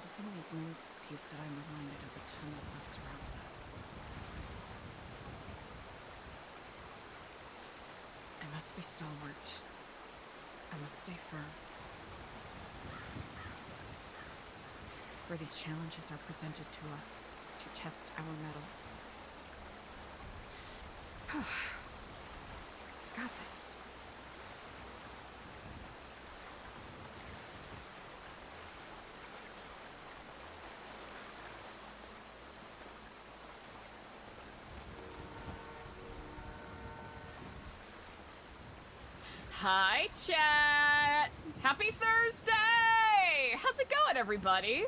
It's in these moments of peace that I'm reminded of the tumult that surrounds us. I must be stalwart. I must stay firm. Where these challenges are presented to us to test our mettle. I've got this. Hi, chat! Happy Thursday! How's it going, everybody?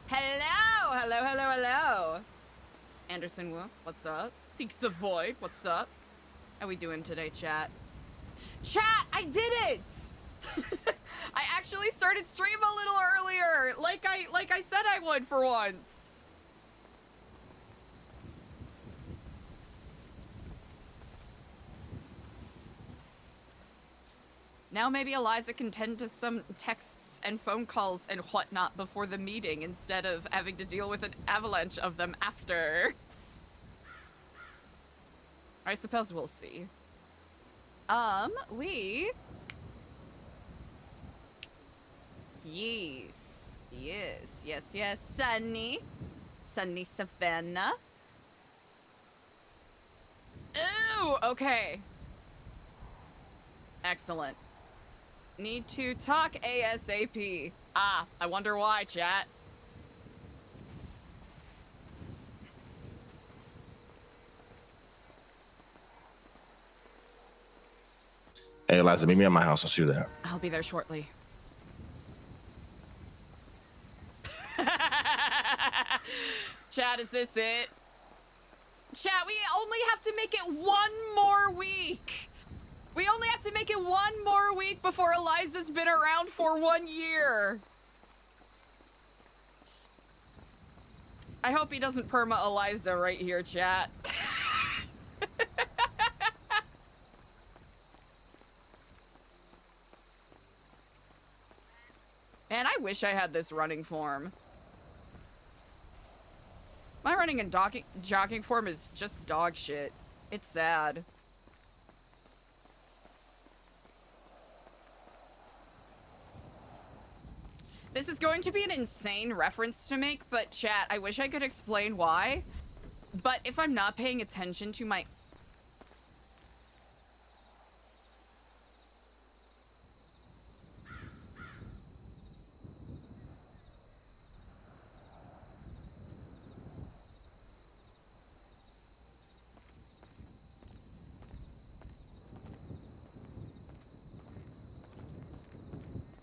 Hello, hello, hello, hello. Anderson Wolf, what's up? Seeks the Void, what's up? How we doing today, chat? Chat, I did it! I actually started stream a little earlier, like I said I would for once. Now maybe Eliza can tend to some texts and phone calls and whatnot before the meeting instead of having to deal with an avalanche of them after. I suppose we'll see. Yes. Sunny Savannah. Ooh, okay. Excellent. Need to talk ASAP. Ah, I wonder why, chat. Hey, Eliza, meet me at my house. I'll see you there. I'll be there shortly. Chat, is this it? Chat, we only have to make it one more week. We only have to make it one more week before Eliza's been around for 1 year. I hope he doesn't perma Eliza right here, chat. Man, I wish I had this running form. My running and jogging form is just dog shit. It's sad. This is going to be an insane reference to make, but chat, I wish I could explain why. But if I'm not paying attention to my...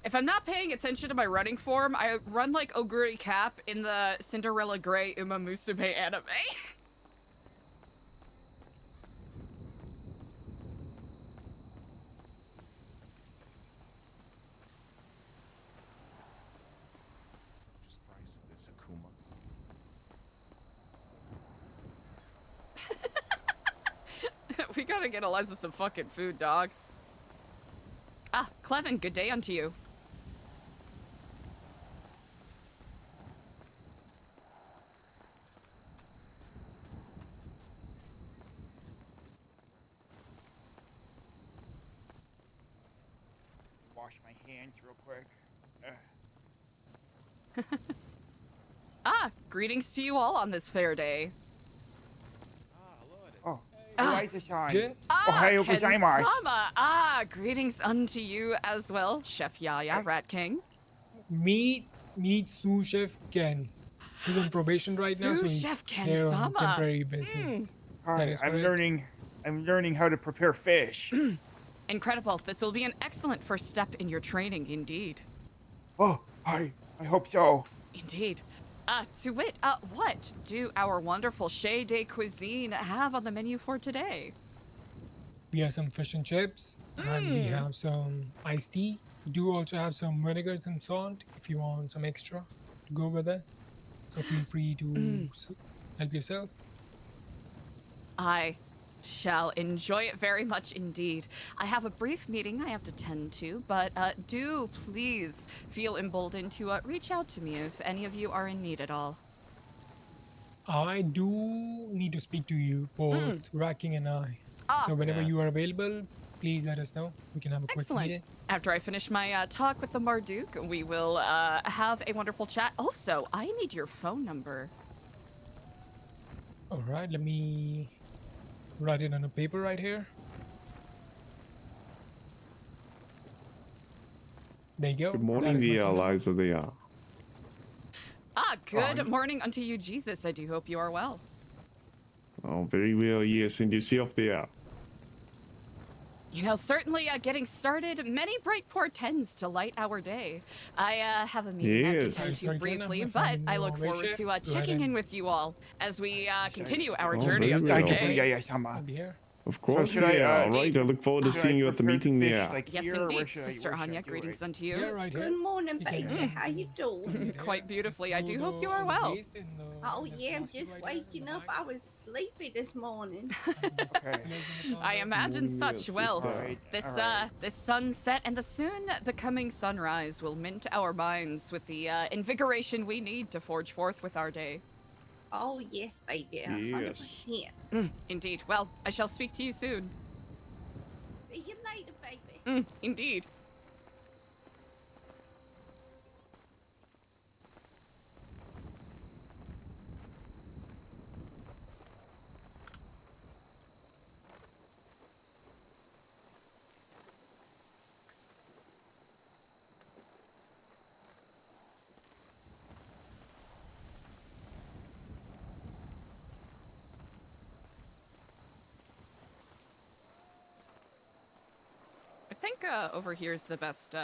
If I'm not paying attention to my running form, I run like Oguri Cap in the Cinderella Grey Uma Musume anime. We gotta get Eliza some fucking food, dog. Ah, Clevin, good day unto you. Wash my hands real quick. Ah, greetings to you all on this fair day. Oh, Eliza-san. Ah, Ohayo gozaimasu. Ken-sama. Ah, greetings unto you as well, Chef Yahya, Rat King. Meet sous chef Ken. He's on probation right now, so Sous he's Chef here on Ken-sama. temporary basis. That Hi, is I'm correct. learning how to prepare fish. Incredible. This will be an excellent first step in your training, indeed. Oh, I hope so. Indeed. To wit, what do our wonderful Chez de Cuisine have on the menu for today? We have some fish and chips, and we have some iced tea. We do also have some vinegar, some salt, if you want some extra to go with it. So feel free to help yourself. I Shall enjoy it very much indeed. I have a brief meeting I have to tend to, but do please feel emboldened to reach out to me if any of you are in need at all. I do need to speak to you, both Racking and I. Ah, So whenever you are available, please let us know. We can have a quick excellent. meeting. After I finish my talk with the Marduk, we will have a wonderful chat. Also, I need your phone number. All right, let me write it on a paper right here. There you go. Good That morning, is my dear phone number. Eliza. There. Good morning unto you, Jesus. I do hope you are well. Oh, very well. Yes, and yourself there. You know, certainly getting started, many bright portents to light our day. I have a meeting I have to Yes. tend to Sorry, briefly, Ken, I'm but from I look Norway, forward chef. to Go ahead checking and- in with you all as we continue our Oh, journey of very this well. Untitled day. Yahya-sama. I'll be here. Of course, should I, yeah. All indeed- right. I look forward to Should seeing I you at the prepare meeting fish, there. like Yes, here, or indeed, where should I- Sister where should I Anya. do Greetings it? unto you. Yeah, right here. Good morning, You can- baby. How you doing? Quite beautifully. I do Throw hope you the- are the well. waste in the- Oh in the yeah, I'm basket just right there in the waking up. back. I was sleepy this morning. Okay. I imagine Morning, such. yes, Well, sister. Alright, this alright. this sunset and the soon becoming sunrise will mint our minds with the invigoration we need to forge forth with our day. Oh yes, baby. Yes. 100%. Indeed. Well, I shall speak to you soon. See you later, baby. Indeed. I think over here is the best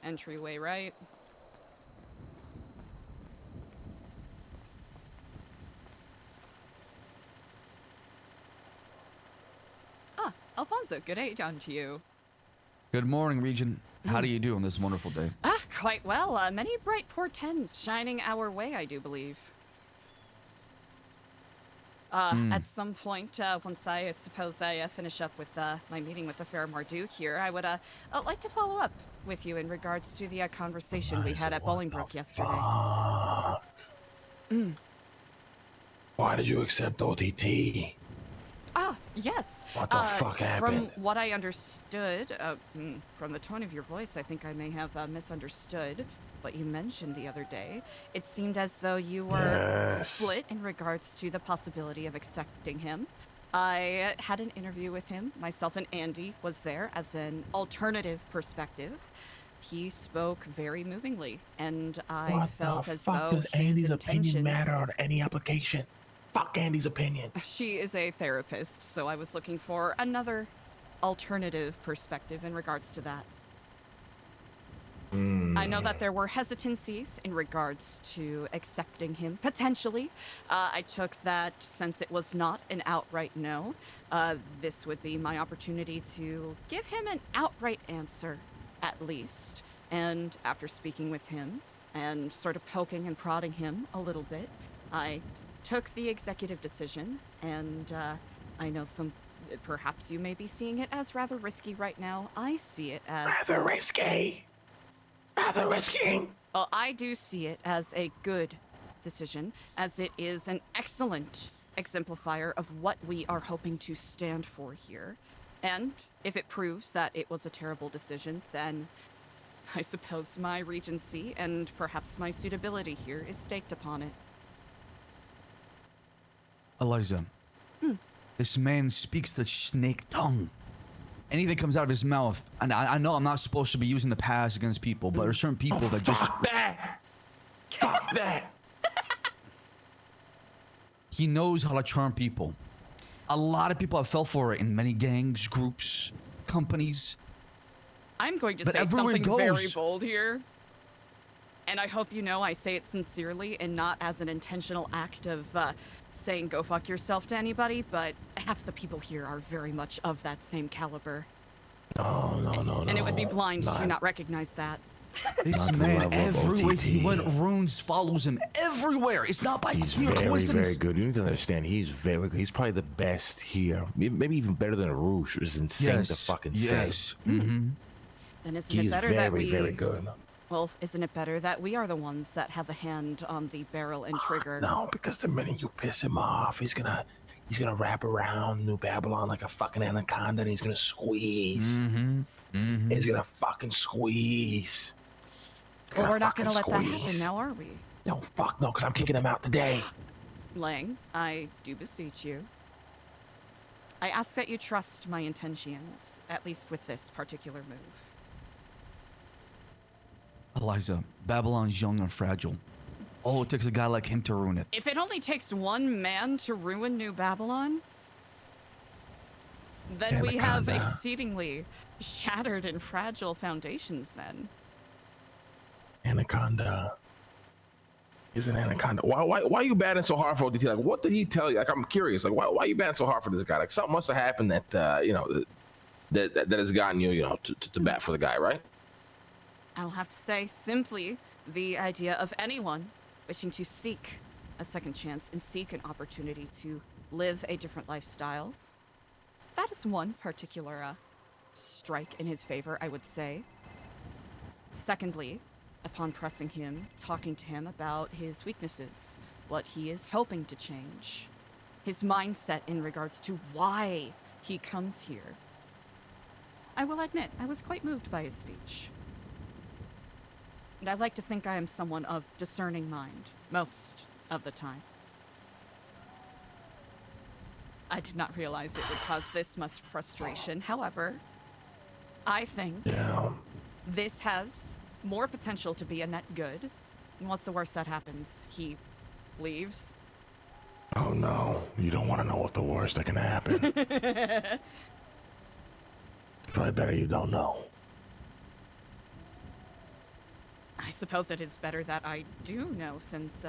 entryway, right? Ah, Alfonso, good day down to you. Good morning, Regent. How do you do on this wonderful day? Ah, quite well. Many bright portents shining our way, I do believe. At some point, once I suppose I finish up with my meeting with the fair Marduk here, I would like to follow up with you in regards to the conversation we had at Bolingbroke yesterday. Why did you accept OTT? Ah, yes. What the fuck happened? From what I understood, from the tone of your voice, I think I may have misunderstood what you mentioned the other day. It seemed as though you were split in regards to the possibility of accepting him. I had an interview with him. Myself and Andy was there as an alternative perspective. He spoke very movingly, and I felt as though does his Andy's intentions... opinion matter on any application? Fuck Andy's opinion. She is a therapist, so I was looking for another alternative perspective in regards to that. I know that there were hesitancies in regards to accepting him, potentially. I took that since it was not an outright no, this would be my opportunity to give him an outright answer, at least. And after speaking with him and sort of poking and prodding him a little bit, I took the executive decision, and I know perhaps you may be seeing it as rather risky right now. I see it as... Rather risky. Rather risky. Well, I do see it as a good decision, as it is an excellent exemplifier of what we are hoping to stand for here. And if it proves that it was a terrible decision, then I suppose my regency and perhaps my suitability here is staked upon it. Eliza, this man speaks the snake tongue. Anything comes out of his mouth, and I know I'm not supposed to be using the past against people, but there are certain people that just... Fuck that. Fuck that. He knows how to charm people. A lot of people have fell for it in many gangs, groups, companies. I'm going to But say everywhere he something very goes- bold here. And I hope you know I say it sincerely and not as an intentional act of saying go fuck yourself to anybody, but half the people here are very much of that same caliber. No. And it would be blind to not recognize that. This Not to the man, level of everywhere he OTT. went, runes follows him everywhere. It's not by He's mere very, coincidence. very good. You need to understand, he's very good. He's probably the best here. Maybe even better than Rouge. It's insane to fucking say. Yes. Mm-hmm. Then isn't He's it better that very, we... very good. Well, isn't it better that we are the ones that have a hand on the barrel and trigger? No, because the minute you piss him off, he's gonna wrap around New Babylon like a fucking anaconda, and he's gonna squeeze. Mm-hmm. Mm-hmm. He's gonna fucking squeeze. Well, we're not gonna let fucking that happen squeeze. now, are we? No, fuck no, because I'm kicking him out today. Lang, I do beseech you. I ask that you trust my intentions, at least with this particular move. Eliza, Babylon's young and fragile. Oh, it takes a guy like him to ruin it. If it only takes one man to ruin New Babylon, then we have Anaconda. exceedingly shattered and fragile foundations then. Anaconda. He's an anaconda. Why are you batting so hard for ODT? Like, what did he tell you? Like, I'm curious. Like, why are you batting so hard for this guy? Like, something must have happened that that has gotten you, to bat for the guy, right? I'll have to say simply the idea of anyone wishing to seek a second chance and seek an opportunity to live a different lifestyle. That is one particular strike in his favor, I would say. Secondly, upon pressing him, talking to him about his weaknesses, what he is hoping to change, his mindset in regards to why he comes here. I will admit, I was quite moved by his speech. And I like to think I am someone of discerning mind, most of the time. I did not realize it would cause this much frustration. However, I think this has more potential to be a net good. And what's the worst that happens? He leaves. Oh no, you don't want to know what the worst that can happen. Probably better you don't know. I suppose it is better that I do know, since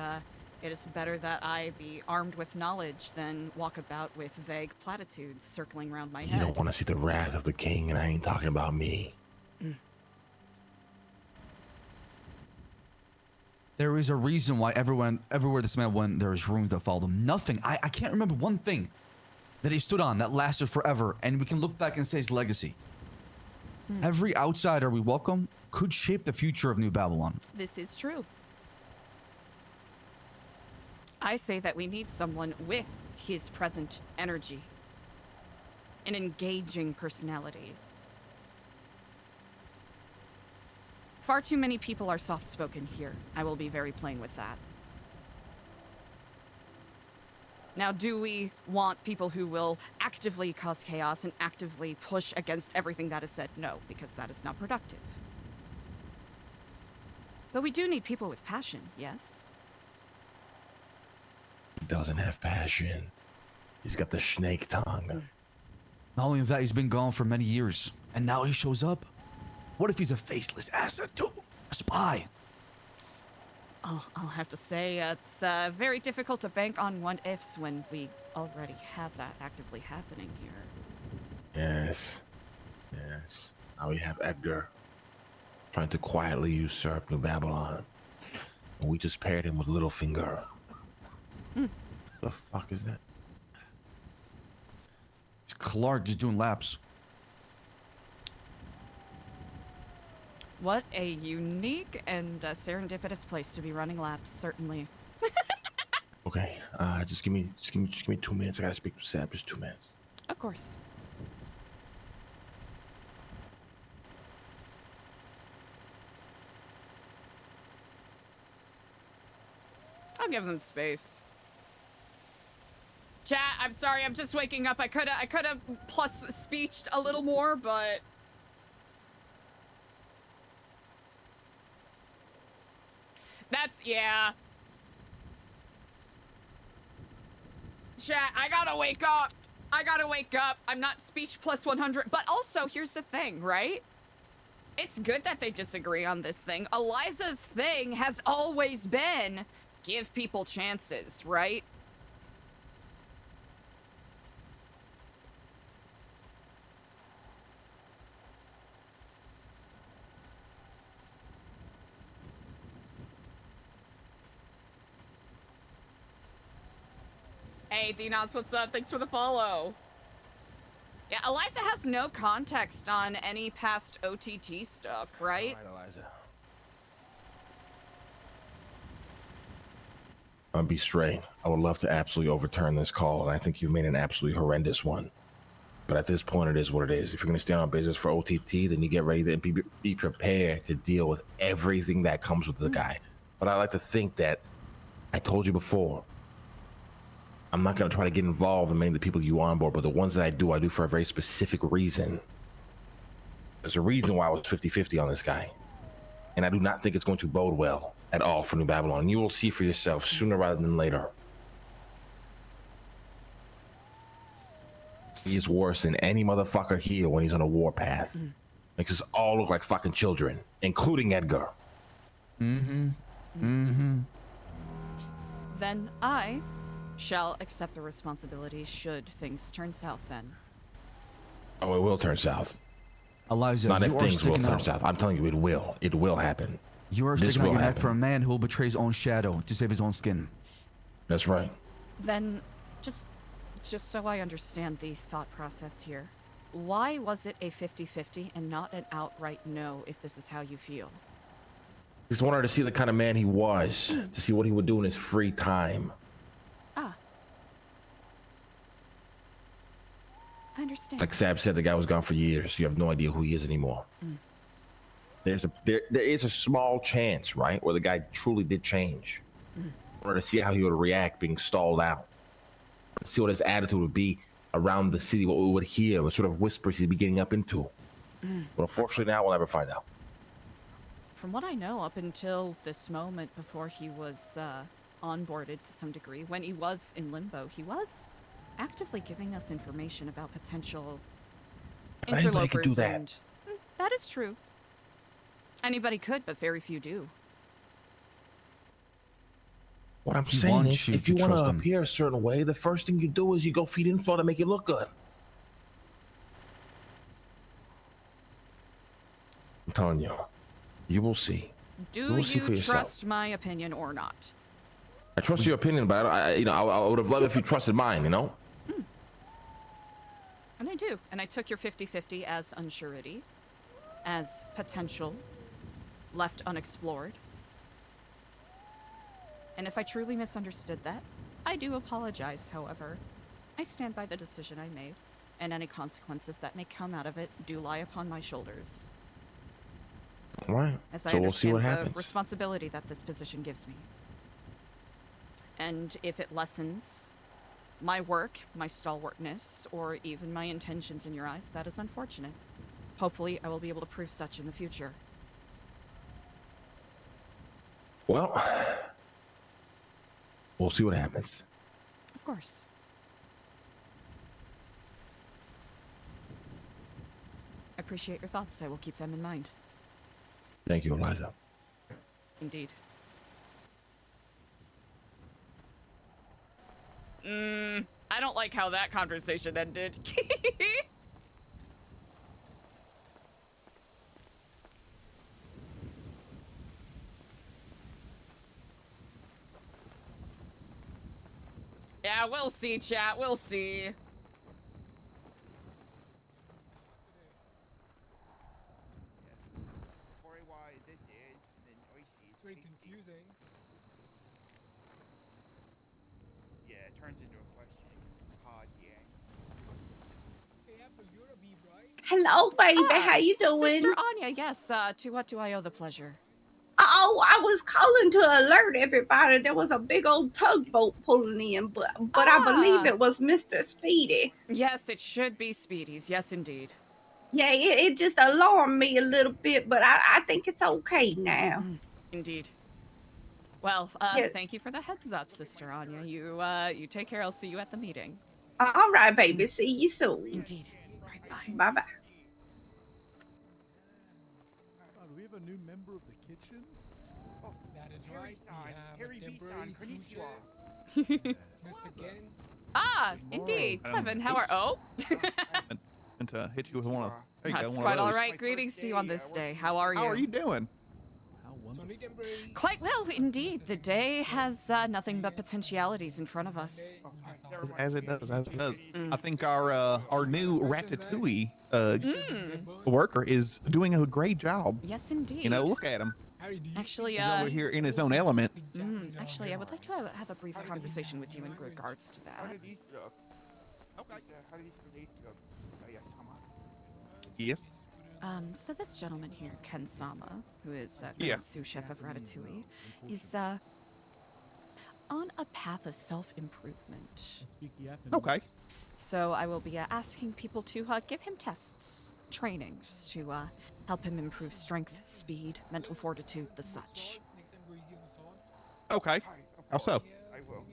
it is better that I be armed with knowledge than walk about with vague platitudes circling around my You head. don't want to see the wrath of the king, and I ain't talking about me. There is a reason why everywhere this man went, there's runes that followed him. Nothing. I can't remember one thing that he stood on that lasted forever, and we can look back and say his legacy. Every outsider we welcome could shape the future of New Babylon. This is true. I say that we need someone with his present energy. An engaging personality. Far too many people are soft-spoken here. I will be very plain with that. Now, do we want people who will actively cause chaos and actively push against everything that is said? No, because that is not productive. But we do need people with passion, yes? He doesn't have passion. He's got the snake tongue. Not only that, he's been gone for many years, and now he shows up. What if he's a faceless asset too? A spy? I'll have to say, it's very difficult to bank on what-ifs when we already have that actively happening here. Yes. Yes. Now we have Edgar trying to quietly usurp New Babylon. And we just paired him with Littlefinger. The fuck is that? It's Clark just doing laps. What a unique and serendipitous place to be running laps, certainly. Okay, just give me 2 minutes. I gotta speak to Sam. Just 2 minutes. Of course. I'll give them space. Chat, I'm sorry, I'm just waking up. I coulda plus speeched a little more, but that's, yeah. Chat, I gotta wake up. I'm not speech plus 100, but also here's the thing, right? It's good that they disagree on this thing. Eliza's thing has always been give people chances, right? Hey, D-Nots, what's up? Thanks for the follow. Yeah, Eliza has no context on any past OTT stuff, right? All right, Eliza. I'll be straight. I would love to absolutely overturn this call, and I think you made an absolutely horrendous one. But at this point, it is what it is. If you're going to stand on business for OTT, then you get ready to be prepared to deal with everything that comes with the guy. But I like to think that, I told you before, I'm not going to try to get involved in many of the people you onboard, but the ones that I do for a very specific reason. There's a reason why I was 50-50 on this guy. And I do not think it's going to bode well at all for New Babylon. You will see for yourself sooner rather than later. He's worse than any motherfucker here when he's on a warpath. Makes us all look like fucking children, including Edgar. Mm-hmm. Mm-hmm. Then I shall accept the responsibility should things turn south then. Oh, it will turn south. Eliza, Not you if are things will sticking turn out. south. I'm telling you, it will. It will happen. You are This sticking out will your neck happen. for a man who will betray his own shadow to save his own skin. That's right. Then, just so I understand the thought process here, why was it a 50-50 and not an outright no if this is how you feel? Just wanted to see the kind of man he was, to see what he would do in his free time. Ah. I understand. Like Sab said, the guy was gone for years. You have no idea who he is anymore. There is a small chance, right, where the guy truly did change. Wanted to see how he would react being stalled out. See what his attitude would be around the city, what we would hear, what sort of whispers he'd be getting up into. But unfortunately now we'll never find out. From what I know, up until this moment before he was onboarded to some degree, when he was in limbo, he was actively giving us information about potential But anybody interlopers. could do that. And that is true. Anybody could, but very few do. What I'm He saying wants is, you if to you want trust to him. appear a certain way, the first thing you do is you go feed info to make it look good. I'm telling you, you will see. Do will see you for yourself. trust my opinion or not? I trust your opinion, but I would have loved if you trusted mine, you know? And I do. And I took your 50-50 as unsurety, as potential, left unexplored. And if I truly misunderstood that, I do apologize, however. I stand by the decision I made, and any consequences that may come out of it do lie upon my shoulders, All right. as I So we'll see understand what the happens. responsibility that this position gives me. And if it lessens my work, my stalwartness, or even my intentions in your eyes, that is unfortunate. Hopefully, I will be able to prove such in the future. Well, we'll see what happens. Of course. I appreciate your thoughts. I will keep them in mind. Thank you, Eliza. Indeed. I don't like how that conversation ended. Yeah, we'll see, chat. We'll see. It's very confusing. Yeah, it turns into a question. Hard, yeah. Hey, Apple, you're a bee, right? Hello, baby. How you doing? Sister Anya, yes. To what do I owe the pleasure? Oh, I was calling to alert everybody. There was a big old tugboat pulling in, but I believe Ah. it was Mr. Speedy. Yes, it should be Speedy's. Yes, indeed. Yeah, it just alarmed me a little bit, but I think it's okay now. Indeed. Well, Yeah. thank you for the heads up, Sister Anya. You take care. I'll see you at the meeting. All right, baby. See you soon. Indeed. Right, bye. Bye-bye. Do we have a new member of the kitchen? That is Harry right. san, We have Harry a B temporary san, sous konnichiwa. chef, Mr. Ken. Ah, indeed. Clevin, how are... Oh? And to hit you with one of That's quite all right. Greetings to you on this day. How are you? How are you doing? So Only temporary. Quite well, indeed. The day has nothing but potentialities in front of us. As it does, as it does. Mm. I think our new Ratatouille Mm. worker is doing a great job. Yes, indeed. You know, look at him. Harry, do you Actually, speak He's over here in his own element. Actually, I would like to have a brief conversation with you in regards to How that. do these look? Okay. How do these relate to yes, Yes. So this gentleman here, Ken Sama, who is Yeah. current sous chef of Ratatouille, is on a path of self-improvement. Okay. So I will be asking people to give him tests, trainings to help him improve strength, speed, mental fortitude, the such. Okay. How so? I will.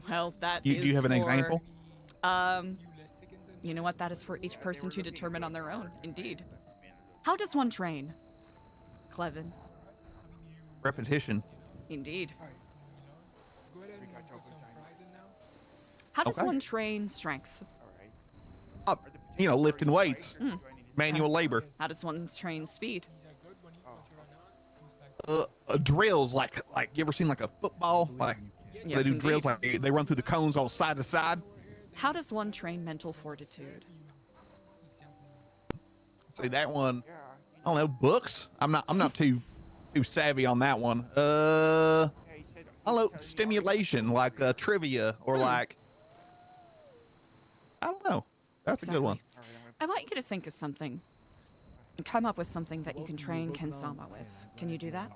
Well, that Do is you have an for, example? You know what? That is for each person to determine on their own. Indeed. How does one train? Clevin. Repetition. Indeed. Go ahead and put some fries in now. How does Okay. one train strength? All right. You know, lifting weights, Mm. manual labor, How does one train speed? These are good when you run out. drills. Like you ever seen like a football? Like Yes, they do drills, indeed. like they run through the cones all side to side. How does one train mental fortitude? See that one? Yeah. I don't know. Books. I'm not too savvy on that one. Yeah, he said, I don't know. he was telling me Stimulation, like trivia, or like I don't know. That's a good one. All right, I'm gonna I want you to think of something and come up with something that you can train Ken Sama with. Can you do that?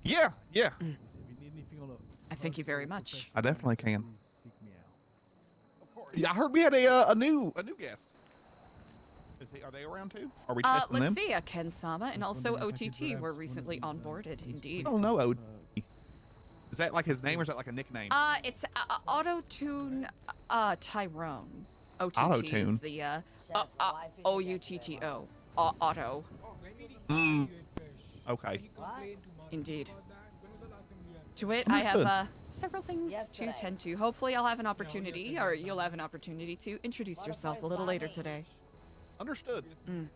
Yeah, yeah. Thank you very much. I definitely can. Yeah, I heard we had a new guest. Are they around too? Are we testing Let's them? see. Ken Sama and also OTT were recently onboarded. Indeed. I don't know. Is that like his name or is that like a nickname? It's Auto-Tune Tyrone. OTT Auto-Tune? is the OUTTO. Auto. Mm. Okay. Indeed. To it, I Understood. have several things to tend to. Hopefully, I'll have an opportunity, or you'll have an opportunity to introduce yourself a little later today. Understood. Mm.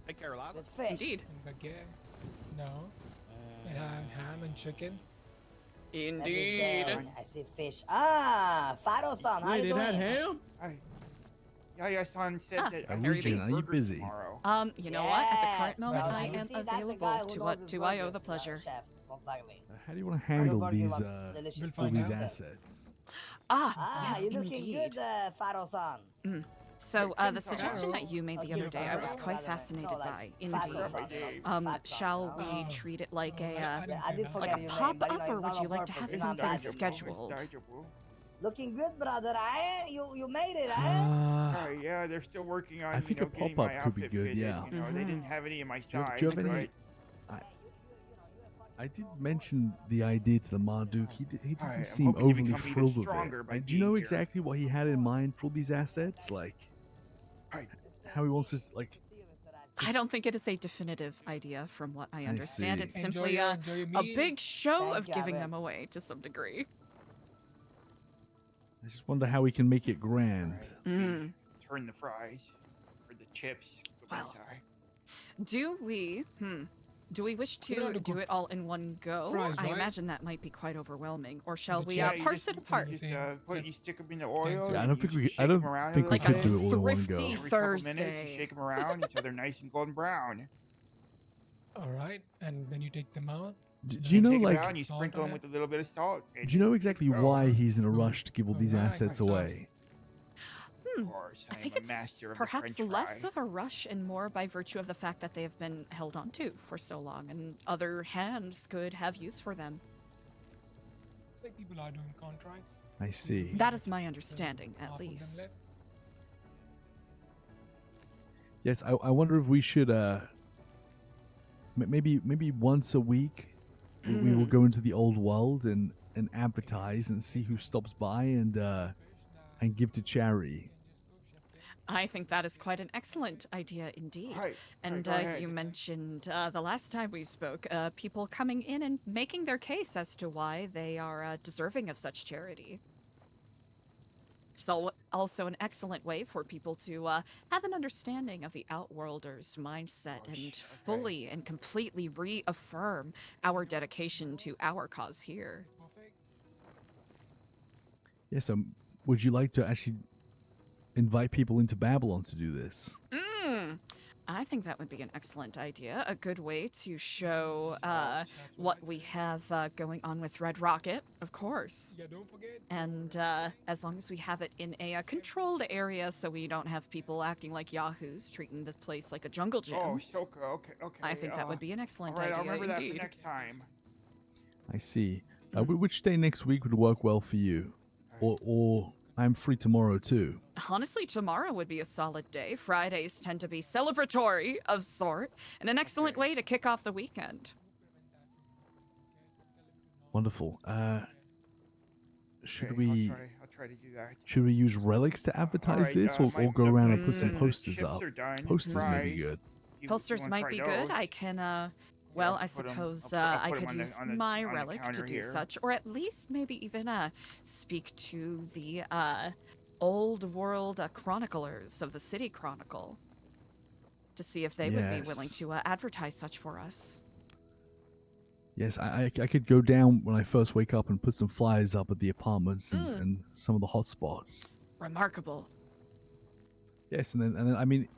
Take care, Eliza. Indeed. And baguette. No. And have ham and chicken. Indeed. I see fish. Ah, Faro-san, how you doing? ham? Yahya-san said Ah, that Harry B. Are you busy? Tomorrow. You know what? At the current Yes, moment, well, I you am see, that's the guy available. who To knows what his do I owe burgers, the pleasure? Chef, most likely. How do you want to I handle hope you these love delicious We'll food find these out. assets? Ah, Yes, you're looking indeed. good, Faro-san. So, the Ken suggestion Sama. that you made the I'll other give day, I it was to quite you. fascinated No, like by. Indeed. Faro-san. Shall we Oh. treat it like a, I did forget like a your name, pop but up, it's or would not you on like to have purpose. It's not something bad. scheduled? Looking good, brother. You made it, Yeah, they're still working on. I think a getting pop-up my could be outfit good, fitted, yeah. You know, they Mhm. didn't have any of my Do you size. have any- Right? I did mention the idea to the Marduk. He didn't I'm seem hoping you overly become even thrilled with stronger it. by Do you know being here. exactly what he had in mind for these assets? Like Right. how he wants us like I don't think it is a definitive idea, from what I understand. see. It's Enjoy simply your- a enjoy your meal. big show Thank of you, giving Abed. them away to some degree. I just wonder how we can make it grand. Mm. Turn the fries or the chips. Well, Sorry. Do we wish You know how to to do cook it all in one go? fries, I right? imagine that might be quite overwhelming. Or shall The we chips. you parse just- it apart? Just, Just you stick them in the oil. Yeah, I and don't you think we. shake I don't 'em around a think we little could bit. do it all in one go. thrifty- Every couple minutes, Thursday. you shake them around until they're nice and golden brown. All right, and then you take them out. Do you know Take 'em like? out and you Salt sprinkle on them it? with a little bit of salt. Do you know exactly Oh. why he's in a rush to give all these Alright, assets like sauce. away? Of course, I am think a it's master of the perhaps French less fry. of a rush and more by virtue of the fact that they have been held onto for so long, and other hands could have use for them. It's like people are doing contracts. I see. That is my understanding, at Half of them least. left. Yes, I wonder if we should maybe once a week we will go into the old world and advertise and see who stops by and give to charity. I think that is quite an excellent idea indeed. Right, And go ahead. you mentioned the last time we spoke, people coming in and making their case as to why they are deserving of such charity. So also an excellent way for people to have an understanding of the Outworlders' mindset and fully and completely reaffirm our dedication to our cause here. Yes. Would you like to actually invite people into Babylon to do this? I think that would be an excellent idea. A good way to show what we have going on with Red Rocket, of course. Yeah, don't forget. And as long as we have it in a controlled area so we don't have people acting like yahoos, treating the place like a jungle gym. Oh, Soka. Okay. I think that would be an excellent all right, idea I'll remember indeed. that for next time. I see. Which day next week would work well for you? Or I'm free tomorrow too. Honestly, tomorrow would be a solid day. Fridays tend to be celebratory of sort, and an excellent way to kick off the weekend. Wonderful. Should Okay, we I'll try to do that. should we use relics to advertise right, this, or go around and put some posters chips up? are done. Posters may be Fries. good. You Posters wanna might try be good. those? I can, well, I'll I put 'em- suppose I'll I put 'em could use on the my on the relic to counter do here. such, or at least maybe even speak to the old world chroniclers of the City Chronicle to see if they would be willing Yes. to advertise such for us. Yes, I could go down when I first wake up and put some flyers up at the apartments and some of the hot spots. Remarkable. Yes, and then I mean,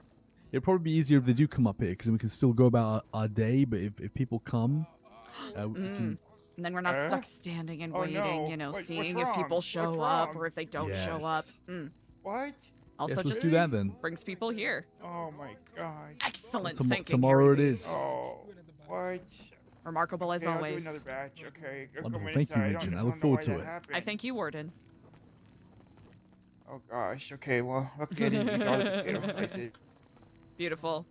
it'd probably be easier if they do come up here because we can still go about our day. But if people come, we can. And then we're not stuck standing and Oh, waiting, no. you know, What's seeing if people wrong? show What's up wrong? or if they don't show up. Yes. What? Also, Yes, let's just do that then. brings people here. Oh my god. Excellent Tom- thinking. tomorrow Harry it B. is. Oh, what? Remarkable as Okay, I'll do always. another batch. Okay. Go Wonderful. go Thank you, inside. Regent. I don't look know forward why to that it. happened. I thank you, Warden. Oh gosh. Okay. Well, luckily I didn't use all the potato slices. Beautiful.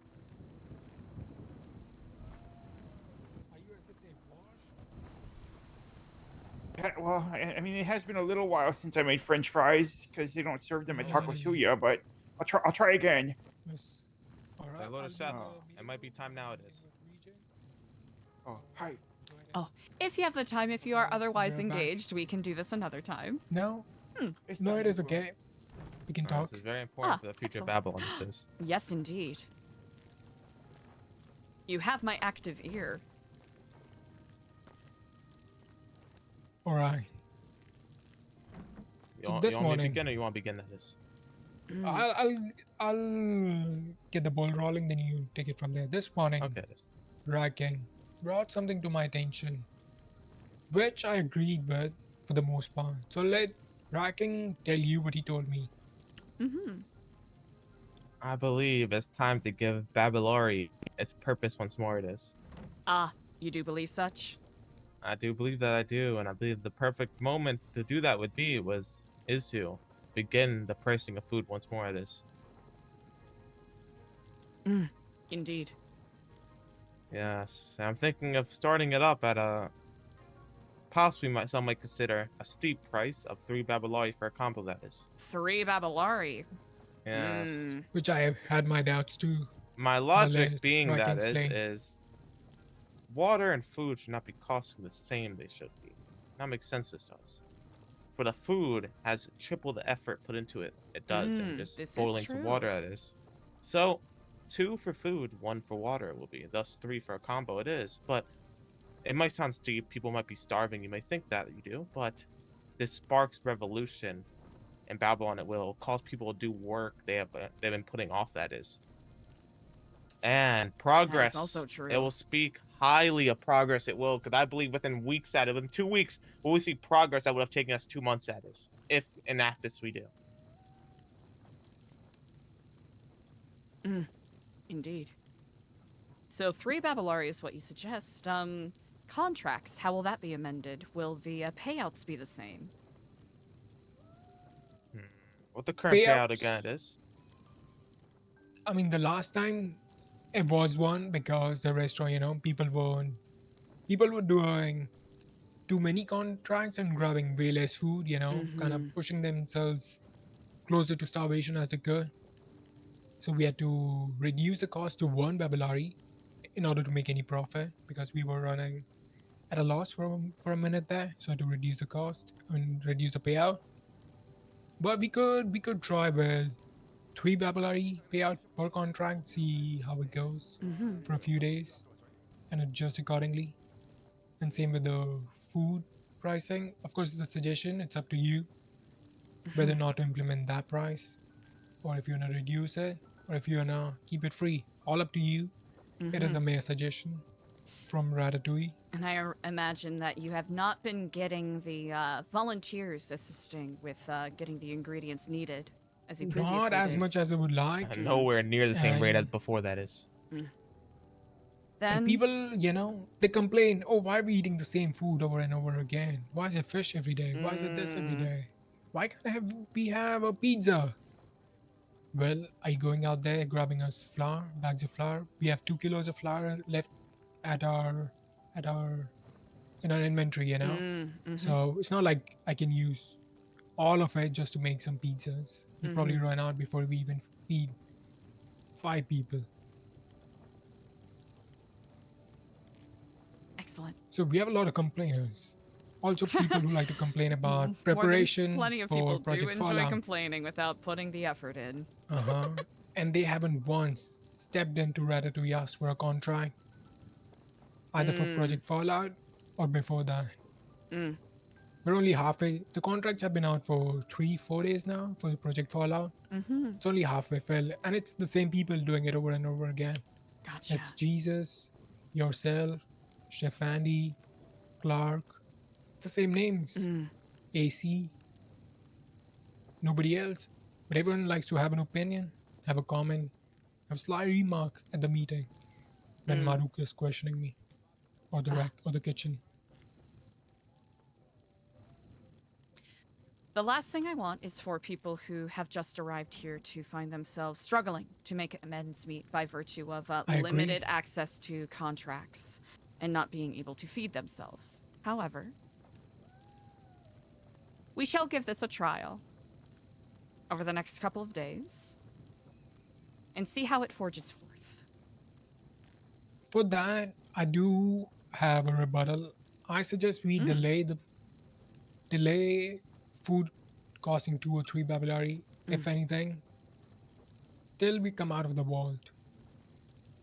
Well, I mean, it has been a little while since I made French fries because they don't serve them at Taco Suya, but I'll try again. Yes. All right. Hello to I'll chefs. be, It might be time nowadays. Oh, hi. Oh, if you have the time, if you are otherwise We're back. engaged, we can do this another time. No, It's no, time it to is go. okay. We can talk. This is very important Ah, for the future of excellent. Babylon. This is. Yes, indeed. You have my active ear. All right. You So want, this you want me to morning- begin or you want to begin that is? I'll get the ball rolling, then you take it from there. This morning, Okay. This. Racking brought something to my attention, which I agreed with for the most part. So let Racking tell you what he told me. Mm-hmm. I believe it's time to give Babylari its purpose once more. It is. Ah, you do believe such? I do believe that I do, and I believe the perfect moment to do that would be is to begin the pricing of food once more. It is. Indeed. Yes, I'm thinking of starting it up at a possibly some might consider a steep price of 3 Babylari for a combo. That is. 3 Babylari. Yes. Which I have had my doubts too. My logic let being Rocky that explain. is water and food should not be costing the same they should be. That makes sense to us. For the food has triple the effort put into it. It does, and this just is boiling some true. water that is. So 2 for food, 1 for water will be. Thus 3 for a combo it is. But it might sound steep, people might be starving, you may think that you do, but this sparks revolution in Babylon. It will cause people to do work they've been putting off, that is. And progress. also true. It will speak highly of progress. It will, because I believe within weeks at it, within 2 weeks, will we see progress that would have taken us 2 months at this, if in this we do. Indeed. So 3 Babylari is what you suggest. Contracts, how will that be amended? Will the payouts be the same? What the current payout Payouts. again is? I mean, the last time it was one because the restaurant, people were doing too many contracts and grabbing way less food, kind of pushing themselves closer to starvation as they could. So we had to reduce the cost to 1 Babylari in order to make any profit because we were running at a loss for a minute there. So I had to reduce the cost and reduce the payout. But we could try with 3 Babylari payout per contract, see how it goes Mm-hmm. for a few days, and adjust accordingly. And same with the food pricing. Of course, it's a suggestion. It's up to you whether or not to implement that price, or if you wanna reduce it, or if you wanna keep it free. All up to you. It is a mere suggestion from Ratatouille. And I imagine that you have not been getting the volunteers assisting with getting the ingredients needed as you previously Not as did. much as I would like. Nowhere near the same rate as And- before, that is. And Then people, they complain, oh, why are we eating the same food over and over again? Why is it fish every day? Why is it this every day? Why can't we have a pizza? Well, are you going out there grabbing us bags of flour? We have 2 kilos of flour left at our in our inventory, So it's not like I can use all of it just to make some pizzas. We'll probably run out before we even feed 5 people. excellent. So we have a lot of complainers. Also, people who like to complain about More than preparation plenty of for people do Project enjoy Fallout. complaining without putting the effort in. And they haven't once stepped into Ratatouille asked for a contract, either for Project Fallout or before that. We're only halfway. The contracts have been out for 3-4 days now for Project Fallout. It's only halfway filled, and it's the same people doing it over and over again. Gotcha. It's Jesus, yourself, Chef Andy, Clark. It's the same names. AC. Nobody else. But everyone likes to have an opinion, have a comment, have a sly remark at the meeting when Maruk is questioning me, or the rack, or the kitchen. The last thing I want is for people who have just arrived here to find themselves struggling to make amends meet by virtue of I agree. limited access to contracts and not being able to feed themselves. However, we shall give this a trial over the next couple of days and see how it forges forth. For that, I do have a rebuttal. I suggest we delay food costing 2 or 3 Babylari, if anything, till we come out of the vault.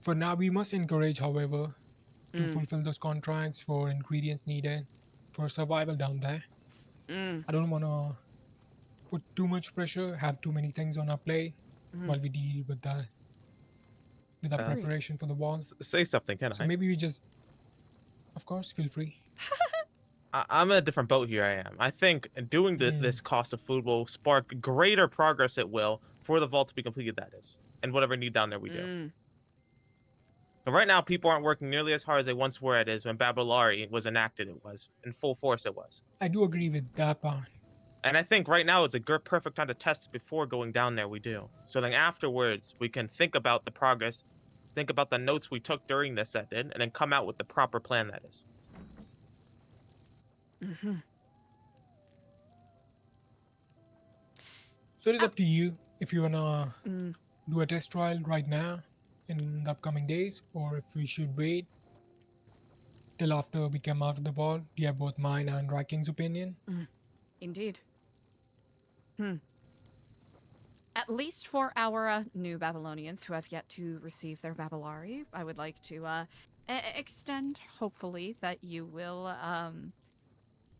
For now, we must encourage, however, to fulfill those contracts for ingredients needed for survival down there. I don't want to put too much pressure, have too many things on our plate while we deal with that, with our preparation for the wall. Say something, can So I? maybe we just, of course, feel free. I'm in a different boat here. I am. I think doing this cost of food will spark greater progress. It will for the vault to be completed. That is, and whatever need down there we do. But right now, people aren't working nearly as hard as they once were. It is when Babylari was enacted. It was in full force. It was. I do agree with that part. And I think right now is a good, perfect time to test it before going down there. We do. So then afterwards, we can think about the progress, think about the notes we took during this that did, and then come out with the proper plan. That is. So it is up to you if you wanna do a test trial right now in the upcoming days, or if we should wait till after we come out of the vault. You have both mine and Racking's opinion. Indeed. At least for our new Babylonians who have yet to receive their Babylari, I would like to extend, hopefully, that you will,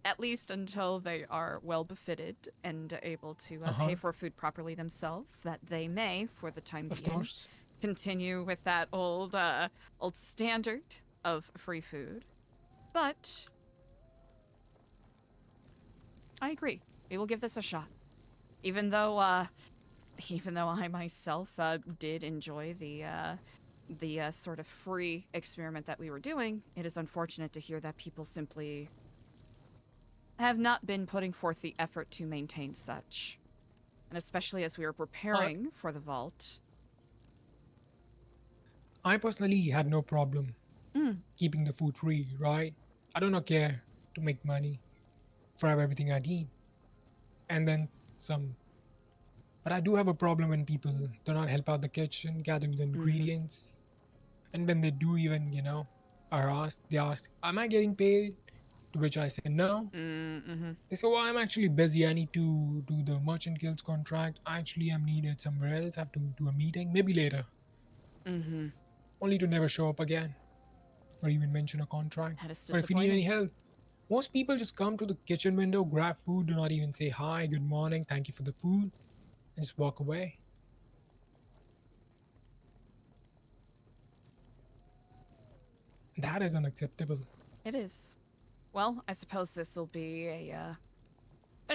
at least until they are well befitted and able to pay for food properly themselves, that they may, for the time Of being, course. continue with that old standard of free food. But I agree. We will give this a shot. Even though I myself did enjoy the sort of free experiment that we were doing, it is unfortunate to hear that people simply have not been putting forth the effort to maintain such. And especially as we were preparing for the vault. I personally have no problem keeping the food free, right? I do not care to make money for everything I need. And then some. But I do have a problem when people do not help out the kitchen, gathering the ingredients. And when they do even, are asked, they ask, am I getting paid? To which I say no. They say, well, I'm actually busy. I need to do the Merchant Guild's contract. Actually, I'm needed somewhere else. I have to do a meeting. Maybe later. Only to never show up again. Or even mention a contract. That is But if you need any disappointing. help, most people just come to the kitchen window, grab food, do not even say hi, good morning, thank you for the food, and just walk away. That is unacceptable. It is. Well, I suppose this will be a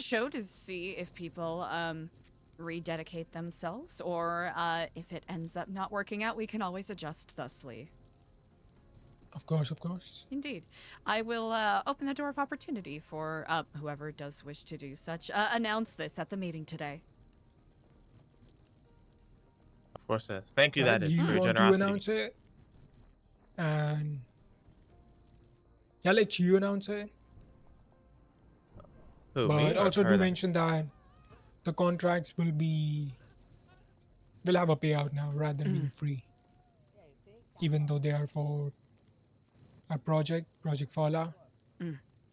show to see if people rededicate themselves, or if it ends up not working out, we can always adjust thusly. Of course, of course. Indeed. I will open the door of opportunity for whoever does wish to do such. Announce this at the meeting today. Of course, thank you, that is, you for your want generosity. to announce it? And yeah, let you announce it. Who, But me or also her do then? mention that the contracts will have a payout now rather than being free. Even though they are for a Project Fallout,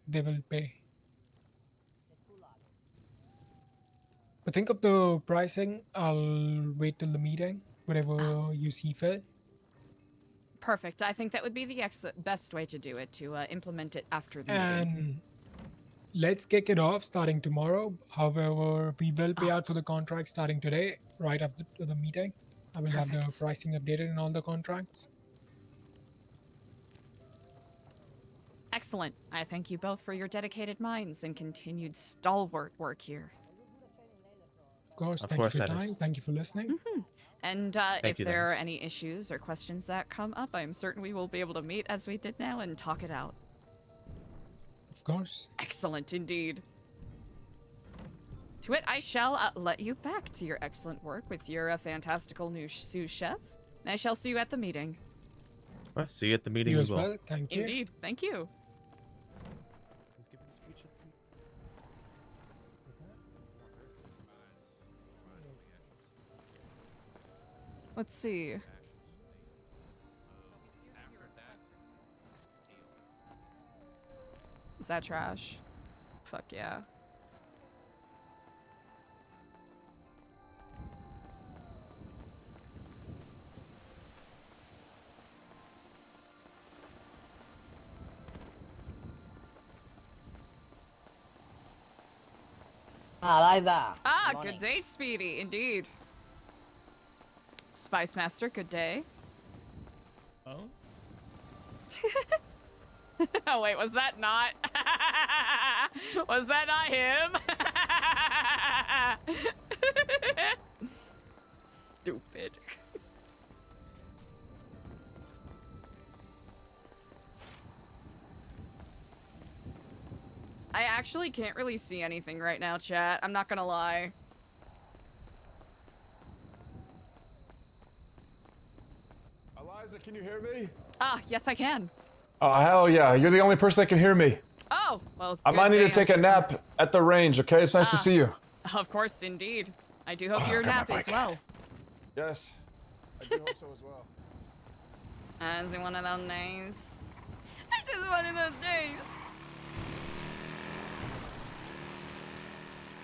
they will pay. But think of the pricing. I'll wait till the meeting, whatever you see fit. Perfect. I think that would be the best way to do it, to implement it after the meeting. And let's kick it off starting tomorrow. However, we will pay out for the contract starting today, right after the meeting. I will have the Perfect. pricing updated in all the contracts. Excellent. I thank you both for your dedicated minds and continued stalwart work here. Of course, Of thank course you for that your is. time. Thank you for listening. And if you, there are Dennis. any issues or questions that come up, I am certain we will be able to meet as we did now and talk it out. Of course. Excellent indeed. To it, I shall let you back to your excellent work with your fantastical new sous chef. And I shall see you at the meeting. Well, see you at the meeting. You we as will. well. Thank you. Indeed. Thank you. Let's see. Is that trash? Fuck yeah. Eliza. Ah, morning. good day, Speedy. Indeed. Spice Master, good day. Oh? Oh, wait, was that not? Was that not him? Stupid. I actually can't really see anything right now, chat. I'm not gonna lie. Eliza, can you hear me? Ah, yes, I can. Oh, hell yeah. You're the only person that can hear me. Oh, well, I might good need day, to take a nap at the range, okay? It's nice to see you. Of course, indeed. I do hope Oh, your I got my nap as bike. well. Yes. I do hope so as well. Is it one of those days? It's just one of those days.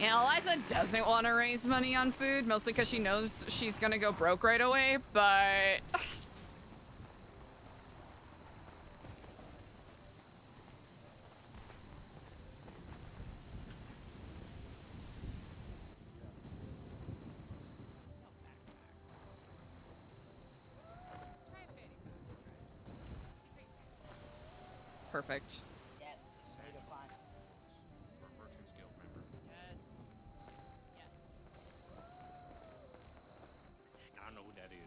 Yeah, Eliza doesn't want to raise money on food, mostly because she knows she's gonna go broke right away, but... Perfect. Yes, you're fine. I don't know who that is.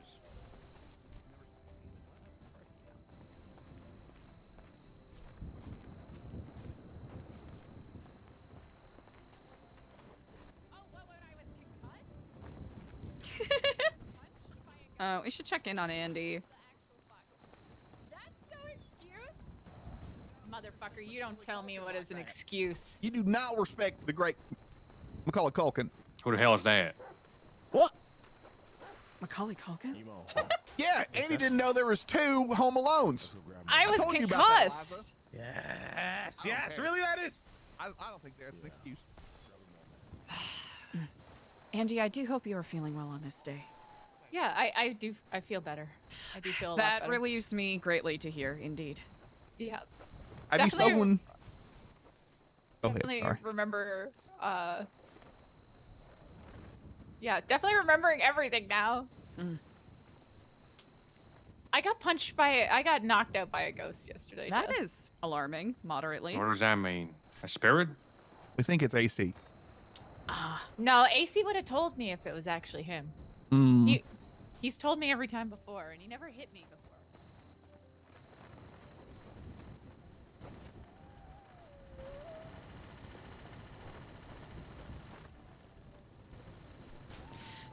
We should check in on Andy. Motherfucker, you don't tell me what is an excuse. You do not respect the great Macaulay Culkin. Who the hell is that? What? Macaulay Culkin? Yeah, Andy didn't know there was two Home Alones. I was told you about that, concussed. Yes, yes, really that is. I don't think that's an excuse. Andy, I do hope you are feeling well on this day. Yeah, I do. I feel better. I do feel a lot That better. relieves me greatly to hear, indeed. Yeah. I'd be Definitely- stubborn. Go ahead, Definitely sorry. remember. Yeah, definitely remembering everything now. I got knocked out by a ghost yesterday. That is alarming, moderately. What does that mean? A spirit? We think it's AC. No, AC would have told me if it was actually him. Mm. He's told me every time before, and he never hit me before.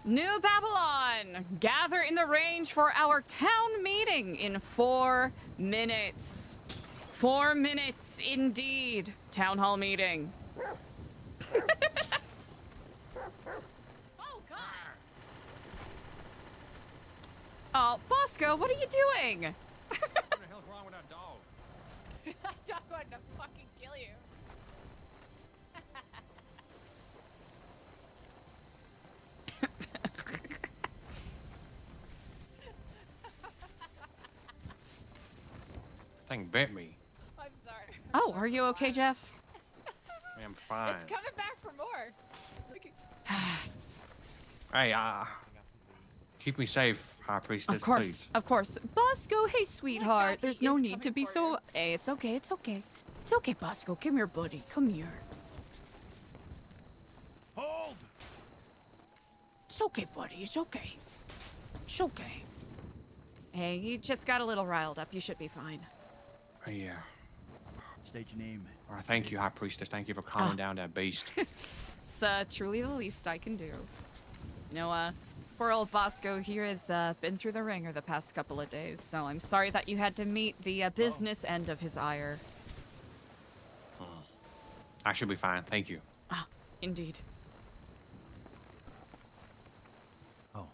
New Babylon, gather in the range for our town meeting in 4 minutes. 4 minutes, indeed. Town hall meeting. Oh God! Oh, Bosco, what are you doing? What the hell's wrong with that dog? That dog wanted to fucking kill you. Thing bit me. I'm sorry. Oh, are you okay, Jeff? I'm fine. It's coming back for more. Look at- Hey, keep me safe, High Priestess, Of course, please. of course. Bosco, hey, sweetheart. There's he no is need to coming be for so... you. Hey, it's okay, it's okay. It's okay, Bosco. Come here, buddy. Come here. Hold. It's okay, buddy. It's okay. It's okay. Hey, you just got a little riled up. You should be fine. Yeah. State your name. All right, thank you, High Priestess. Thank you for calming down that beast. It's truly the least I can do. You know, poor old Bosco here has been through the ringer the past couple of days, so I'm sorry that you had to meet the business end of his ire. I should be fine. Thank you. Ah, indeed. Oh,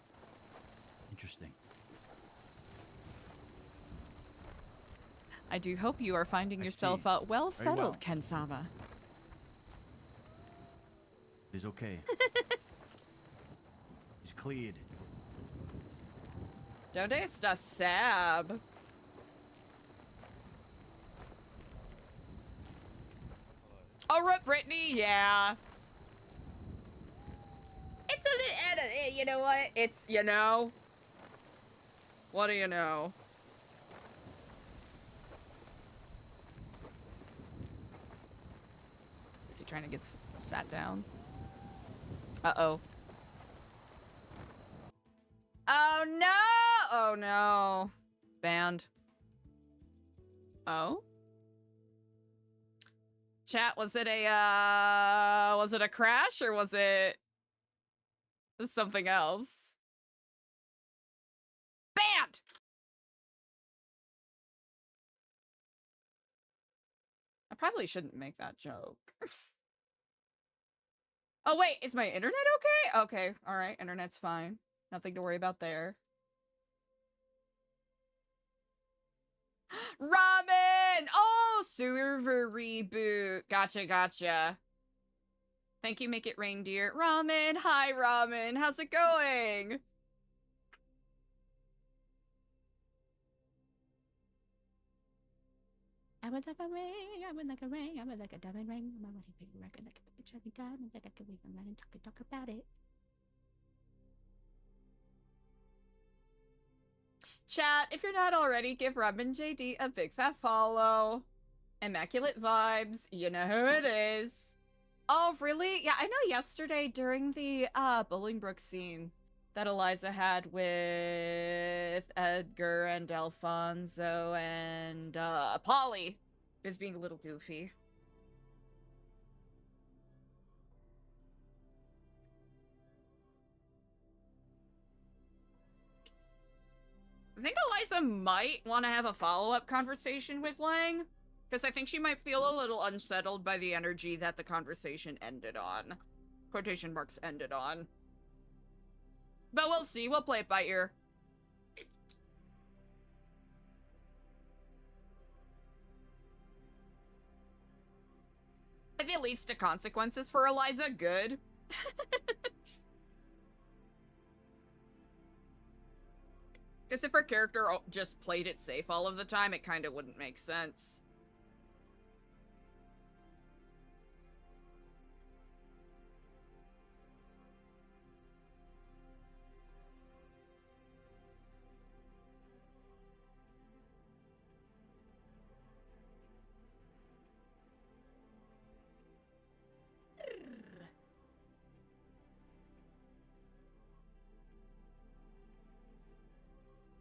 interesting. I do hope you are finding I yourself see. well Very well. settled, Ken-sama. It's okay. He's cleared. Donde está Sab? Oh, Rip Brittany, yeah. It's a you know what? It's, you know. What do you know? Is he trying to get sat down? Uh-oh. Oh, no! Oh, no. Banned. Oh? Chat, was it a crash or was it something else? Banned! I probably shouldn't make that joke. Oh, wait, is my internet okay? Okay, alright, internet's fine. Nothing to worry about there. Ramen! Oh, server reboot. Gotcha, gotcha. Thank you, Make It Rain, dear. Ramen, hi, Ramen. How's it going? I would like a ring, I would like a ring, I would like a diamond ring. My wedding ring record like a picture every diamond that I could read and run and talk about it. Chat, if you're not already, give Robin JD a big fat follow. Immaculate vibes, you know who it is. Oh, really? Yeah, I know yesterday during the Bolingbrook scene that Eliza had with Edgar and Alfonso and Polly is being a little goofy. I think Eliza might want to have a follow-up conversation with Lang, because I think she might feel a little unsettled by the energy that the conversation ended on. Quotation marks ended on. But we'll see. We'll play it by ear. if it leads to consequences for Eliza, good. Because if her character just played it safe all of the time, it kind of wouldn't make sense.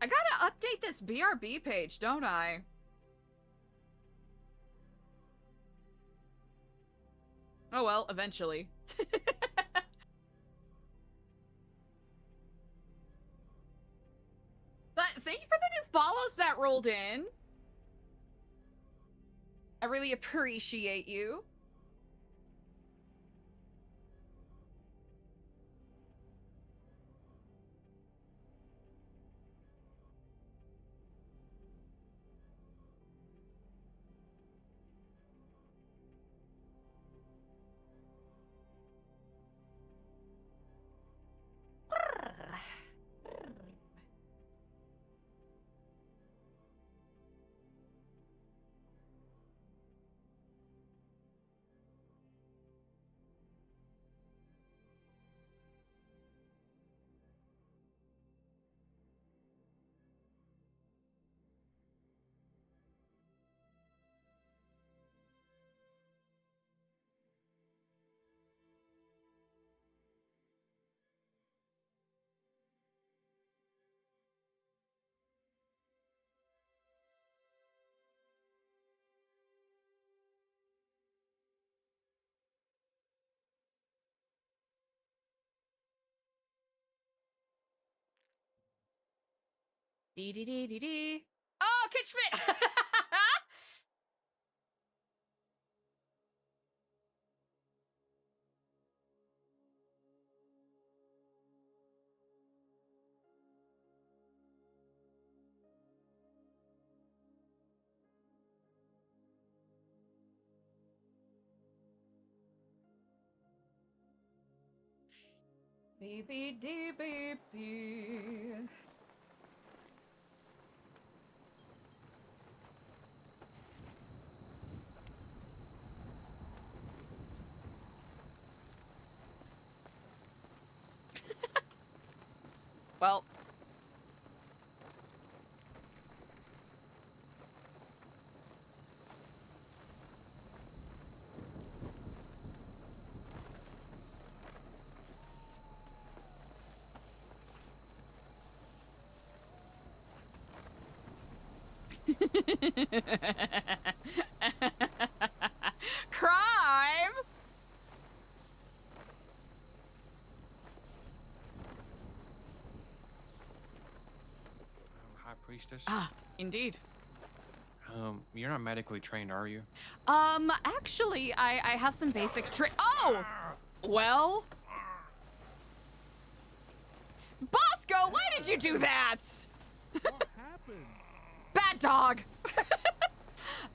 I gotta update this BRB page, don't I? Oh well, eventually. But thank you for the new follows that rolled in. I really appreciate you. Dee dee dee dee dee. Oh, Kid Schmidt! Baby dee baby. Well. Crime? High Priestess? Ah, indeed. You're not medically trained, are you? Actually, I have some basic Oh! Well? Bosco, why did you do that? What happened? Bad dog!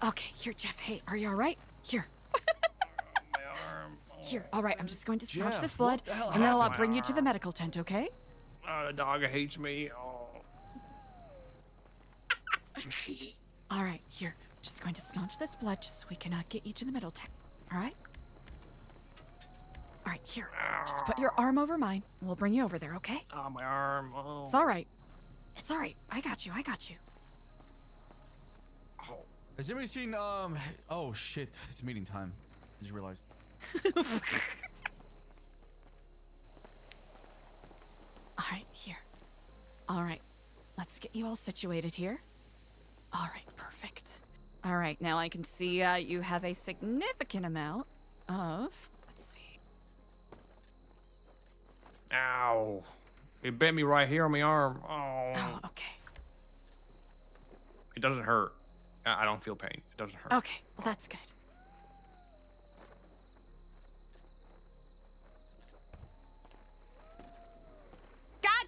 Okay, here, Jeff. Hey, are you alright? Here. My arm. Here, alright, I'm just going to staunch Jeff, this blood, what the hell and then I'll happened? bring you to the medical tent, okay? The dog hates me. Oh. Alright, here. Just going to staunch this blood just so we can get you to the medical tent. Alright? Alright, here. Just put your arm over mine, and we'll bring you over there, okay? Oh, my arm. Oh. It's alright. It's alright. I got you. I got you. Has anybody seen, oh shit, it's meeting time. I just realized. Alright, here. Alright. Let's get you all situated here. Alright, perfect. Alright, now I can see you have a significant amount of... Let's see. Ow. It bit me right here on my arm. Oh. Oh, okay. It doesn't hurt. I don't feel pain. It doesn't hurt. Okay, well that's good. God!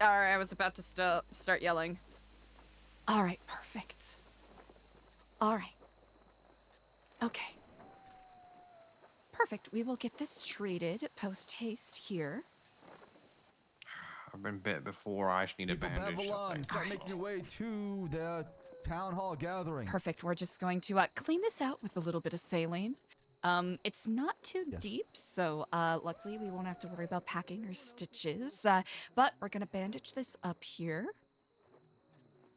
Alright, I was about to start yelling. Alright, perfect. Alright. Okay. perfect. We will get this treated post haste here. I've been bit before. I just need a People bandage. So Babylon, thank start you. making your way to the town hall gathering. Perfect. We're just going to clean this out with a little bit of saline. It's not too deep, so luckily we won't have to worry about packing or stitches. But we're gonna bandage this up here.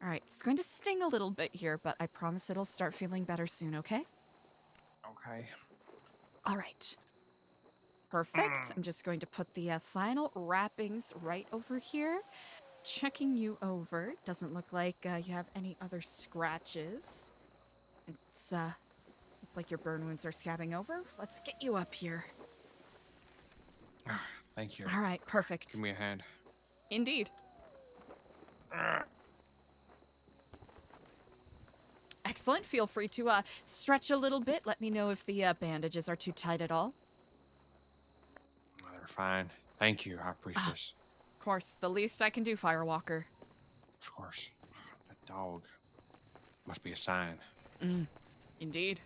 All right, it's going to sting a little bit here, but I promise it'll start feeling better soon, okay? Okay. All right. Perfect. I'm just going to put the final wrappings right over here. Checking you over. Doesn't look like you have any other scratches. It's like your burn wounds are scabbing over. Let's get you up here. Thank you. All right, perfect. Give me a hand. Indeed. Excellent. Feel free to stretch a little bit. Let me know if the bandages are too tight at all. They're fine. Thank you. I appreciate this. Of course, the least I can do, Firewalker. Of course. That dog must be a sign. Indeed.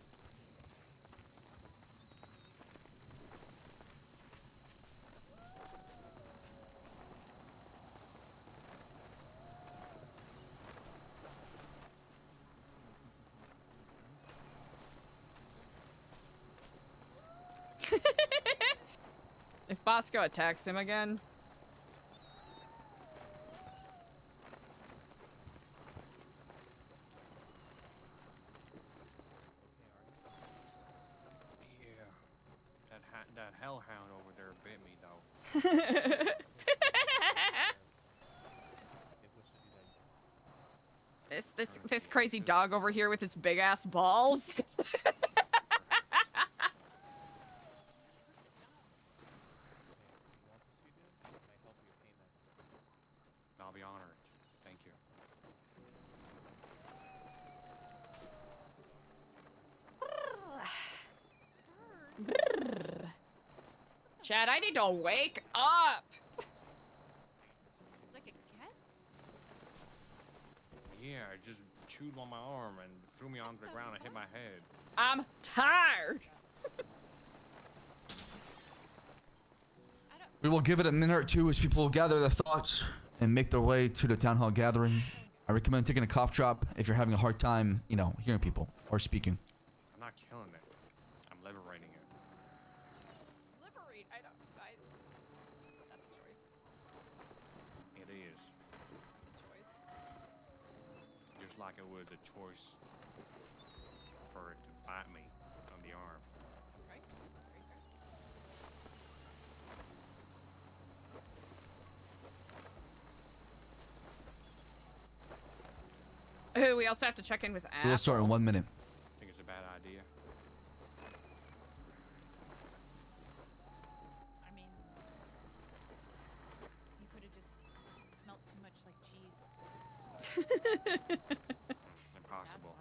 If Bosco attacks him again. Yeah. That hellhound over there bit me, though. This crazy dog over here with his big ass balls. I'll be honored. Thank you. Chad, I need to wake up. Like a cat? Yeah, I just chewed on my arm and threw me onto the ground and hit my head. I'm tired. We will give it a minute or two as people gather their thoughts and make their way to the town hall gathering. I recommend taking a cough drop if you're having a hard time, you know, hearing people or speaking. I'm not killing it. I'm liberating it. Liberate? That's a choice. It is. Just like it was a choice for it to bite me on the arm. Right? Ooh, we also have to check in with Apple. We'll start in 1 minute. I think it's a bad idea. I mean, you could have just smelled too much like cheese. Impossible.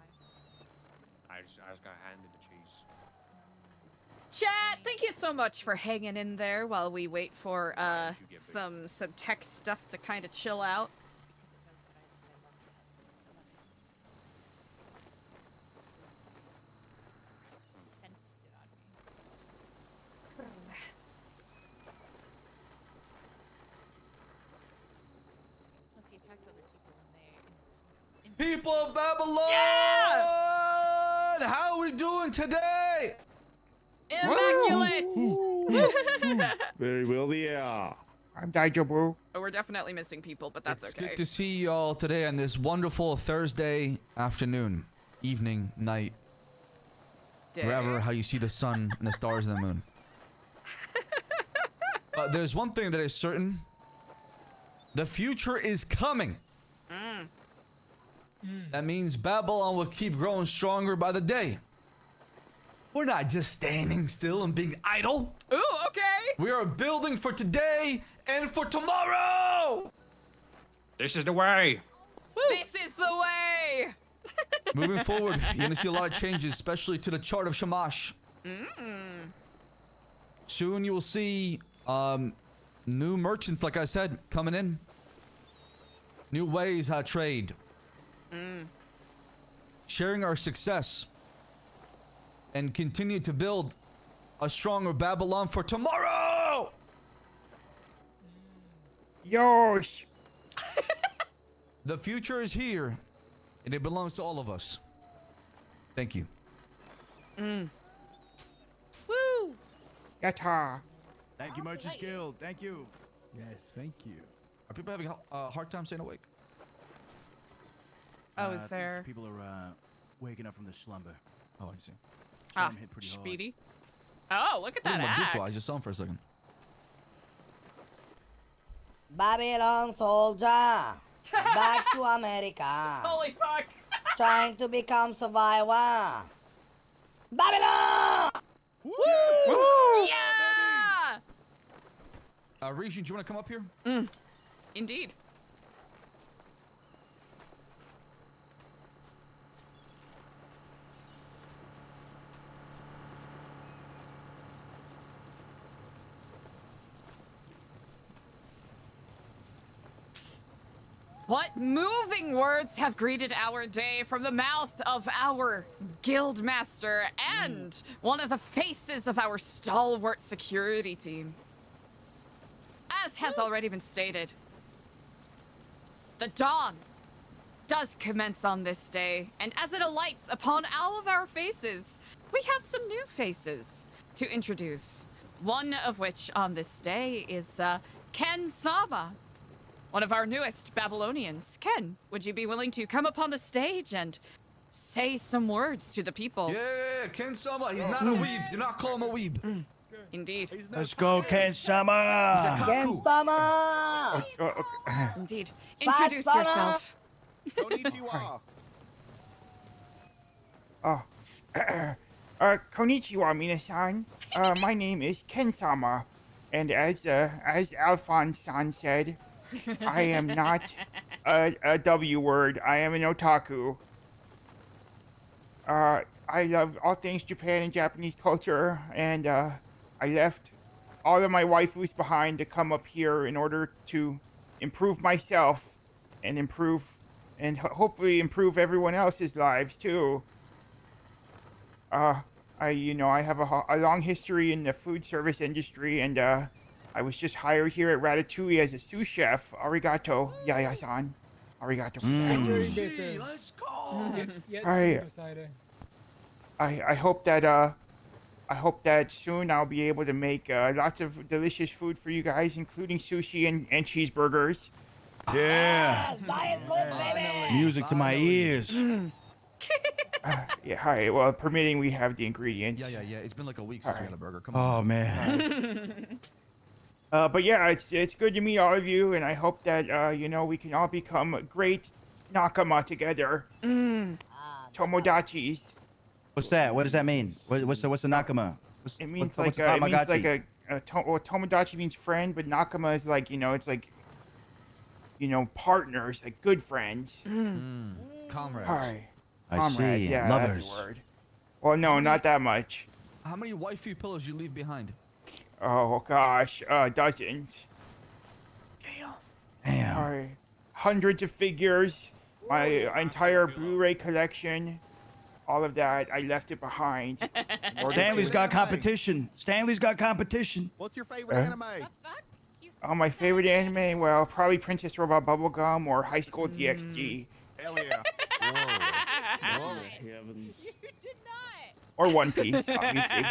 I just got handed the cheese. Chat, thank you so much for hanging in there while we wait for some tech stuff to kind of chill out. Sensed it on me. Plus, he attacks other people when they. People of Babylon! How are we doing today? Immaculate! Very well, yeah. I'm Daijobu. Oh, we're definitely missing people, but that's It's okay. good to see you all today on this wonderful Thursday afternoon, evening, night, wherever how you see the sun and the stars and the moon. But there's one thing that is certain. The future is coming. That means Babylon will keep growing stronger by the day. We're not just standing still and being idle. Ooh, okay. We are building for today and for tomorrow. This is the way. This is the way. Moving forward, you're gonna see a lot of changes, especially to the chart of Shamash. Soon you will see new merchants, like I said, coming in. New ways how to trade. Sharing our success and continue to build a stronger Babylon for tomorrow. Yosh. The future is here, and it belongs to all of us. Thank you. Woo! Yatta. Thank you, Merchants Guild. Thank you. Yes, thank you. Are people having a hard time staying awake? Oh, I is think there? People are waking up from their slumber. Oh, I see. Storm hit pretty hard. Speedy. Oh, look at that axe. I just saw him for a second. Babylon soldier, back to America. Holy fuck! Trying to become survivor. Babylon! Woo! Woo! Yeah! Regent, do you want to come up here? Indeed. What moving words have greeted our day from the mouth of our guild master and one of the faces of our stalwart security team. As has already been stated, the dawn does commence on this day, and as it alights upon all of our faces, we have some new faces to introduce. One of which on this day is Ken Sama, one of our newest Babylonians. Ken, would you be willing to come upon the stage and say some words to the people? Yeah, Ken Sama. He's not a weeb. Do not call him a weeb. Indeed. Let's go, Ken Sama. Ken Sama! Indeed. Fat Introduce Sama! yourself. Konnichiwa. Konnichiwa, minasan. My name is Ken Sama, and as Alphonse-san said, I am not a W word. I am an otaku. I love all things Japan and Japanese culture, and I left all of my waifus behind to come up here in order to improve myself and hopefully improve everyone else's lives too. I have a long history in the food service industry, and I was just hired here at Ratatouille as a sous chef. Arigato, Yahya-san. Arigato for that. Let's go. I hope that soon I'll be able to make lots of delicious food for you guys, including sushi and cheeseburgers. Yeah. Diet Coke, baby! Music to my ears. Yeah, hi. Well, permitting we have the ingredients. Yeah. It's been like a week since we had a burger. Come Oh, on. man. But yeah, it's good to meet all of you, and I hope that we can all become great nakama together. Tomodachis. What's that? What does that mean? What's the nakama? It means what's like the a tomodachi means friend, but nakama is like it's like partners, like good friends. Comrades. Hi. I Comrades, see. yeah, Lovers. that's the word. Well, no, not that much. How many waifu pillows you leave behind? Oh gosh, dozens. Damn. Hi. Hundreds of figures, my entire Blu-ray collection, all of that. I left it behind. Stanley's got competition. Stanley's got competition. What's your favorite anime? Oh, my favorite anime? Well, probably Princess Robot Bubblegum or High School DxD. Hell yeah. Whoa. Heavens. Or One Piece, obviously.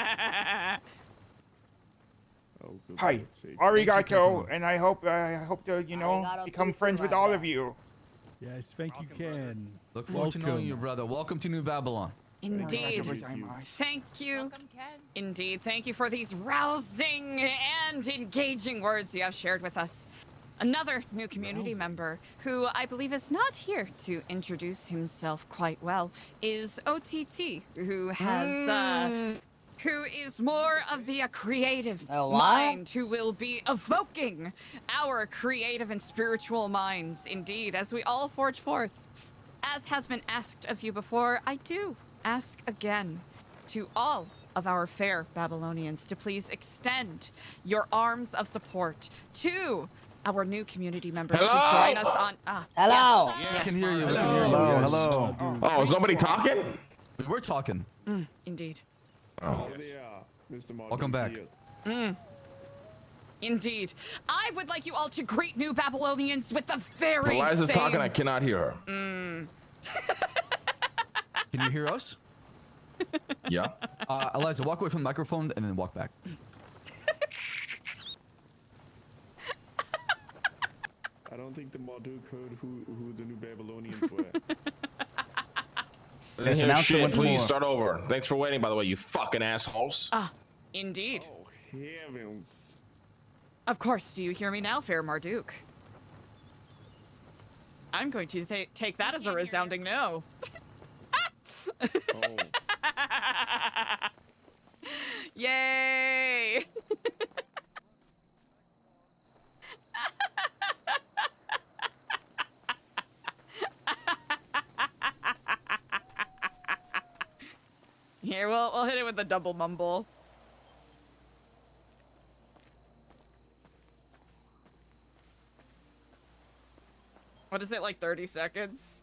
Oh, good Hi, Lord's sake. arigato, and I hope to Arigato become too, friends with my all guy. of you. Yes, thank you, Ken. Look forward to knowing Welcome. you, brother. Welcome to New Babylon. Indeed. Gozaimasu. Thank you. Welcome, Ken. Indeed. Thank you for these rousing and engaging words you have shared with us. Another new community member, who I believe is not here to introduce himself quite well, is OTT, who has, who is more of the creative what? mind, who will be evoking our creative and spiritual minds, indeed, as we all forge forth. As has been asked of you before, I do ask again to all of our fair Babylonians to please extend your arms of support to our new community members to join us on. Hello. Yes, We yes. can hear you. We can hear you. Hello, yes. hello. Oh, is nobody talking? We're talking. Indeed. Oh. Yeah. Mr. Marduk Welcome back. here. Indeed. I would like you all to greet New Babylonians with the very Eliza's same... talking. I cannot hear her. Can you hear us? Yeah. Eliza, walk away from the microphone and then walk back. I don't think the Marduk heard who the new Babylonians were. I didn't hear announcer shit. once Please more. start over. Thanks for waiting, by the way, you fucking assholes. Indeed. Oh, heavens. Of course. Do you hear me now, fair Marduk? I'm going to take that as a resounding no. Oh. Yay! Here, we'll hit it with the double mumble. What is it, like 30 seconds?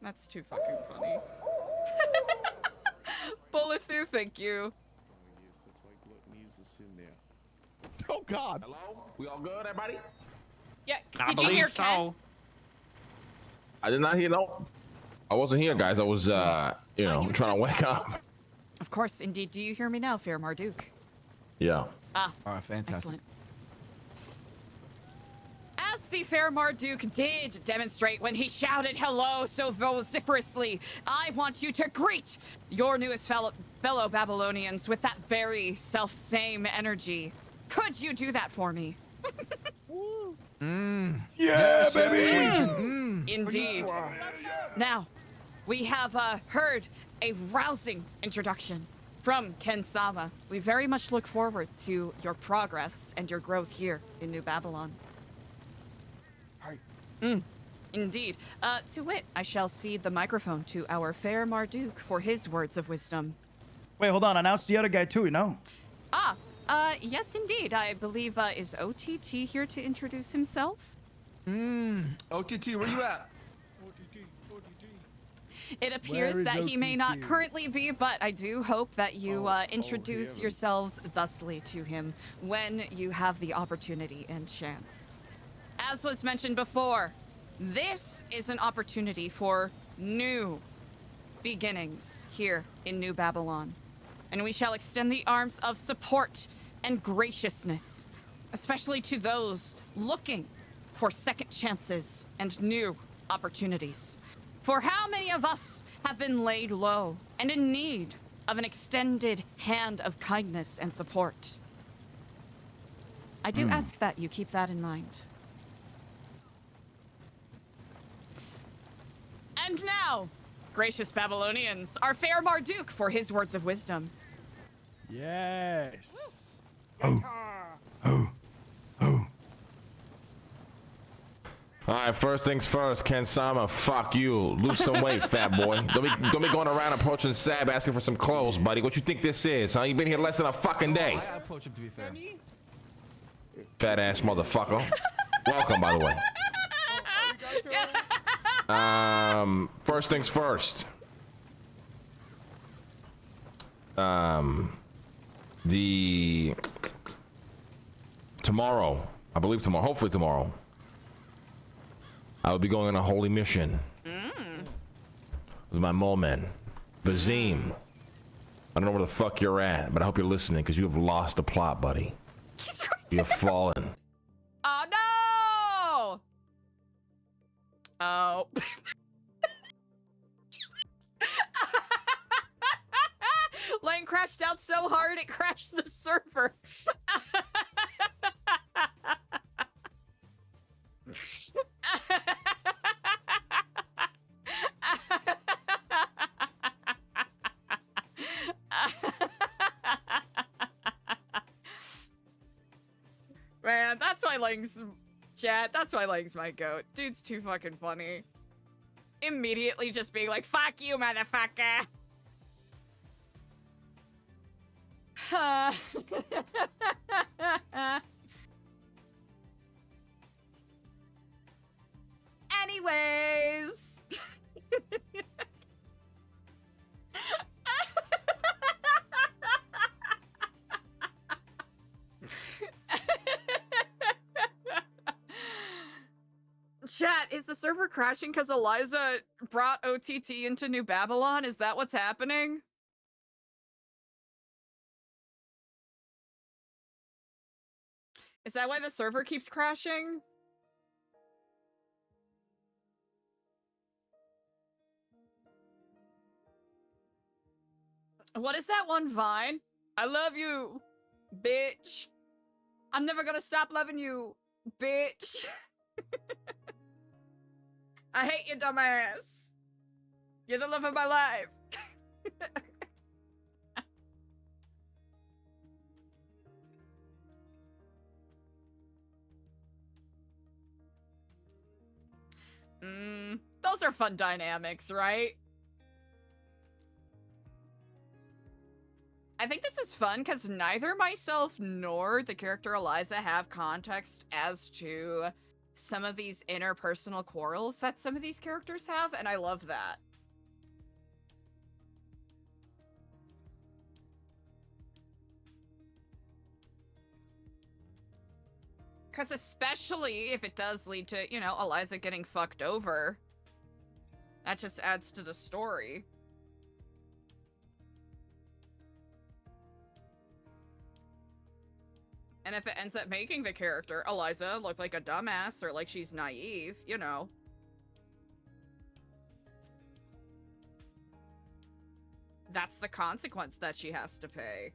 That's too fucking funny. Bullet through, thank you. Oh, yes, that's why gluttony is a sin there. Oh God. Hello? We all good, everybody? Yeah, I did you hear believe Ken? so. I did not hear no. I wasn't here, guys. I was, you know, trying to wake up. Of course, indeed. Do you hear me now, fair Marduk? Yeah. Ah, All right, fantastic. excellent. As the fair Marduk did demonstrate when he shouted hello so vociferously, I want you to greet your newest fellow Babylonians with that very self-same energy. Could you do that for me? Yeah, baby. Indeed. Now, we have heard a rousing introduction from Ken Sama. We very much look forward to your progress and your growth here in New Babylon. Indeed. To wit, I shall cede the microphone to our fair Marduk for his words of wisdom. Wait, hold on. Announce the other guy too, you know? Yes, indeed. I believe, is OTT here to introduce himself? OTT, where you at? It appears Where is that he may not OTT? currently be, but I do hope that you introduce yourselves thusly to him when you have the opportunity and chance. As was mentioned before, this is an opportunity for new beginnings here in New Babylon. And we shall extend the arms of support and graciousness, especially to those looking for second chances and new opportunities. For how many of us have been laid low and in need of an extended hand of kindness and support? I do ask that you keep that in mind. And now, gracious Babylonians, our fair Marduk for his words of wisdom. Yes. All right, first things first, Ken Sama, fuck you. Lose some weight, fat boy. Don't be going around approaching Sab asking for some clothes, buddy. What you think this is, huh? You been here less than a fucking day. I approach him, to be fair. Fat ass motherfucker. Welcome, by the way. First things first. Tomorrow, I believe tomorrow, hopefully tomorrow, I will be going on a holy mission with my mole man, Bazim. I don't know where the fuck you're at, but I hope you're listening because you have lost the plot, buddy. You have fallen. Oh no! Oh. Lane crashed out so hard it crashed the server. Man, that's why Lang's chat. That's why Lang's my goat. Dude's too fucking funny. Immediately just being like, fuck you, motherfucker. Anyways. the server crashing because Eliza brought OTT into New Babylon? Is that what's happening? Is that why the server keeps crashing? What is that one Vine? I love you, bitch. I'm never gonna stop loving you, bitch. I hate you, dumbass. You're the love of my life. Those are fun dynamics, right? I think this is fun because neither myself nor the character Eliza have context as to some of these interpersonal quarrels that some of these characters have, and I love that. Because especially if it does lead to, you know, Eliza getting fucked over, that just adds to the story. And if it ends up making the character, Eliza, look like a dumbass or like she's naive, you know. That's the consequence that she has to pay.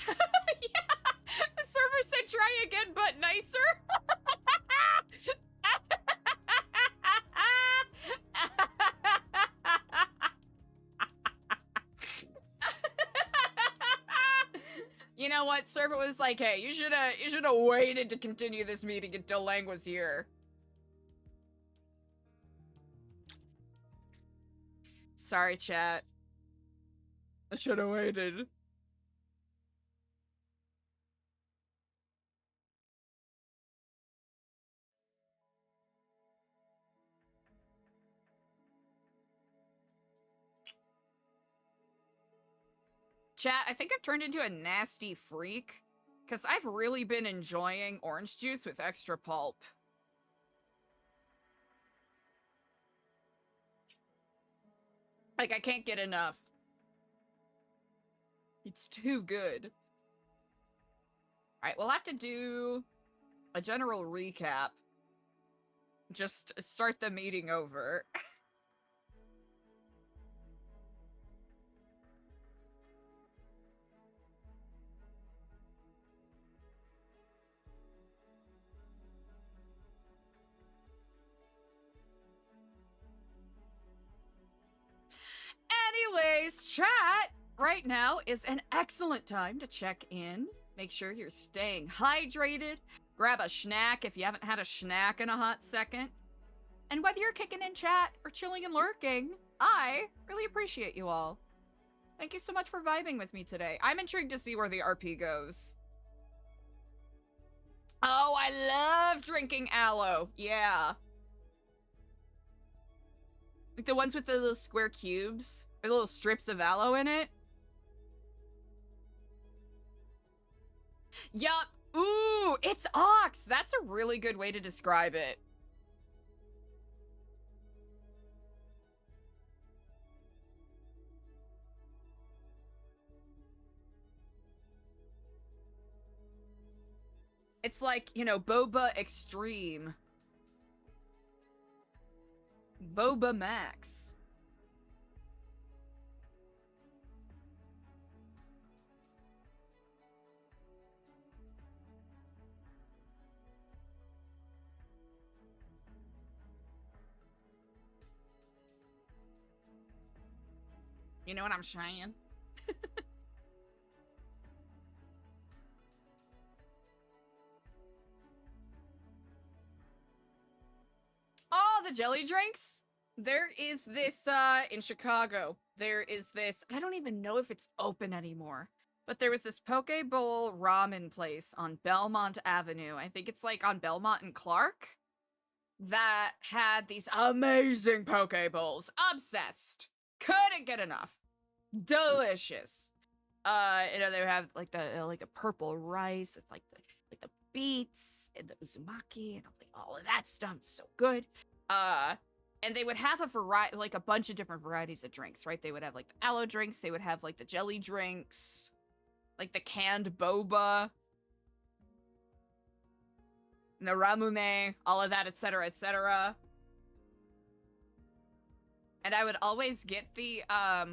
Yeah, the server said try again, but nicer. You know what? Server was like, hey, you should have waited to continue this meeting until Lang was here. Sorry, chat. I should have waited. Chat, I think I've turned into a nasty freak, because I've really been enjoying orange juice with extra pulp. Like, I can't get enough. It's too good. Alright, we'll have to do a general recap. Just start the meeting over. Anyways, chat right now is an excellent time to check in. Make sure you're staying hydrated. Grab a snack if you haven't had a snack in a hot second. And whether you're kicking in chat or chilling and lurking, I really appreciate you all. Thank you so much for vibing with me today. I'm intrigued to see where the RP goes. Oh, I love drinking aloe. Yeah. Like the ones with the little square cubes, or little strips of aloe in it. Yup. Ooh, it's ox. That's a really good way to describe it. It's like, you know, Boba Extreme. Boba Max. You know what I'm saying? Oh, the jelly drinks? There is this, in Chicago. There is this, I don't even know if it's open anymore. But there was this Poke Bowl ramen place on Belmont Avenue. I think it's like on Belmont and Clark. that had these amazing poke bowls. Obsessed. Couldn't get enough. Delicious. You know, they would have like the purple rice with like the beets and the uzumaki and like all of that stuff. So good. And they would have a variety, like a bunch of different varieties of drinks, right? They would have like the aloe drinks. They would have like the jelly drinks, like the canned boba, the ramune, all of that, etc., etc. And I would always get the,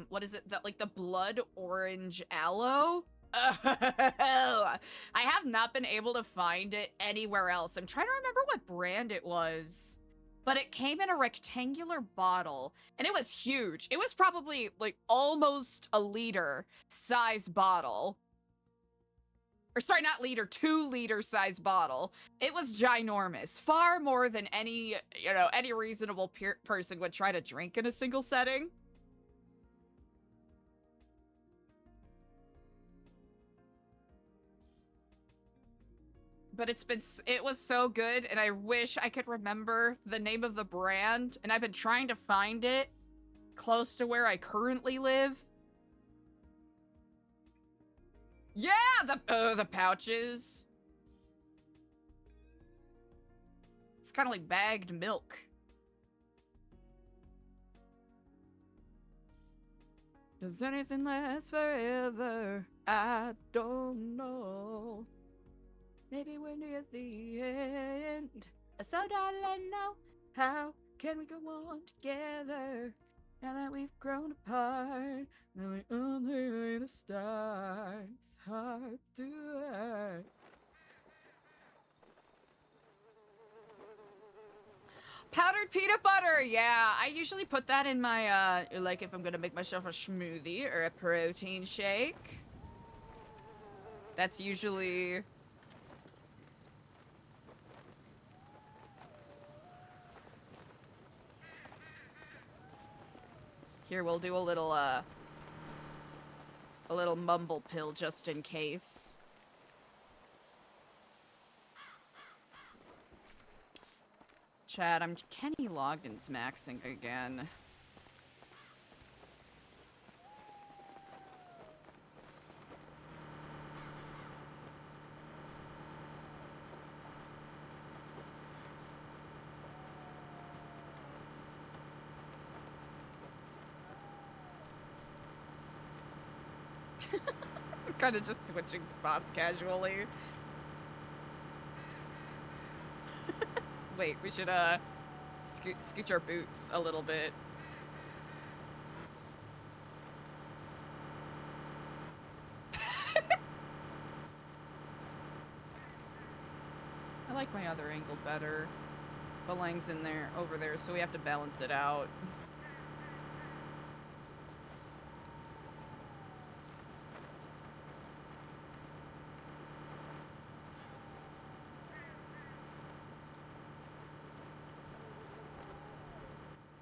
what is it? Like the blood orange aloe. I have not been able to find it anywhere else. I'm trying to remember what brand it was. But it came in a rectangular bottle, and it was huge. It was probably, like, almost a liter size bottle. Or sorry, not liter, 2 liter size bottle. It was ginormous. Far more than any, you know, any reasonable person would try to drink in a single setting. But it was so good, and I wish I could remember the name of the brand, and I've been trying to find it close to where I currently live. Yeah, the pouches. It's kind of like bagged milk. Does anything last forever? I don't know. Maybe we're near the end. So darling, now, how can we go on together? Now that we've grown apart, and we only way to start. It's hard to hurt. Powdered peanut butter, yeah. I usually put that in my, like if I'm gonna make myself a smoothie or a protein shake. That's usually... Here, we'll do a little mumble pill just in case. Chad, Kenny Loggins maxing again. Kind of just switching spots casually. Wait, we should scooch our boots a little bit. I like my other angle better. Balang's in there, over there, so we have to balance it out.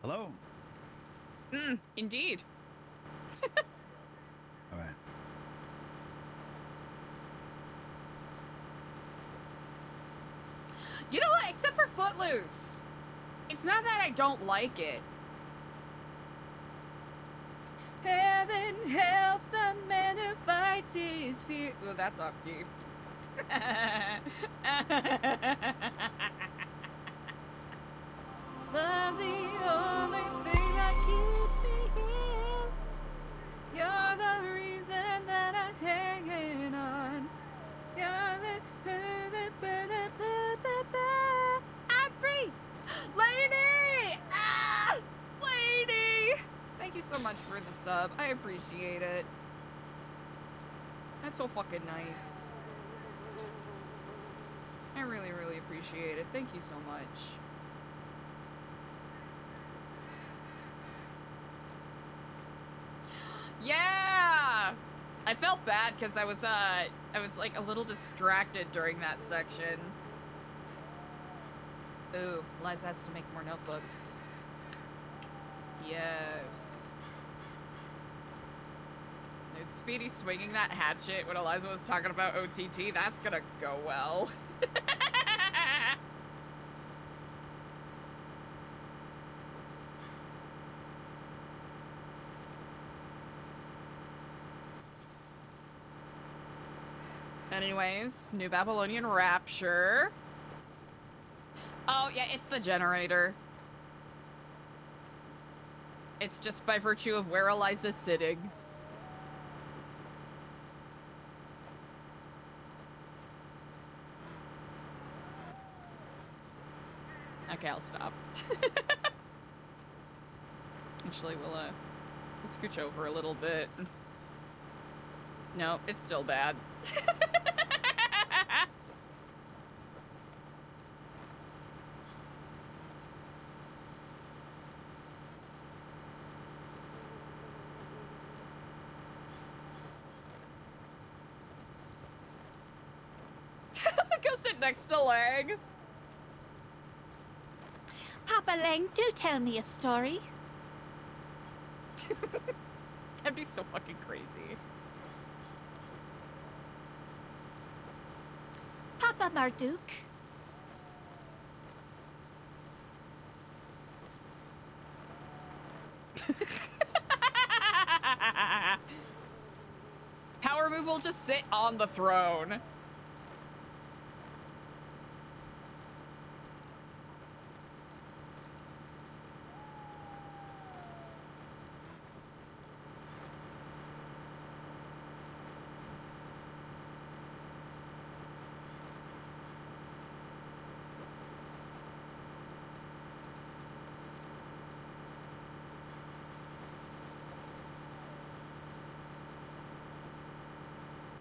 Hello? Indeed. All right. You know what? Except for Footloose. It's not that I don't like it. Heaven helps the man who fights his fear. Oh, that's off key. Love the only thing that keeps me here. You're the reason that I'm hanging on. You're the I'm free! Lady! Ah! Lady! Thank you so much for the sub. I appreciate it. That's so fucking nice. I really, really appreciate it. Thank you so much. Yeah! I felt bad because I was like a little distracted during that section. Ooh, Eliza has to make more notebooks. Yes. Dude, Speedy swinging that hatchet when Eliza was talking about OTT, that's gonna go well. Anyways, New Babylonian Rapture. Oh, yeah, it's the generator. It's just by virtue of where Eliza's sitting. Okay, I'll stop. Actually, we'll scooch over a little bit. No, it's still bad. Go sit next to Lang. Papa Lang, do tell me a story. That'd be so fucking crazy. Papa Marduk. Power move will just sit on the throne.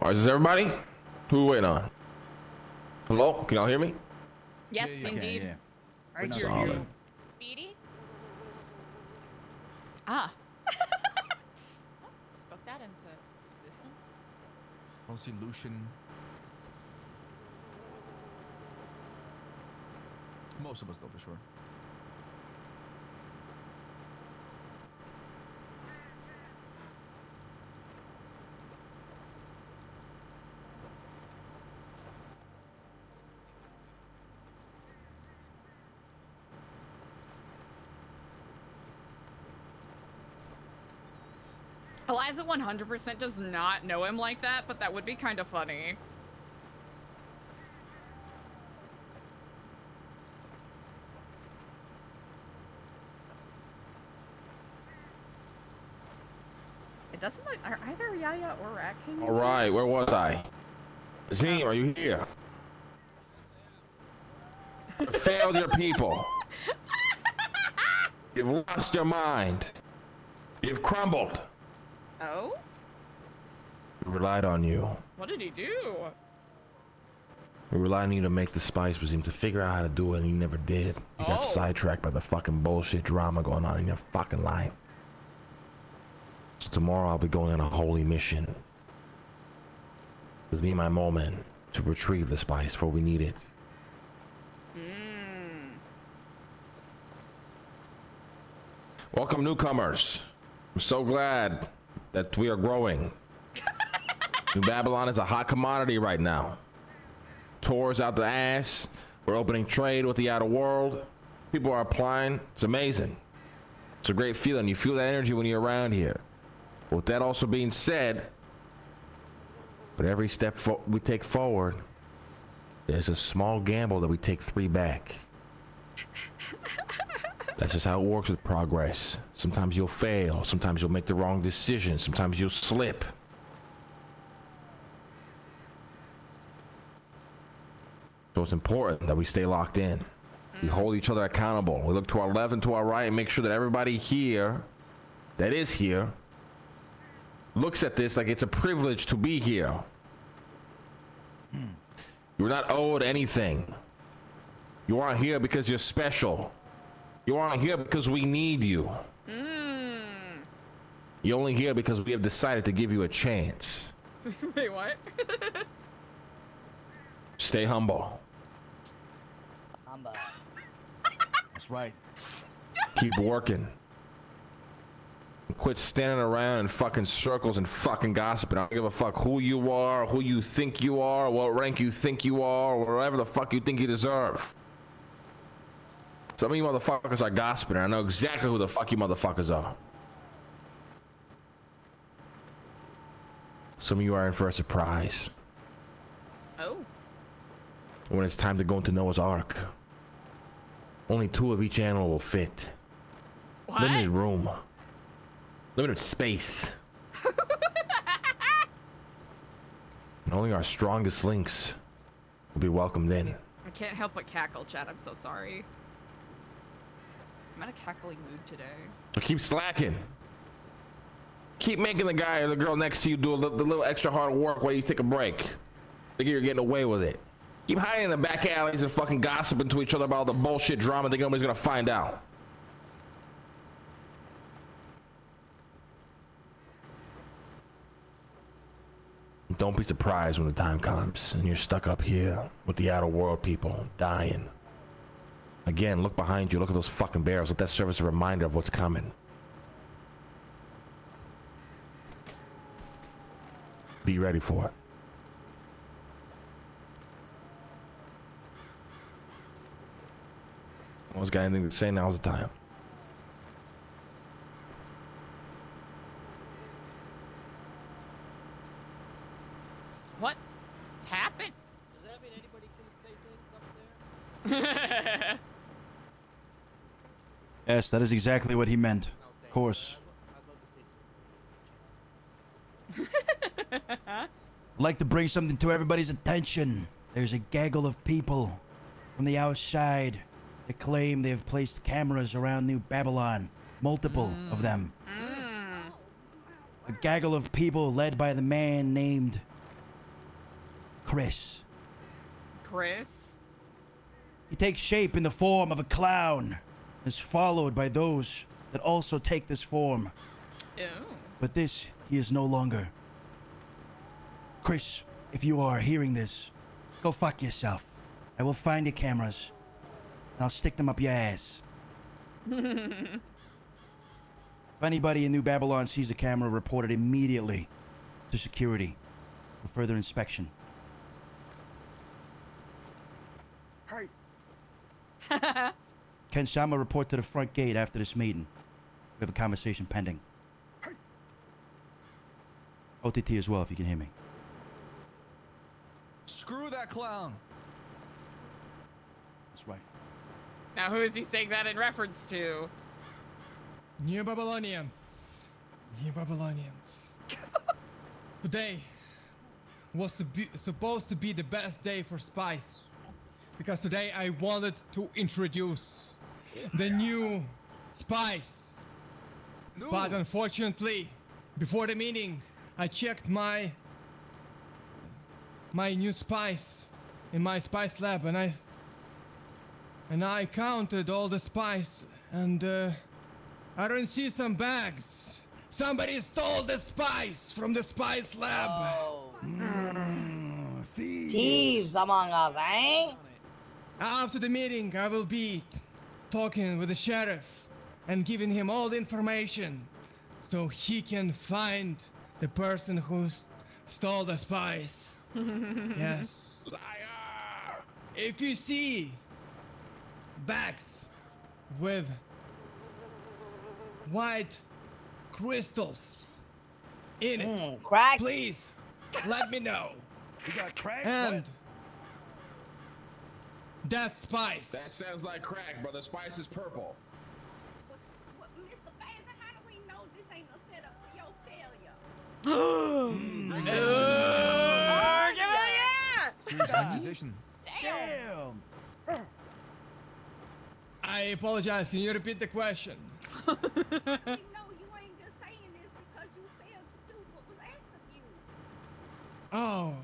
All right, is this everybody? Who we waiting on? Hello? Can y'all hear me? Yes, Yeah, indeed. yeah. I hear Solid. you. Speedy? Ah. Spoke that into existence? I don't see Lucian. Most of us, though, for sure. Eliza 100% does not know him like that, but that would be kind of funny. It doesn't look. Are either Yahya or Rat King? All right, where was I? Zim, are you here? You failed your people. You've lost your mind. You've crumbled. Oh? We relied on you. What did he do? We relied on you to make the spice with him, to figure out how to do it, and you never did. You got sidetracked by the fucking bullshit drama going on in your fucking life. So tomorrow I'll be going on a holy mission. It'll be my moment to retrieve the spice, for we need it. Welcome, newcomers. I'm so glad that we are growing. New Babylon is a hot commodity right now. Tours out the ass. We're opening trade with the outer world. People are applying. It's amazing. It's a great feeling. You feel that energy when you're around here. But with that also being said, but every step we take forward, there's a small gamble that we take 3 back. That's just how it works with progress. Sometimes you'll fail. Sometimes you'll make the wrong decision. Sometimes you'll slip. So it's important that we stay locked in. We hold each other accountable. We look to our left and to our right and make sure that everybody here, that is here, looks at this like it's a privilege to be here. You're not owed anything. You aren't here because you're special. You aren't here because we need you. You're only here because we have decided to give you a chance. Wait, what? Stay humble. Humble. That's right. Keep working. Quit standing around in fucking circles and fucking gossiping. I don't give a fuck who you are, who you think you are, what rank you think you are, or whatever the fuck you think you deserve. Some of you motherfuckers are gossiping, and I know exactly who the fuck you motherfuckers are. Some of you are in for a surprise. When it's time to go into Noah's Ark, only 2 of each animal will fit. What? Limited room. Limited space. And only our strongest links will be welcomed in. I can't help but cackle, chat. I'm so sorry. I'm in a cackling mood today. So keep slacking. Keep making the guy or the girl next to you do the little extra hard work while you take a break. Think you're getting away with it. Keep hiding in the back alleys and fucking gossiping to each other about all the bullshit drama that nobody's gonna find out. Don't be surprised when the time comes and you're stuck up here with the outer world people dying. Again, look behind you, look at those fucking barrels. Let that serve as a reminder of what's coming. Be ready for it. Anyone's got anything to say? Now's the time. What happened? Does that mean anybody can say things up there? Yes, that is exactly what he meant. Of course. I'd like to bring something to everybody's attention. There's a gaggle of people from the outside that claim they have placed cameras around New Babylon. Multiple of them. A gaggle of people led by the man named Chris. Chris? He takes shape in the form of a clown, is followed by those that also take this form. Ew. But this, he is no longer. Chris, if you are hearing this, go fuck yourself. I will find your cameras, and I'll stick them up your ass. If anybody in New Babylon sees a camera, report it immediately to security for further inspection. Ken Sama, report to the front gate after this meeting. We have a conversation pending. OTT as well, if you can hear me. Screw that clown. That's right. Now who is he saying that in reference to? New Babylonians. New Babylonians. Today was supposed to be the best day for spies. Because today I wanted to introduce the new spies. No. But unfortunately, before the meeting, I checked my new spice in my spice lab, and I counted all the spice, and I don't see some bags. Somebody stole the spice from the spice lab. Oh. Thieves among us, eh? After the meeting, I will be talking with the sheriff and giving him all the information so he can find the person who stole the spice. Yes. Liar! If you see bags with white crystals in it, crack. Please let me know. You got crack? And that spice. That sounds like crack, brother. Spice is purple. Mr. Basil, how do we know this ain't a setup for your failure? Serious accusation. Damn. I apologize. Can you repeat the question? You know you ain't just saying this because you failed to do what was asked of you. Oh,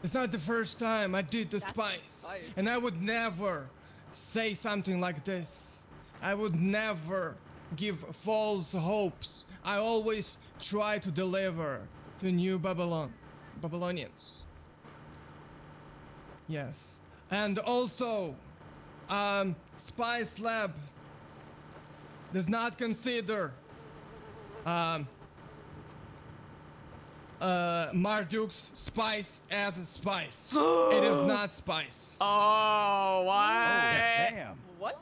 it's not the first time I did the spice, and I would never say something like this. I would never give false hopes. I always try to deliver to New Babylonians. Yes, and also, Spice Lab does not consider Marduk's spice as a spice. It is not spice. Oh, why? Damn. What?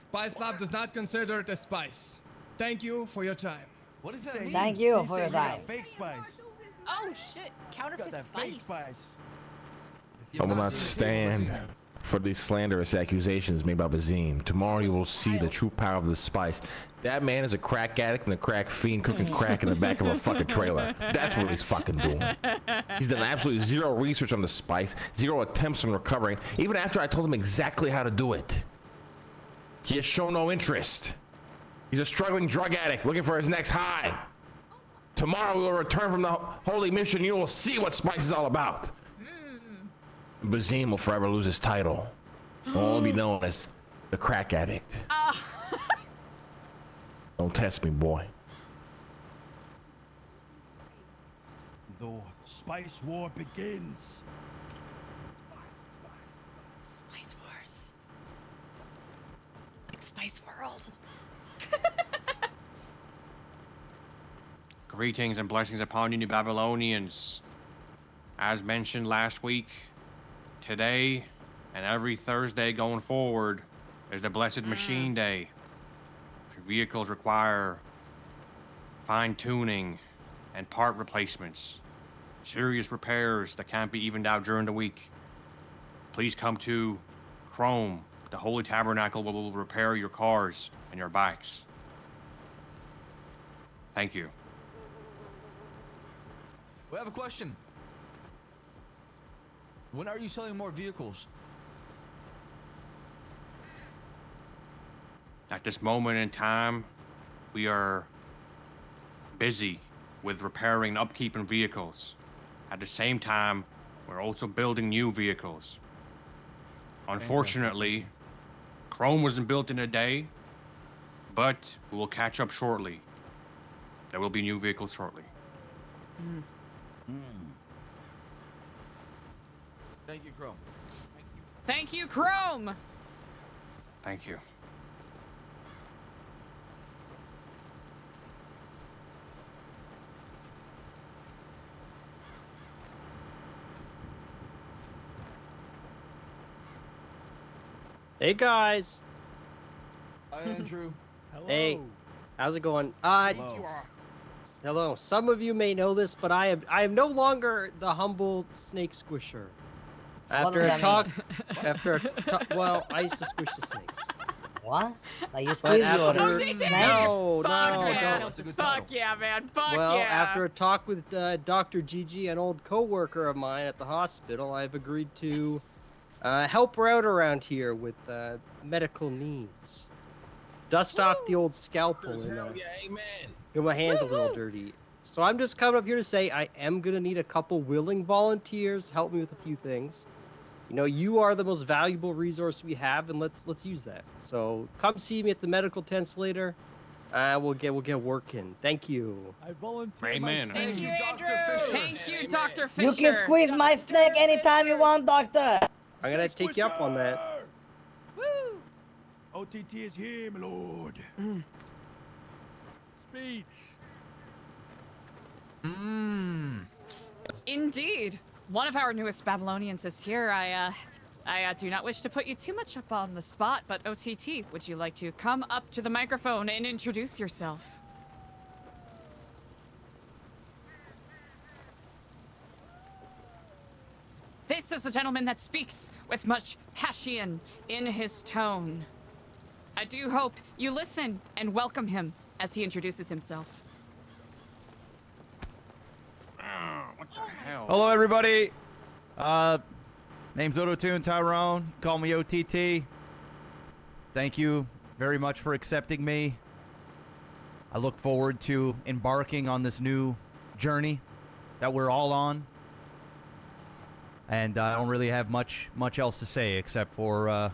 Spice Lab does not consider it a spice. Thank you for your time. What does that mean? Thank you He for said your you got time. Fake spice. Oh shit! You got Counterfeit that spice. fake spice. I will not stand for these slanderous accusations made by Bazim. Tomorrow you will see the true power of the spice. That man is a crack addict and a crack fiend cooking crack in the back of a fucking trailer. That's what he's fucking doing. He's done absolutely zero research on the spice, zero attempts on recovering, even after I told him exactly how to do it. He has shown no interest. He's a struggling drug addict looking for his next high. Tomorrow we will return from the holy mission. You will see what spice is all about. Bazim will forever lose his title. He'll only be known as the crack addict. Don't test me, boy. The spice war begins. Spice Wars. Like Spice World. Greetings and blessings upon you, New Babylonians. As mentioned last week, today and every Thursday going forward is the Blessed Machine Day. Your vehicles require fine-tuning and part replacements, serious repairs that can't be evened out during the week. Please come to Chrome, the Holy Tabernacle, where we'll repair your cars and your bikes. Thank you. We have a question. When are you selling more vehicles? At this moment in time, we are busy with repairing and upkeeping vehicles. At the same time, we're also building new vehicles. Unfortunately, Chrome wasn't built in a day, but we will catch up shortly. There will be new vehicles shortly. Thank you, Chrome. Thank you, Chrome. Thank you. Hey guys. Hi, Andrew. Hey, how's it going? Hello. Some of you may know this, but I am no longer the humble snake squisher. After a talk, well, I used to squish the snakes. What? Like you But squeeze your after, snake? no, man. don't. Fuck yeah, man. Fuck Well, yeah. after a talk with Dr. Gigi, an old co-worker of mine at the hospital, I've agreed to help her out around here with medical needs. Dust off the old scalpel and get my hands a little dirty. So I'm just coming up here to say I am gonna need a couple willing volunteers to help me with a few things. You know, you are the most valuable resource we have, and let's use that. So come see me at the medical tents later. We'll get working. Thank you. I volunteer. Amen. Thank you, Dr. Fisher. Thank you, Dr. Fisher. You can squeeze my snake anytime you want, doctor. I'm gonna take you up on that. Woo! OTT is here, my lord. Speech. Indeed. One of our newest Babylonians is here. I do not wish to put you too much up on the spot, but OTT, would you like to come up to the microphone and introduce yourself? This is a gentleman that speaks with much passion in his tone. I do hope you listen and welcome him as he introduces himself. What the hell? Hello, everybody. Name's Autotune Tyrone. Call me OTT. Thank you very much for accepting me. I look forward to embarking on this new journey that we're all on. And I don't really have much else to say except for I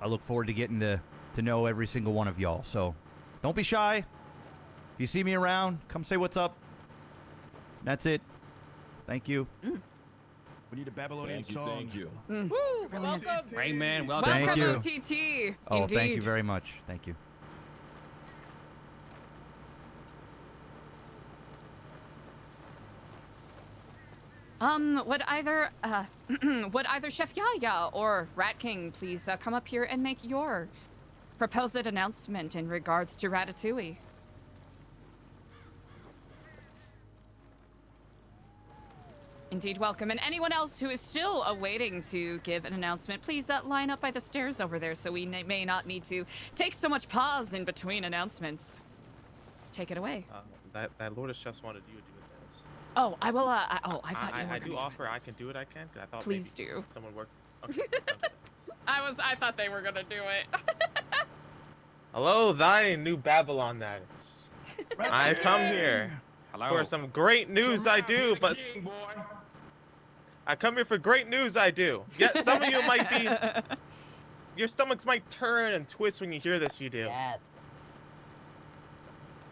look forward to getting to know every single one of y'all. So don't be shy. If you see me around, come say what's up. That's it. Thank you. We need a Babylonian song. Thank you. Woo! Welcome. Rayman, welcome. Thank you. OTT. Oh, Indeed. thank you very much. Thank you. Would either Chef Yahya or Rat King please come up here and make your proposed announcement in regards to Ratatouille? Indeed, welcome. And anyone else who is still awaiting to give an announcement, please line up by the stairs over there so we may not need to take so much pause in between announcements. Take it away. That Lord of Chefs wanted you to do this. Oh, I will. I thought you were. I do offer. I can do it. I can. 'Cause I thought Please maybe do. someone worked. Okay. I thought they were gonna do it. Hello, thy New Babylon that is. I come here for some great news. I do, but I come here for great news. I do. Yet some of you might be. Your stomachs might turn and twist when you hear this. You do. Yes.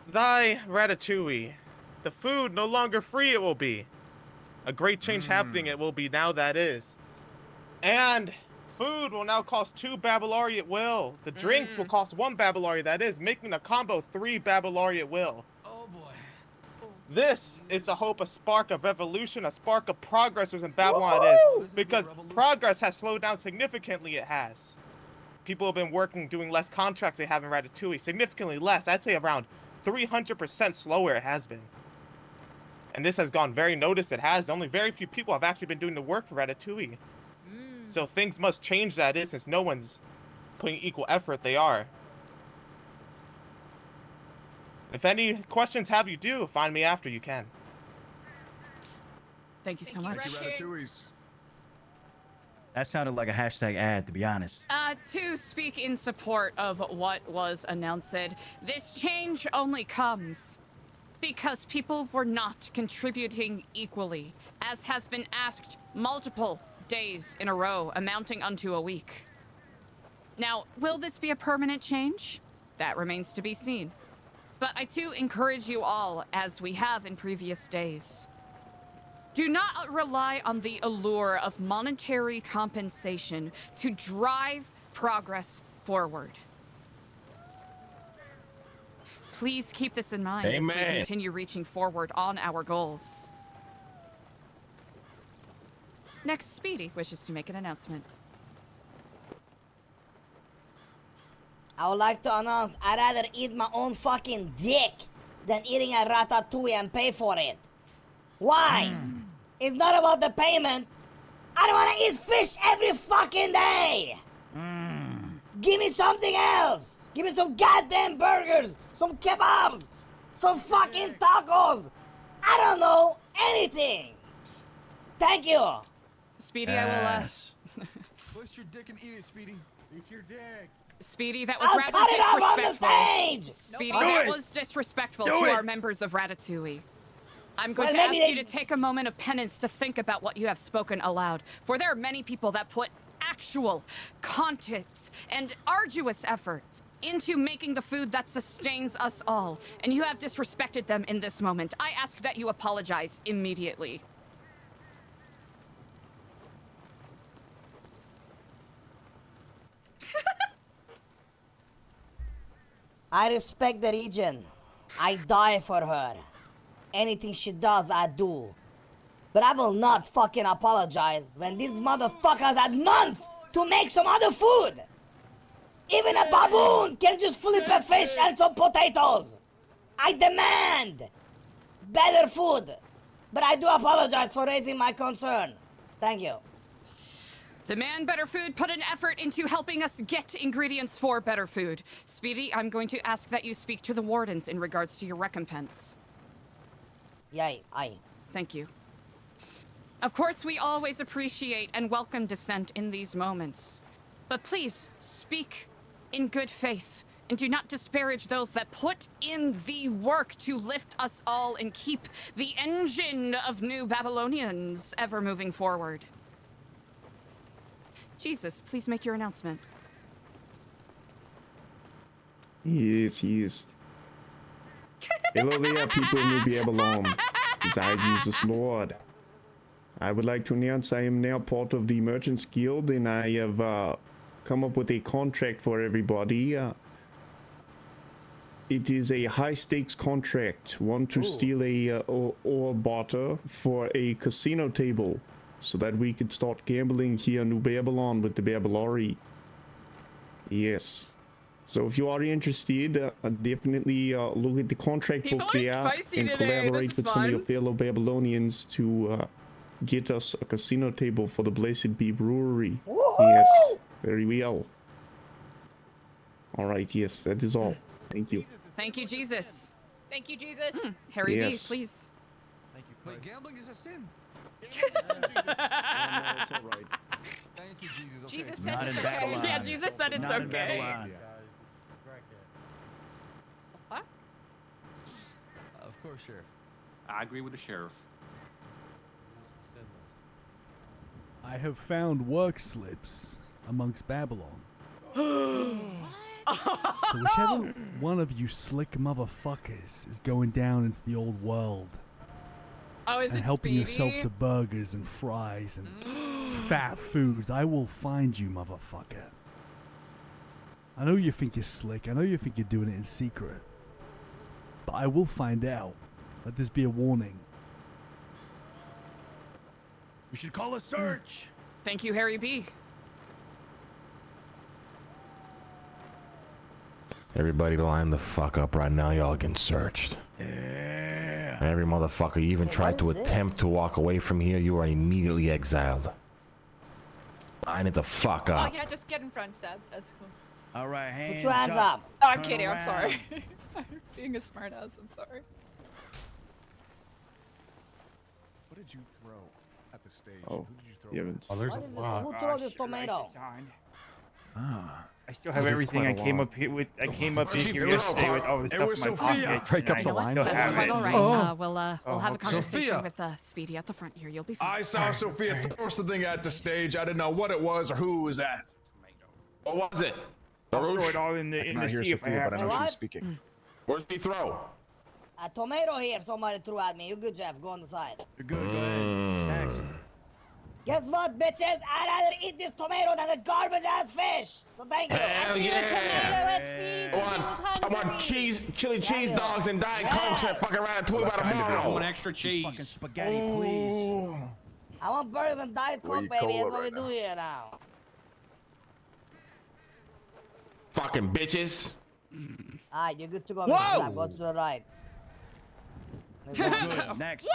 Thy Ratatouille, the food no longer free. It will be. A great change happening. It will be now. That is. And food will now cost 2 Babylari at will. The drinks will cost 1 Babylari, that is, making the combo 3 Babylari at will. Oh boy. This is the hope, a spark of evolution, a spark of progress within Babylon it is. Because progress has slowed down significantly, it has. People have been working, doing less contracts they have in Ratatouille, significantly less. I'd say around 300% slower it has been. And this has gone very noticed, it has. Only very few people have actually been doing the work for Ratatouille. So things must change that is, since no one's putting equal effort, they are. If any questions have you do, find me after you can. Thank you so much. That sounded like a hashtag ad, to be honest. To speak in support of what was announced, this change only comes because people were not contributing equally, as has been asked multiple days in a row, amounting unto a week. Now, will this be a permanent change? That remains to be seen. But I do encourage you all, as we have in previous days, do not rely on the allure of monetary compensation to drive progress forward. Please keep this in mind as we continue reaching forward on our goals. Next, Speedy wishes to make an announcement. I would like to announce I'd rather eat my own fucking dick than eating a ratatouille and pay for it. Why? It's not about the payment. I don't want to eat fish every fucking day. Give me something else. Give me some goddamn burgers, some kebabs, some fucking tacos. I don't know, anything. Thank you. Speedy, I will, Push your dick and eat it, Speedy. Eat your dick. Speedy, that was I'll rather cut it off on the disrespectful. stage. Speedy, Do that it. was disrespectful Do to it. our members of Ratatouille. I'm going Well, to ask maybe you to take a moment of penance to think about what you have spoken aloud, for there are many people that put actual content and arduous effort into making the food that sustains us all, and you have disrespected them in this moment. I ask that you apologize immediately. I respect the region. I die for her. Anything she does, I do. But I will not fucking apologize when these motherfuckers had months to make some other food. Even a baboon can just flip a fish and some potatoes. I demand better food. But I do apologize for raising my concern. Thank you. Demand better food, put an effort into helping us get ingredients for better food. Speedy, I'm going to ask that you speak to the wardens in regards to your recompense. Yay, aye. Thank you. Of course, we always appreciate and welcome dissent in these moments. But please, speak in good faith, and do not disparage those that put in the work to lift us all and keep the engine of New Babylonians ever moving forward. Jesus, please make your announcement. Yes. Hello there, people of New Babylon. I, Jesus Lord. I would like to announce I am now part of the Merchants Guild, and I have come up with a contract for everybody. It is a high-stakes contract. One to steal a ore barter for a casino table, so that we could start gambling here in New Babylon with the Babylari. Yes. So if you are interested, definitely look at the contract book there and collaborate with some of your fellow Babylonians to get us a casino table for the Blessed Bee Brewery. Yes, very well. All right, yes, that is all. Thank you. Thank you, Jesus. Thank you, Jesus. Harry B, Yes. please. Thank you. Wait, gambling is a sin. No, it's all right. Thank you, Jesus. Okay. Jesus says Not it's in okay. Babylon. Yeah, Jesus said it's Not in okay. Babylon. What? Of course, Sheriff. I agree with the sheriff. I have found work slips amongst Babylon. So whichever one of you slick motherfuckers is going down into the old world Oh, is and it helping Speedy? yourself to burgers and fries and fat foods, I will find you, motherfucker. I know you think you're slick. I know you think you're doing it in secret. But I will find out. Let this be a warning. We should call a search. Thank you, Harry B. Everybody line the fuck up right now. Y'all getting searched. Yeah. Every motherfucker you even tried to attempt to walk away from here, you are immediately exiled. Line it the fuck Oh up. yeah, just get in front, Seb. That's cool. All right, hands Put your hands up. Oh, I'm Turn kidding. I'm around. sorry. I'm being a smartass. I'm sorry. What did you throw at the stage? Oh, Who did you throw? you haven't. Oh, there's What a is it? lot. Who threw this tomato? I still have There's everything quite I a came lot. up here with. I came up in She here threw yesterday with all the It stuff was in my Sophia. pocket. Break up and the I line. still That's have quite it. all right. Oh. We'll have a okay. conversation Sophia. with Speedy at the front here. You'll be fine. I saw Sophia throw something at the stage. I didn't know what it was or who it was at. What was it? I'll throw Darush? it all in the hear sea if I Sophia, have but I to. know What? she's speaking. Where'd she throw? A tomato here somebody threw at me. You good, Jeff. Go on the side. You're good. Go ahead. Next. Guess what, bitches? I'd rather eat this tomato than a garbage ass fish. So thank you. Hell yeah! I want cheese, chili cheese dogs and Diet Cokes and fucking Ratatouille by One tomorrow. extra cheese. Fucking spaghetti, please. I want burgers and Diet Where Coke, you baby. That's cold what we right do now? here now. Fucking bitches. Alright, you're good to go, Whoa! Mr. Slap. Go to the right. Good. Next.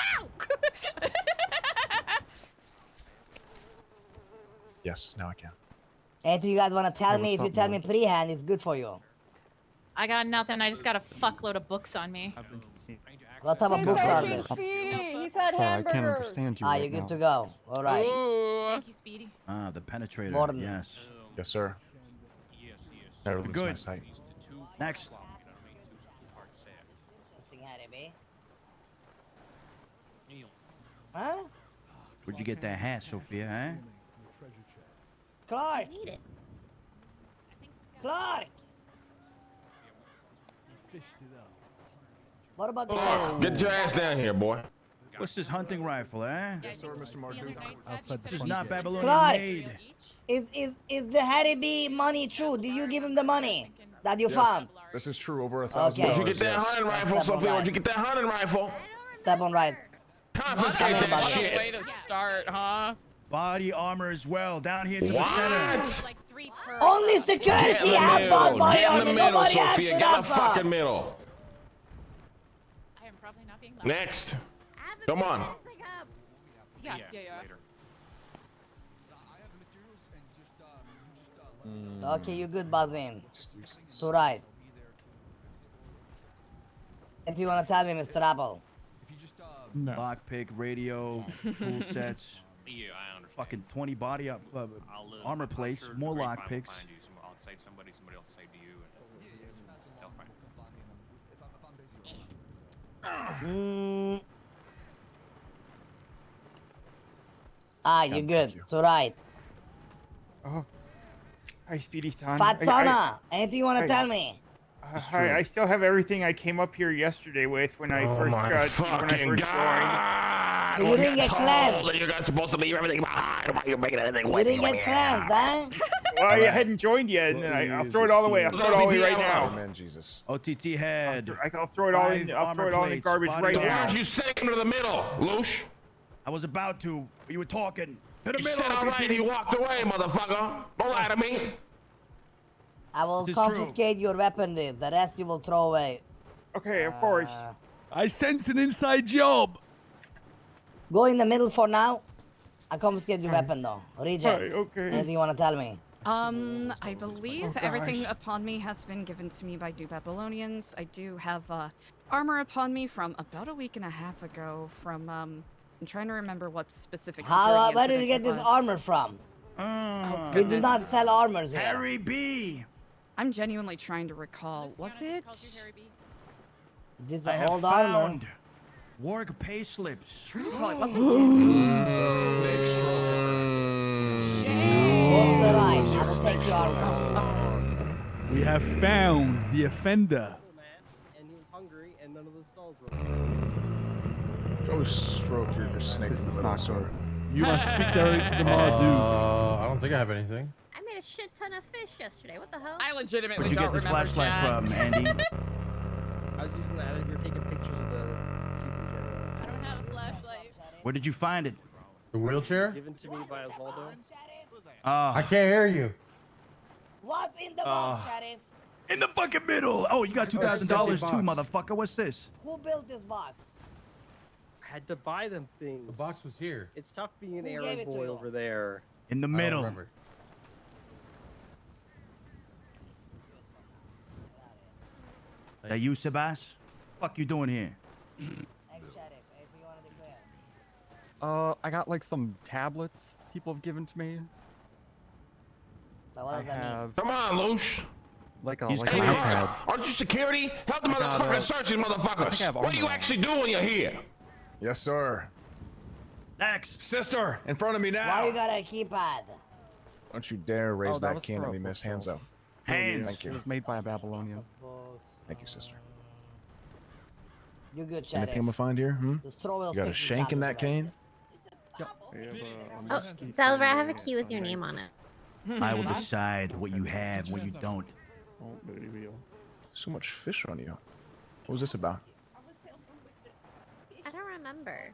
Yes, now I can. Anything you guys want to tell Hey, me? If what's you up, tell me man? pre-hand, it's good for you. I got nothing. I just got a fuckload of books on me. What type of books are this? He's had Sorry, I can't understand you Ah, right you're good now. to go. All right. Ooh. Thank you, Speedy. Ah, the penetrator. More than- Yes. Yes, sir. Never lose my Good. sight. Next. Interesting, Harry B. Huh? Where'd you get that hat, Sophia? Huh? Clark. Need it. Clark. What about the Oh, get your ass down here, boy. What's this hunting rifle, eh? Yes, sir, Mr. Marduk. Outside the This is front not gate. Babylonian Clark. made. Is the Harry B money true? Did you give him the money that you Yes, found? this is true. Over $1,000. Okay. Where'd you get that yes. hunting rifle, That's Sophia? right. Where'd you get that hunting rifle? Step on right. Confiscate that What a shit. Way to start, huh? Body armor as well. Down here to the What? center. Like 3 per. Only Get in security the have bought middle. body Get in the armor. middle, Nobody else Sophia. should Get in have the fucking some. middle. I am probably not being loud. Next. Come on. Yeah. Okay, you good, Buzzin. To right. If you want to tell me, Mr. Apple. Lockpick, radio, tool sets. Yeah, I understand. Fucking 20 body up armor I'm plates, sure more the grapevine will lockpicks. find you. I'll say somebody else will say to you. And they'll find you. Ah, you good. To right. Oh. Hi, Speedy son. Fatsana, anything you want to Hey. tell me? Hi, I still have everything I came up here yesterday with when I Oh first my got fucking God. So you didn't get cleansed. You're not supposed to leave everything behind. Why are you making anything You with didn't you? get cleansed, huh? Well, I hadn't joined yet, and then I'll throw it all away. I'll throw it all away right now. Amen, Jesus. OTT head. I'll throw it all in. Five I'll throw it all in the armor garbage plates, right body Why now. don't you send him to the middle, Loosh? I was about to, but you were talking. To the You middle. said all right and you walked away, motherfucker. Don't lie to me. I will This is true. confiscate your weapon list. The rest you will throw away. Okay, of course. I sense an inside job. Go in the middle for now. I confiscated your weapon though. Reject. Okay. Anything you want to tell me? I believe gosh. everything upon me has been given to me by New Babylonians. I do have armor upon me from about a week and a half ago from I'm trying to remember what specific security Where did you incident get it this was. armor from? Oh, We do goodness. not sell armors here. Harry B. I'm genuinely trying to recall. Was it? This is I have old armor. found work pay slips. Trying to recall. It wasn't genuine. Hold the right. I will take your armor. Of course. We have found the offender. And he was hungry, and none of the stalls were open. Go stroke your snake. This is not sir. You must speak directly to the Marduk. I don't think I have anything. I made a shit ton of fish yesterday. What the hell? I legitimately Where'd you don't get this remember, flashlight Chad. from, Andy? I was using that, and you're taking pictures of the people in general. I don't have a flashlight. Where did you find it? The wheelchair? Given to me by Osvaldo. I can't hear you. What's in the box, Sheriff? In the fucking middle. Oh, you got $2,000 too, motherfucker. What's this? Who built this box? I had to buy them things. The box was here. It's tough being an Who gave errand it to boy you? over there. In the I don't middle. remember. That you, Sebas? Fuck you doing here? Hey, Sheriff, anything you want to declare? I got like some tablets people have given to me. But what does that mean? have Come on, Loosh. like a He's like Hey, an come iPad. on. Aren't you security? Help the I got, motherfucker search these I think I motherfuckers. have What do you armor on. actually do when you're here? Yes, sir. Next. Sister, in front of me now. Why you got a keypad? Don't you dare raise Oh, that that was can for at a me, miss. book Hands sale. up. Hands. Thank It you. was made by a Babylonian. Thank you, sister. You good, Sheriff? Anything I'm gonna find here? Just throw those You got a pictures shank in down that the cane? Oh, Delver, I have a key with your name on it. I will decide what you have, what you don't. Oh, baby. So much fish on you. What was this about? I don't remember.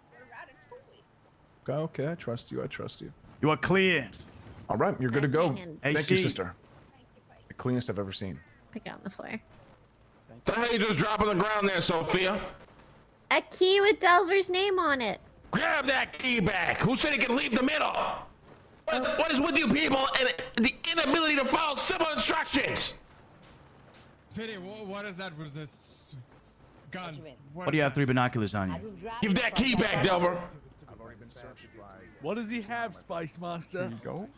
Okay, I trust you. I trust you. You are clear. All right, you're good to go. Hand. Thank you, AC. sister. The cleanest I've ever seen. Pick it on the floor. The hell you just drop on the ground there, Sophia? A key with Delver's name on it. Grab that key back. Who said he can leave the middle? What is with you people and the inability to follow simple instructions? Speedy, what is that? Was this gun? What do you have 3 binoculars on you? Give that key back, Delver. I've already been searched by... What does he have, Spice Master? There you go.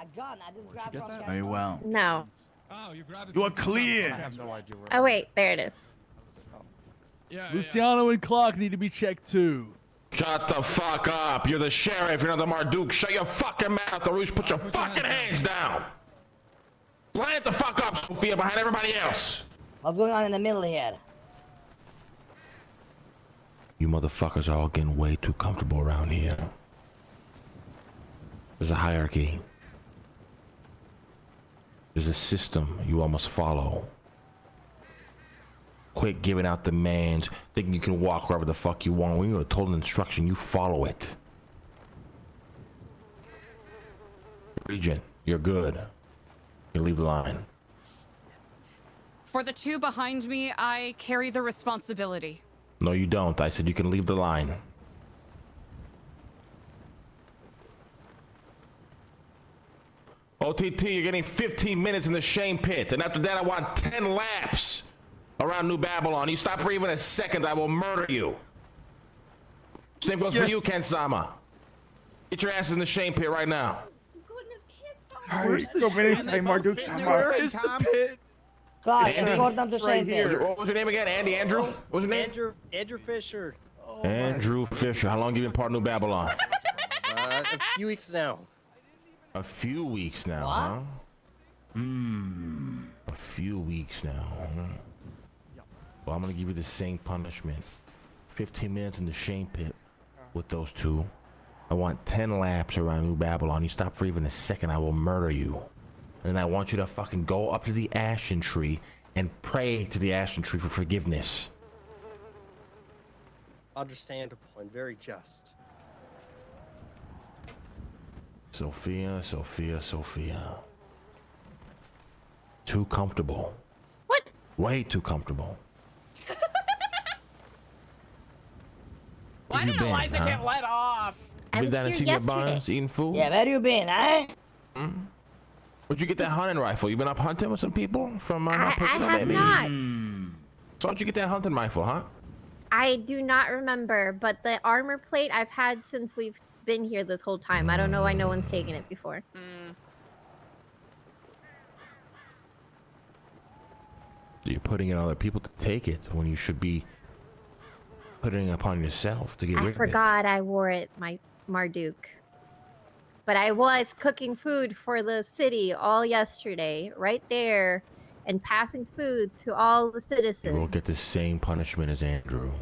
A gun. I just grabbed from Sheriff. Very well. No. Oh, you grabbed it. You are from the clear. side. I have no idea where. Oh wait, there it is. Yeah, Luciano and Clark need to be checked too. Shut the fuck up. You're the sheriff. You're not the Marduk. Shut your fucking mouth, or put your fucking hands down. Line it the fuck up, Sophia, behind everybody else. What's going on in the middle here? You motherfuckers are all getting way too comfortable around here. There's a hierarchy. There's a system you all must follow. Quit giving out demands, thinking you can walk wherever the fuck you want. When you're told an instruction, you follow it. Regent, you're good. You leave the line. For the 2 behind me, I carry the responsibility. No, you don't. I said you can leave the line. OTT, you're getting 15 minutes in the shame pit, and after that I want 10 laps around New Babylon. You stop for even a second, I will murder you. Same goes for you, Ken-sama. Get your asses in the shame pit right now. Where's the Where is the pit? Clark, Andy? escort them to Right Shane here. Pit. What was your name again? Andy? Andrew? What was your name? Andrew Fisher. Andrew Fisher. How long you been part of New Babylon? A few weeks now. A few weeks now, huh? A few weeks now, huh? Well, I'm gonna give you the same punishment. 15 minutes in the shame pit with those 2. I want 10 laps around New Babylon. You stop for even a second, I will murder you. And I want you to fucking go up to the Ashen Tree and pray to the Ashen Tree for forgiveness. Understandable and very just. Sophia, Sophia, Sophia. Too comfortable. What? Way too comfortable. Why you did been, Eliza huh? get let off? I Been was down in here Senior yesterday. Barnes eating food? Yeah, where you been, eh? Where'd you get that hunting rifle? You been up hunting with some people from I Pocono, have maybe? not. So how'd you get that hunting rifle, huh? I do not remember, but the armor plate I've had since we've been here this whole time. I don't know why no one's taken it before. You're putting it on other people to take it when you should be putting it upon yourself to get I rid of it. forgot I wore it, my Marduk. But I was cooking food for the city all yesterday, right there, and passing food to all the You will citizens. get the same punishment as Andrew.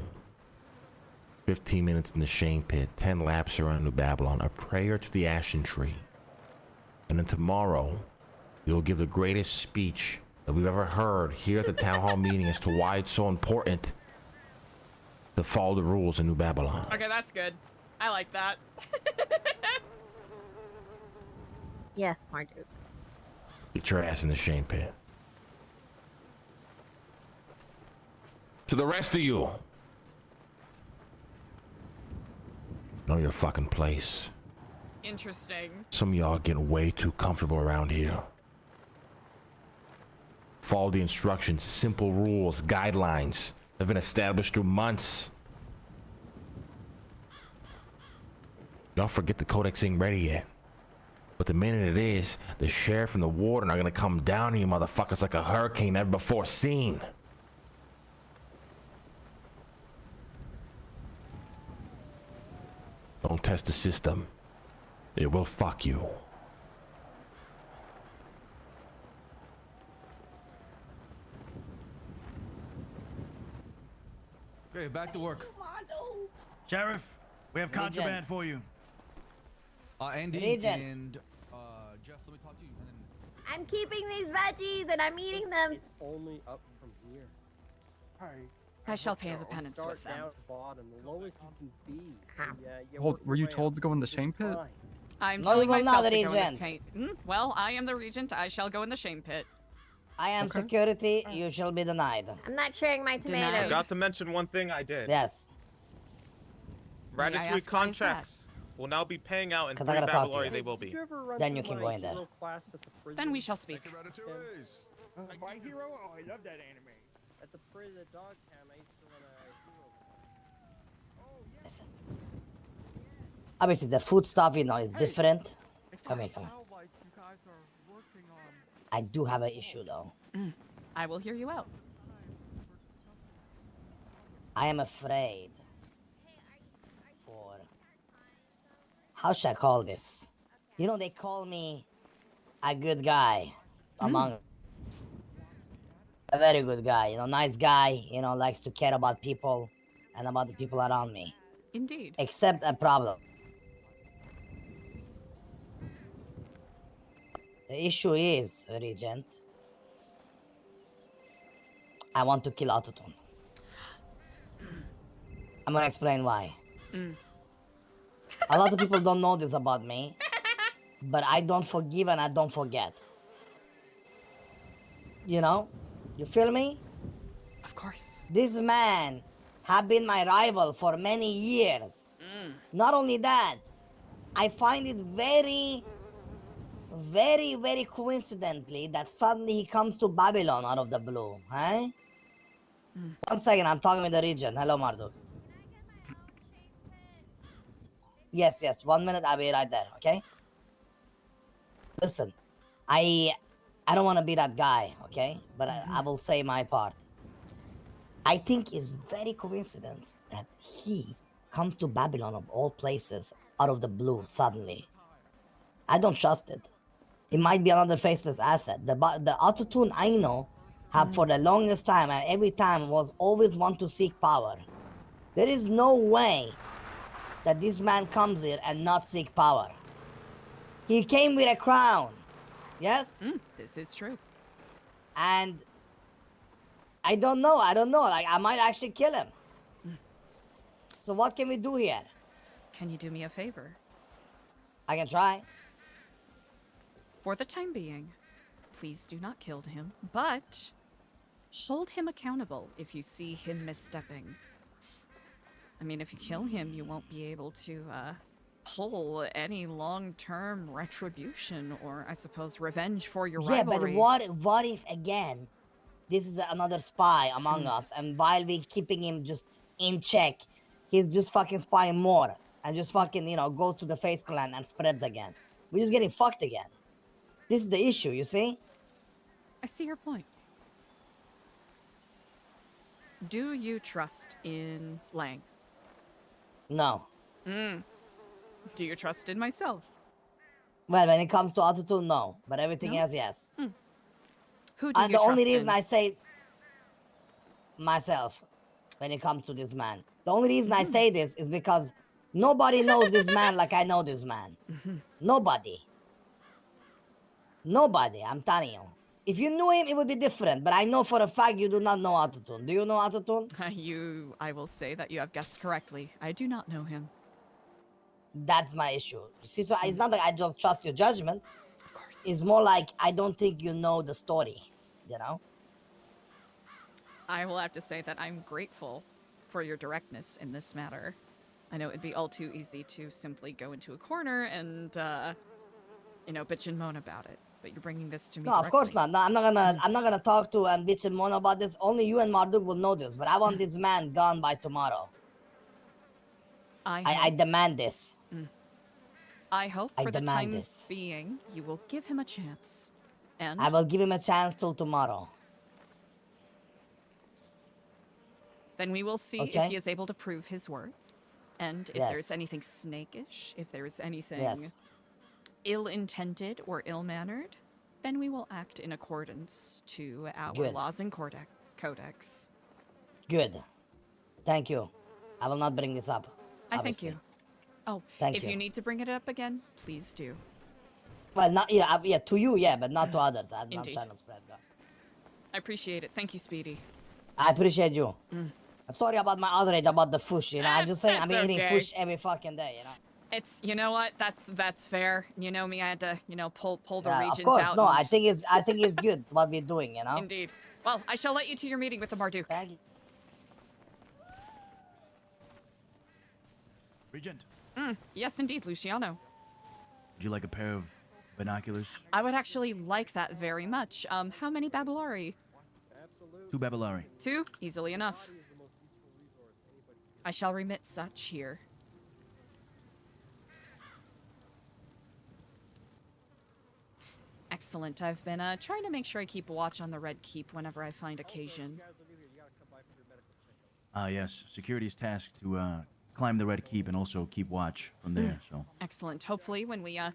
15 minutes in the shame pit, 10 laps around New Babylon, a prayer to the ashen tree. And then tomorrow, you'll give the greatest speech that we've ever heard here at the town hall meeting as to why it's so important to follow the rules in New Babylon. Okay, that's good. I like that. Yes, Marduk. Get your ass in the shame pit. To the rest of you, know your fucking place. Interesting. Some of y'all are getting way too comfortable around here. Follow the instructions, simple rules, guidelines that have been established through months. Y'all forget the codex ain't ready yet. But the minute it is, the sheriff and the warden are gonna come down on you motherfuckers like a hurricane never before seen. Don't test the system. It will fuck you. Okay, back to work. Sheriff, we have Regent. contraband for you. Andy Regent. and Jeff, let me talk to you. And then I'm keeping these veggies and I'm eating them. It's only up from here. I shall pay the I'll penance start with them. down bottom, the lowest you can be. and, you Hold, work were your you way told up. to go in the shame pit? Fine. I'm No, you telling will myself not, to go in Regent. the paint. Well, I am the regent. I shall go in the shame pit. I am security. You shall be denied. I'm not sharing my tomatoes. Forgot to mention one thing I did. Yes. May I Ratatouille ask why is that? contracts will now be paying out in 'Cause 3 I gotta talk to Babylari you. they will Did be. you ever run Then through you can my go in there. hero class at the prison? Then we shall speak. My hero? Oh, I love that anime. At the prison dog camp, I used to run a hero class. Listen. Obviously, the food stuff, you know, is different. Come here, come here. Sound like you guys are working on. I do have an issue, though. I will hear you out. I am afraid for... How should I call this? You know, they call me a good guy among... A very good guy, you know, nice guy, you know, likes to care about people and about the people around me. Indeed. Except a problem. The issue is, Regent, I want to kill Autotune. I'm gonna explain why. A lot of people don't know this about me, but I don't forgive and I don't forget. You know? You feel me? Of course. This man have been my rival for many years. Not only that, I find it very, very coincidentally that suddenly he comes to Babylon out of the blue, huh? 1 second, I'm talking with the region. Hello, Marduk. Yes, 1 minute, I'll be right there, okay? Listen, I don't want to be that guy, okay? But I will say my part. I think it's very coincidence that he comes to Babylon of all places out of the blue suddenly. I don't trust it. It might be another faceless asset. The Autotune I know have for the longest time and every time was always want to seek power. There is no way that this man comes here and not seek power. He came with a crown. Yes? This is true. And I don't know. Like, I might actually kill him. So what can we do here? Can you do me a favor? I can try. For the time being, please do not kill him, but hold him accountable if you see him misstepping. I mean, if you kill him, you won't be able to pull any long-term retribution or, I suppose, revenge for your Yeah, rivalry. but what if again, this is another spy among us, and while we keeping him just in check, he's just fucking spying more and just fucking goes to the Face Clan and spreads again. We're just getting fucked again. This is the issue, you see? I see your point. Do you trust in Lang? No. Do you trust in myself? Well, when it comes to attitude, no. But everything No? else, yes. Who do you And the only trust reason in? I say myself when it comes to this man. The only reason I say this is because nobody knows this man like I know this man. Nobody. Nobody, I'm telling you. If you knew him, it would be different. But I know for a fact you do not know Atatürk. Do you know Atatürk? I will say that you have guessed correctly. I do not know him. That's my issue. See, so it's not like I don't trust your judgment. Of course. It's more like I don't think you know the story, you know? I will have to say that I'm grateful for your directness in this matter. I know it'd be all too easy to simply go into a corner and, bitch and moan about it. But you're bringing this to me No, of course directly. not. No, I'm not gonna talk to and bitch and moan about this. Only you and Marduk will know this. But I want this man gone by tomorrow. I demand this. I hope I for the demand time this. being you will give him a chance. And I will give him a chance till tomorrow. then we will see if Okay. he is able to prove his worth. And if Yes. there's anything snakish, if there's anything Yes. ill-intended or ill-mannered, then we will act in accordance to our Good. laws and codex. Good. Thank you. I will not bring this up. I obviously. thank you. Oh, Thank if you. you need to bring it up again, please do. Well, not to you, yeah, but not to others. I'm not Indeed. trying to spread gossip. I appreciate it. Thank you, Speedy. I appreciate you. I'm sorry about my outrage about the fush, I'm just saying, That's I'm eating okay. fush every fucking day, It's, you know what? That's fair. You know me, I had to, pull the Yeah, regent of course, out. no, and- I think it's good what we're doing, Indeed. Well, I shall let you to your meeting with the Marduk. Thank you. Regent, Yes, indeed, Luciano. would you like a pair of binoculars? I would actually like that very much. How many Babylari? 2 Babylari. 2? Easily enough. I shall remit such here. Excellent. I've been trying to make sure I keep watch on the Red Keep whenever I find occasion. Yes. Security is tasked to climb the Red Keep and also keep watch from there, so. Excellent. Hopefully, when we, as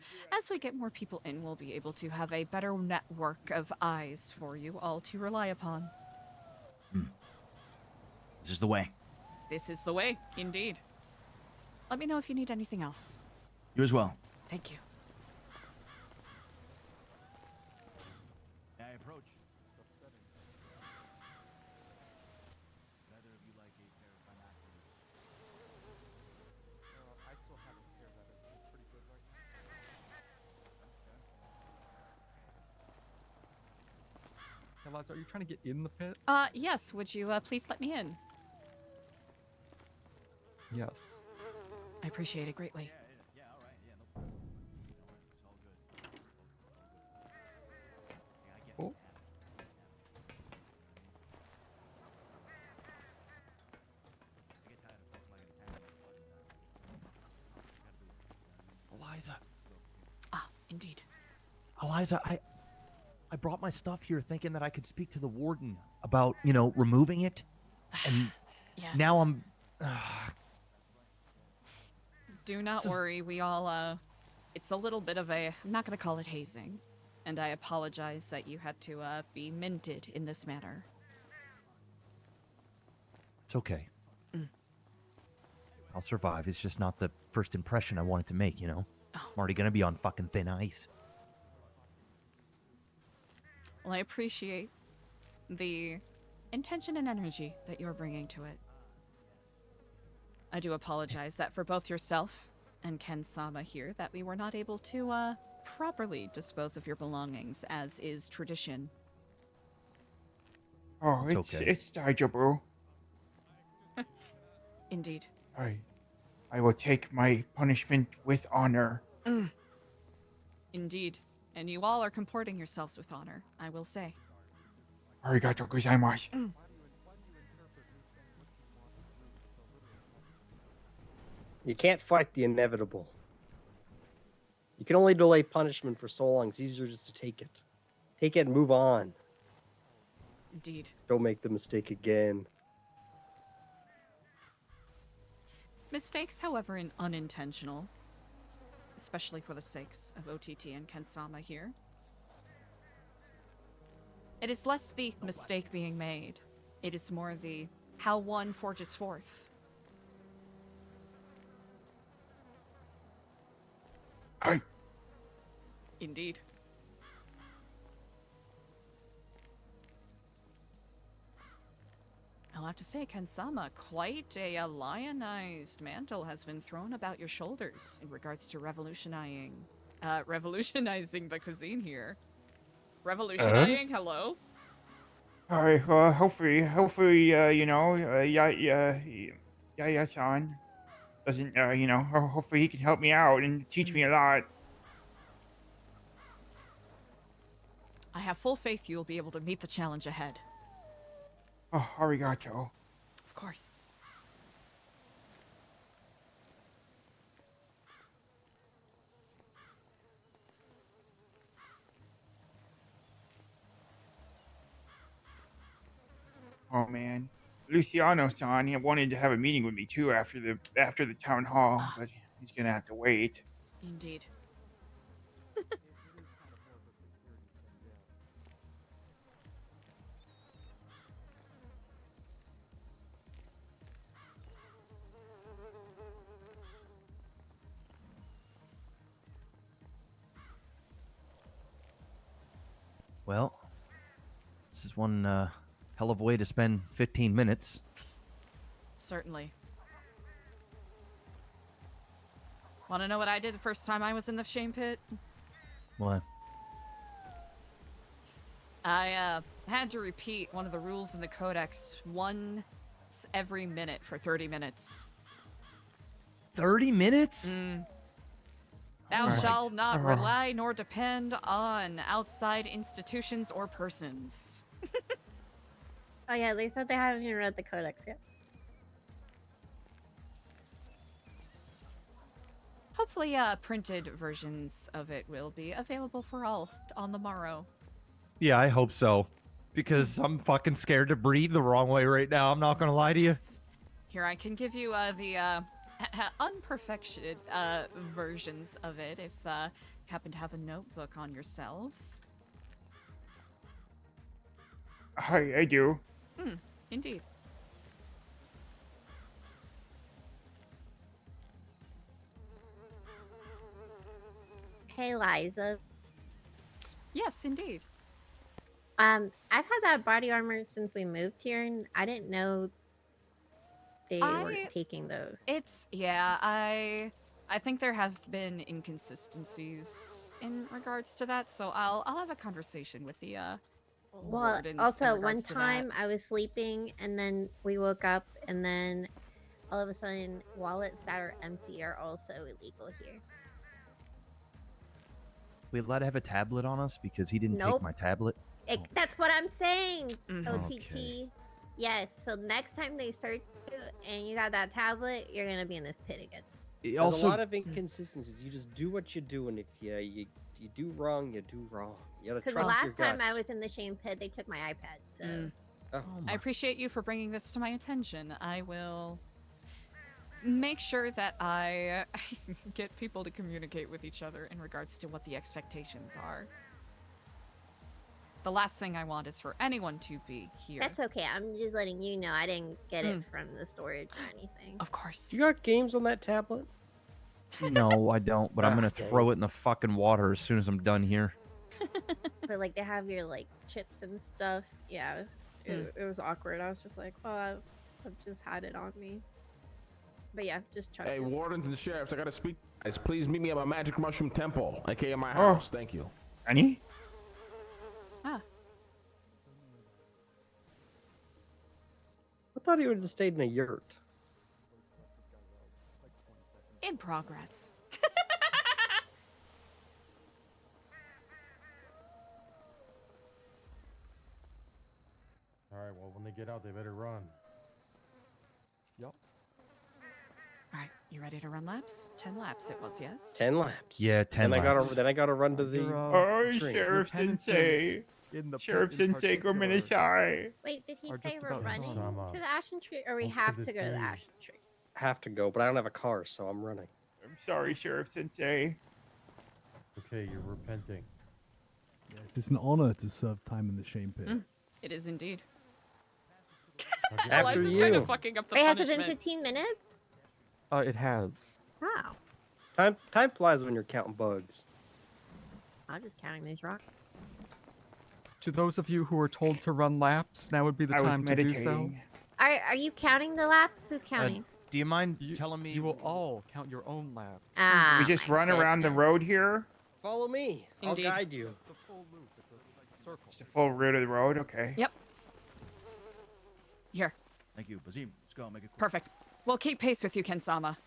we get more people in, we'll be able to have a better network of eyes for you all to rely upon. This is the way. This is the way, indeed. Let me know if you need anything else. You as well. Thank you. May I approach? Neither of you like a pair of binoculars. I still have a pair that is pretty good right now. Eliza, are you trying to get in the pit? Yes. Would you, please let me in? Yes. I appreciate it greatly. Yeah, all right. Yeah, no problem. It's all good. Oh. Eliza. Ah, indeed. Eliza, I brought my stuff here thinking that I could speak to the warden about, removing it. And Yes. now I'm... Do not This is- worry. We all, it's a little bit of a, I'm not going to call it hazing. And I apologize that you had to, be minted in this manner. It's okay. I'll survive. It's just not the first impression I wanted to make, I'm already gonna be on fucking thin ice. Well, I appreciate the intention and energy that you're bringing to it. I do apologize that for both yourself and Ken Sama here that we were not able to, properly dispose of your belongings as is tradition. Oh, It's okay. it's Daija, bro. Indeed. I I will take my punishment with honor. Indeed. And you all are comporting yourselves with honor, I will say. Arigato gozaimasu. You can't fight the inevitable. You can only delay punishment for so long. It's easier just to take it. Take it and move on. Indeed. Don't make the mistake again. Mistakes, however, unintentional, especially for the sakes of OTT and Kensama here. It is less the mistake being made. It is more the how one forges forth. Indeed. I'll have to say, Kensama, quite a lionized mantle has been thrown about your shoulders in regards to revolutionizing the cuisine here. Revolutionizing? Hello? All right. Well, hopefully, Yahya-san doesn't, hopefully he can help me out and teach me a lot. I have full faith you will be able to meet the challenge ahead. Oh, arigato. Of course. Oh man, Luciano-san wanted to have a meeting with me too after the town hall, but he's gonna have to wait. Indeed. Well, this is one hell of a way to spend 15 minutes. Certainly. Want to know what I did the first time I was in the shame pit? What? I had to repeat one of the rules in the codex once every minute for 30 minutes. 30 minutes? Thou Alright. shalt not rely nor depend on outside institutions or persons. Oh yeah, they said they haven't even read the codex yet. Hopefully, printed versions of it will be available for all on the morrow. Yeah, I hope so. Because I'm fucking scared to breathe the wrong way right now. I'm not gonna lie to you. Here, I can give you the unperfected versions of it if you happen to have a notebook on yourselves. I do. Indeed. Hey, Eliza. Yes, indeed. I've had that body armor since we moved here, and I didn't know they weren't taking those. I think there have been inconsistencies in regards to that, so I'll have a conversation with the Well, wardens in also one regards to that. time I was sleeping, and then we woke up, and then all of a sudden, wallets that are empty are also illegal here. We allowed to have a tablet on us because he didn't Nope. take my tablet. That's what I'm saying, OTT. Okay. Yes, so next time they search you and you got that tablet, you're gonna be in this pit again. There's a lot of inconsistencies. You just do what you do, and if you do wrong, you do wrong. You gotta Because the trust your last time I guts. was in the shame pit, they took my iPad, so... I appreciate you for bringing this to my attention. I will make sure that I get people to communicate with each other in regards to what the expectations are. The last thing I want is for anyone to be here. That's okay, I'm just letting you know I didn't get it from the storage or anything. Of course. You got games on that tablet? No, I don't, but I'm gonna Okay. throw it in the fucking water as soon as I'm done here. But like they have your like chips and stuff. Yeah, it was awkward. I was just like, well, I've just had it on me. But yeah, just chuck Hey, it. wardens and sheriffs, I gotta speak. Guys, please meet me at my Magic Mushroom Temple, aka my house. Thank you. Any? I thought he would have stayed in a yurt. In progress. All right, well, when they get out, they better run. Yep. All right, you ready to run laps? 10 laps it was, yes? 10 laps. Yeah, 10 Then laps. I gotta run to the Oh, train. Sheriff Sensei. Sheriff Sensei, go Minasai. Wait, did he Are say just we're about running done. to the Ashen Tree, or we What have could to it go to the be? Ashen Tree? Have to go, but I don't have a car, so I'm running. I'm sorry, Sheriff Sensei. Okay, you're repenting. Yes, it's an honor to serve time in the shame pit. It is indeed. After Eliza's you. kind of fucking up the Wait, has it punishment. been 15 minutes? It has. Wow. Time flies when you're counting bugs. I'm just counting these rocks. To those of you who are told to run laps, now would be the I was time to do so. meditating. Are you counting the laps? Who's counting? Do you mind telling me? You will all count your own laps. Ah, We just my run around the goodness. road here. Follow me. Indeed. I'll guide you. It's the full loop. It's a circle. It's the full route of the road. Okay. Yep. Here. Thank you, Bazim. Let's go. Make it quick. Perfect. We'll keep pace with you, Ken-sama.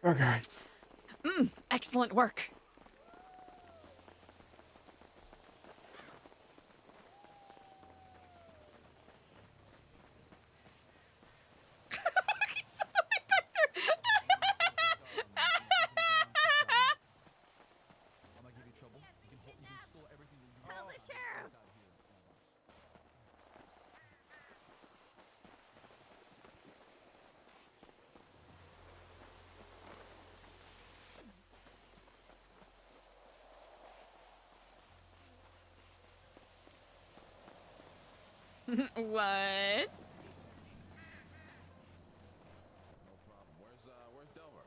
Okay. Excellent work. He's all the way back there. I'm gonna give you trouble. You can store everything that you Tell the sheriff. What? No problem. Where's Delver?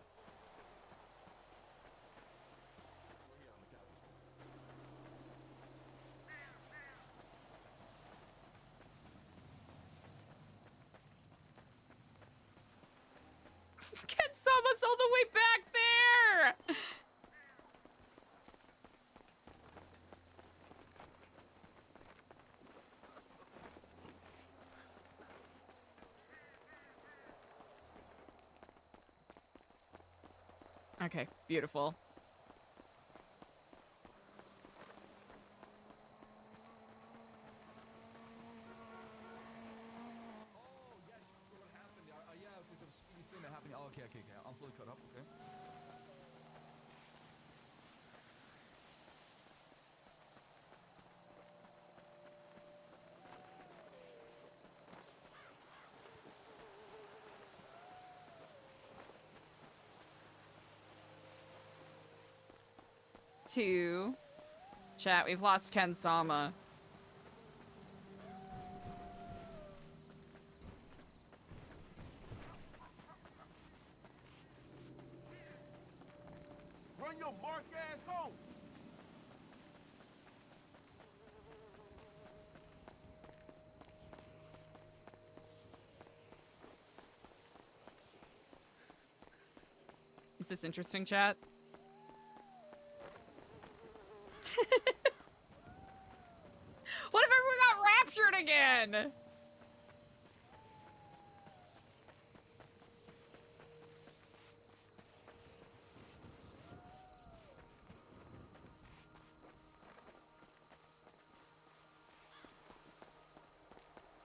We're here on the captain's Ken-sama's all the way back there. Okay, beautiful. Oh, yes, what happened? Yeah, because of a Speedy thing that happened. Oh, okay. I'm fully caught up, okay. Two. Chat, we've lost Ken-sama. Run your mark ass home. Is this interesting, chat? What if everyone got raptured again?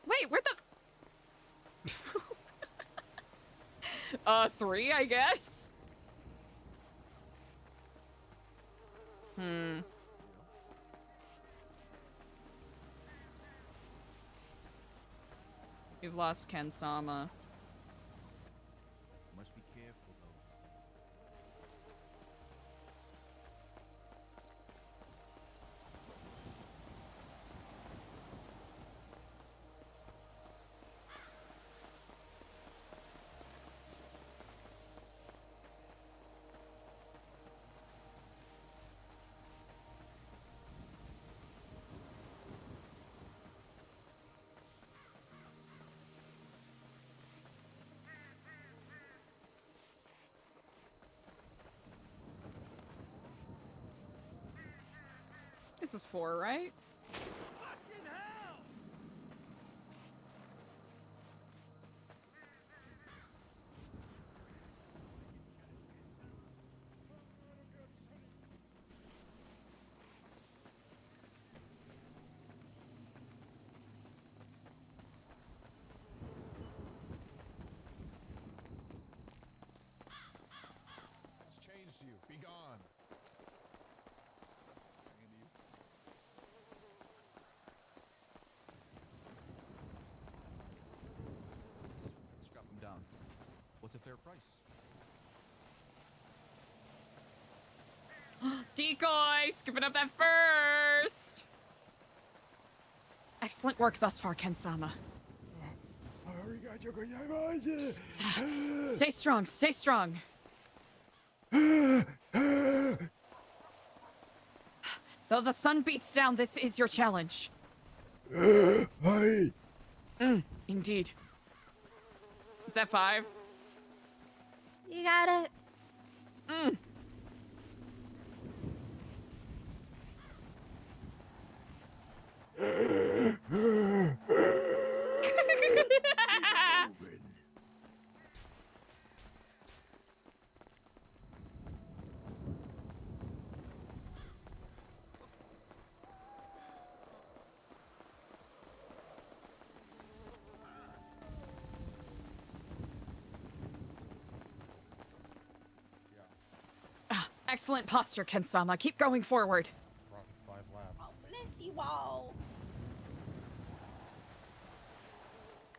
Wait, where the... 3, I guess? We've lost Ken-sama. Must be careful, though. This is 4, right? It's changed you. Be gone. Scrap them down. What's a fair price? Decoy! Scooping up that first! Excellent work thus far, Ken-sama. Stay strong, stay strong. Though the sun beats down, this is your challenge. Indeed. Is that 5? You got it. Excellent posture, Ken-sama. Keep going forward. Run 5 laps. Oh, bless you all.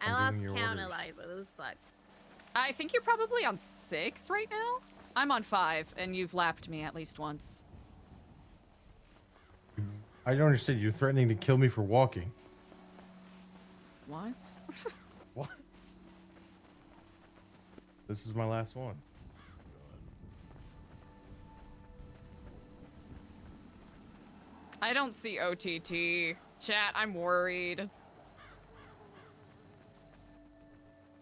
I I'm lost doing your count, orders. Eliza. This sucked. I think you're probably on 6 right now. I'm on 5, and you've lapped me at least once. I don't understand. You're threatening to kill me for walking. What? What? This is my last one. I don't see OTT. Chat, I'm worried.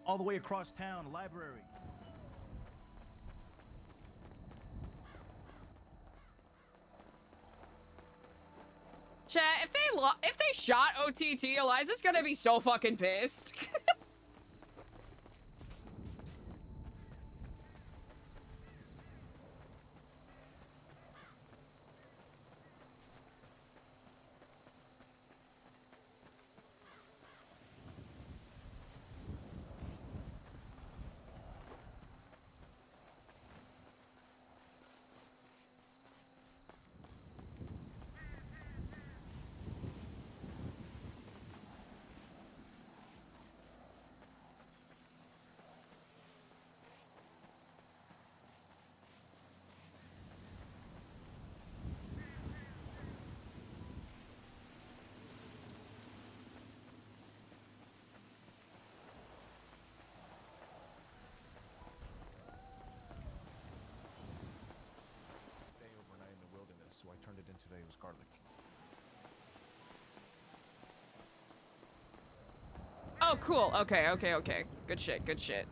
All the way across town, library. Chat, if they shot OTT, Eliza's gonna be so fucking pissed. Stay overnight in the wilderness, so I turned it in today. It was garlic. Oh, cool. Okay, okay, okay. Good shit, good shit.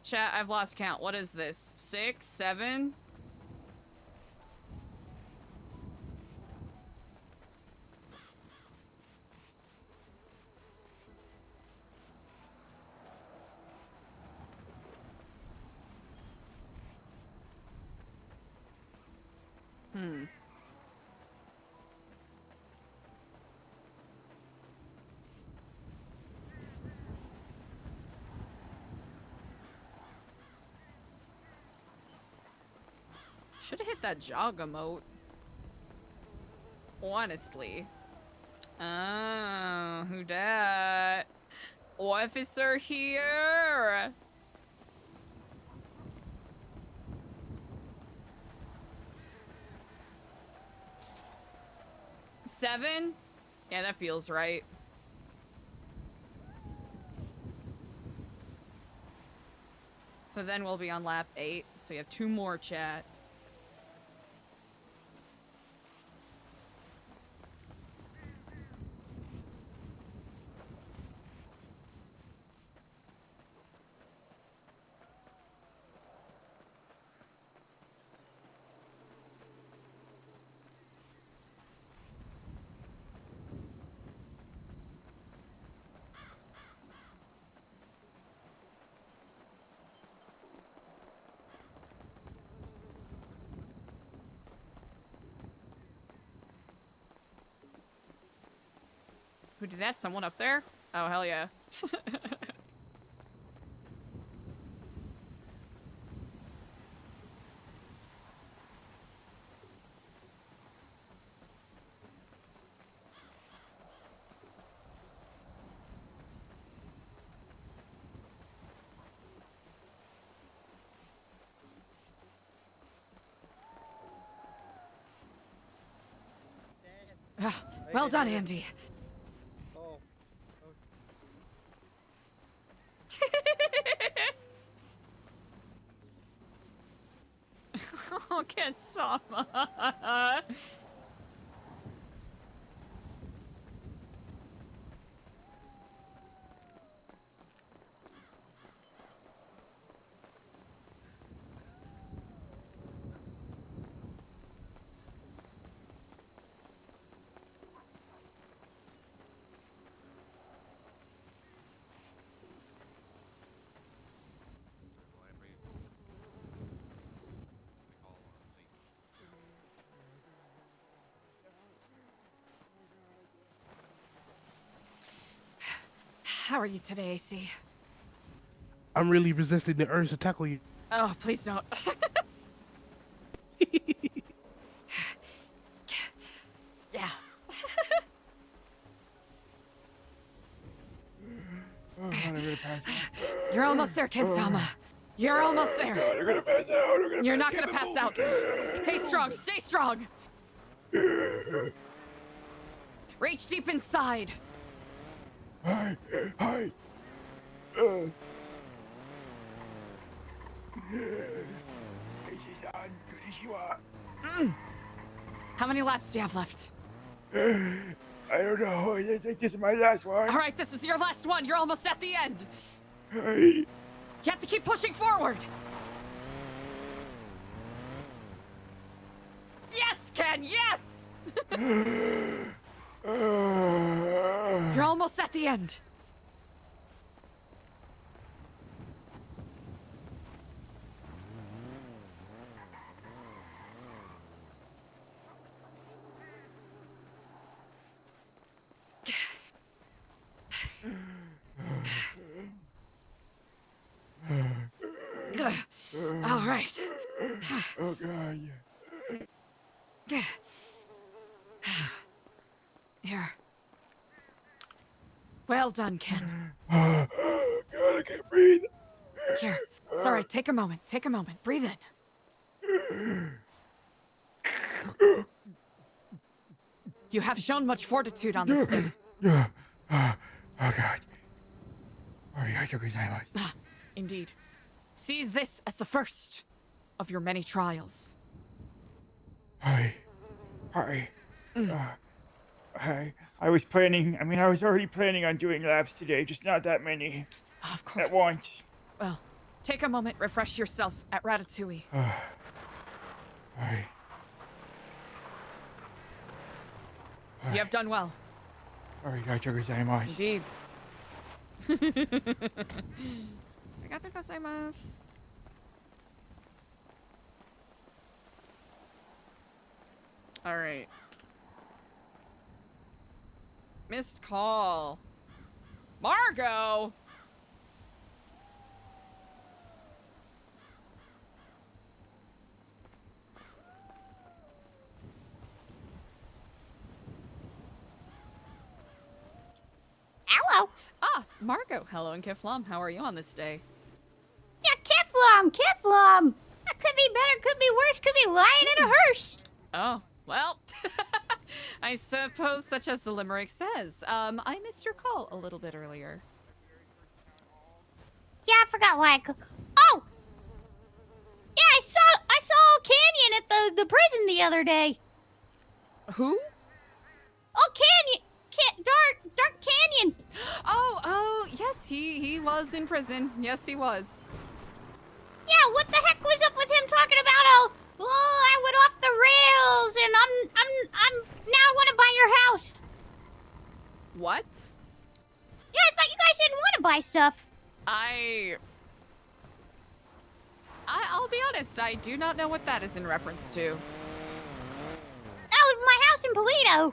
Chat, I've lost count. What is this? 6, 7? Hmm. Should have hit that jog emote. Honestly. Oh, who dat? Officer here. Seven? Yeah, that feels right. So then we'll be on lap 8. So you have 2 more, chat. Who did that? Someone up there? Oh, hell yeah. Ah, well done, Andy. Oh. Oh, Kensama. How are you today, AC? I'm really resisting the urge to tackle you. Oh, please don't. Yeah. Oh, God, I'm gonna pass out. You're almost there, Kensama. You're almost there. God, you're gonna pass out. You're not gonna pass out. Stay strong. Stay strong. Reach deep inside. Hi. How many laps do you have left? I don't know. This is my last one. All right, this is your last one. You're almost at the end. Hi. You have to keep pushing forward. Yes, Ken, yes! You're almost at the end. All right. Oh, God. Here. Well done, Ken. God, I can't breathe. Here. It's all right. Take a moment. Take a moment. Breathe in. You have shown much fortitude on this day. Oh, God. Indeed. Seize this as the first of your many trials. Hi. I was planning, I was already planning on doing laps today, just not that many. Of course. At once. Well, take a moment, refresh yourself at Ratatouille. Hi. You have done well. Arigatou gozaimasu. Indeed. Arigatou gozaimasu. All right. Missed call. Margot! Hello. Ah, Margot. Hello, and Kiflam. How are you on this day? Yeah, Kiflam. That could be better, could be worse, could be lying in a hearse. Oh, well. I suppose such as the limerick says. I missed your call a little bit earlier. Yeah, I forgot why Oh! Yeah, I saw Canyon at the prison the other day. Who? Oh, Canyon! Dark Canyon! Oh, yes, he was in prison. Yes, he was. Yeah, what the heck was up with him talking about how, I went off the rails and I'm now I want to buy your house. What? Yeah, I thought you guys didn't want to buy stuff. I'll be honest, I do not know what that is in reference to. That was my house in Polito.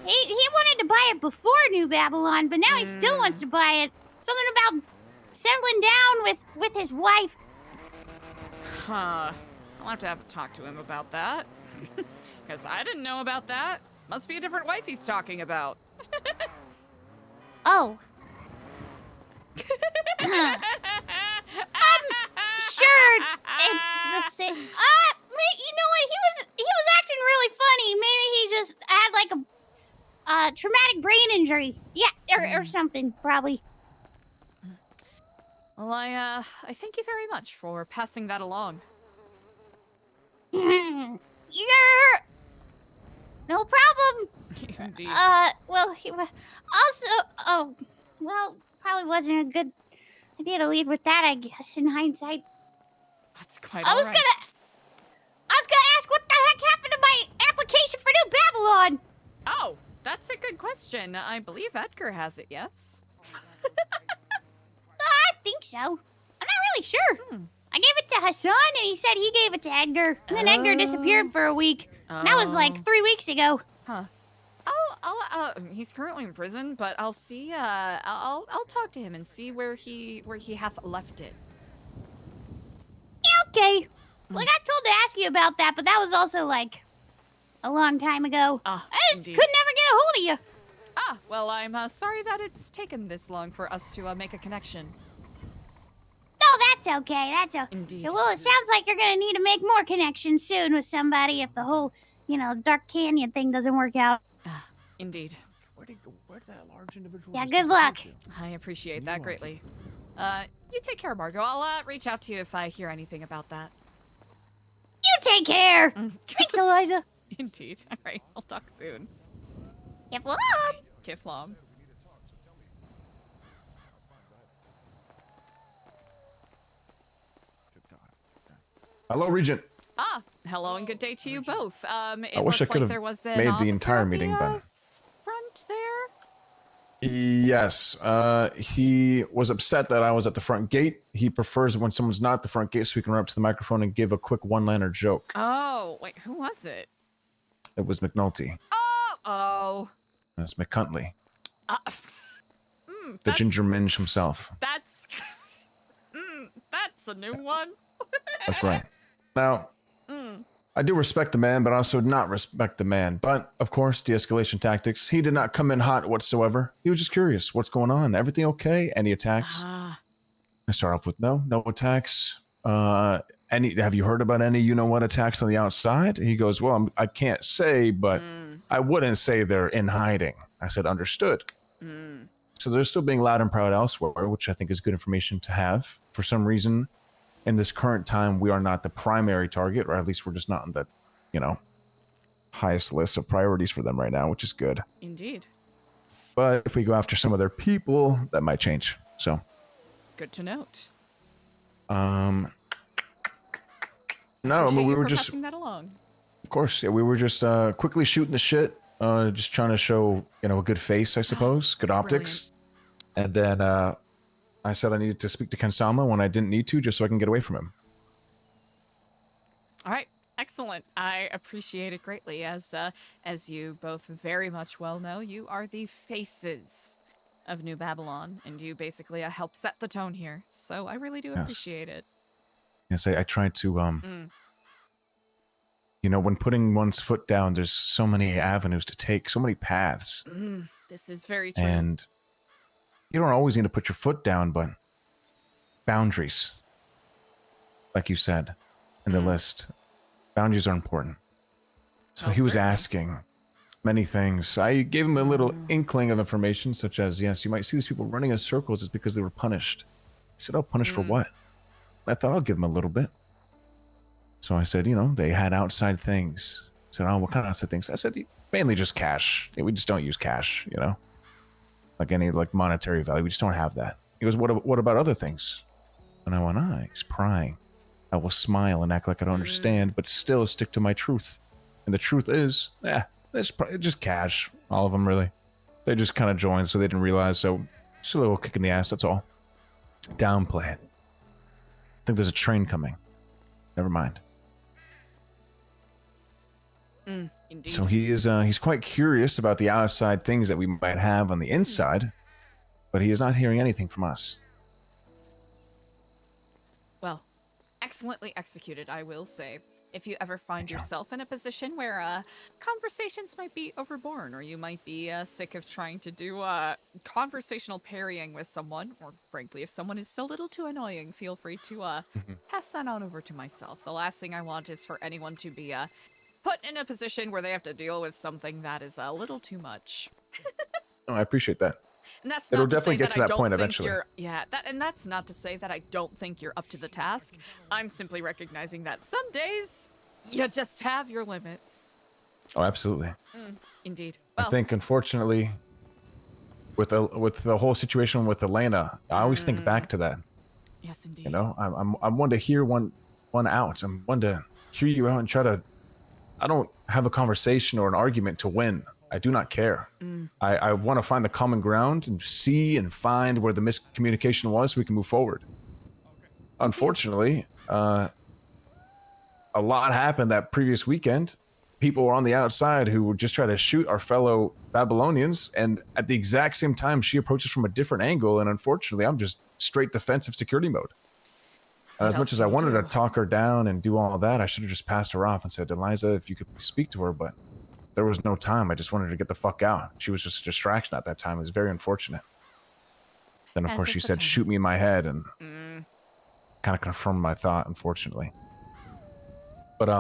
He wanted to buy it before New Babylon, but now he still wants to buy it. Something about settling down with his wife. Huh. I'll have to talk to him about that. Because I didn't know about that. Must be a different wife he's talking about. Oh. I'm sure it's the same. You know what? He was acting really funny. Maybe he just had like a traumatic brain injury. Yeah, or something, probably. Well, I thank you very much for passing that along. You're no problem. Indeed. Well, probably wasn't a good idea to lead with that, I guess, in hindsight. That's quite I was gonna ask what the heck happened to my application for New Babylon. Oh, that's a good question. I believe Edgar has it, yes? I think so. I'm not really sure. I gave it to Hassan, and he said he gave it to Edgar. And then Edgar disappeared for a week. That was like 3 weeks ago. Huh. He's currently in prison, but I'll see. I'll talk to him and see where he hath left it. Yeah, okay. Well, I got told to ask you about that, but that was also like a long time ago. I just indeed. could never get a hold of you. Well, I'm sorry that it's taken this long for us to make a connection. No, that's okay. That's okay. Indeed. Yeah, well, it sounds like you're gonna need to make more connections soon with somebody if the whole, Dark Canyon thing doesn't work out. Indeed. Where'd that large individual? Yeah, just good luck. disappear to? I appreciate that greatly. You take care, Margot. I'll reach out to you if I hear anything about that. You take care. Thanks, Eliza. Indeed. All right. I'll talk soon. Kiflam. Kiflam. Hello, Regent. Hello and good day to you both. It I wish I looked could like there have was an made the officer entire at meeting the, better. front there. Yes, he was upset that I was at the front gate. He prefers when someone's not at the front gate so he can run up to the microphone and give a quick one-liner joke. Oh, wait, who was it? It was McNulty. Oh. That's McCuntley. The That's- ginger minge himself. That's a new one. That's right. Now, I do respect the man, but I also not respect the man. But, of course, de-escalation tactics. He did not come in hot whatsoever. He was just curious. What's going on? Everything okay? Any attacks? I start off with no attacks. Have you heard about any you-know-what attacks on the outside? And he goes, well, I can't say, but I wouldn't say they're in hiding. I said, understood. So they're still being loud and proud elsewhere, which I think is good information to have. For some reason, in this current time, we are not the primary target, or at least we're just not on the, highest list of priorities for them right now, which is good. Indeed. But if we go after some of their people, that might change. So, Good to note. no, I Appreciate mean, we you were for just, passing that along. of course, yeah, we were just quickly shooting the shit, just trying to show, a good face, I suppose, good optics. And then I said I needed to speak to Kensama when I didn't need to, just so I can get away from him. All right. Excellent. I appreciate it greatly. As you both very much well know, you are the faces of New Babylon, and you basically help set the tone here. So I really do Yes. appreciate it. Yes, I try to, when putting one's foot down, there's so many avenues to take, so many paths. This is very true. And you don't always need to put your foot down, but boundaries, like you said in the list, boundaries are important. So he was asking many things. I gave him a little inkling of information, such as, yes, you might see these people running in circles. It's because they were punished. He said, oh, punished for what? I thought I'll give him a little bit. So I said, they had outside things. I said, oh, what kind of outside things? I said, mainly just cash. We just don't use cash, like any monetary value. We just don't have that. He goes, what about other things? And I went, he's prying. I will smile and act like I don't understand, but still stick to my truth. And the truth is, it's just cash. All of them, really. They just kind of joined, so they didn't realize. So just a little kick in the ass, that's all. Downplay it. I think there's a train coming. Never mind. Indeed. So he's quite curious about the outside things that we might have on the inside, but he is not hearing anything from us. Well, excellently executed, I will say. If you ever find yourself in a position where conversations might be overborne, or you might be sick of trying to do conversational parrying with someone, or frankly, if someone is a little too annoying, feel free to pass that on over to myself. The last thing I want is for anyone to be put in a position where they have to deal with something that is a little too much. Oh, I appreciate that. And that's It'll not to definitely say get that to that I don't point think eventually. that's not to say that I don't think you're up to the task. I'm simply recognizing that some days you just have your limits. Oh, absolutely. Indeed. I think, unfortunately, with the whole situation with Elena, I always think back to that. Yes, indeed. You know, I'm one to hear one out. I'm one to hear you out and try to. I don't have a conversation or an argument to win. I do not care. I want to find the common ground and see and find where the miscommunication was so we can move forward. Unfortunately, a lot happened that previous weekend. People were on the outside who were just trying to shoot our fellow Babylonians, and at the exact same time, she approaches from a different angle, and unfortunately, I'm just straight defensive security mode. And as much as I wanted to talk her down and do all that, I should have just passed her off and said, Eliza, if you could speak to her, but there was no time. I just wanted her to get the fuck out. She was just a distraction at that time. It was very unfortunate. Then, of course, she said, shoot me in my head, and kind of confirmed my thought, unfortunately. But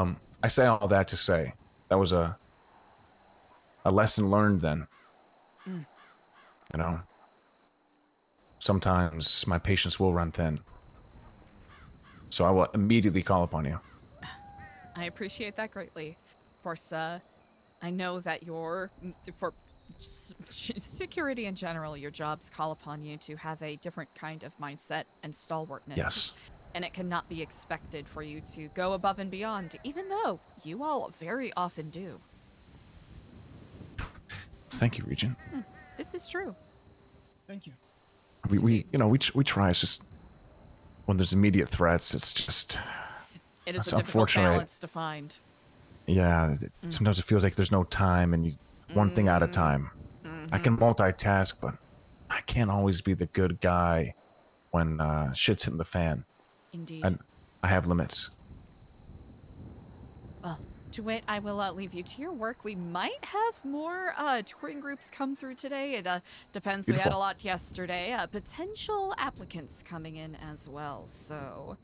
I say all that to say that was a lesson learned then. You know, sometimes my patience will run thin. So I will immediately call upon you. I appreciate that greatly. Of course, I know that for security in general, your jobs call upon you to have a different kind of mindset and stalwartness. Yes. And it cannot be expected for you to go above and beyond, even though you all very often do. Thank you, Regent. This is true. Thank you. We try. It's just when there's immediate threats, it's just. It is it's a difficult unfortunate. balance to find. Yeah, sometimes it feels like there's no time, and you one thing at a time. I can multitask, but I can't always be the good guy when shit's hitting the fan. Indeed. And I have limits. Well, to wit, I will leave you to your work. We might have more touring groups come through today. It depends. Beautiful. We had a lot yesterday. Potential applicants coming in as well. So.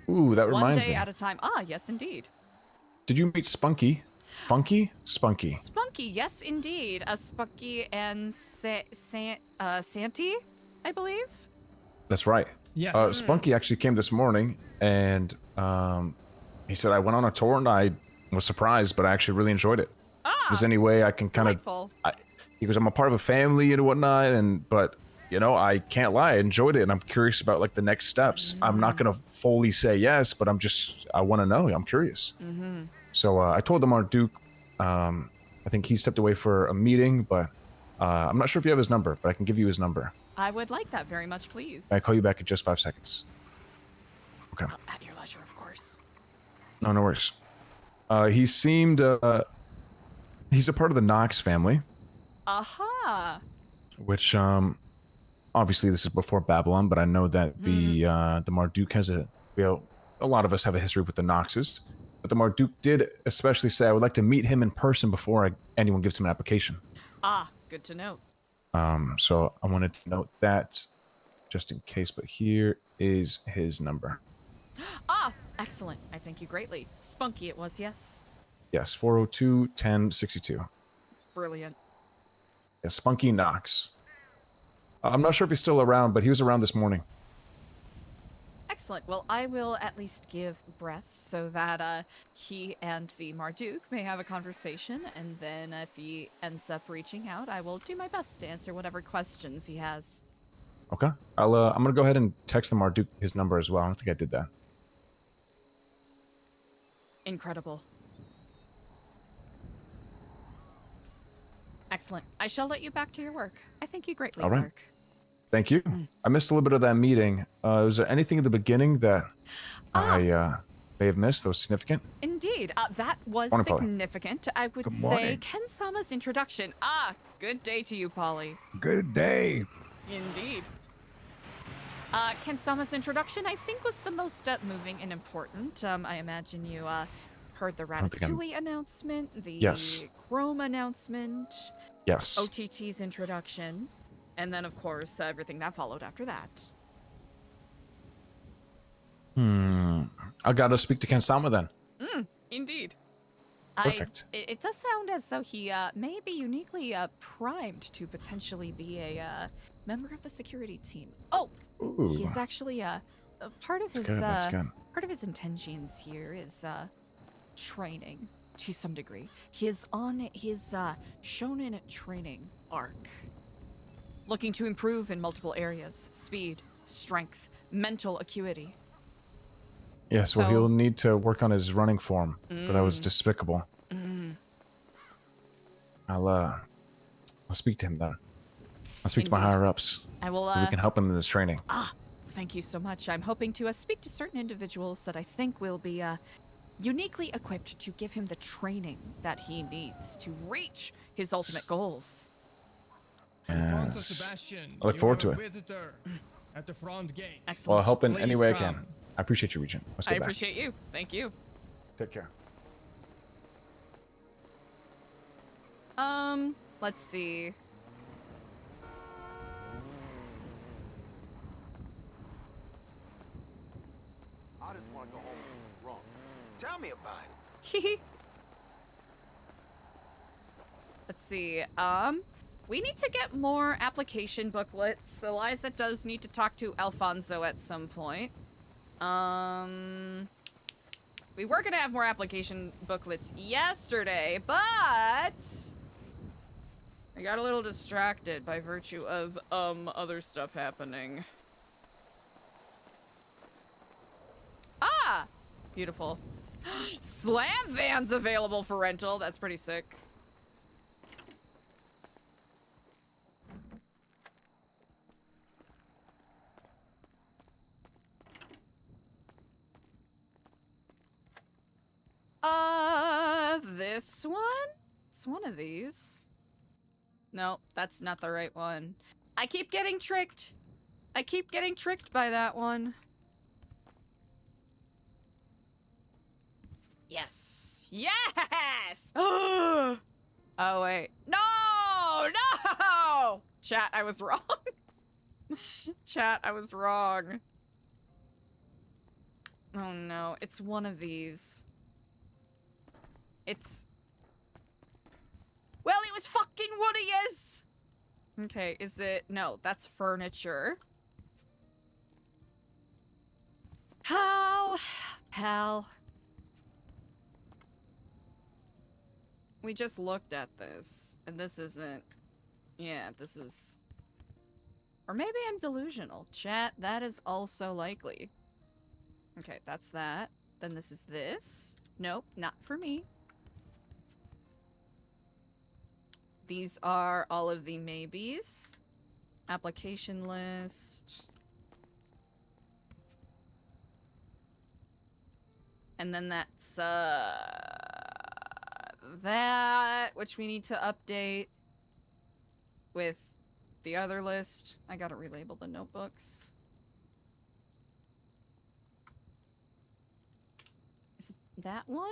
Ooh, that reminds me. One day me. at a time. Yes, indeed. Did you meet Spunky? Funky? Spunky. Spunky, yes, indeed. Spunky and Santi, I believe. That's right. Yes. Spunky actually came this morning, and he said, I went on a tour, and I was surprised, but I actually really enjoyed it. If there's any way I can kind of... He goes, I'm a part of a family and whatnot, but, you know, I can't lie, I enjoyed it, and I'm curious about, like, the next steps. I'm not going to fully say yes, but I want to know. I'm curious. So I told him our Duke, I think he stepped away for a meeting, but I'm not sure if you have his number, but I can give you his number. I would like that very much, please. I call you back in just 5 seconds. Okay. At your leisure, of course. No worries. He seemed, he's a part of the Knox family. Aha! Which, obviously this is before Babylon, but I know that the Marduk has a lot of us have a history with the Knoxes. But the Marduk did especially say, I would like to meet him in person before anyone gives him an application. Good to know. So I wanted to note that just in case, but here is his number. Excellent. I thank you greatly. Spunky it was, yes? Yes, 402-1062. Brilliant. Yeah, Spunky Knox. I'm not sure if he's still around, but he was around this morning. Excellent. Well, I will at least give breath so that he and the Marduk may have a conversation, and then if he ends up reaching out, I will do my best to answer whatever questions he has. Okay. I'm gonna go ahead and text the Marduk his number as well. I don't think I did that. Incredible. Excellent. I shall let you back to your work. I thank you greatly, All right. Clark. Thank you. I missed a little bit of that meeting. Was there anything at the beginning that may have missed that was significant? Indeed, that was Morning, Polly. significant. I would Good say morning. Ken-sama's introduction. Good day to you, Polly. Good day. Indeed. Ken-sama's introduction, I think, was the most moving and important. I imagine you heard the don't think I'm- Ratatouille announcement, the Yes. Chrome announcement, Yes. OTT's introduction, and then, of course, everything that followed after that. I gotta speak to Ken-sama then. Indeed. Perfect. It does sound as though he may be uniquely primed to potentially be a member of the security team. Oh, Ooh. he's actually a part of That's his good, that's good. part of his intentions here is training to some degree. He is on his shonen training arc, looking to improve in multiple areas: speed, strength, mental acuity. Yes, well, So- he'll need to work on his running form, but that was Mm. despicable. I'll speak to him then. I'll speak to my Indeed. higher ups. I will. We can help him in this training. Thank you so much. I'm hoping to speak to certain individuals that I think will be uniquely equipped to give him the training that he needs to reach his ultimate goals. Alfonso Yes. Sebastian, I look you forward have to a it. visitor at the front gate. Excellent. Well, I'll help in any Please way I come. can. I appreciate you, Regent. Let's I get back. appreciate you. Thank you. Take care. Let's see. I just want to go home and drunk. Tell me about it. Let's see. We need to get more application booklets. Eliza does need to talk to Alfonso at some point. We were gonna have more application booklets yesterday, but I got a little distracted by virtue of other stuff happening. Beautiful. Slam Van's available for rental. That's pretty sick. This one? It's one of these. No, that's not the right one. I keep getting tricked. I keep getting tricked by that one. Yes. Yes! Oh, wait. No! No! Chat, I was wrong. Chat, I was wrong. Oh no, it's one of these. It's... Well, it was fucking one of yous! Okay, is it... No, that's furniture. Pal. We just looked at this, and this isn't... Yeah, this is... Or maybe I'm delusional. Chat, that is also likely. Okay, that's that. Then this is this. Nope, not for me. These are all of the maybes. Application list. And then that's, that, which we need to update with the other list. I gotta relabel the notebooks. Is it that one?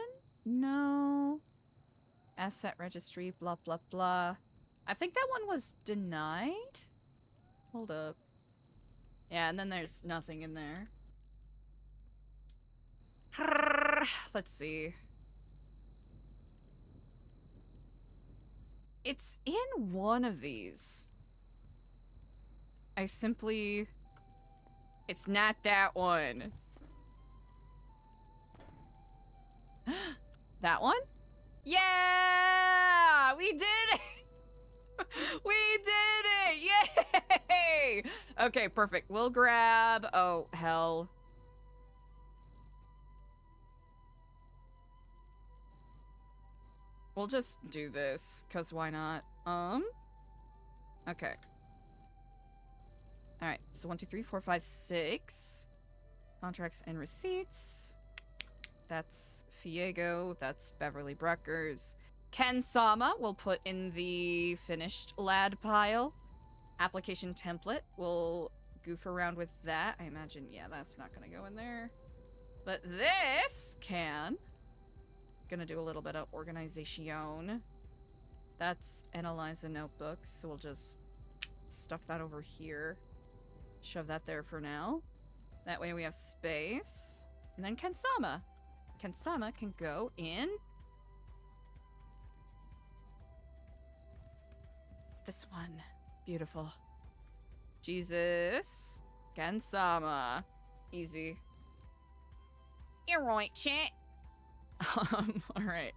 No. Asset registry, blah, blah, blah. I think that one was denied? Hold up. Yeah, and then there's nothing in there. Let's see. It's in one of these. I simply... It's not that one. That one? Yeah! We did it! We did it! Yay! Okay, perfect. We'll grab... Oh, hell. We'll just do this, because why not? Okay. Alright, so 1, 2, 3, 4, 5, 6. Contracts and receipts. That's Fiego. That's Beverly Bruckers. Ken Sama we'll put in the finished lad pile. Application template, we'll goof around with that. I imagine, yeah, that's not gonna go in there. But this can. Gonna do a little bit of organization. That's an Eliza notebook, so we'll just stuff that over here. Shove that there for now. That way we have space. And then Kensama. Kensama can go in this one. Beautiful. Jesus. Kensama. Easy. You're right, chat. Alright.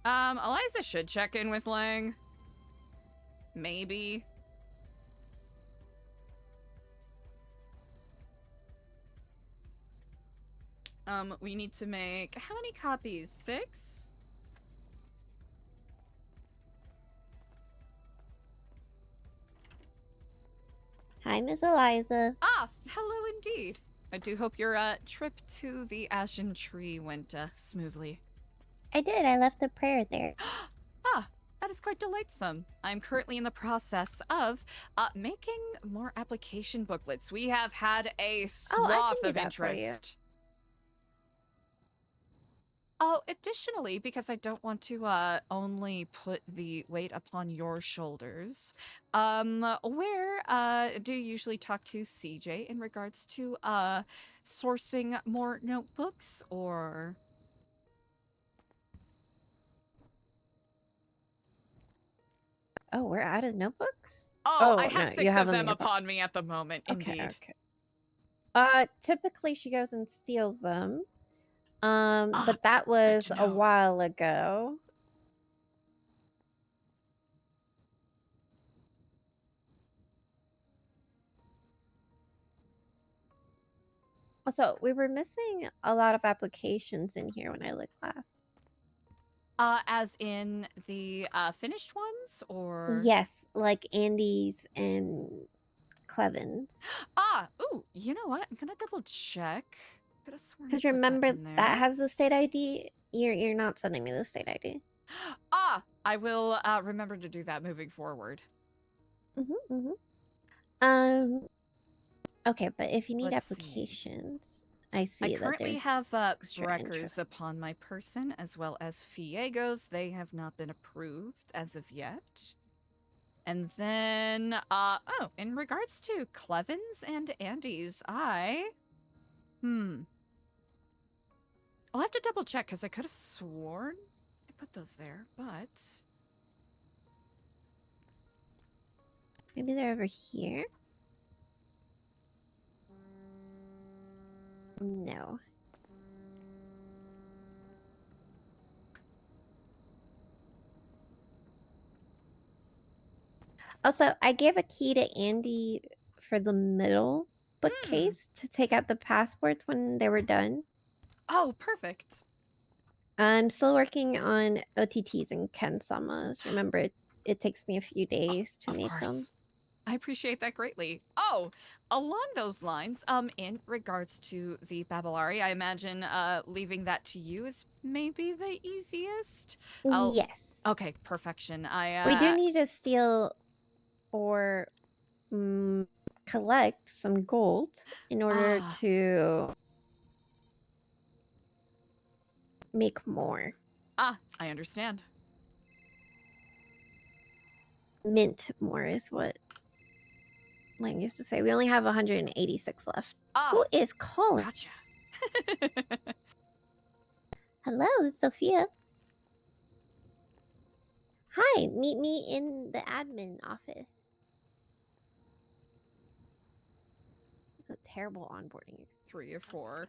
Eliza should check in with Lang. Maybe. We need to make how many copies? 6? Hi, Miss Eliza. Ah, hello indeed. I do hope your trip to the Ashen Tree went smoothly. I did. I left a prayer there. Ah, that is quite delightsome. I'm currently in the process of making more application booklets. We have had a swath of interest. Oh, additionally, because I don't want to only put the weight upon your shoulders, where do you usually talk to CJ in regards to sourcing more notebooks, or? Oh, we're out of notebooks? Oh, I have no, 6 you have of them in your box. upon me at the moment, indeed. Okay. Typically she goes and steals them. But that was a while ago. Also, we were missing a lot of applications in here when I looked last. As in the finished ones, or? Yes, like Andy's and Clevin's. Ooh, you know what? I'm gonna double check. Because remember, that has the state ID. You're not sending me the state ID. I will remember to do that moving forward. Okay, but if you need Let's see. applications, I see I that currently there's have extra Breckers interest. upon my person, as well as Fiegos. They have not been approved as of yet. And then, in regards to Clevin's and Andy's, I'll have to double check, because I could have sworn I put those there, but... Maybe they're over here? No. Also, I gave a key to Andy for the middle bookcase to take out the passports when they were done. Oh, perfect. I'm still working on OTTs and Kensamas. Remember, it takes me a few days to make them. I appreciate that greatly. Oh, along those lines, in regards to the Babylari, I imagine leaving that to you is maybe the easiest? Yes. Okay, perfection. We do need to steal or collect some gold in order to make more. I understand. Mint more is what Lang used to say. We only have 186 left. Who is calling? Gotcha. Hello, this is Sophia. Hi, meet me in the admin office. It's a terrible onboarding experience. 3 or 4.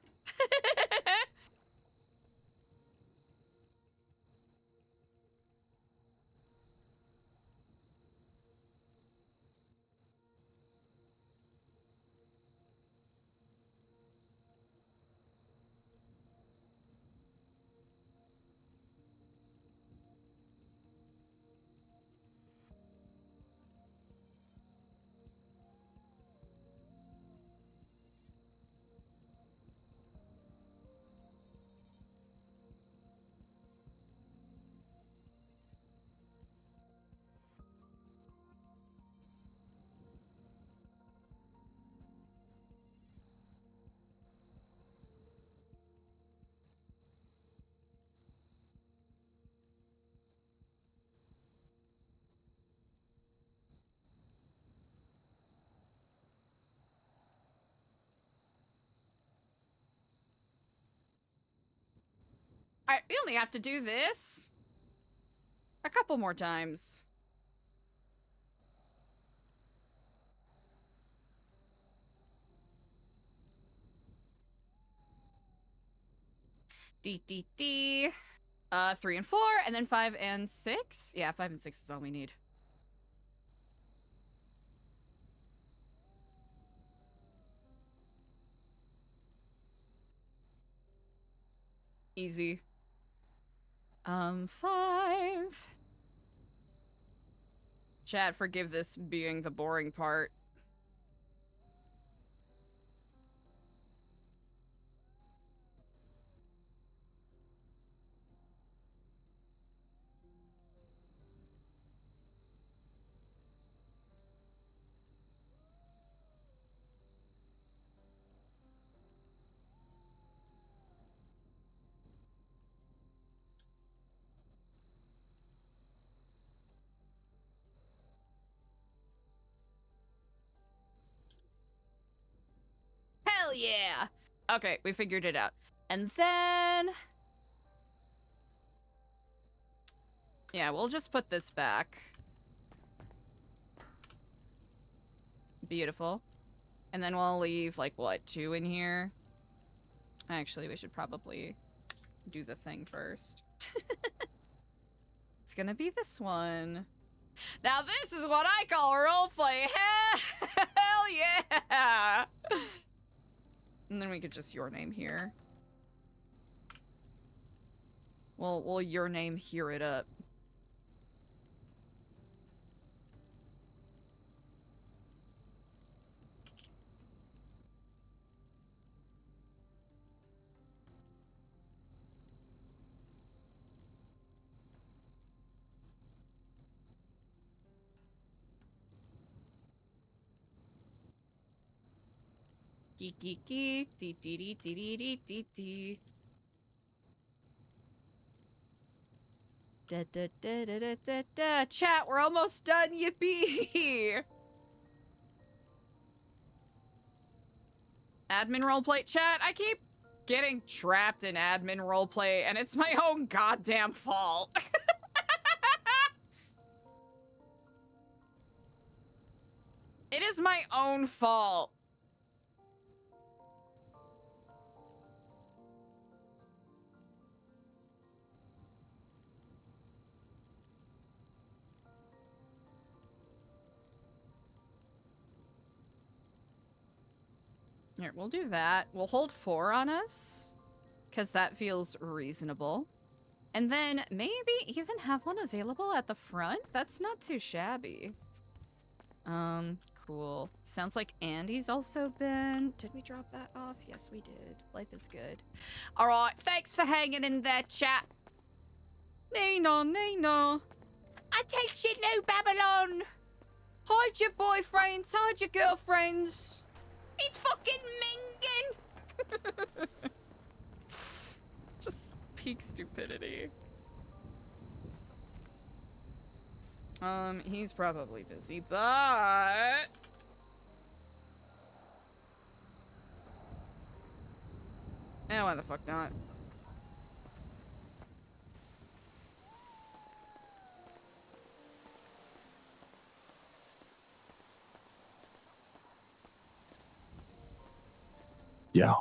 Alright, we only have to do this a couple more times. D. 3 and 4, and then 5 and 6. Yeah, 5 and 6 is all we need. Easy. 5. Chat, forgive this being the boring part. Hell yeah! Okay, we figured it out. And then... yeah, we'll just put this back. Beautiful. And then we'll leave, like, what, 2 in here? Actually, we should probably do the thing first. It's gonna be this one. Now this is what I call roleplay. Hell yeah! And then we could just your name here. We'll your name here it up. Geek, geek, geek, dee, dee, dee, dee, dee, dee, dee, dee. Da, da, da, da, da, da, da. Chat, we're almost done, yippee! Admin roleplay, chat, I keep getting trapped in admin roleplay, and it's my own goddamn fault. It is my own fault. Here, we'll do that. We'll hold 4 on us, because that feels reasonable. And then maybe even have one available at the front? That's not too shabby. Cool. Sounds like Andy's also been... did we drop that off? Yes, we did. Life is good. Alright, thanks for hanging in there, chat. Nino, Nino. I take shit no Babylon. Hide your boyfriends, hide your girlfriends. It's fucking minging! Just peak stupidity. He's probably busy, but... eh, why the fuck not? Yeah.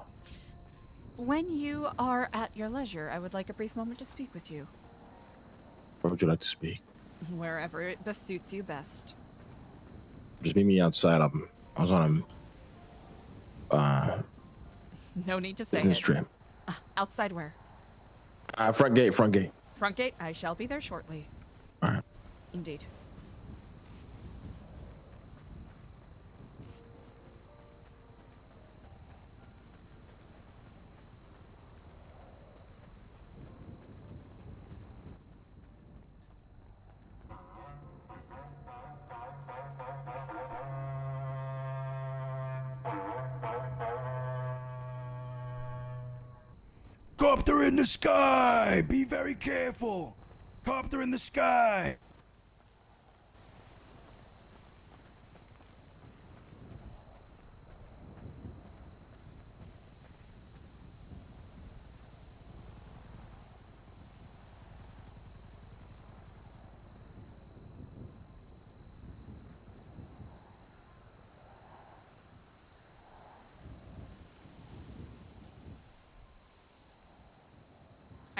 When you are at your leisure, I would like a brief moment to speak with you. Where would you like to speak? Wherever it best suits you best. Just meet me outside. I was on a No need to say business it. trip. Outside where? Front gate. Front gate? I shall be there shortly. Alright. Indeed. Copter in the sky! Be very careful! Copter in the sky!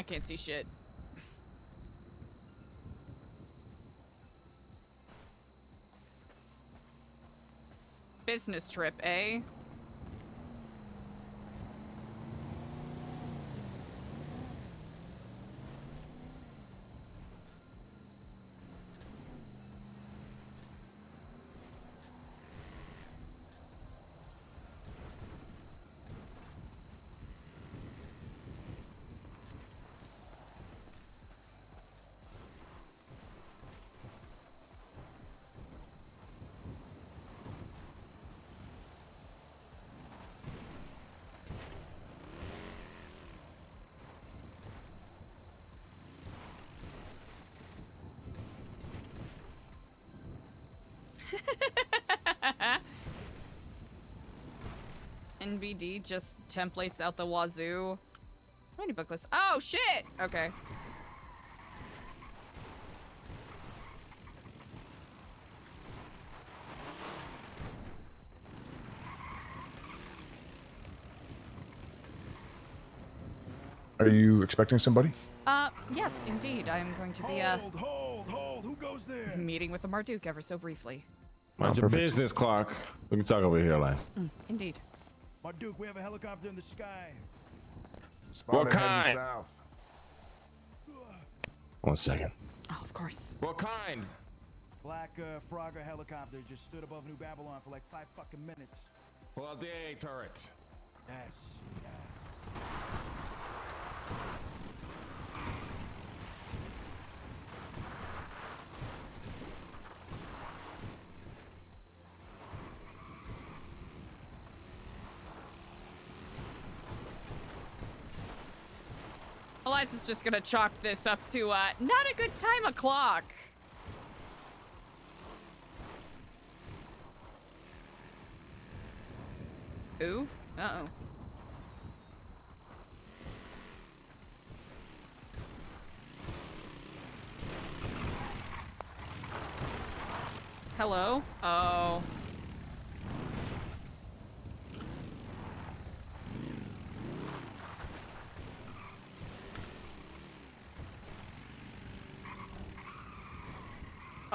can't see shit. Business trip, eh? NBD just templates out the wazoo. How many book lists? Oh shit! Okay. Are you expecting somebody? Yes, indeed. I'm going to be, Hold, who goes there? meeting with the Marduk ever so briefly. Mind your business, Clark. We can talk over here, Eliza. Indeed. Marduk, we have a helicopter in the sky. What Spotted heading kind? south. 1 second. Oh, of course. What kind? Black Frogger helicopter just stood above New Babylon for like 5 fucking minutes. Pull out the AA turret. Yes. Eliza's just gonna chalk this up to, not a good time o'clock. Ooh. Uh-oh. Hello? Oh.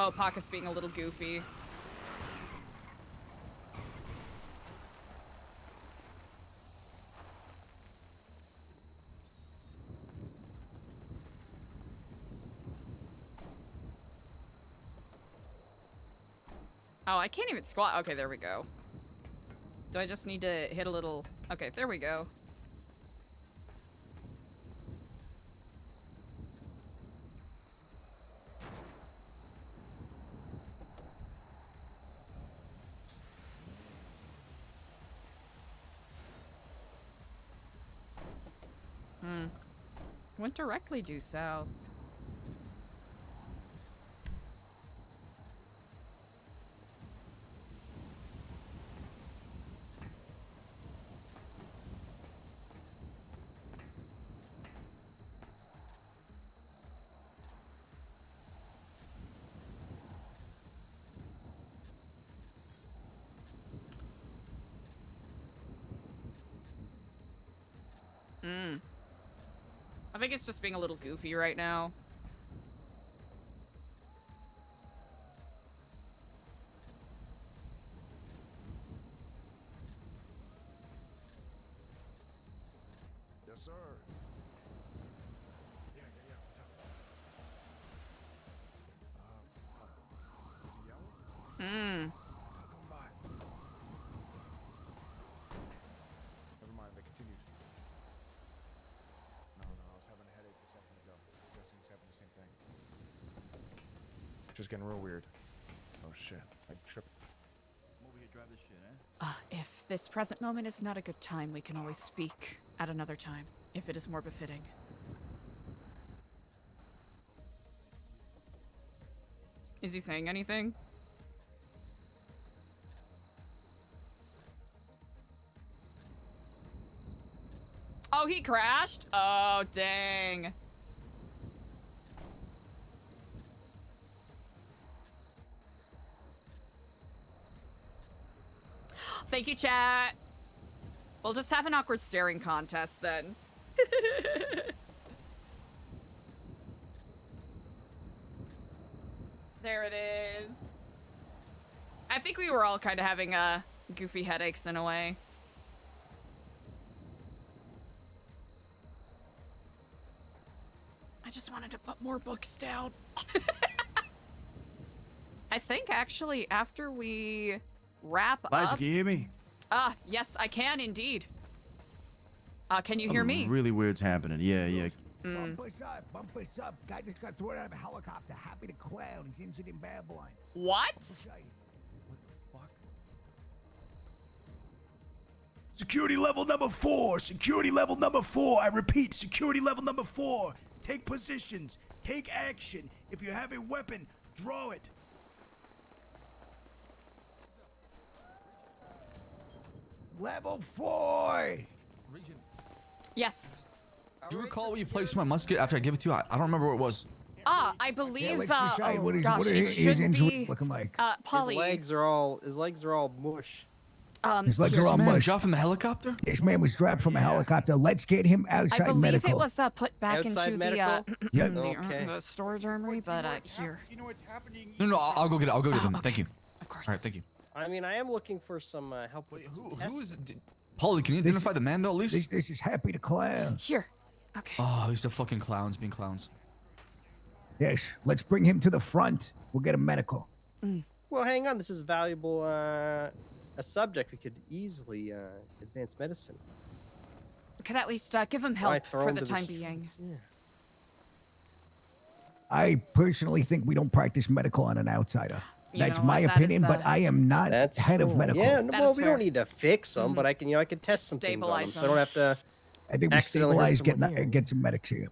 Oh, Pocket's being a little goofy. Oh, I can't even squat. Okay, there we go. Do I just need to hit a little... Okay, there we go. Went directly due south. I think it's just being a little goofy right now. Yes, sir. Yeah. What's up? Is it yellow? I'll come by. Never mind, they continued. No, I was having a headache a second ago. I'm guessing it's happened the same thing. Just getting real weird. Oh shit. I tripped. Come over here, drive this shit, eh? If this present moment is not a good time, we can always speak at another time, if it is more befitting. Is he saying anything? Oh, he crashed? Oh, dang. Thank you, chat. We'll just have an awkward staring contest then. There it is. I think we were all kind of having goofy headaches in a way. I just wanted to put more books down. I think actually after we wrap Eliza, up. can you hear me? Yes, I can indeed. Can you hear me? Really weird's happening. Yeah. Bump us up. Guy just got thrown out of a helicopter. Happy to clown. He's injured in Babylon. What? Security level number 4. Security level number 4. I repeat, security level number 4. Take positions. Take action. If you have a weapon, draw it. Level 4. Yes. Do you recall where you placed my musket after I gave it to you? I don't remember where it was. I believe. let's decide what gosh, is it his should injury be. looking like? Polly. His legs are all mush. His legs are all mush. Dropped from the helicopter? This man was dropped from a helicopter. Let's get him I outside believe medical. it was put back Outside into medical? Yep. the storage armory, but here. You know what's happening? No, I'll go get it. I'll go get them. Thank you. Of course. All right, thank you. I mean, I am looking for some help with some Who is tests. it? Polly, can you identify the man though, at least? This is Happy to Clown. Here. Okay. Oh, these are fucking clowns being clowns. Yes, let's bring him to the front. We'll get him medical. Well, hang on. This is valuable. A subject we could easily advance medicine. We could at least give him Why help throw for him the to the time streets? being. Yeah. I personally think we don't practice medical on an outsider. You That's know my what, that opinion, is, but I am not head of cool. medical. Yeah, That well, is we fair. don't need to fix them, but I can test some things on them, Stabilize so I don't have to. I think we accidentally hurt stabilize, someone here. get some medics here.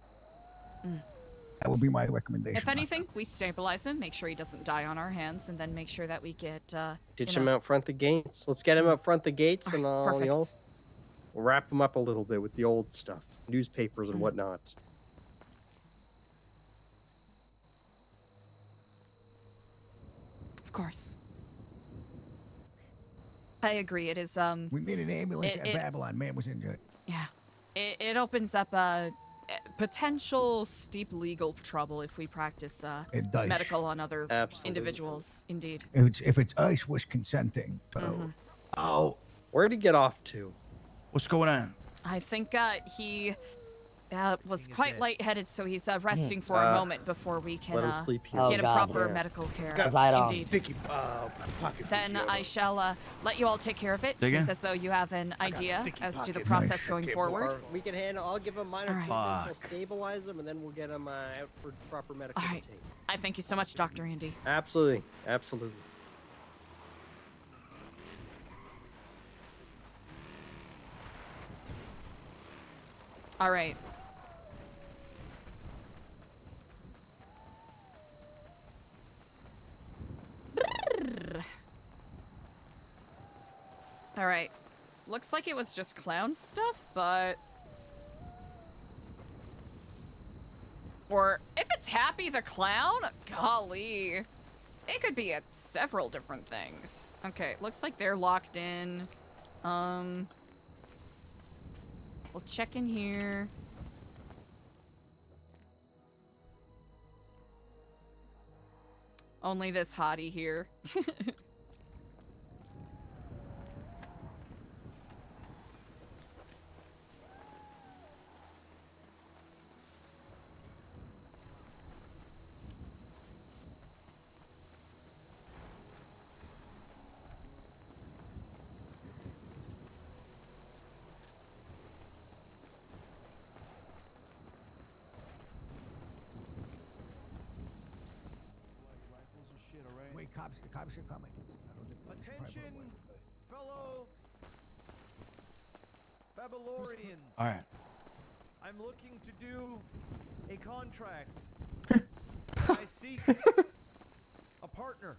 That would be my recommendation. If anything, we stabilize him, make sure he doesn't die on our hands, and then make sure that we get. Ditch you him know, out front the gates. Let's get him out front the gates, and I'll, perfect. we'll wrap him up a little bit with the old stuff, newspapers and whatnot. Of course. I agree. It is. We need an ambulance it- at it- Babylon. Man was injured. Yeah. It opens up potential steep legal trouble if we practice It does. medical on other Absolutely. individuals. Indeed. If it's us, was consenting. So, Oh, where'd he get off to? What's going on? I think he was quite lightheaded, so he's resting for a moment before we can let him sleep here. get him Oh, God. proper Yeah. medical care. Because I don't. Indeed. Sticky pocket. Then I shall let you all take care of it. Dig Seems in. as though you have an idea sticky as to the pocket. process Nice. going Okay, forward. Or we can handle. I'll give him minor All right. treatments. I'll Fuck. stabilize him, and then we'll get him out for proper medical All right. intake. I thank you so much, Dr. Andy. Absolutely, absolutely. All right. All right. Looks like it was just clown stuff, but... Or if it's Happy the Clown, golly. It could be several different things. Okay, looks like they're locked in. We'll check in here. Only this hottie here. wait, the cops are coming. Attention, fellow Babylonians. All right. I'm looking to do a contract. I seek a partner.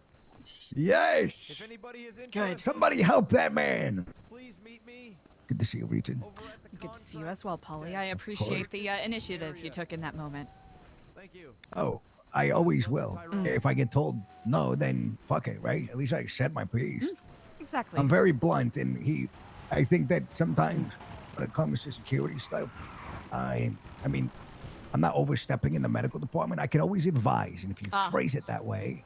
Yes. If anybody is Good. interested, Somebody help that man. please meet me Good to see you, Regent. over at the Good to see you as well, Polly. I appreciate the initiative you took in that moment. Thank you. Oh, I always will. If I get told no, then fuck it, right? At least I said my piece. Exactly. I'm very blunt, and I think that sometimes when it comes to security stuff, I mean, I'm not overstepping in the medical department. I can always advise, and if you phrase it that way,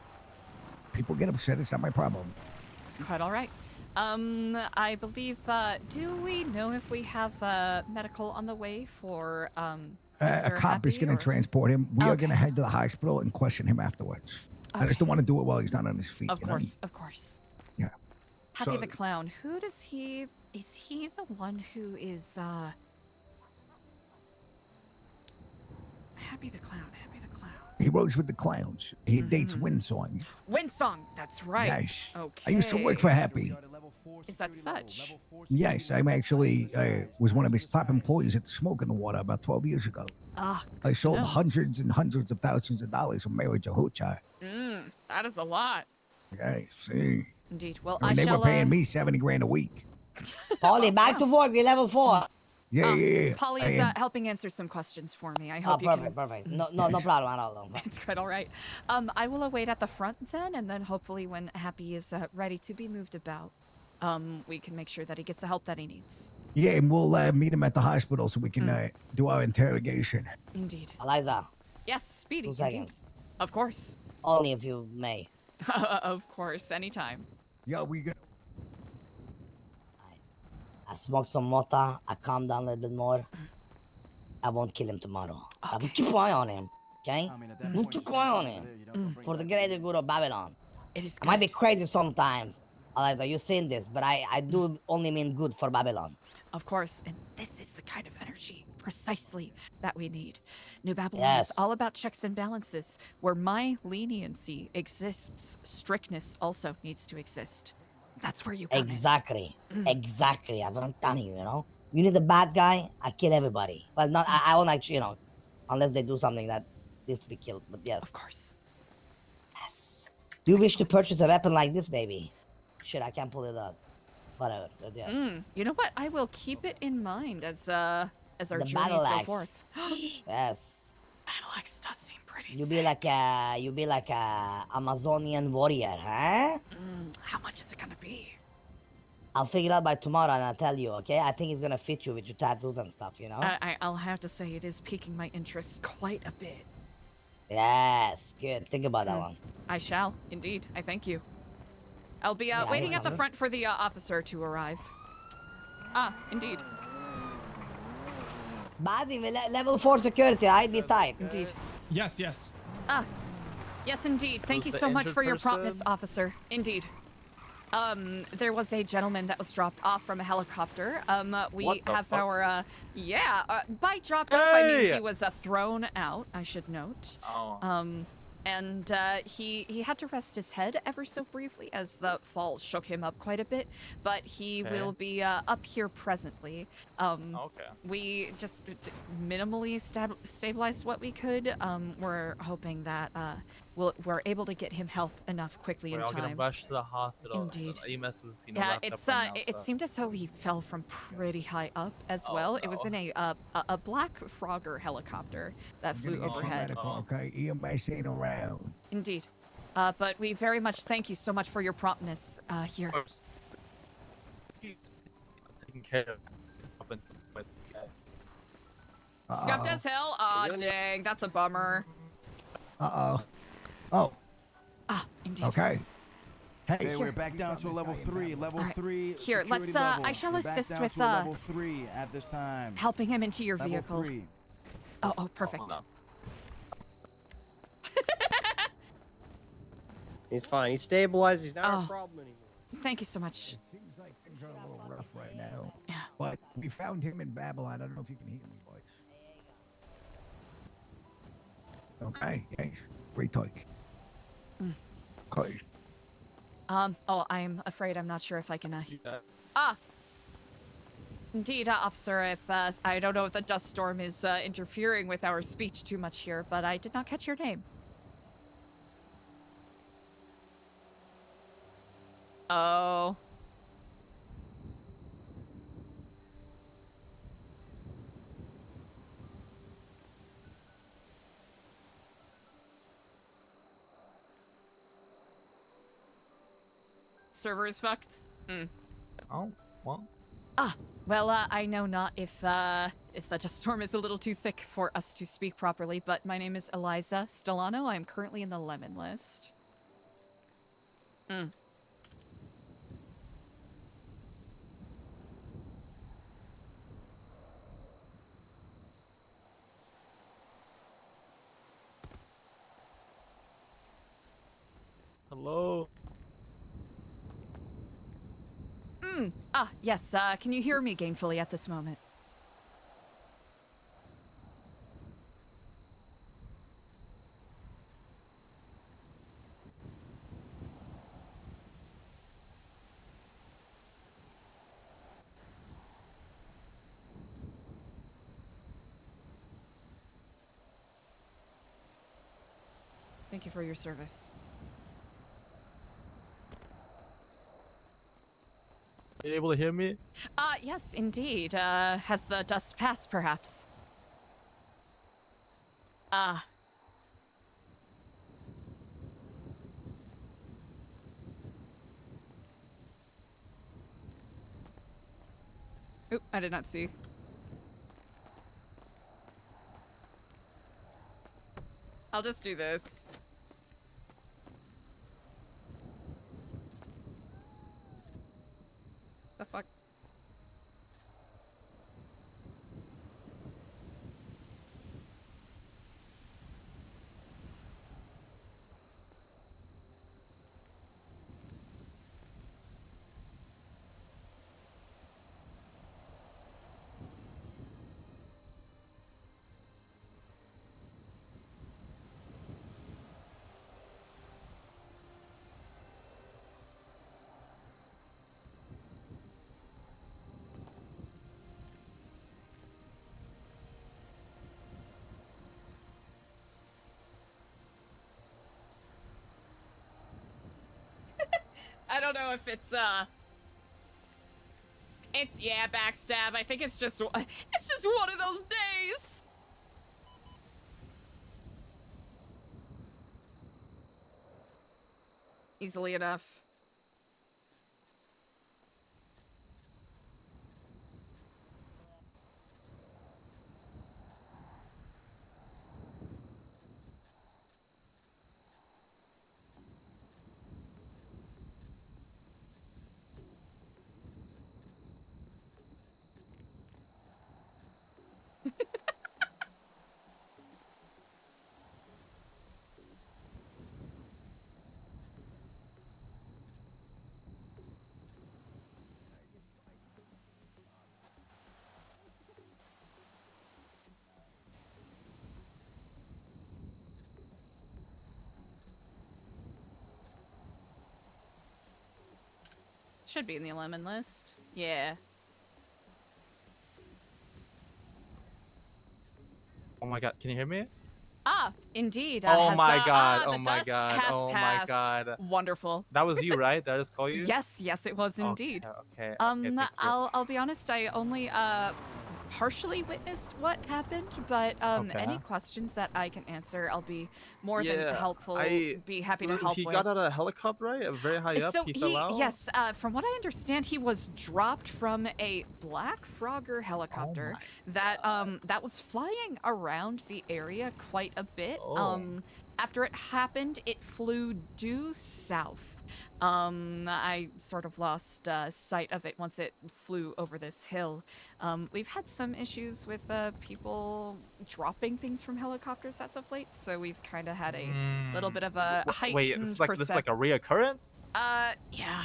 people get upset. It's not my problem. It's quite all right. I believe, do we know if we have medical on the way for, A Mr. cop is Happy, going to or- transport him. We are Okay. going to head to the hospital and question him afterwards. I just don't want to do it while he's not on his feet. Of you know? course, of course. Yeah. Happy So- the Clown, who does he... Is he the one who is, Happy the Clown, Happy the Clown. He rolls with the clowns. He dates Windsong. Windsong, that's right. Yes. Okay. I used to work for Happy. Is that such? Yes, I'm actually was one of his top employees at the Smoke in the Water about 12 years ago. Ah, I sold know. hundreds and hundreds of thousands of dollars of marriage of hoochah. That is a lot. Yes, see. Indeed. Well, I mean, they were paying me 70 grand a week. Polly, back to work. We're level 4. Yeah. Polly I is am. helping answer some questions for me. I Oh, hope you perfect, can... perfect. No problem at all. It's quite all right. I will await at the front then, and then hopefully when Happy is ready to be moved about, we can make sure that he gets the help that he needs. Yeah, and we'll meet him at the hospital so we can do our interrogation. Indeed. Eliza, Yes, Speedy. 2 indeed. seconds. Of course. Only if you may. Of course, anytime. Yeah, we got. I smoked some mota. I calmed down a little bit more. I won't kill him tomorrow. I will keep an eye on him. Okay? We'll keep an eye on him. For the greater good of Babylon. It is I might be crazy sometimes. Eliza, you've seen this, but I do only mean good for Babylon. Of course, and this is the kind of energy precisely that we need. New Babylon Yes. is all about checks and balances. Where my leniency exists, strictness also needs to exist. That's where you come Exactly. Exactly. That's what I'm telling you, you know? You need a bad guy, I kill everybody. Well, not, I won't actually, you know, unless they do something that needs to be killed, but yes. Of course. Yes. Do you wish to purchase a weapon like this, baby? Shit, I can't pull it up. Whatever, but yes. You know what? I will keep it in mind as our The journeys battle go axe. forth. Yes. Battle axe does seem pretty You be like a Amazonian warrior, huh? How much is it gonna be? I'll figure it out by tomorrow and I'll tell you, okay? I think it's gonna fit you with your tattoos and stuff, you know? I'll have to say it is piquing my interest quite a bit. Yes, good. Think about that one. I shall, indeed. I thank you. I'll be Yeah, waiting no at the problem. front for the officer to arrive. Ah, indeed. Bazi, level 4 security, I'd be tight. Indeed. Yes, yes. Ah, yes, indeed. Thank you Who's the so much injured for your person? promptness, officer. Indeed. There was a gentleman that was dropped off from a helicopter. We What the have fuck? our, by dropped off, I mean Hey! he was thrown out, I should note. Oh. And he had to rest his head ever so briefly as the fall shook him up quite a bit, but he Okay. will be up here presently. Okay. We just minimally stabilized what we could. We're hoping that we're able to get him help enough quickly We're in all gonna time. rush to the hospital. Indeed. EMS is, Yeah, wrapped it's up right now, it so. seemed as though he fell from pretty high up as Oh, well. It was no. in a black Frogger helicopter that flew Gonna get you overhead. medical, okay? EMS ain't around. Indeed. But we very much thank you so much for your promptness here. Taking care of up until this point, yeah. Scuffed as hell? Aw, dang, that's a bummer. Uh-oh. Oh. Ah, indeed. Okay. Hey, Okay, we're back down to a level 3. Level All right. 3. Here, let's, security level. I shall We're back assist down with, to a level 3 at this time. helping him into your Level vehicle. 3. Oh, perfect. He's fine. He's stabilized. He's not Oh. a problem anymore. Thank you so much. Seems like things are a little rough right now. Yeah. But we found him in Babylon. I don't know if you can hear me, boys. Okay, yes. Great talk. Okay. Oh, I'm afraid I'm not sure if I can, Indeed, officer, if, I don't know if the dust storm is, interfering with our speech too much here, but I did not catch your name. Oh. Server is fucked? Oh, well. Well, I know not if the dust storm is a little too thick for us to speak properly, but my name is Eliza Stellano. I am currently in the lemon list. Mm. Hello. Yes, can you hear me gainfully at this moment? Thank you for your service. Are you able to hear me? Yes, indeed. Has the dust passed, perhaps? Oop, I did not see. I'll just do this. The fuck? I don't know if it's yeah, backstab. I think it's just one of those days. Easily enough. Should be in the lemon list. Yeah. Oh my god, can you hear me? Indeed. Oh Has, my god, the oh my dust god, hath oh my passed. god. Wonderful. That was you, right? Did I just call you? Yes, yes, it was indeed. Okay, thank you. I'll be honest, I only partially witnessed what happened, but any questions that I can answer, I'll be more than helpful. Be happy to help He with. got out of a helicopter, right? Very high up. So he fell out. yes, from what I understand, he was dropped from a Black Frogger helicopter that was flying around the area quite a bit. After it happened, it flew due south. I sort of lost sight of it once it flew over this hill. We've had some issues with people dropping things from helicopters as of late, so we've kind of had a little bit of a heightened Wait, this is like a reoccurrence? Yeah.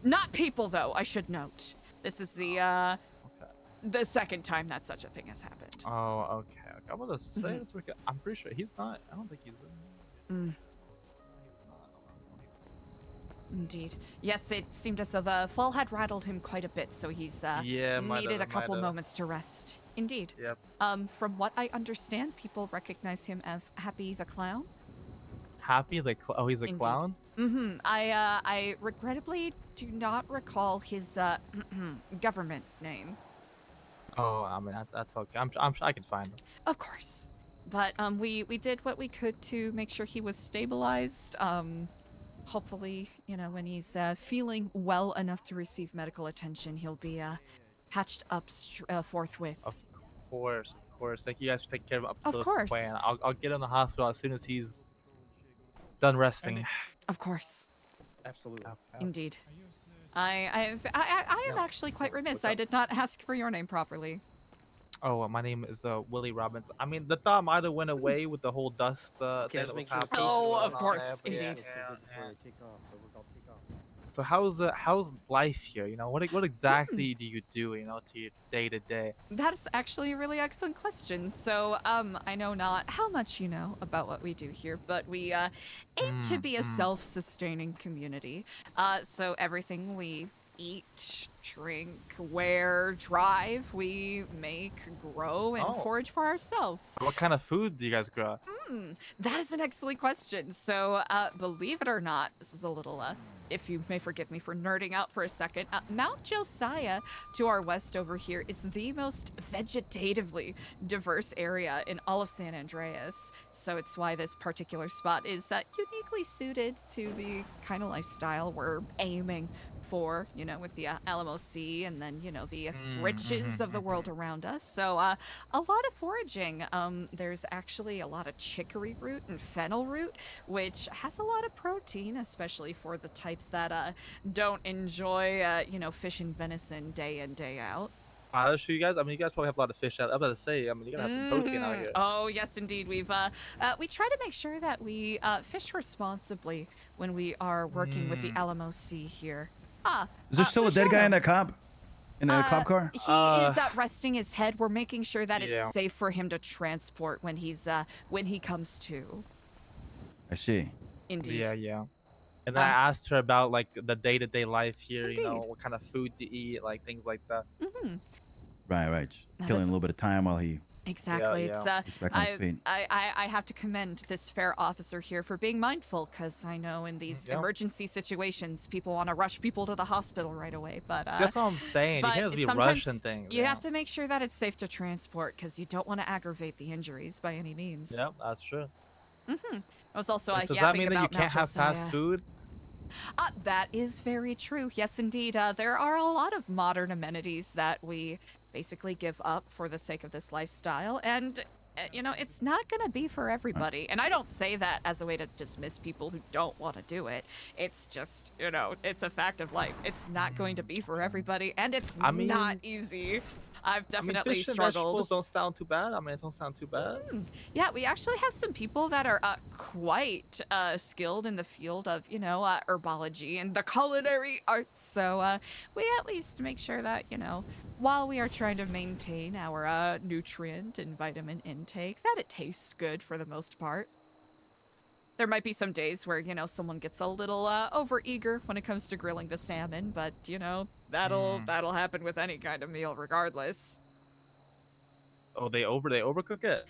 Not people, though, I should note. This is the second time that such a thing has happened. Oh, okay. I'm gonna say this week. I'm pretty sure he's not. I don't think he's in. Indeed. Yes, it seemed as though the fall had rattled him quite a bit, so he's needed a couple moments to rest. Indeed. Yep. From what I understand, people recognize him as Happy the Clown. Happy the oh, he's a clown? Mm-hmm. I regrettably do not recall his government name. Oh, I mean that's okay. I'm sure I can find him. Of course. But we did what we could to make sure he was stabilized. Hopefully, you know, when he's feeling well enough to receive medical attention, he'll be patched up forthwith. Of course. Thank you guys for taking care of him up to Of this course. point. I'll get in the hospital as soon as he's done resting. Of course. Absolutely. Indeed. I am actually quite remiss. I did not ask for your name properly. Oh, my name is Willie Robbins. I mean, the thought might have went away with the whole dust Okay, thing just that was make sure the happening. patient Oh, we're of on course, have indeed. everything is still good before they take off. So we're gonna take off. So how's life here? You know, what exactly do you do? You know, to your day to day? That is actually a really excellent question. So, I know not how much you know about what we do here, but we aim to be a self-sustaining community. So everything we eat, drink, wear, drive, we make, grow, and Oh. forage for ourselves. What kind of food do you guys grow? That is an excellent question. So, believe it or not, this is a little, if you may forgive me for nerding out for a second, Mount Josiah to our west over here is the most vegetatively diverse area in all of San Andreas. So it's why this particular spot is uniquely suited to the kind of lifestyle we're aiming for, you know, with the Alamo Sea and then, you know, the riches of the world around us. So a lot of foraging. There's actually a lot of chicory root and fennel root, which has a lot of protein, especially for the types that don't enjoy, you know, fish and venison day in, day out. I'll show you guys. I mean, you guys probably have a lot of fish out. I'm about to say. I mean, you're gonna have some protein out here. Oh yes, indeed. We try to make sure that we fish responsibly when we are working with the Alamo Sea here. Is there still a dead guy in that cop? In the cop car? He is resting his head. We're making sure that it's safe for him to transport when he comes to. I see. Indeed. Yeah. And then I asked her about like the day-to-day life here. You know, what kind of food to eat, like things like that. Right. Just killing a little bit of time while he Exactly. Yeah. gets back on his feet. I have to commend this fair officer here for being mindful, because I know in these emergency situations, people want to rush people to the hospital right away. But See, that's what I'm saying. You can't just be rushing things. You have to make sure that it's safe to transport, because you don't want to aggravate the injuries by any means. Yep, that's true. I was also So does that mean that you can't have fast food? That is very true. Yes, indeed. There are a lot of modern amenities that we basically give up for the sake of this lifestyle, and you know, it's not gonna be for everybody. And I don't say that as a way to dismiss people who don't want to do it. It's just, you know, it's a fact of life. It's not going to be for everybody, and it's not easy. I've definitely fish and struggled. vegetables don't sound too bad. I mean, it don't sound too bad. Yeah, we actually have some people that are quite skilled in the field of, you know, herbology and the culinary arts. So we at least make sure that, you know, while we are trying to maintain our nutrient and vitamin intake, that it tastes good for the most part. There might be some days where, you know, someone gets a little over-eager when it comes to grilling the salmon, but, you know, that'll happen with any kind of meal regardless. Oh, they overcook it?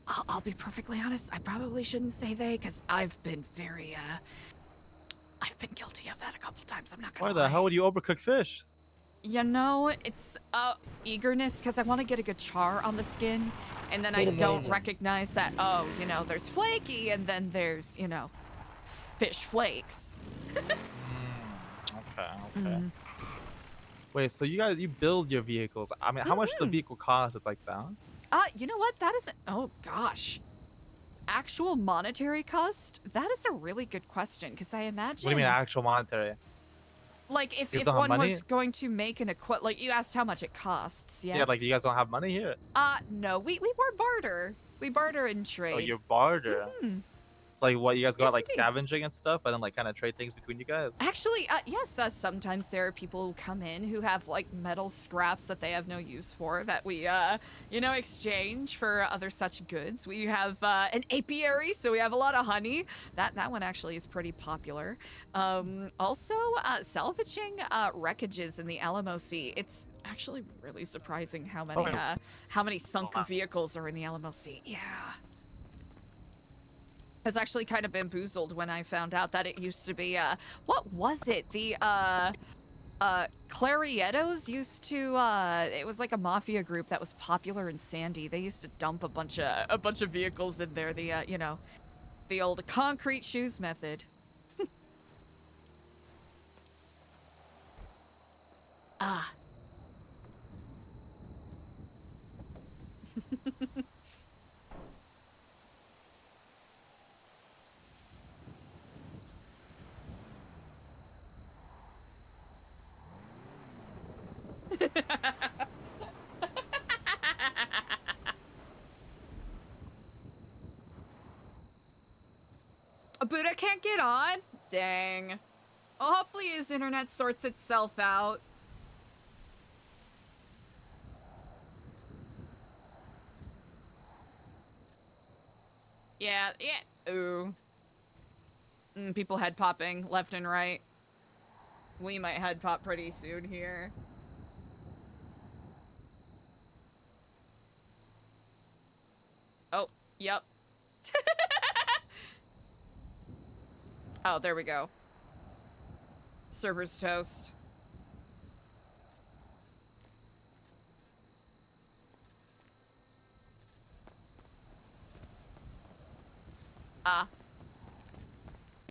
I'll be perfectly honest, I probably shouldn't say they, because I've been guilty of that a couple times, I'm not gonna lie. Why the hell would you overcook fish? You know, it's eagerness, because I want to get a good char on the skin, and then I don't recognize that, oh, you know, there's flaky, and then there's, you know, fish flakes. Okay. Wait, so you build your vehicles. I mean, how much does the vehicle cost? It's like that? You know what? That isn't, oh gosh. Actual monetary cost? That is a really good question, because I imagine... What do you mean actual monetary? Like, if You guys don't have one money? was going to make an like, you asked how much it costs, yes? Yeah, like you guys don't have money here? No, we barter. We barter and trade. Oh, you barter. It's like what, you guys go Yes, out like indeed. scavenging and stuff, and then like kind of trade things between you guys? Actually, yes, sometimes there are people who come in who have, like, metal scraps that they have no use for that we, you know, exchange for other such goods. We have, an apiary, so we have a lot of honey. That one actually is pretty popular. Also, salvaging, wreckages in the Alamo Sea. It's actually really surprising how many sunk vehicles are in the Alamo Sea. Yeah. I was actually kind of bamboozled when I found out that it used to be, what was it? The, Clarietos used to, it was like a mafia group that was popular in Sandy. They used to dump a bunch of vehicles in there. The, you know, the old concrete shoes method. Buddha can't get on? Dang. Well, hopefully his internet sorts itself out. Yeah. Ooh. People head popping left and right. We might head pop pretty soon here. Oh, yep. Oh, there we go. Server's toast.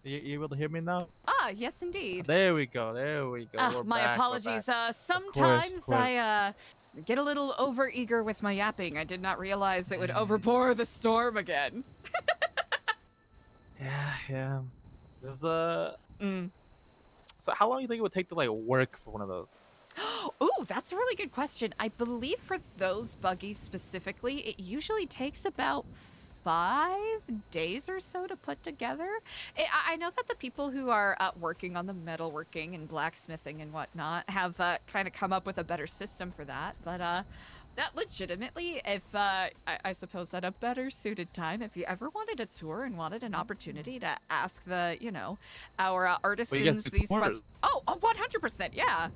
You able to hear me now? Yes, indeed. There we go. There we go. We're My back, we're apologies. back. Sometimes course. I get a little overeager with my yapping. I did not realize it would overpour the storm again. Yeah. This is So how long do you think it would take to like work for one of those? Ooh, that's a really good question. I believe for those buggies specifically, it usually takes about 5 days or so to put together. I know that the people who are working on the metalworking and blacksmithing and whatnot have kind of come up with a better system for that. But that legitimately, if I suppose at a better suited time, if you ever wanted a tour and wanted an opportunity to ask the, our artisans these questions. Oh, 100%, yeah.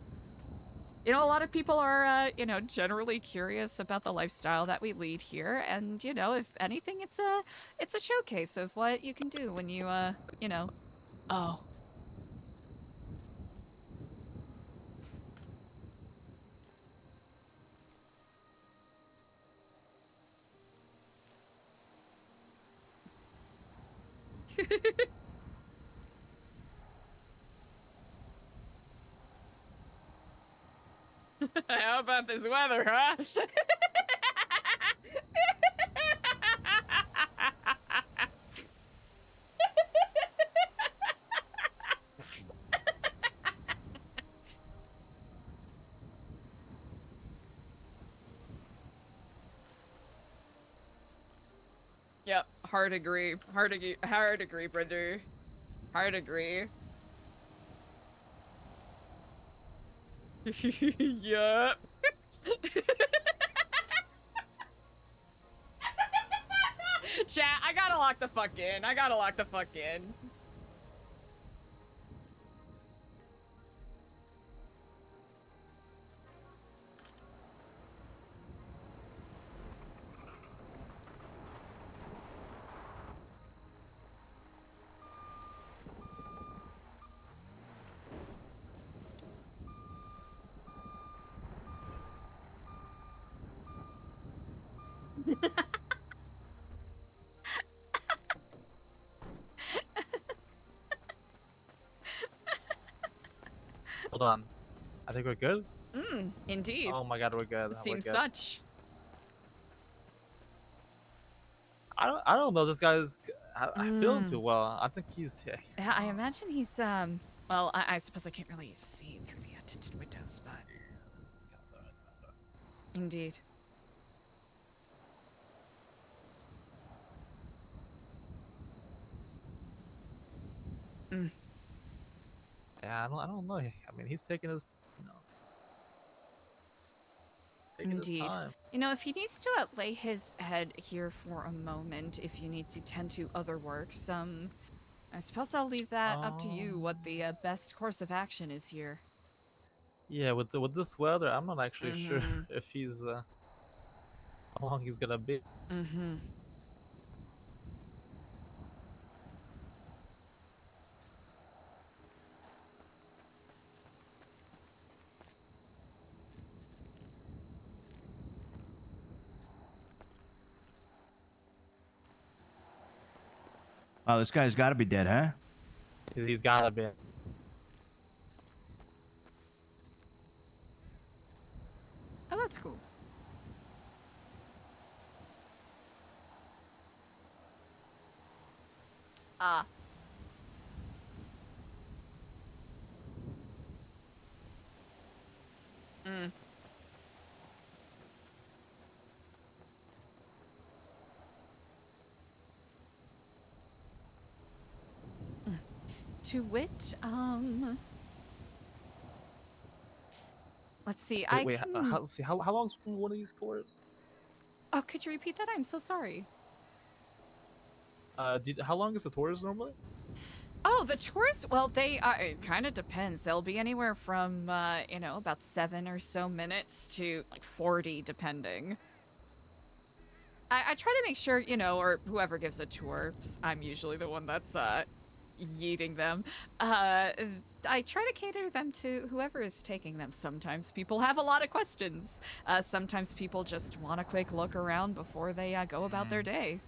A lot of people are, generally curious about the lifestyle that we lead here, and if anything, it's a showcase of what you can do when you, Oh. How about this weather, huh? Yep, hard agree. Hard agree, brother. Hard agree. Yup. Chat, I gotta lock the fuck in. Hold on. I think we're good. Indeed. Oh my god, we're good. Seems we're good. such. I don't know. This guy's feeling too well. I think he's. Yeah, I imagine he's, well, I suppose I can't really see through the tinted windows, but... Indeed. Yeah, I don't know. I mean, he's taking his, taking his Indeed. time. If he needs to lay his head here for a moment, if you need to tend to other works, I suppose I'll leave that up to you what the best course of action is here. Yeah, with this weather, I'm not actually sure if he's how long he's gonna be. Oh, this guy's got to be dead, huh? He's gotta be. Oh, that's cool. to wit, let's see. Wait, how long's one of these tours? Oh, could you repeat that? I'm so sorry. How long is the tours normally? Oh, the tours? Well, they it kind of depends. They'll be anywhere from about 7 or so minutes to like 40, depending. I try to make sure, or whoever gives a tour, I'm usually the one that's yeeting them. I try to cater them to whoever is taking them. Sometimes people have a lot of questions. Sometimes people just want a quick look around before they go about their day.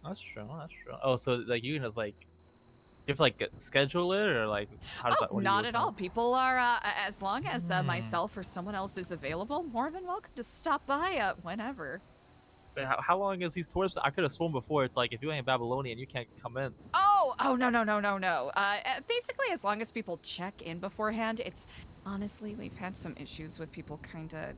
That's true. Oh, so like you can just like, you have to like schedule it, or like how does that work? Not at all. People are, as long as myself or someone else is available, more than welcome to stop by whenever. Wait, how long is these tours? I could have sworn before it's like if you ain't Babylonian, you can't come in. Oh, no. Basically, as long as people check in beforehand, it's honestly, we've had some issues with people kind of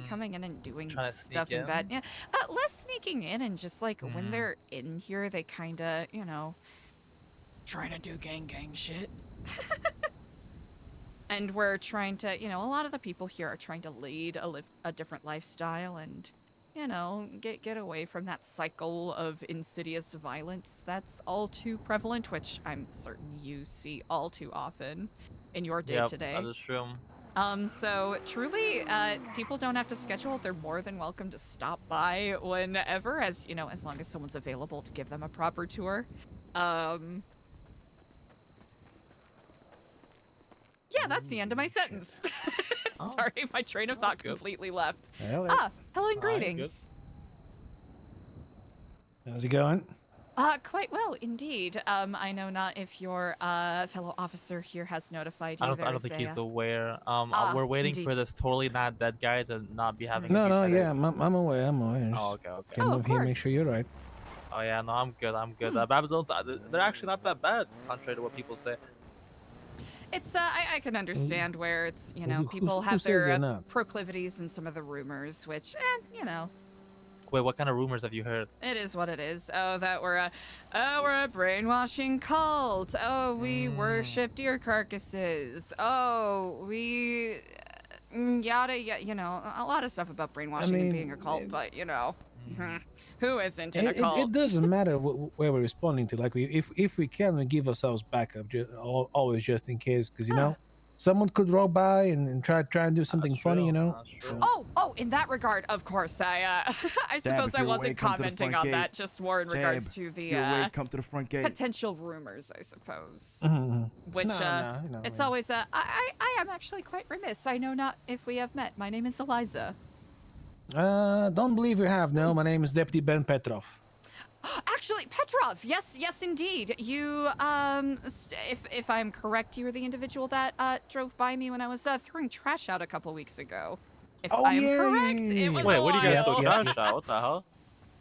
coming in and doing Trying to stuff sneak in bed. Yeah, less sneaking in and just like when they're in here, they kind of, trying to do gang shit. And we're trying to, a lot of the people here are trying to lead a different lifestyle and, get away from that cycle of insidious violence that's all too prevalent, which I'm certain you see all too often in your day-to-day. That is true. So truly, people don't have to schedule. They're more than welcome to stop by whenever, as long as someone's available to give them a proper tour. Yeah, that's the end of my sentence. Sorry, my train of thought completely left. Hello. Hello and greetings. How's it going? Quite well, indeed. I know not if your fellow officer here has notified you. I don't think he's aware. We're waiting indeed. for this totally not dead guy to not be having. No, yeah, I'm aware. Oh, okay. Can move here, make sure you're right. Oh yeah, no, I'm good. Babylon's, they're actually not that bad, contrary to what people say. It's I can understand where it's people who have says they're their not? proclivities and some of the rumors, which Wait, what kind of rumors have you heard? it is what it is. Oh, that we're a brainwashing cult. Oh, we worship deer carcasses. Oh, we yada a lot of stuff about brainwashing and being a cult, but who isn't in a cult? It doesn't matter where we're responding to. Like, if we can, we give ourselves backup, always just in case, because someone could roll by and try and do something funny, Oh, in that regard, of course, I suppose I wasn't commenting on that, just more in regards to the come to the front gate. potential rumors, I suppose. Which No, it's always I am actually quite remiss. I know not if we have met. My name is Eliza. Don't believe we have. No, my name is Deputy Ben Petrov. Actually, Petrov, yes, indeed. You, if I'm correct, you were the individual that drove by me when I was throwing trash out a couple weeks ago. If I'm correct, it was Wait, a what do you guys throw while. trash out? What the hell?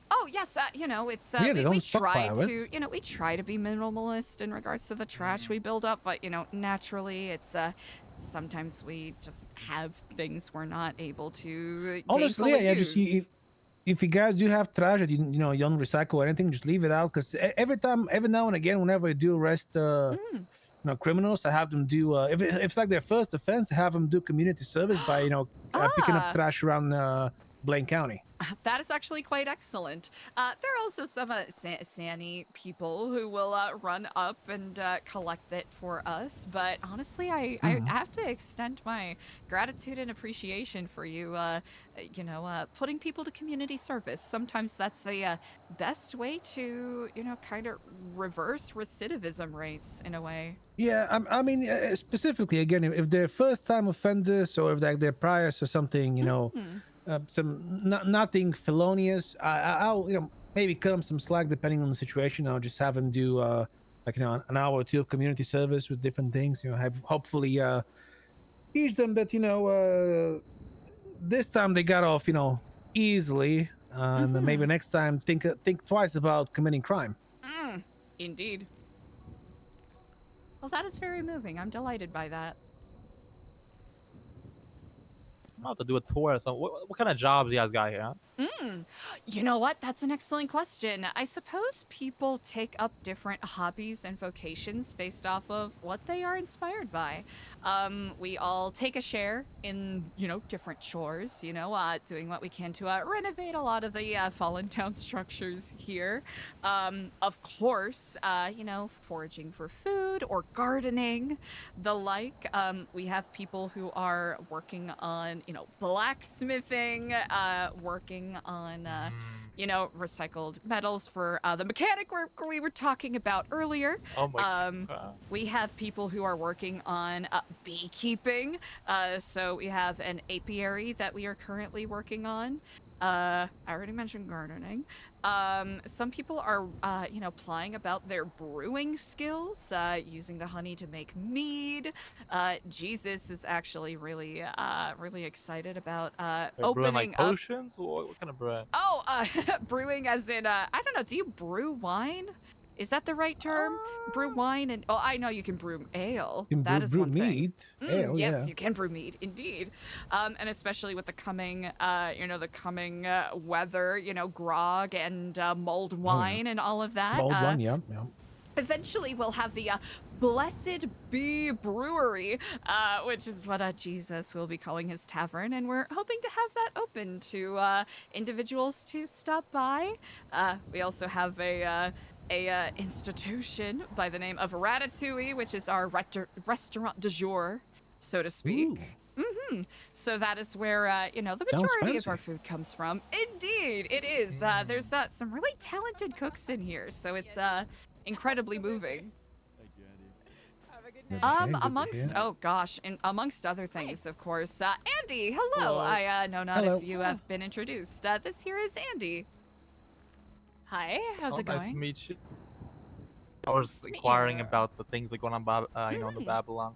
Oh yes, it's Yeah, they we don't try stockpile to we try to be minimalist in regards to the trash we build up, but naturally it's sometimes we just have things we're not able to Honestly, gainfully yeah, use. if you guys do have trash that you don't recycle or anything, just leave it out. Because every now and again, whenever I do arrest criminals, I have them do if it's like their first offense, I have them do community service by picking up trash around Blaine County. That is actually quite excellent. There are also some Sani people who will run up and collect it for us. But honestly, I have to extend my gratitude and appreciation for you, putting people to community service. Sometimes that's the best way to, kind of reverse recidivism rates in a way. Yeah, I mean, specifically, again, if they're first-time offenders or if they're priors or something, nothing felonious, I'll maybe cut them some slack depending on the situation. I'll just have them do an hour or two of community service with different things. Have hopefully teach them that this time they got off easily, and then maybe next time think twice about committing crime. Indeed. Well, that is very moving. I'm delighted by that. I'm about to do a tour or something. What kind of jobs you guys got here? Huh? You know what? That's an excellent question. I suppose people take up different hobbies and vocations based off of what they are inspired by. We all take a share in, different chores, doing what we can to renovate a lot of the fallen down structures here. Of course, foraging for food or gardening, the like. We have people who are working on, blacksmithing, working on, recycled metals for the mechanic work we were talking about earlier. Oh my god. We have people who are working on beekeeping. So we have an apiary that we are currently working on. I already mentioned gardening. Some people are, plying about their brewing skills, using the honey to make mead. Jesus is actually really, really excited about They're brewing opening like up. potions? What kind of bread? Oh, brewing as in, I don't know, do you brew wine? Is that the right term? Brew wine and, I know you can brew ale. You can That brew- is brew one thing. mead. Ale, yes, yeah. you can brew mead, indeed. And especially with the coming, weather, grog and mulled wine and all of that. Mulled wine, yeah. Eventually, we'll have the Blessed Bee Brewery, which is what Jesus will be calling his tavern, and we're hoping to have that open to individuals to stop by. We also have a institution by the name of Ratatouille, which is our restaurant du jour, so to speak. So that is where, the majority of our food comes from. Indeed, it is. There's some really talented cooks in here, so it's incredibly moving. Amongst other things, of course. Andy, hello. Hello. I know not Hello. if you have been introduced. This here is Andy. Hi, how's it Nice to going? meet you. I was inquiring about the things that go on, in the Babylon.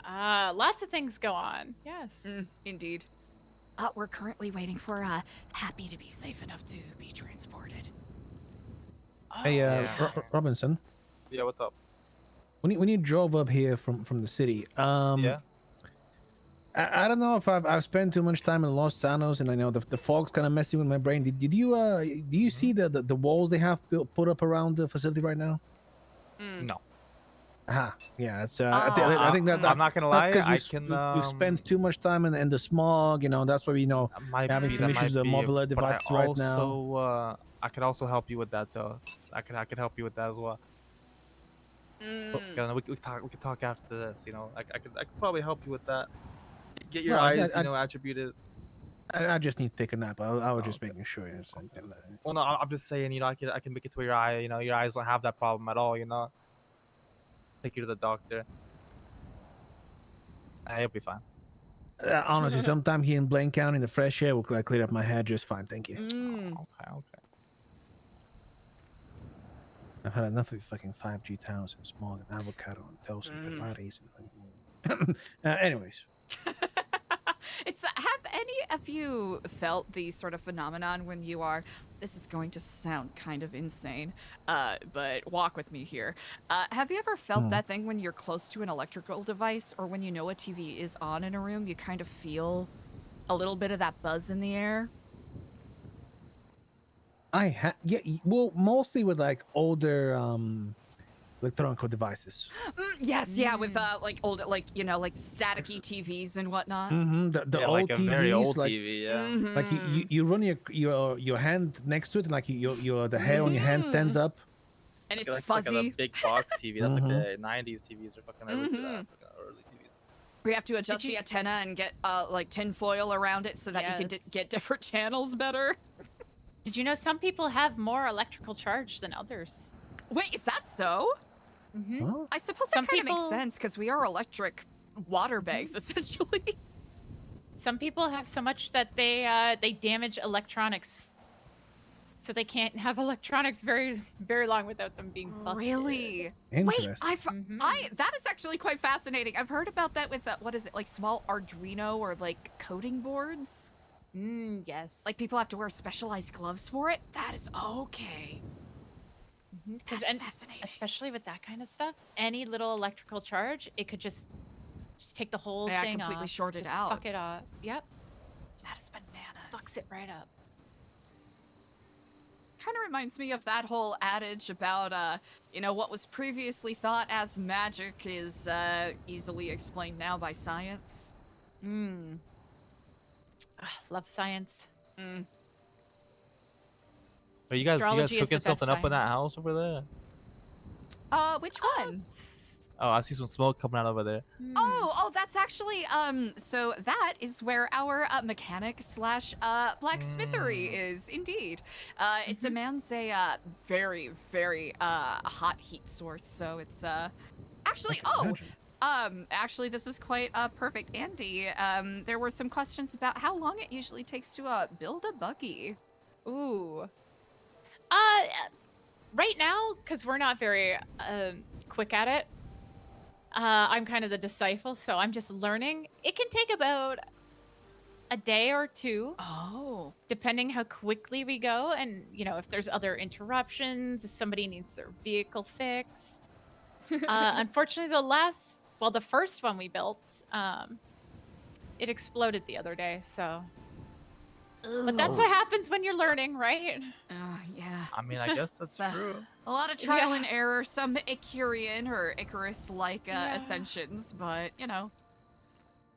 Lots of things go on. Yes. Indeed. We're currently waiting for Happy to be safe enough to be transported. Hey, yeah. Robinson. Yeah, what's up? When you drove up here from the city, Yeah. I don't know if I've spent too much time in Los Sanos, and I know the fog's kind of messing with my brain. Did you do you see the walls they have put up around the facility right now? No. Aha, yeah. It's I think that I'm not gonna that's lie. 'cause we spent too much time in the smog. That's why we having some issues with the mobile devices but I right now. also, I could also help you with that though. I could help you with that as well. We could talk after this. I could probably help you with that. Get your No, eyes, attributed. I just need to take a nap. I was just making sure. Well, no, I'm just saying. I can make it to where your eye. Your eyes don't have that problem at all. Take you to the doctor. You'll be fine. Honestly, sometime here in Blaine County in the fresh air will clear up my head just fine. Thank you. Okay. I've had enough of fucking 5G towers and smog and avocado and toast and pilates. And anyways. Have any of you felt the sort of phenomenon when you are, this is going to sound kind of insane, but walk with me here. Have you ever felt that thing when you're close to an electrical device or when you know a TV is on in a room, you kind of feel a little bit of that buzz in the air? Well, mostly with like older electronic devices. Yes, yeah, with like old, like staticky TVs and whatnot. The old like a TVs, very old like, TV, yeah. Like you run your hand next to it, and like the hair on your hand stands up. And it's like fuzzy. a big box TV. That's like the 90s TVs are fucking early to that. Early TVs. We have to adjust the antenna and get like tinfoil around it so that you can get different channels better. Did you know some people have more electrical charge than others? Wait, is that so? Mm-hmm. I suppose that kind of makes sense because we are electric water bags, essentially. Some people have so much that they damage electronics, so they can't have electronics very very long without them being busted. Really? Wait, that is actually quite fascinating. I've heard about that with what is it, like small Arduino or like coding boards? Yes. Like people have to wear specialized gloves for it? That is okay. Because especially with that kind of stuff, any little electrical charge, it could just take the whole thing completely off. short it just out. Fuck it off. Yep. That is bananas. Fucks it right up. Kind of reminds me of that whole adage about, what was previously thought as magic is easily explained now by science. Love science. Are you guys Astrology is cooking the best something up in that science. house over there? Which one? Oh, I see some smoke coming out over there. Oh, that's actually, so that is where our mechanic slash blacksmithery is, indeed. It demands a very, very hot heat source, so it's actually, actually this is quite perfect. Andy, there were some questions about how long it usually takes to build a buggy. Ooh. Right now, because we're not very quick at it, I'm kind of the disciple, so I'm just learning. It can take about a day or two. Oh. Depending how quickly we go, and if there's other interruptions, if somebody needs their vehicle fixed. Unfortunately, the first one we built, it exploded the other day, so. But that's what happens when you're learning, right? Yeah. I mean, I guess that's true. A lot of trial and error, some Icarian or Icarus-like ascensions, but, I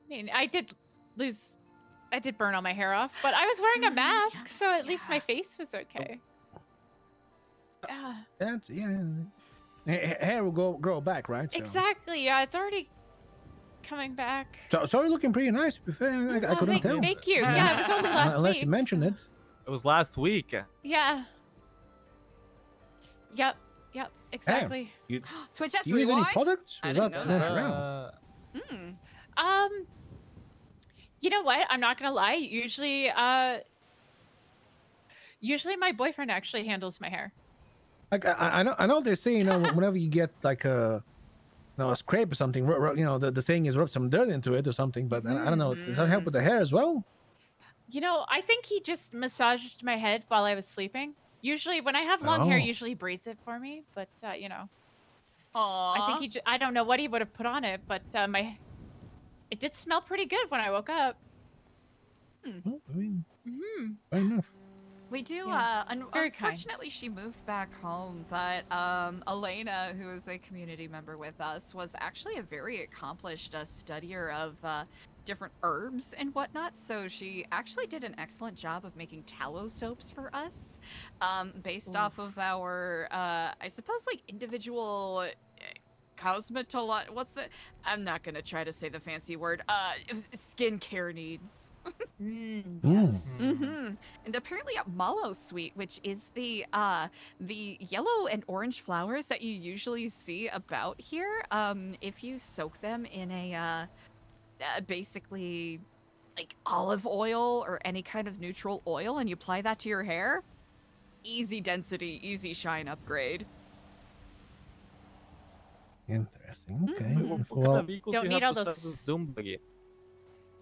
mean, I did burn all my hair off, but I was wearing a mask, so at least my face was okay. That's hair will grow back, right? So. Exactly. Yeah, it's already coming back. So you're looking pretty nice. To be fair, I couldn't tell. Thank you. Yeah, it was only last Unless week. you mentioned it. It was last week. Yeah. Yep. Exactly. Twitch Do you use any products? I Or didn't that know natural? You know what? I'm not gonna lie. Usually my boyfriend actually handles my hair. Like I know they say whenever you get like a scrape or something, the saying is rub some dirt into it or something. But I don't know. Does that help with the hair as well? I think he just massaged my head while I was sleeping. Usually, when I have long hair, Oh. usually he braids it for me. But Aww. I think I don't know what he would have put on it, but it did smell pretty good when I woke up. Well, I mean, Mhm. fair enough. We do, Very kind. unfortunately she moved back home, but Elena, who is a community member with us, was actually a very accomplished studier of different herbs and whatnot, so she actually did an excellent job of making tallow soaps for us, based off of our, I suppose, like, individual I'm not gonna try to say the fancy word, skincare needs. Yes. And apparently a mallow sweet, which is the yellow and orange flowers that you usually see about here. If you soak them in a basically like olive oil or any kind of neutral oil and you apply that to your hair, easy density, easy shine upgrade. Interesting. Okay. What kind Well, of vehicles Don't you need have all besides those- this Doom buggy? if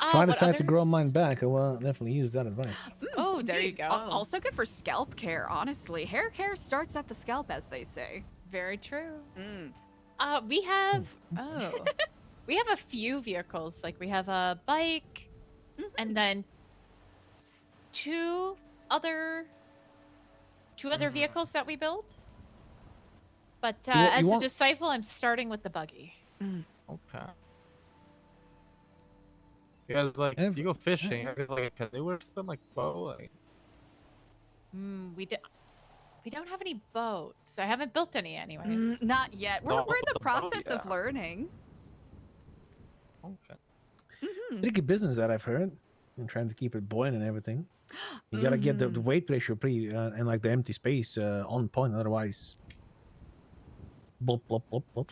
I what decide to grow others? mine back, I will definitely use that advice. Oh, there you Indeed. go. Also good for scalp care, honestly. Hair care starts at the scalp, as they say. Very true. We have we have a few vehicles. Like we have a bike, and then two other vehicles that we build. But as a disciple, I'm starting with the buggy. Okay. You guys you go fishing? You guys like a canoe or something, like boat? Like... We don't have any boats. I haven't built any, anyways. Not yet. We're in the process of yeah. learning. Okay. Pretty good business that I've heard. And trying to keep it buoyant and everything. You gotta get the weight ratio pretty and like the empty space on point, otherwise. Blop, blop, blop, blop.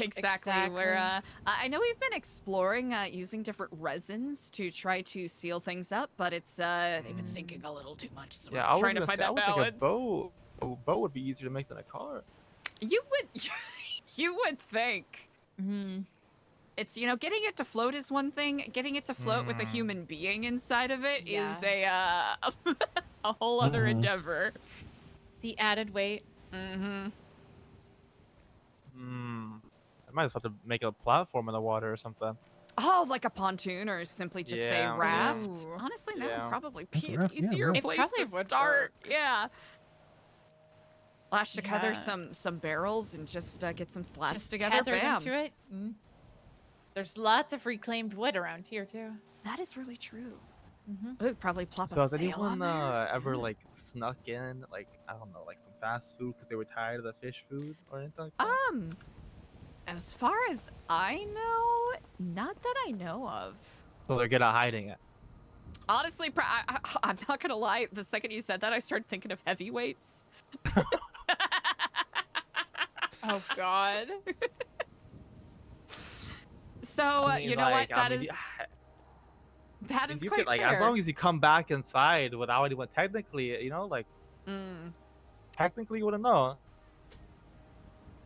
Exactly. Where I know we've been exploring using different resins to try to seal things up, but it's they've been sinking a little too much. So Yeah, we're I was trying to gonna find say, I that would think balance. a boat would be easier to make than a car. You would think. It's getting it to float is one thing. Getting it to float with a human being inside of it is a a whole other endeavor. The added weight. I might just have to make a platform in the water or something. Oh, like a pontoon or simply just a raft? Ooh. Honestly, that Yeah. would probably Like a be an raft, yeah, easier right. It place probably to would start. work. Yeah. Lash together Yeah. some barrels and just get some slats Just together. tether Bam. them to it. There's lots of reclaimed wood around here too. That is really true. Mm-hmm. Ooh, probably plop So a has sail anyone on there. ever like snuck in like I don't know like some fast food because they were tired of the fish food or anything like that? As far as I know, not that I know of. So they're good at hiding it. Honestly, I'm not gonna lie. The second you said that, I started thinking of heavyweights. Oh God. So I mean, you know like, what? I That mean, is that is you quite could, like fair. as long as you come back inside without anyone technically, you know, like technically you wouldn't know.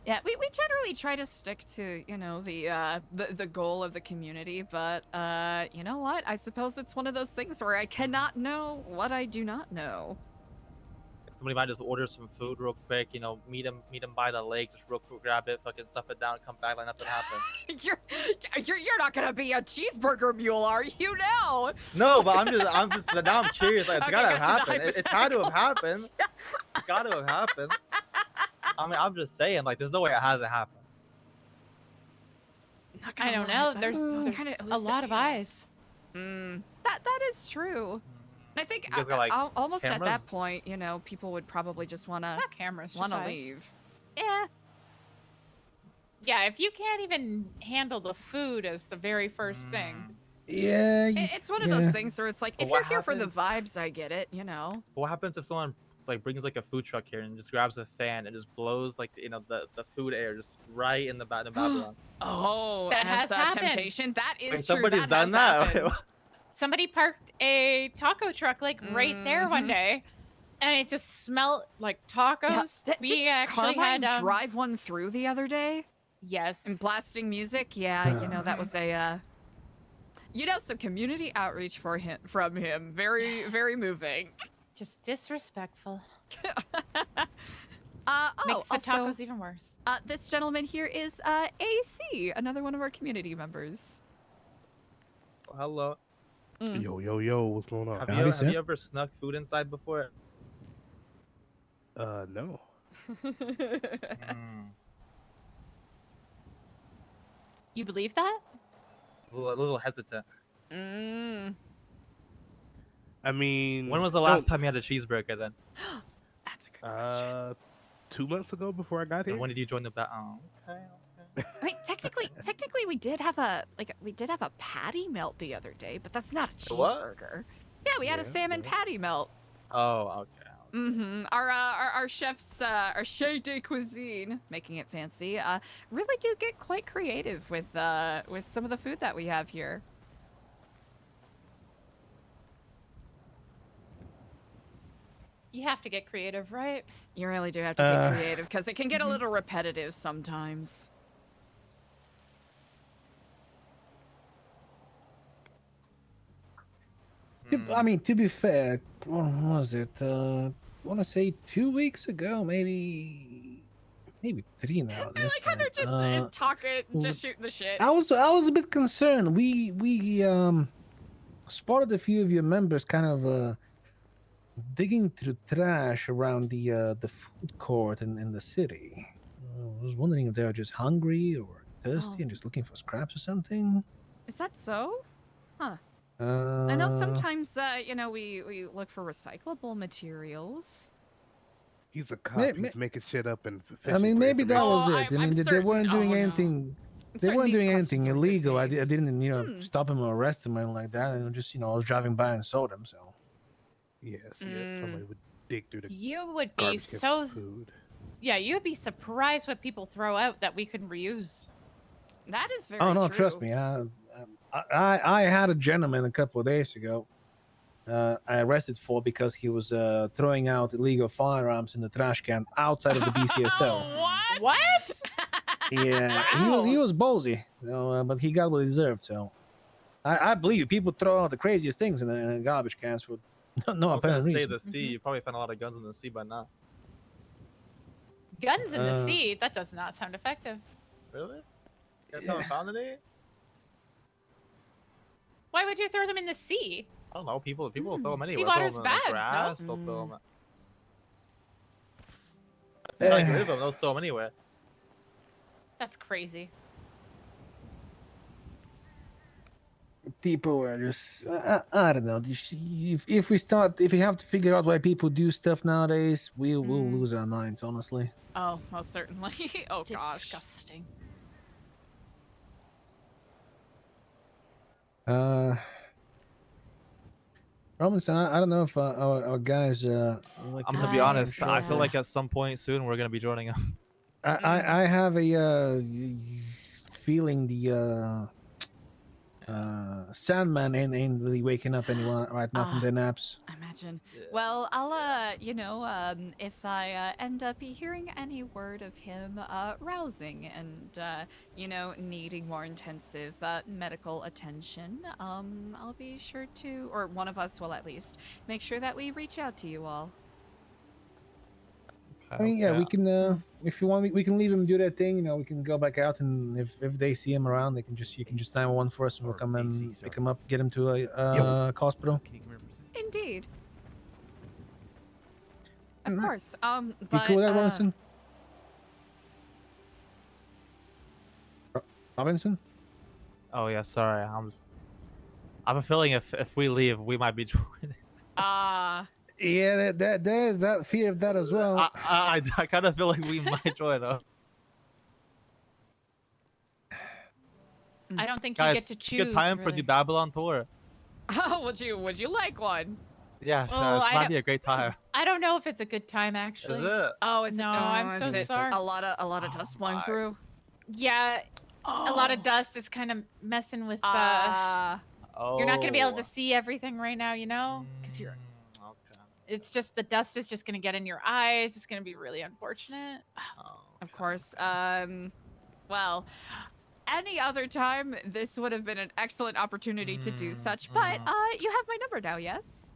Yeah, we generally try to stick to, you know, the goal of the community, but you know what? I suppose it's one of those things where I cannot know what I do not know. Somebody might just order some food real quick, you know, meet him by the lake, just real quick, grab it, fucking stuff it down, come back like nothing happened. You're not gonna be a cheeseburger mule, are you? No. No, but I'm just now I'm curious. Like it's Okay, gotta have gotcha, the happened. It's had to have hypothetical. happened. It's got to have happened. I mean, I'm just saying, like, there's no way it hasn't happened. I don't know. There's a lot of eyes. That is true. And I think You guys got, like, almost at cameras? that point, you know, people would probably just wanna Not cameras, just eyes. leave. Yeah. Yeah, if you can't even handle the food as the very first thing. Yeah. It's one of those things where it's like, But if what you're here for the happens- vibes, I get it, you know. But what happens if someone like brings like a food truck here and just grabs a fan and just blows like you know the food air just right in the Babylon? Oh, That as has a happened. temptation. That is Wait, true. somebody's that done has that? happened. Somebody parked a taco truck like right there one Mhm. day, and it just smelled like tacos. Yeah, We did actually Carmine had drive one through the other day. Yes. And blasting music. Yeah, you know that was a. You know, some community outreach from him. Very, very moving. Just disrespectful. Makes the tacos even worse. This gentleman here is AC, another one of our community members. Oh, hello. Yo, yo, yo, what's going on? Have you ever snuck food inside before? No. You believe that? A little hesitant. I mean, When was the last time you had a cheeseburger then? That's a good question. 2 months ago before I got here. And when did you join the Oh, okay. I mean, technically, we did have a patty melt the other day, but that's not a A what? cheeseburger. Yeah, we had a salmon patty melt. Oh, okay. Our chefs, our chef de cuisine, making it fancy, really do get quite creative with some of the food that we have here. You have to get creative, right? You really do have to get creative because it can get a little repetitive sometimes. I mean, to be fair, what was it? I want to say 2 weeks ago, maybe 3 now. I like how they're just talking, just shooting the shit. I was a bit concerned. We spotted a few of your members kind of digging through trash around the food court in the city. I was wondering if they were just hungry or thirsty and just looking for scraps or something. Is that so? Huh. I I know sometimes, you know, we look for recyclable materials. He's a cop. May- He's making shit up and. I mean, maybe that was Oh, it. I I'm mean, they certain- weren't doing oh, no. anything. I'm They certain weren't these doing questions anything are good illegal. I faith. didn't, stop him or arrest him or anything like that. And just, I was driving by and saw them. So. Yes, somebody would dig through the. You would be garbage can so. for food. Yeah, you would be surprised what people throw out that we couldn't reuse. That is very Oh no, true. trust me. I had a gentleman a couple of days ago. I arrested for because he was throwing out illegal firearms in the trash can outside of the BCSO. What? Yeah, he was ballsy, but he got what he deserved. So, I believe people throw out the craziest things in the garbage cans for no I was gonna apparent say reason. the sea. You probably found a lot of guns in the sea by now. Guns in the sea? That does not sound effective. Really? You guys haven't found any? Why would you throw them in the sea? I don't know. People will throw them anywhere. Seawater's throw them in bad, the no? grass. They'll throw them. If try to get rid of them, they'll throw them anywhere. That's crazy. People are just I don't know. If we have to figure out why people do stuff nowadays, we'll lose our minds, honestly. Oh, most certainly. Oh gosh. Disgusting. Robinson, I don't know if our guys like I'm gonna be honest. I feel like at some point soon we're gonna be joining them. I have a feeling the Sandman ain't really waking up anyone right now from their naps. Imagine. Well, I'll you know, if I end up hearing any word of him rousing and you know, needing more intensive medical attention, I'll be sure to, or one of us will at least, make sure that we reach out to you all. I mean, yeah, we can. If you want, we can leave him do that thing. You know, we can go back out, and if they see him around, you can just 911 for us, and we'll come and pick him up, get him to a hospital. Indeed. Of course. You But cool with that, Robinson? Robinson? Oh yeah, sorry. I have a feeling if we leave, we might be joining. Yeah, there's that fear of that as well. I kind of feel like we might join up. I don't think Guys, you get to choose. good time for the Babylon tour. Oh, would you like one? Yeah, Oh, this I might don't- be a great time. I don't know if it's a good time actually. Is it? Oh, is no, it? I'm is so it sorry. A lot of dust blowing through. Yeah, a lot of dust is kind of messing with you're not gonna be able to see everything right now, you know, because you're. It's just the dust is just gonna get in your eyes. It's gonna be really unfortunate. Of course. Well, any other time, this would have been an excellent opportunity to do such. But you have my number now, yes?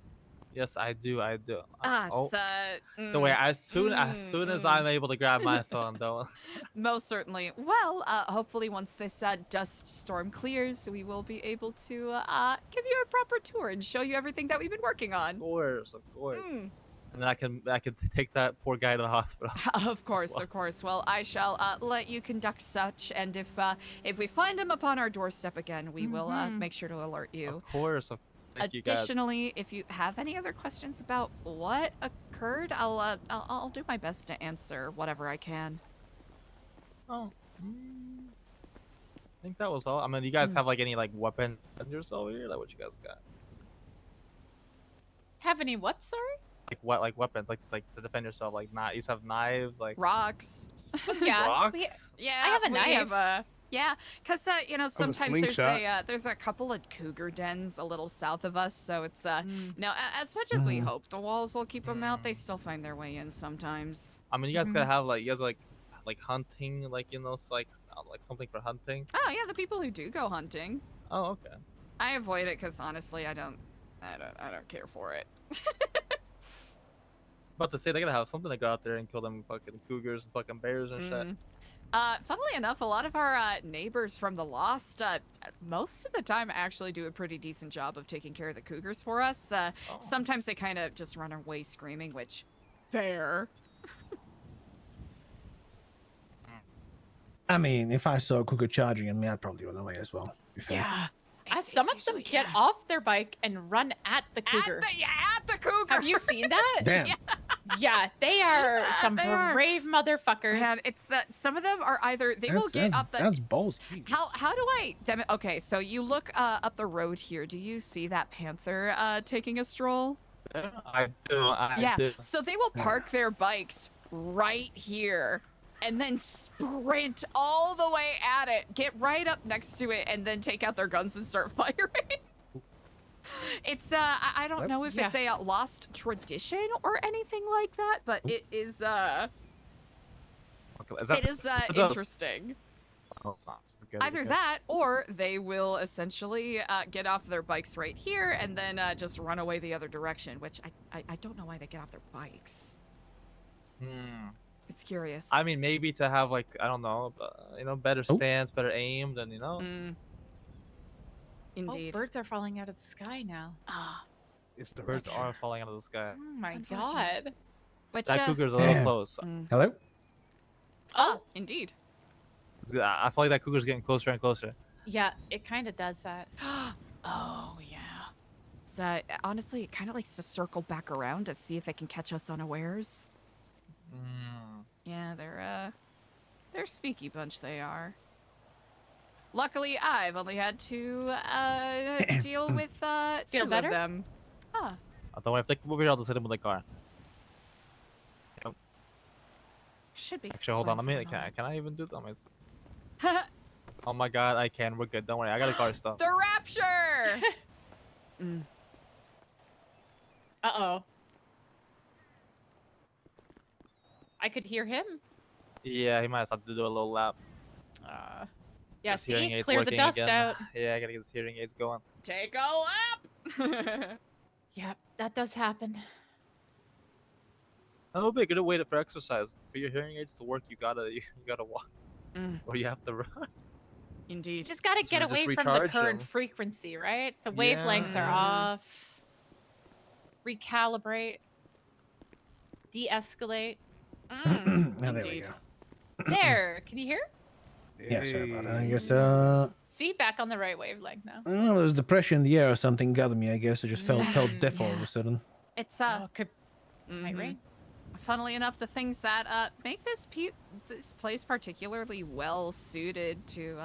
Yes, I do. It's, Don't worry. As soon as I'm able to grab my phone, though. Most certainly. Well, hopefully once this dust storm clears, we will be able to give you a proper tour and show you everything that we've been working on. Of course. And then I can take that poor guy to the hospital. Of course. Well, I shall let you conduct such, and if we find him upon our doorstep again, we will make sure to alert you. Of course. Thank you, guys. Additionally, if you have any other questions about what occurred, I'll do my best to answer whatever I can. Oh. I think that was all. I mean, you guys have like any like weapons over here? Like what you guys got? Have any what? Sorry. Like what? Like weapons? Like to defend yourself? Like you have knives? Like rocks. Yeah. Rocks? I have a knife. Yeah, because you know, sometimes slingshot. there's a couple of cougar dens a little south of us, so it's now as much as we hope the walls will keep them out, they still find their way in sometimes. I mean, you guys gotta have like like hunting, like you know, like something for hunting. Oh yeah, the people who do go hunting. Oh okay. I avoid it because honestly, I don't care for it. About to say they gotta have something to go out there and kill them fucking cougars and fucking bears and shit. Funnily enough, a lot of our neighbors from the Lost, most of the time actually do a pretty decent job of taking care of the cougars for us. Sometimes they kind of just run away screaming, which, fair. I mean, if I saw a cougar charging at me, I'd probably run away as well. Yeah. Some of them get off their bike and run at the cougar. At the cougar. Have you seen that? Damn. Yeah, they are some brave motherfuckers. Man, it's that some of them are either they will get up the. That's bold. How do I? Okay, so you look up the road here. Do you see that panther taking a stroll? I do. I do. So they will park their bikes right here. And then sprint all the way at it, get right up next to it, and then take out their guns and start firing. It's I don't know if it's a lost tradition or anything like that, but it is interesting. Either that, or they will essentially get off their bikes right here and then just run away the other direction, which I don't know why they get off their bikes. It's curious. I mean, maybe to have like I don't know, you know, better stance, better aim, than you know. Indeed. Oh, birds are falling out of the sky now. Ah. It's the Birds rapture. are falling out of the sky. Oh my unfortunate. god. Which, That cougar's a little Yeah. close. Hello? Oh, indeed. I feel like that cougar's getting closer and closer. Yeah, it kind of does that. Oh, yeah. So, honestly, it kind of likes to circle back around to see if it can catch us unawares. Yeah, they're a sneaky bunch, they are. Luckily, I've only had to deal with Feel two better? of them. Ah. Don't worry, if they come over here, I'll just hit him with a car. Yep. Should be. Actually, hold on. Let me. Can I even do that? Oh my god, I can. We're good. Don't worry. I got a car stuff. The rapture. Uh-oh. I could hear him. Yeah, he might have to do a little lap. Yeah, His hearing see? aid's Clear the working dust again. out. Yeah, I gotta get his hearing aids going. Take a lap. Yep, that does happen. That would be a good way for exercise. For your hearing aids to work, you gotta walk, Mm. or you have to run. Indeed. You just gotta Just get just away from the recharge current them. frequency, right? The wavelengths are off. Recalibrate. De-escalate. Now, there we go. There, can you hear? Yeah, sorry about that. I guess, See, back on the right wavelength now. I don't know, there's depression in the air or something gathered me, I guess. I just felt deaf all of a sudden. It's Might rain. Funnily enough, the things that make this place particularly well suited to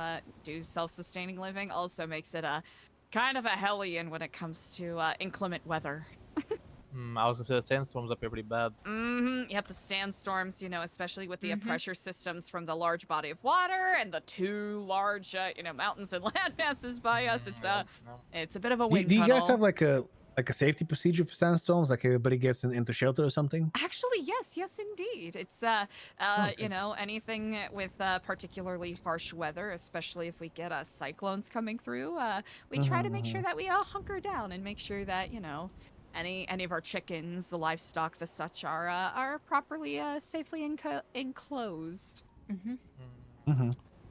do self-sustaining living also makes it kind of a hellion when it comes to inclement weather. I was gonna say the sandstorms up here pretty bad. Yep, the sandstorms, especially with the pressure systems from the large body of water and the two large, mountains and land masses by us. It's a bit of a wind Do you guys tunnel. have like a safety procedure for sandstorms? Like everybody gets into shelter or something? Actually, yes, indeed. It's anything with particularly harsh weather, especially if we get cyclones coming through. We try to make sure that we all hunker down and make sure that any of our chickens, the livestock, the such are properly safely enclosed.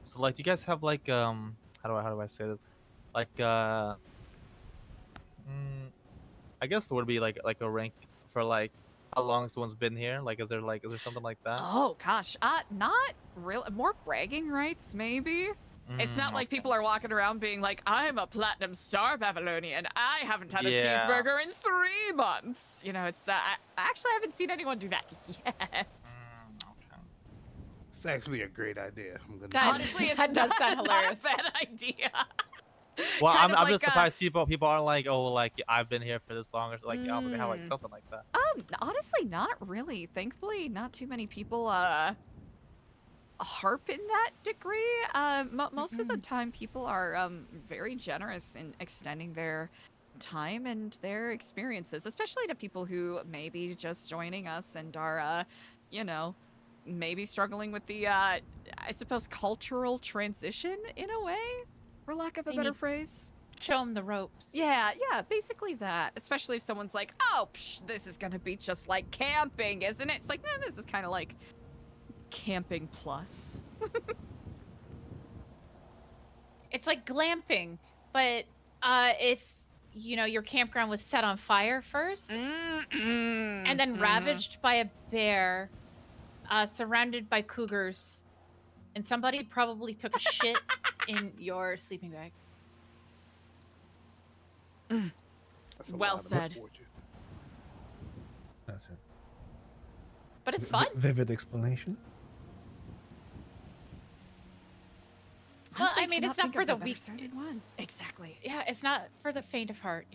So like, do you guys have like how do I say this? Like I guess there would be like a rank for like how long someone's been here. Like, is there something like that? Oh gosh, not real. More bragging rights, maybe. It's not like people are walking around being like, I'm a platinum star Babylonian. I haven't had a cheeseburger in 3 months. It's I actually haven't seen anyone do that yet. It's actually a great idea. Honestly, that does sound hilarious. Not a bad idea. Well, Kind I'm of just like, surprised people aren't like, oh, like I've been here for this long, or like, oh, they have like something like that. Honestly, not really. Thankfully, not too many people harp in that degree. Most of the time, people are very generous in extending their time and their experiences, especially to people who may be just joining us and are, maybe struggling with the, I suppose, cultural transition in a way, for lack of a better phrase. Show them the ropes. Yeah, basically that. Especially if someone's like, oh, this is gonna be just like camping, isn't it? It's like, no, this is kind of like camping plus. It's like glamping, but if your campground was set on fire first and then ravaged by a bear, surrounded by cougars, and somebody probably took a shit in your sleeping bag. Well said. That's it. But it's fun. Vivid explanation. Well, Honestly, I mean, cannot it's not think for of the a better weak. started one. Exactly. Yeah, it's not for the faint of heart,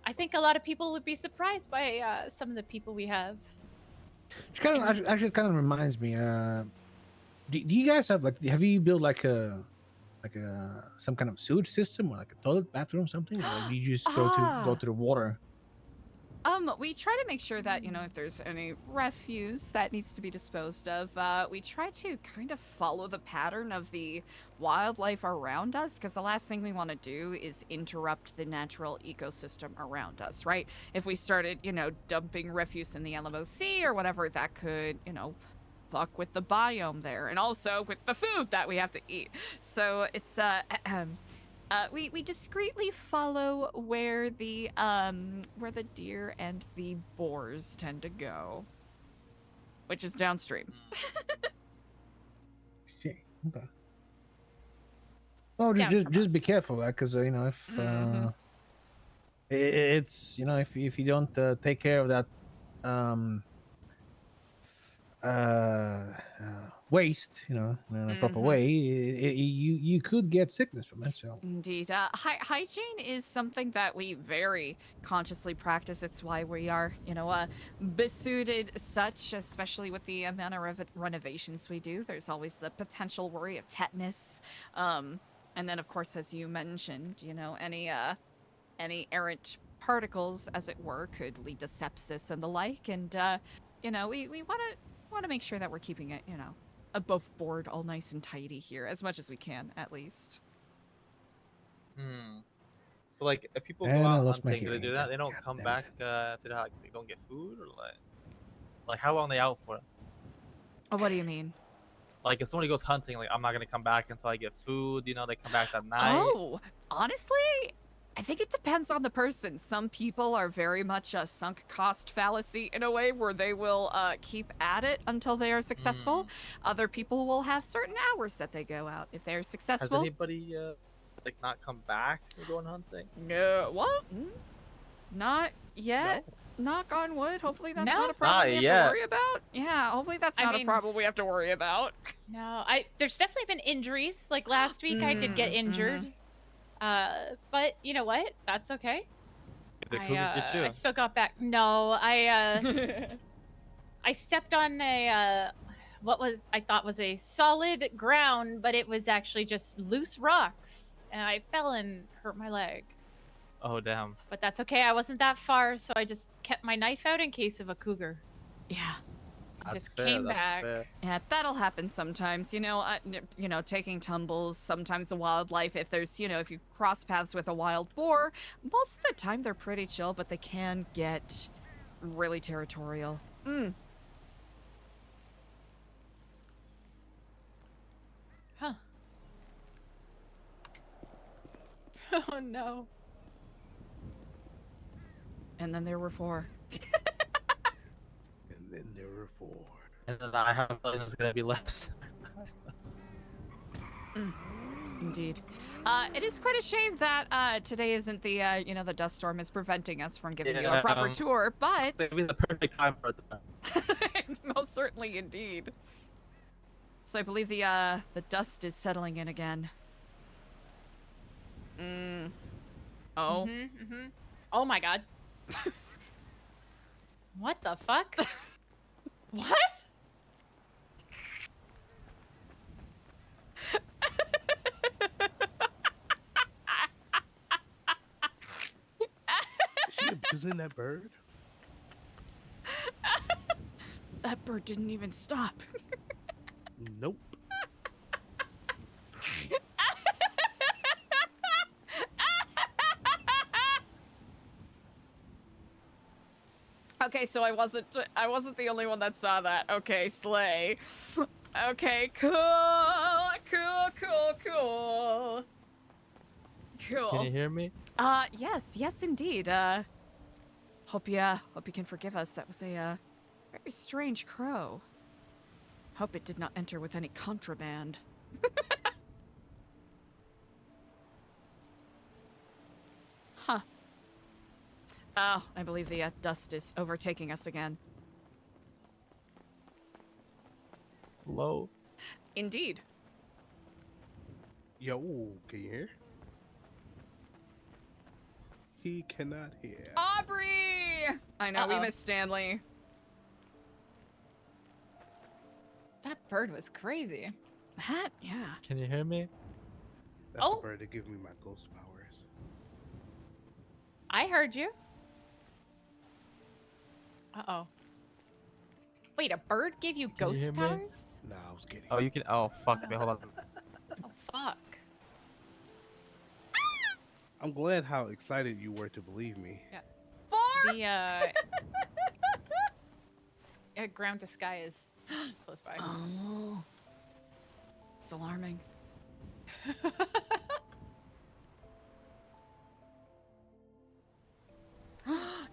I think a lot of people would be surprised by some of the people we have. Which kind of actually kind of reminds me. Do you guys have have you built like a some kind of sewage system or like a toilet, bathroom, something, or do you just go to the water? We try to make sure that, if there's any refuse that needs to be disposed of, we try to kind of follow the pattern of the wildlife around us, because the last thing we want to do is interrupt the natural ecosystem around us, right? If we started, dumping refuse in the LMOC or whatever, that could, fuck with the biome there, and also with the food that we have to eat. So it's we discreetly follow where the deer and the boars tend to go, which is downstream. Shit. Okay. Well, just be careful, because if it's if you don't take care of that waste, in a proper way, you could get sickness from it. So Indeed. Hygiene is something that we very consciously practice. It's why we are, besuited such, especially with the amount of renovations we do. There's always the potential worry of tetanus. And then, of course, as you mentioned, any errant particles, as it were, could lead to sepsis and the like. And, we want to make sure that we're keeping it, above board, all nice and tidy here, as much as we can, at least. So, like, if people And go I out lost my hunting, do they do hearing that? again. They don't God come damn back after that, like, they don't get food? Or, like how long are they out for? Oh, what do you mean? Like, if somebody goes hunting, like, I'm not going to come back until I get food, they come back that night. Oh, honestly, I think it depends on the person. Some people are very much a sunk cost fallacy in a way where they will keep at it until they are successful. Other people will have certain hours that they go out. If they're Has successful. anybody, not come back from going hunting? No, what? Not yet. No. Knock on wood. Hopefully that's No? not a problem we have yet. to worry about. Yeah, hopefully that's not a problem we have to worry about. No, there's definitely been injuries. Like last week, I did get injured. But you know what? That's okay. They couldn't get you. I still got back. No, I stepped on a what I thought was a solid ground, but it was actually just loose rocks, and I fell and hurt my leg. Oh, damn. But that's okay. I wasn't that far, so I just kept my knife out in case of a cougar. Yeah. I just came back. Yeah, that'll happen sometimes. Taking tumbles. Sometimes the wildlife, if there's, if you cross paths with a wild boar, most of the time they're pretty chill, but they can get really territorial. Huh. Oh no. And then there were 4. And then there were 4. And then I have a feeling there's gonna be less. Indeed. It is quite a shame that today isn't the the dust storm is preventing us from giving you a proper tour, but Maybe the perfect time for it. most certainly indeed. So I believe the dust is settling in again. Oh. Oh my god. What the fuck? What? Is she abusing that bird? That bird didn't even stop. Nope. Okay, so I wasn't the only one that saw that. Okay, slay. Okay, cool. Cool. Can you hear me? Yes indeed. Hope you can forgive us. That was a very strange crow. Hope it did not enter with any contraband. Huh. Oh, I believe the dust is overtaking us again. Hello? Indeed. Yo, can you hear? He cannot hear. Aubrey! I know, we Uh-oh. missed Stanley. That bird was crazy. Yeah. Can you hear me? That's Oh. the bird that gives me my ghost powers. I heard you. Uh-oh. Wait, a bird gave you Can you ghost hear me? powers? Nah, I was kidding. Oh, you can. Oh, fuck me. Hold on. Oh, fuck. I'm glad how excited you were to believe me. The ground to sky is Close by. Oh. It's alarming.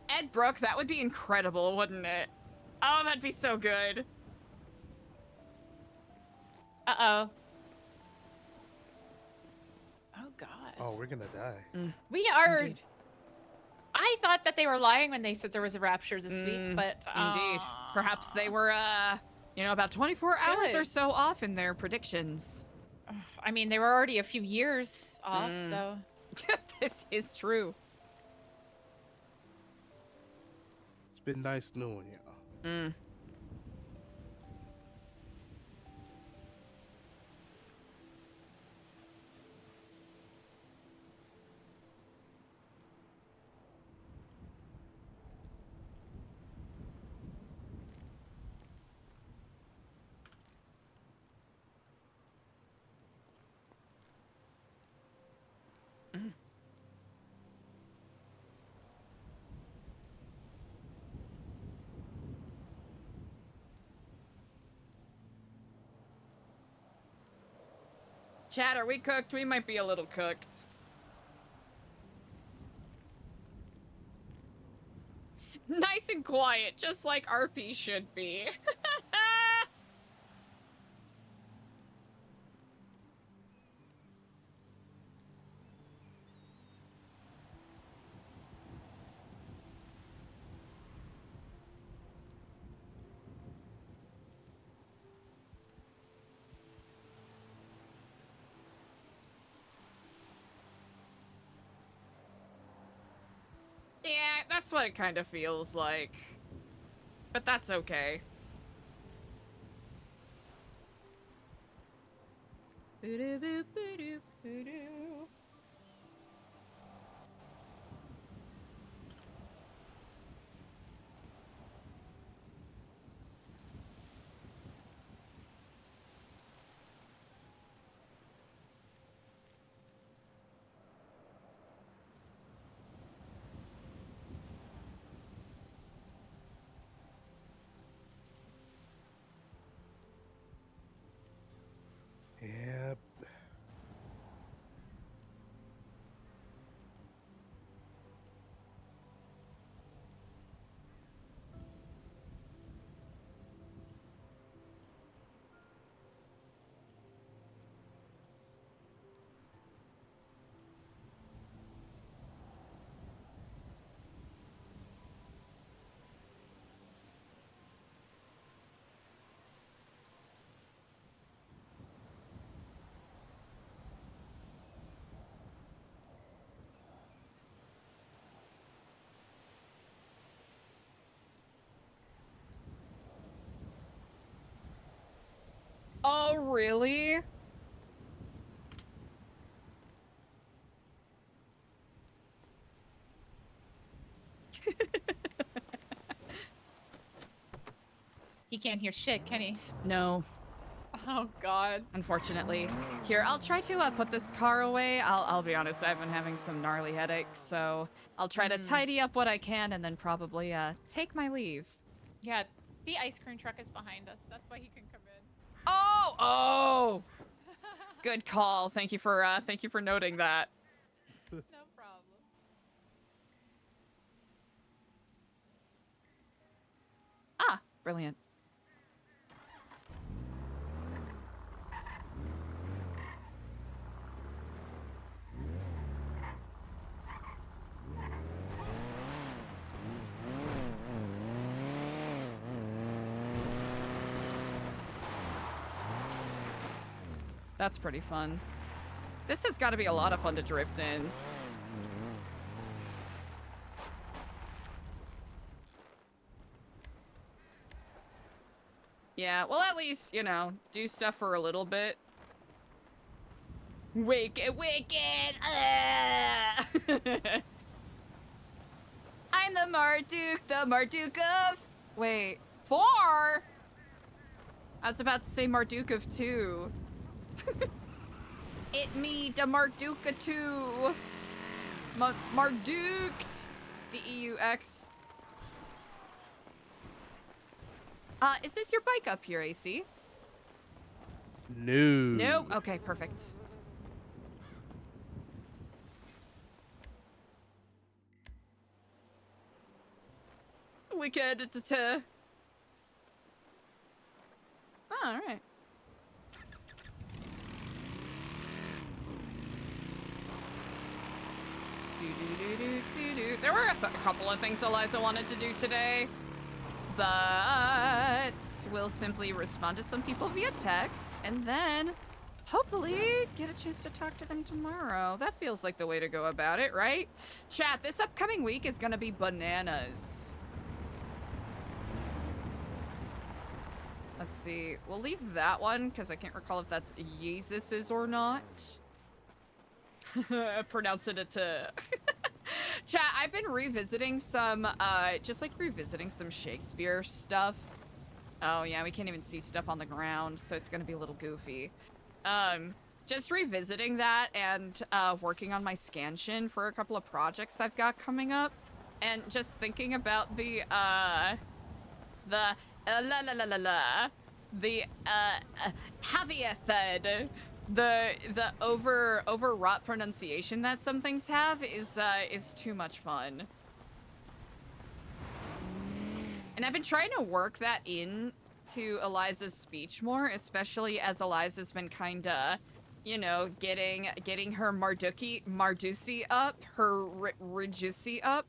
Ed Brooke, that would be incredible, wouldn't it? Oh, that'd be so good. Uh-oh. Oh, God. Oh, we're gonna die. We are... Indeed. I thought that they were lying when they said there was a rapture this week, but... Indeed. Perhaps they were, about 24 hours or Good. so off in their predictions. I mean, they were already a few years off, so... This is true. It's been nice knowing y'all. Chat, are we cooked? We might be a little cooked. Nice and quiet, just like RP should be. Yeah, that's what it kind of feels like. But that's okay. Yep. Oh, really? He can't hear shit, can he? No. Oh, God. Unfortunately. Here, I'll try to put this car away. I'll be honest, I've been having some gnarly headaches, so I'll try to tidy up what I can and then probably take my leave. Yeah, the ice cream truck is behind us. That's why he can come in. Oh! Good call. Thank you for noting that. No problem. Ah, brilliant. That's pretty fun. This has got to be a lot of fun to drift in. Yeah, well, at least, do stuff for a little bit. Wicked, wicked! I'm the Marduk of... Wait, 4? I was about to say Marduk of 2. It me, the Marduka 2. Marduked. Deux. Is this your bike up here, AC? No. Nope. Okay, perfect. Wicked. Oh, all right. There were a couple of things Eliza wanted to do today, but we'll simply respond to some people via text and then hopefully get a chance to talk to them tomorrow. That feels like the way to go about it, right? Chat, this upcoming week is gonna be bananas. Let's see, we'll leave that one because I can't recall if that's Jesus's or not. Pronouncing it to... Chat, I've been revisiting some, just like revisiting some Shakespeare stuff. Oh yeah, we can't even see stuff on the ground, so it's gonna be a little goofy. Just revisiting that and, working on my scanshin for a couple of projects I've got coming up. And just thinking about the Javiethid. The overwrought pronunciation that some things have is too much fun. And I've been trying to work that in to Eliza's speech more, especially as Eliza's been kinda, you know, getting her Mardusi up, her Rejusi up.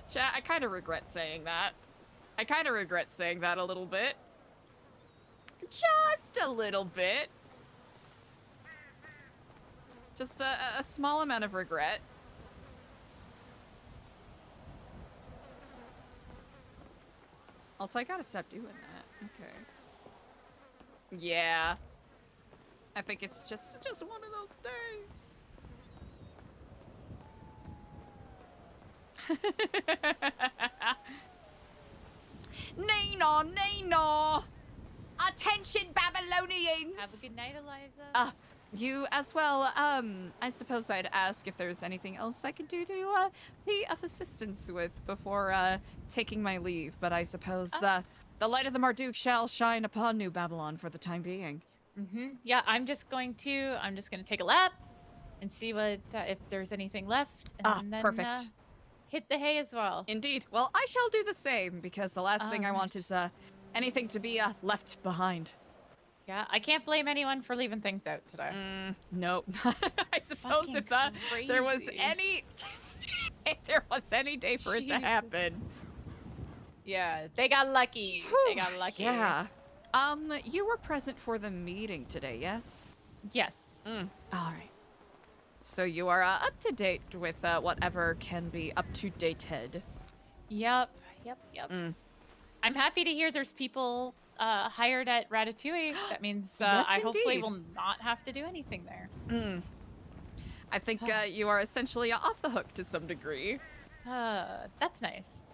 Chat, I kind of regret saying that. I kind of regret saying that a little bit. Just a little bit. Just a small amount of regret. Also, I gotta stop doing that. Okay. Yeah. I think it's just one of those days. Nino, Nino! Attention, Babylonians! Have a good night, Eliza. You as well. I suppose I'd ask if there's anything else I could do to be of assistance with before taking my leave, but I suppose the light of the Marduk shall shine upon New Babylon for the time being. Yeah, I'm just going to take a lap and see what if there's anything left, and then perfect. Hit the hay as well. Indeed. Well, I shall do the same because the last thing I want is anything to be left behind. Yeah, I can't blame anyone for leaving things out today. Nope. I suppose if there was any if there was any day for it to happen. Yeah, they got lucky. They got lucky. Yeah. You were present for the meeting today, yes? Yes. All right. So you are up to date with whatever can be up to dated. Yep. I'm happy to hear there's people hired at Ratatouille. That means Yes, I hopefully indeed. will not have to do anything there. I think you are essentially off the hook to some degree. That's nice.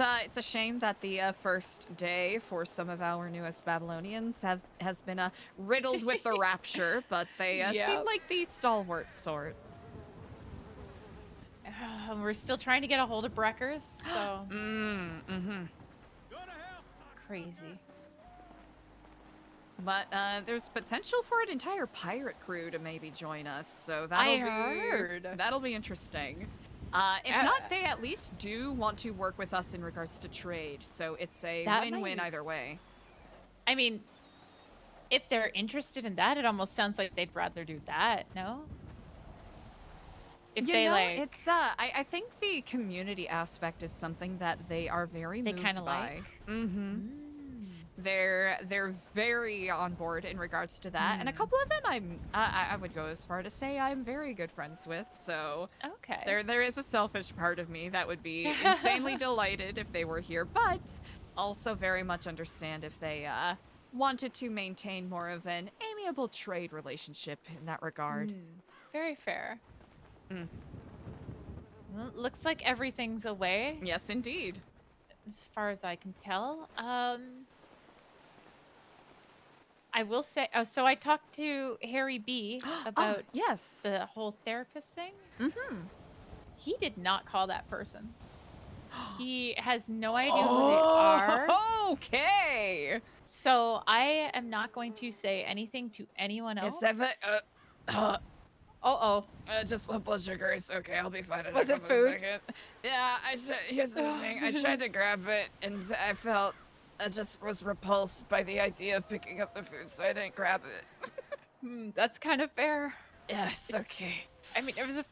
It's a shame that the first day for some of our newest Babylonians has been riddled with the rapture, but they seem like the stalwart sort. We're still trying to get a hold of Breckers, so crazy. But there's potential for an entire pirate crew to maybe join us, so I heard. that'll be interesting. If not, they at least do want to work with us in regards to trade, so it's a win-win either way. I mean, if they're interested in that, it almost sounds like they'd rather do that, no? If You they know, like, it's I think the community aspect is something that they are very moved kinda by. like? They're very on board in regards to that, and a couple of them I would go as far to say I'm very good friends with. So okay, there is a selfish part of me that would be insanely delighted if they were here, but also very much understand if they wanted to maintain more of an amiable trade relationship in that regard. very fair. Well, looks like everything's away. Yes, indeed. As far as I can tell. I will say, so I talked to Harry B about yes, the whole therapist thing. He did not call that person. He has no idea who they are. Okay. So I am not going to say anything to anyone else. Just low blood sugar. It's okay. I'll be fine in Was a it couple food? of seconds. Yeah, here's the thing. I tried to grab it, and I just was repulsed by the idea of picking up the food, so I didn't grab it. That's kind of fair. Yeah, it's okay. I mean, it was a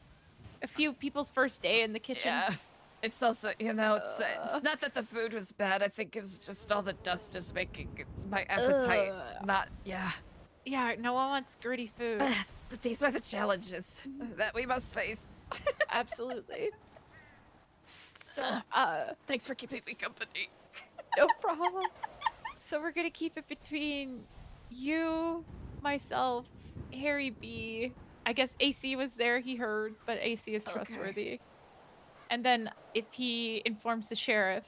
few people's first day in the kitchen. Yeah. It's also, it's not that the food was bad. I think it's just all the dust is making my appetite not, yeah. Yeah, no one wants gritty food. But these are the challenges that we must face. Absolutely. So, thanks for keeping me company. No problem. So we're gonna keep it between you, myself, Harry B. I guess AC was there, he heard, but AC is trustworthy. And then if he informs the sheriff,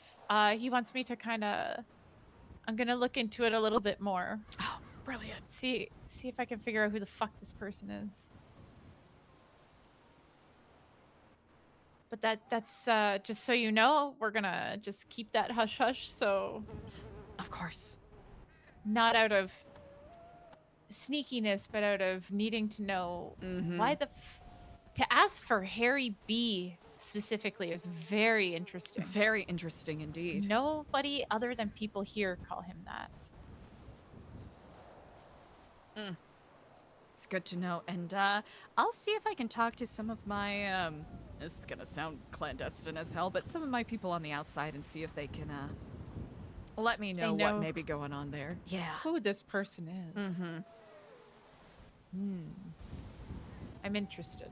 he wants me to I'm gonna look into it a little bit more. Oh, brilliant. See if I can figure out who the fuck this person is. But that's just so you know, we're gonna just keep that hush hush. So, of course, not out of sneakiness, but out of needing to know why to ask for Harry B specifically is very interesting. Very interesting indeed. Nobody other than people here call him that. It's good to know, and I'll see if I can talk to some of my this is gonna sound clandestine as hell, but some of my people on the outside and see if they can let me know what may be going on there. Yeah. Who this person is. I'm interested.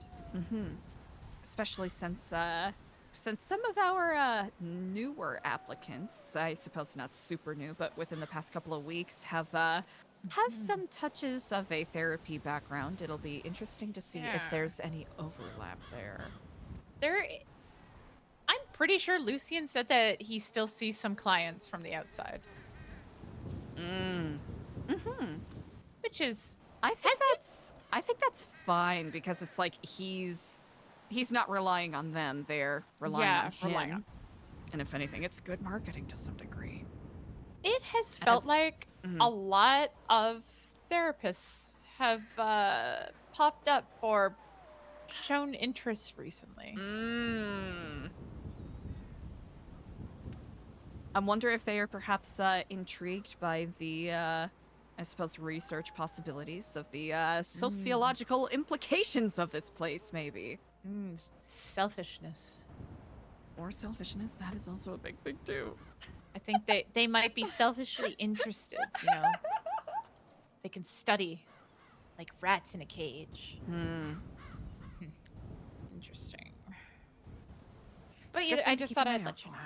Especially since some of our newer applicants, I suppose not super new, but within the past couple of weeks, have some touches of a therapy background. It'll be interesting to see if there's any overlap there. I'm pretty sure Lucian said that he still sees some clients from the outside. Which is, I think that's fine, because it's like he's not relying on them, they're relying on him. And if anything, it's good marketing to some degree. It has felt like a lot of therapists have popped up or shown interest recently. I wonder if they are perhaps intrigued by the, I suppose, research possibilities of the sociological implications of this place, maybe. Selfishness. Or selfishness, that is also a big thing, too. I think they might be selfishly interested, They can study like rats in a cage. Interesting. But I just thought I'd let you know.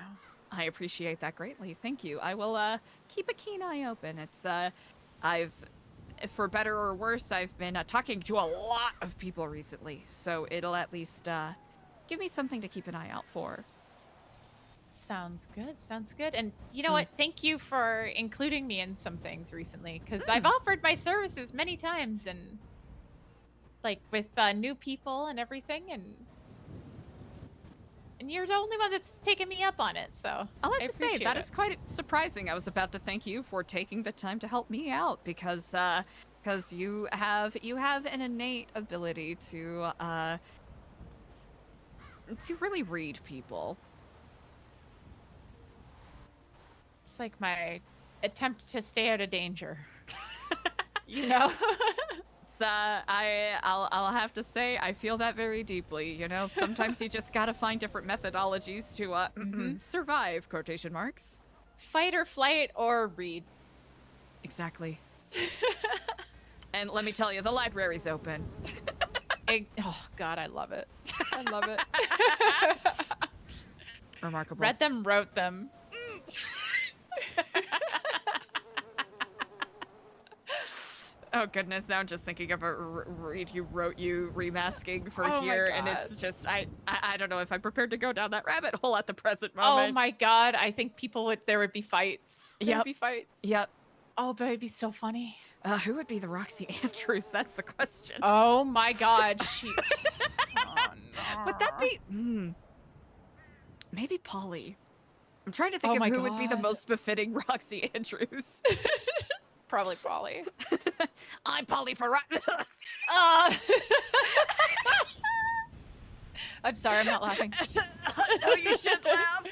I appreciate that greatly. Thank you. I will keep a keen eye open. It's for better or worse, I've been talking to a lot of people recently, so it'll at least give me something to keep an eye out for. Sounds good. And you know what? Thank you for including me in some things recently, because I've offered my services many times, and like with new people and everything, and you're the only one that's taken me up on it. So I'll have to say that is quite surprising. I was about to thank you for taking the time to help me out, because you have an innate ability to really read people. It's like my attempt to stay out of danger. I'll have to say, I feel that very deeply. Sometimes you just gotta find different methodologies to survive, quotation marks. Fight or flight or read. Exactly. And let me tell you, the library's open. Oh God, I love it. I love it. Remarkable. Read them, wrote them. Oh goodness, now I'm just thinking of a read you wrote you remasking for Oh here, my and it's God. just I don't know if I'm prepared to go down that rabbit hole at the present moment. Oh my God, I think there would be fights. There would be fights. Yep. Oh, but it'd be so funny. Who would be the Roxy Andrews? That's the question. Oh my God, she. Would that be? Maybe Polly. I'm trying to think Oh of my who would be the God. most befitting Roxy Andrews. Probably Polly. I'm Polly for I'm sorry, I'm not laughing. No, you should laugh.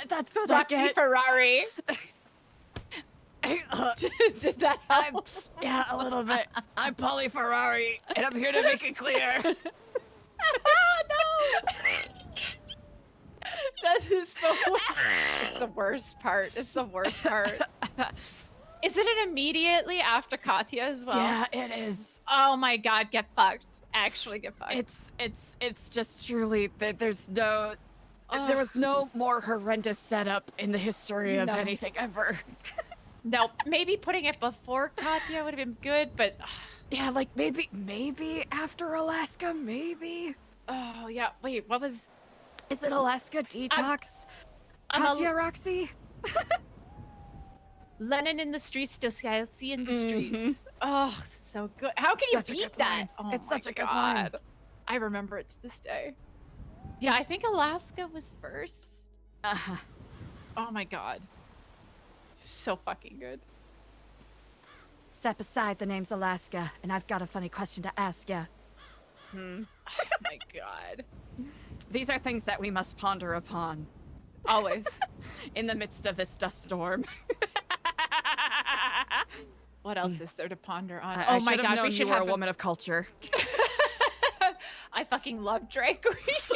That's what Roxy I get. Ferrari. Did that help? Yeah, a little bit. I'm Polly Ferrari, and I'm here to make it clear. No! That is so. It's the worst part. It's the worst part. Is it an immediately after Katya as well? Yeah, it is. Oh my God, get fucked. Actually, get fucked. It's just truly that there was no more horrendous setup in the history of No. anything ever. No, maybe putting it before Katya would have been good, but Yeah, like maybe after Alaska, maybe. oh yeah. Wait, what was? Is it Alaska Detox? Katya Roxy? Lennon in the streets, Dostoevsky in the streets. Oh, so good. How can you Such a beat good that? line. Oh It's my such a good line. God. I remember it to this day. Yeah, I think Alaska was first. Uh-huh. Oh my God. So fucking good. Step aside, the name's Alaska, and I've got a funny question to ask ya. Oh my God. These are things that we must ponder upon. Always. In the midst of this dust storm. What else is there to ponder on? I Oh my should have God, known we should you were have a woman of culture. I fucking love drag queens.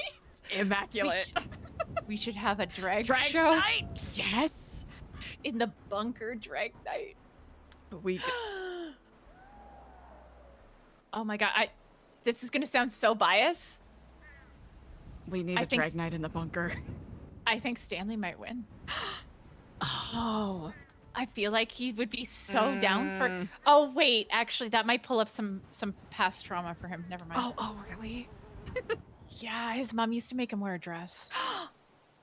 Immaculate. We should have a drag Drag show. night! Yes! In the bunker drag night. We do. Oh my God, this is gonna sound so biased. We need I a think drag night in the bunker. I think Stanley might win. Oh. I feel like he would be so down for. Oh wait, actually, that might pull up some past trauma for him. Never mind. Oh, really? Yeah, his mom used to make him wear a dress.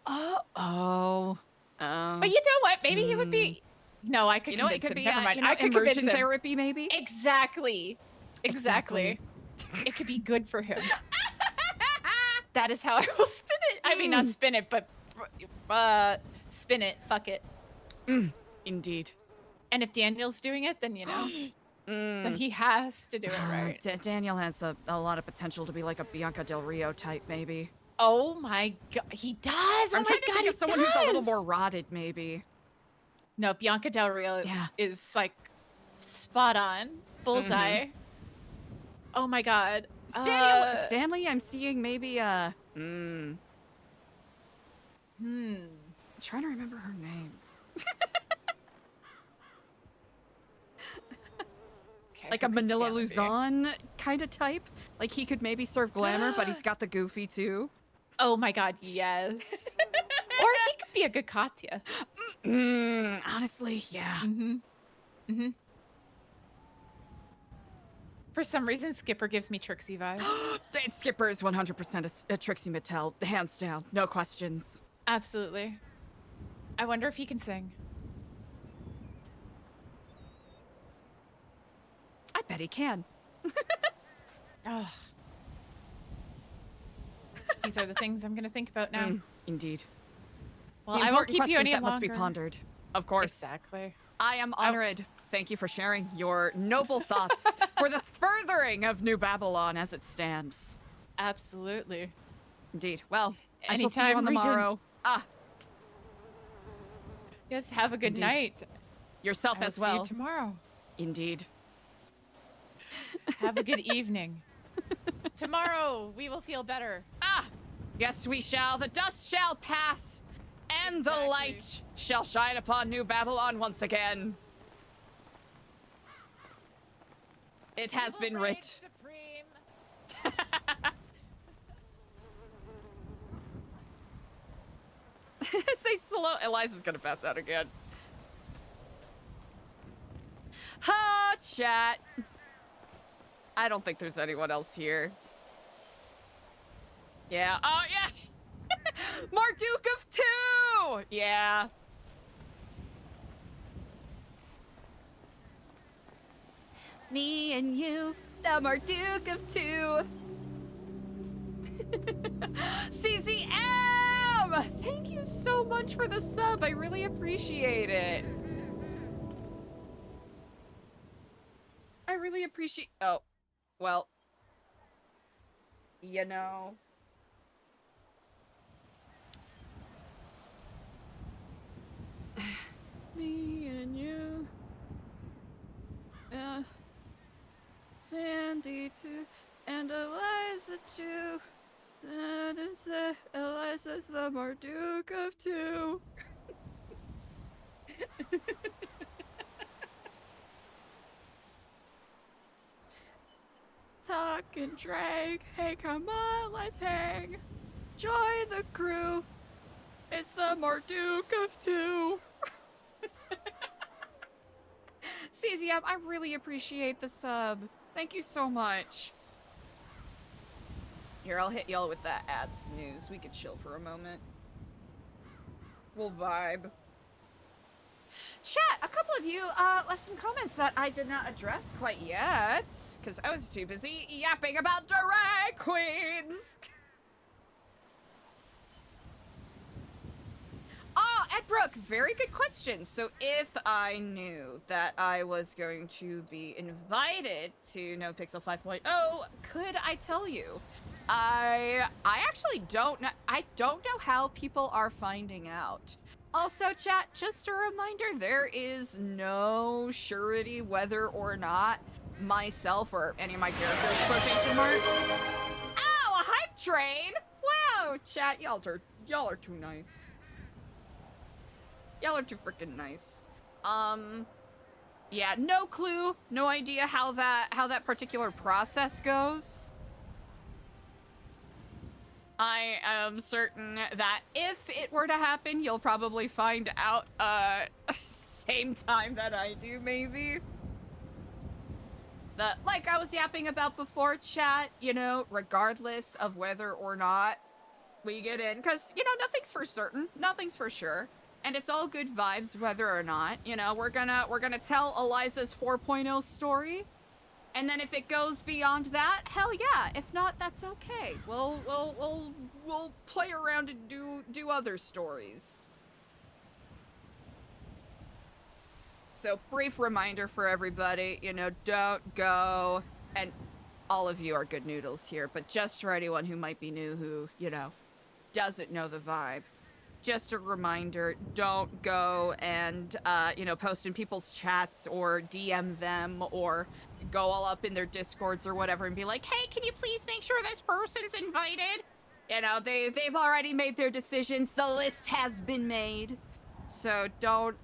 Oh. But you know what? Maybe he would be. No, I could. You know, it convince could him. be Never mind. I could immersion convince him. therapy, maybe. Exactly. It could be good for him. That is how I will spin it. I mean, not spin it, but spin it. Fuck it. Indeed. And if Daniel's doing it, then you know, then he has to do it right. Daniel has a lot of potential to be like a Bianca Del Rio type, maybe. Oh my God, he does. I'm oh trying my to God, think he of someone who's a little does. more rotted, maybe. No, Bianca Del Rio is like spot on, bullseye. Oh my God, Stanley, I'm seeing maybe I'm trying to remember her name. Okay, Like who a could Manila Stanley be? Luzon kind of type. Like he could maybe serve glamour, but he's got the goofy too. Oh my God, yes. Or he could be a good Katya. Honestly, yeah. For some reason, Skipper gives me Trixie vibes. Skipper is 100% a Trixie Mattel, hands down, no questions. Absolutely. I wonder if he can sing. I bet he can. Oh. These are the things I'm gonna think about now. Indeed. Well, The I won't important keep you any questions that must be longer. pondered. Of course. Exactly. I am honored. Thank you for sharing your noble thoughts for the furthering of New Babylon as it stands. Absolutely. Indeed. Well, I shall see you Anytime, on the Regent. morrow. Yes, have a good Indeed. night. Yourself I will as see well. you tomorrow. Indeed. Have a good evening. Tomorrow we will feel better. Yes, we shall. The dust shall pass, and the light shall shine upon New Babylon once again. It has been writ. Say slow. Eliza's gonna pass out again. Ha, chat. I don't think there's anyone else here. Yeah. Oh, yes. Marduk of 2. Yeah. Me and you, the Marduk of two. CCM! Thank you so much for the sub. I really appreciate it. I really appreciate. Oh, well. You know. Me and you. Sandy too. And Eliza too. Eliza's the Marduk of two. Talk and drag. Hey, come on, let's hang. Join the crew. It's the Marduk of two. CZM, I really appreciate the sub. Thank you so much. Here, I'll hit y'all with that ad snooze. We could chill for a moment. We'll vibe. Chat, a couple of you left some comments that I did not address quite yet, because I was too busy yapping about drag queens. Oh, Ed Brooke, very good question. So if I knew that I was going to be invited to NoPixel 5.0, could I tell you? I actually don't know. I don't know how people are finding out. Also, chat, just a reminder, there is no surety whether or not myself or any of my characters quotation marks. Ow, a hype train! Wow, chat, y'all are too nice. Y'all are too freaking nice. Yeah, no clue, no idea how that particular process goes. I am certain that if it were to happen, you'll probably find out same time that I do, maybe. Like I was yapping about before, chat, you know, regardless of whether or not we get in, because, you know, nothing's for certain, nothing's for sure. And it's all good vibes whether or not, you know, we're gonna tell Eliza's 4.0 story. And then if it goes beyond that, hell yeah. If not, that's okay. We'll play around and do other stories. So brief reminder for everybody, you know, don't go, and all of you are good noodles here, but just for anyone who might be new who, you know, doesn't know the vibe. Just a reminder, don't go and, you know, post in people's chats or DM them or go all up in their discords or whatever and be like, hey, can you please make sure this person's invited? You know, they've already made their decisions. The list has been made. So don't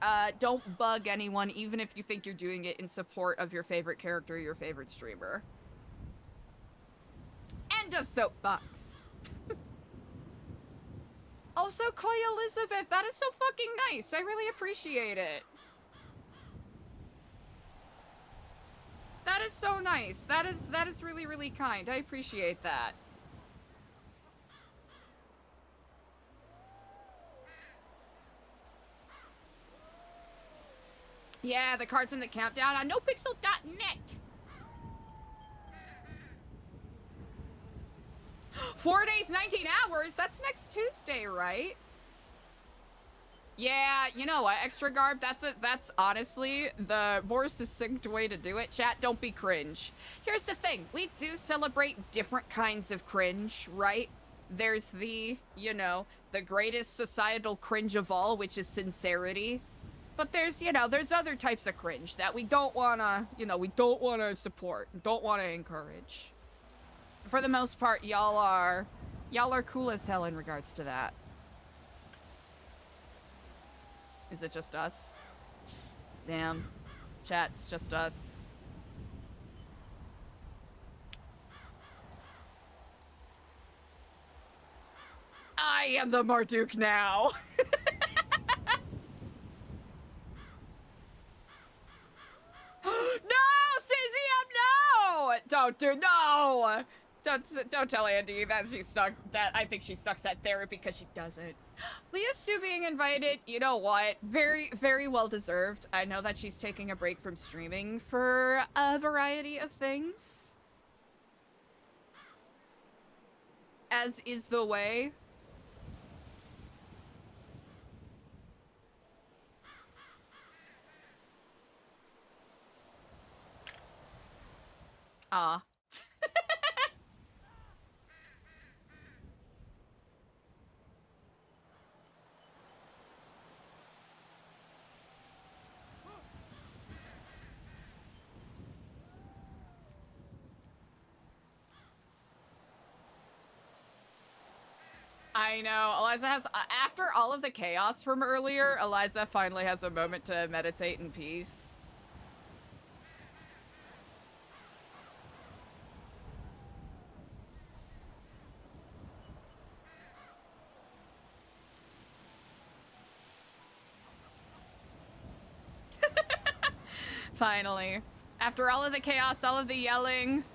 bug anyone, even if you think you're doing it in support of your favorite character or your favorite streamer. End of soapbox. Also, Koi Elizabeth, that is so fucking nice. I really appreciate it. That is so nice. That is really, really kind. I appreciate that. Yeah, the card's in the countdown on NoPixel.net. 4 days, 19 hours? That's next Tuesday, right? Yeah, you know what, Extra Garb, that's honestly the more succinct way to do it. Chat, don't be cringe. Here's the thing, we do celebrate different kinds of cringe, right? There's the, you know, the greatest societal cringe of all, which is sincerity. But there's, you know, there's other types of cringe that we don't wanna, you know, we don't wanna support, don't wanna encourage. For the most part, y'all are cool as hell in regards to that. Is it just us? Damn. Chat, it's just us. I am the Marduk now. No, CZM, no! Don't do, no! Don't tell Andy that I think she sucks at therapy because she doesn't. Leah Stu being invited, you know what? Very, very well deserved. I know that she's taking a break from streaming for a variety of things. As is the way. Ah. I know. Eliza has, after all of the chaos from earlier, Eliza finally has a moment to meditate in peace. Finally. After all of the chaos, all of the yelling.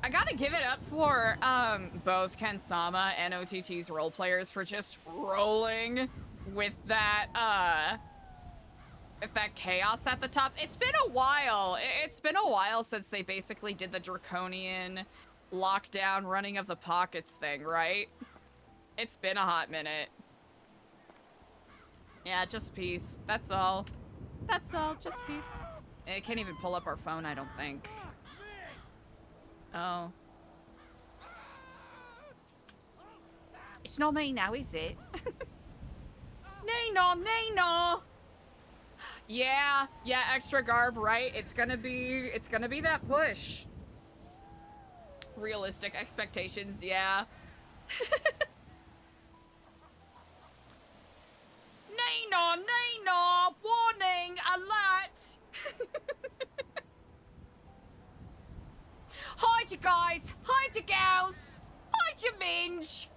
I gotta give it up for both Ken Sama and OTT's role players for just rolling with that chaos at the top. It's been a while. It's been a while since they basically did the draconian lockdown running of the pockets thing, right? It's been a hot minute. Yeah, just peace. That's all. That's all. Just peace. It can't even pull up our phone, I don't think. Oh. It's not me now, is it? No. Yeah, extra garb, right? It's gonna be that push. Realistic expectations, yeah. No, warning, alert! Hide you guys, hide you gals, hide your minge,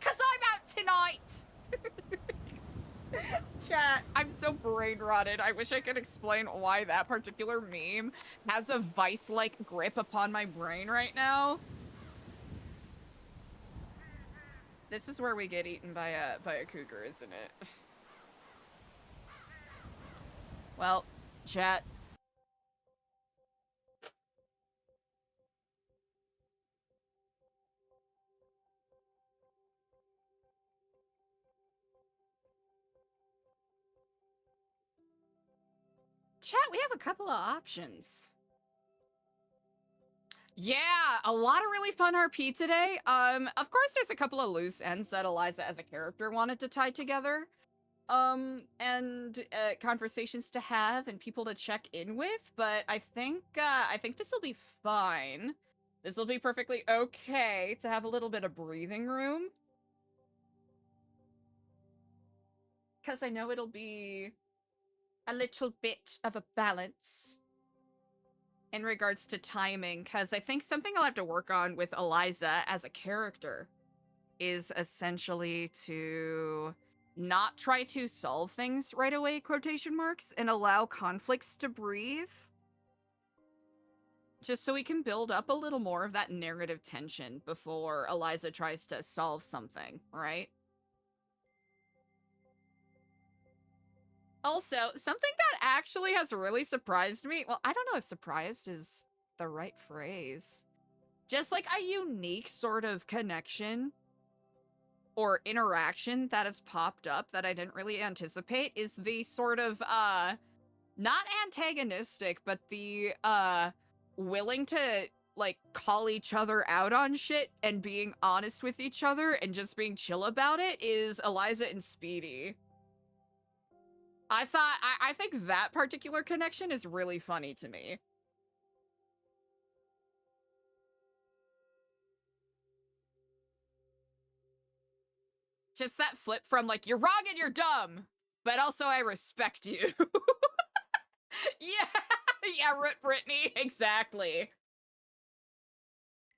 cause I'm out tonight. Chat, I'm so brain rotted. I wish I could explain why that particular meme has a vice-like grip upon my brain right now. This is where we get eaten by a cougar, isn't it? Well, chat. Chat, we have a couple of options. Yeah, a lot of really fun RP today. Of course, there's a couple of loose ends that Eliza as a character wanted to tie together. And conversations to have and people to check in with, but I think this will be fine. This will be perfectly okay to have a little bit of breathing room. Because I know it'll be a little bit of a balance in regards to timing, because I think something I'll have to work on with Eliza as a character is essentially to not try to solve things right away, quotation marks, and allow conflicts to breathe. Just so we can build up a little more of that narrative tension before Eliza tries to solve something, right? Also, something that actually has really surprised me, well, I don't know if surprised is the right phrase. Just like a unique sort of connection or interaction that has popped up that I didn't really anticipate is the sort of, not antagonistic, but the, willing to, like, call each other out on shit and being honest with each other and just being chill about it is Eliza and Speedy. I think that particular connection is really funny to me. Just that flip from, like, you're wrong and you're dumb, but also I respect you. Yeah, Root Brittany, exactly.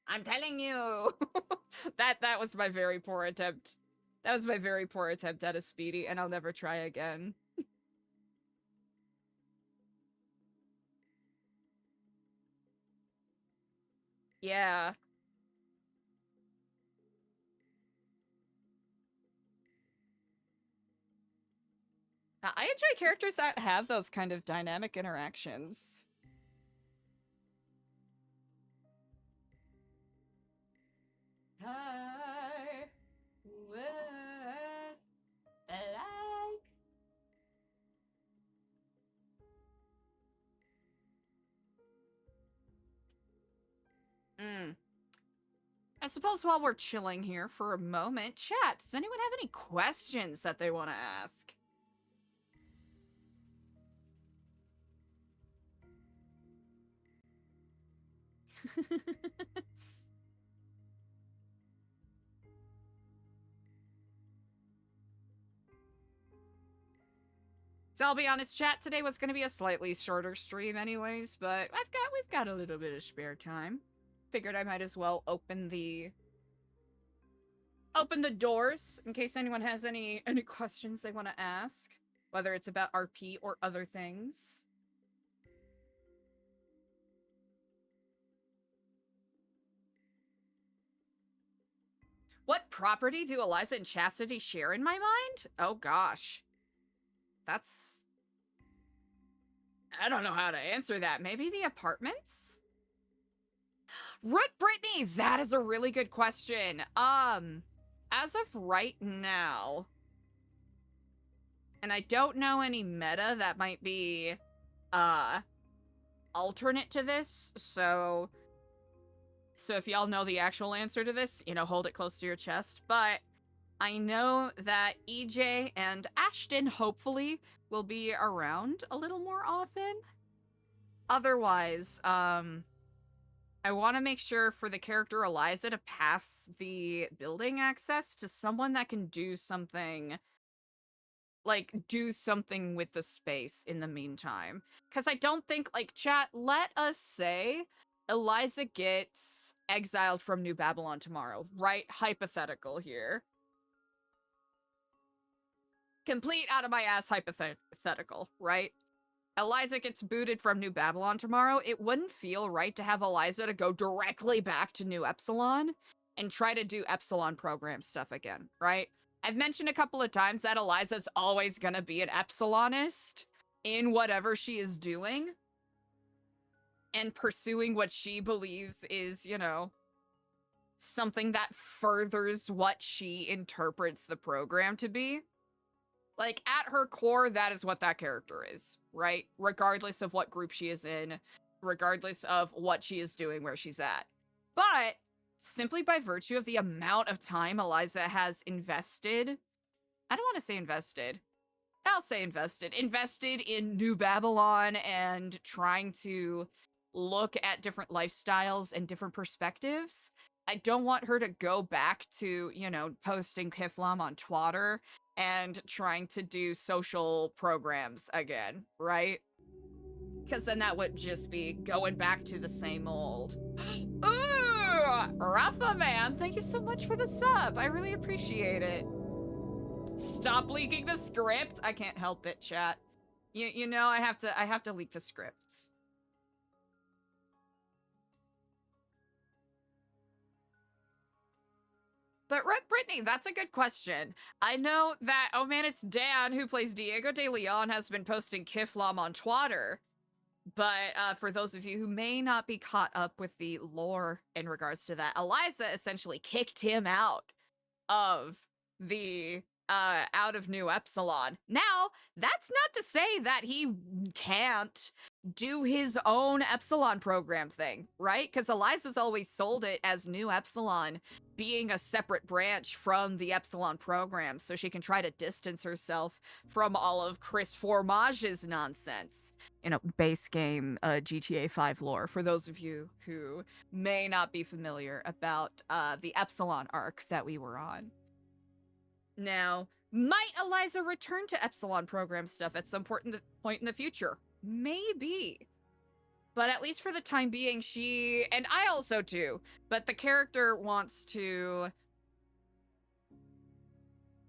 I'm telling you. That was my very poor attempt. That was my very poor attempt at a Speedy, and I'll never try again. Yeah. I enjoy characters that have those kind of dynamic interactions. I would like. I suppose while we're chilling here for a moment, chat, does anyone have any questions that they want to ask? So I'll be honest, chat, today was going to be a slightly shorter stream anyways, but we've got a little bit of spare time. Figured I might as well open the doors in case anyone has any questions they want to ask, whether it's about RP or other things. What property do Eliza and Chastity share in my mind? Oh gosh. That's... I don't know how to answer that. Maybe the apartments? Root Brittany, that is a really good question. As of right now, and I don't know any meta that might be alternate to this, so if y'all know the actual answer to this, you know, hold it close to your chest, but I know that EJ and Ashton hopefully will be around a little more often. Otherwise, I want to make sure for the character Eliza to pass the building access to someone that can do something, like, do something with the space in the meantime. Because I don't think, like, chat, let us say Eliza gets exiled from New Babylon tomorrow, right? Hypothetical here. Complete out of my ass hypothetical, right? Eliza gets booted from New Babylon tomorrow. It wouldn't feel right to have Eliza to go directly back to New Epsilon and try to do Epsilon program stuff again, right? I've mentioned a couple of times that Eliza's always gonna be an Epsilonist in whatever she is doing and pursuing what she believes is, you know, something that furthers what she interprets the program to be. Like, at her core, that is what that character is, right? Regardless of what group she is in, regardless of what she is doing, where she's at. But, simply by virtue of the amount of time Eliza has invested, I don't want to say invested, I'll say invested in New Babylon and trying to look at different lifestyles and different perspectives, I don't want her to go back to, you know, posting Kiflam on Twitter and trying to do social programs again, right? Because then that would just be going back to the same old. Ooh, Rafa, man, thank you so much for the sub. I really appreciate it. Stop leaking the script. I can't help it, chat. You know, I have to leak the script. But Brittany, that's a good question. I know that, oh man, it's Dan who plays Diego de Leon has been posting Kiflam on Twitter. But for those of you who may not be caught up with the lore in regards to that, Eliza essentially kicked him out of the out of New Epsilon. Now, that's not to say that he can't do his own Epsilon program thing, right? Because Eliza's always sold it as New Epsilon being a separate branch from the Epsilon program, so she can try to distance herself from all of Chris Formage's nonsense. You know, base game GTA 5 lore, for those of you who may not be familiar about the Epsilon arc that we were on. Now, might Eliza return to Epsilon program stuff at some point in the future? Maybe. But at least for the time being, she, and I also do, but the character wants to,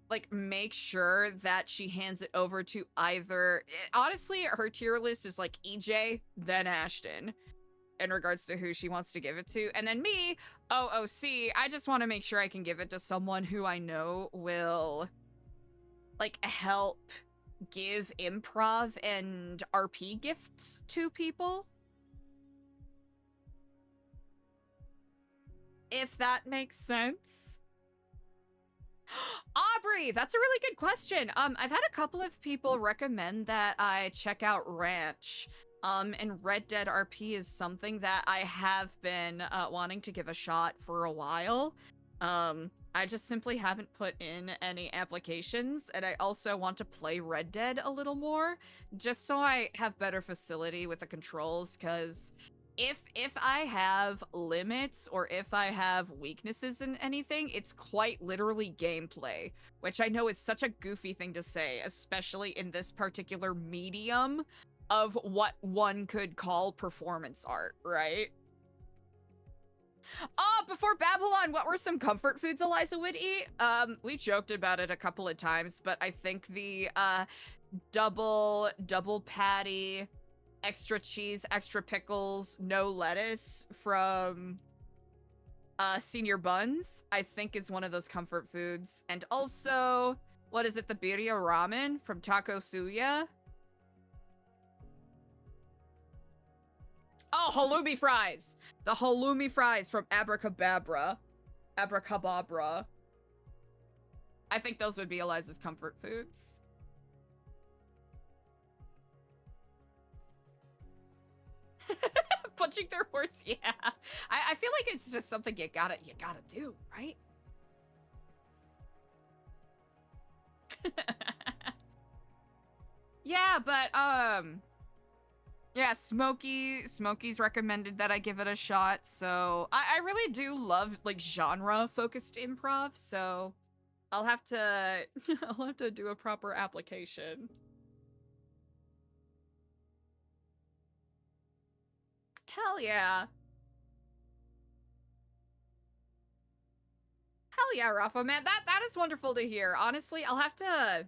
like, make sure that she hands it over to either, honestly, her tier list is like EJ, then Ashton. in regards to who she wants to give it to. And then me, OOC, I just want to make sure I can give it to someone who I know will, like, help give improv and RP gifts to people. If that makes sense. Aubrey, that's a really good question. I've had a couple of people recommend that I check out Ranch. And Red Dead RP is something that I have been wanting to give a shot for a while. I just simply haven't put in any applications, and I also want to play Red Dead a little more, just so I have better facility with the controls, because if I have limits or if I have weaknesses in anything, it's quite literally gameplay, which I know is such a goofy thing to say, especially in this particular medium of what one could call performance art, right? Before Babylon, what were some comfort foods Eliza would eat? We joked about it a couple of times, but I think the double patty, extra cheese, extra pickles, no lettuce from Senior Buns, I think is one of those comfort foods. And also, what is it, the birria ramen from Taco Suya? Oh, halloumi fries! The halloumi fries from Abracababra. Abracababra. I think those would be Eliza's comfort foods. Punching their horse, yeah. I feel like it's just something you gotta do, right? Yeah, but yeah, Smokey's recommended that I give it a shot, so I really do love like genre focused improv, so I'll have to do a proper application. Hell yeah. Hell yeah, Rafa, man. That is wonderful to hear. Honestly, I'll have to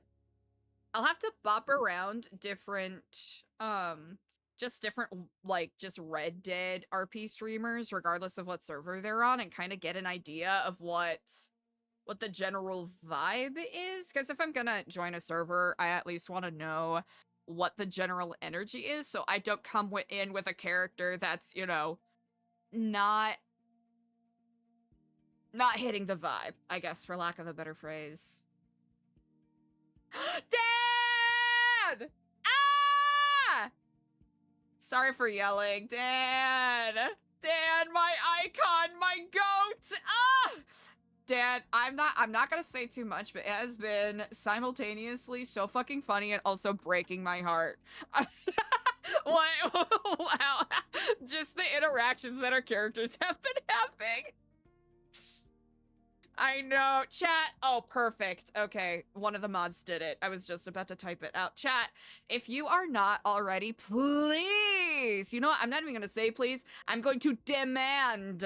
bop around different different like just Red Dead RP streamers regardless of what server they're on and kind of get an idea of what the general vibe is, because if I'm gonna join a server, I at least want to know what the general energy is, so I don't come in with a character that's, you know, not hitting the vibe, I guess, for lack of a better phrase. Dad! Ah! Sorry for yelling, Dan! Dan, my icon, my goat! Ah! Dan, I'm not gonna say too much, but it has been simultaneously so fucking funny and also breaking my heart. What? Wow. Just the interactions that our characters have been having. I know. Chat. Oh, perfect. Okay, one of the mods did it. I was just about to type it out. Chat, if you are not already, please. You know what? I'm not even gonna say please. I'm going to demand.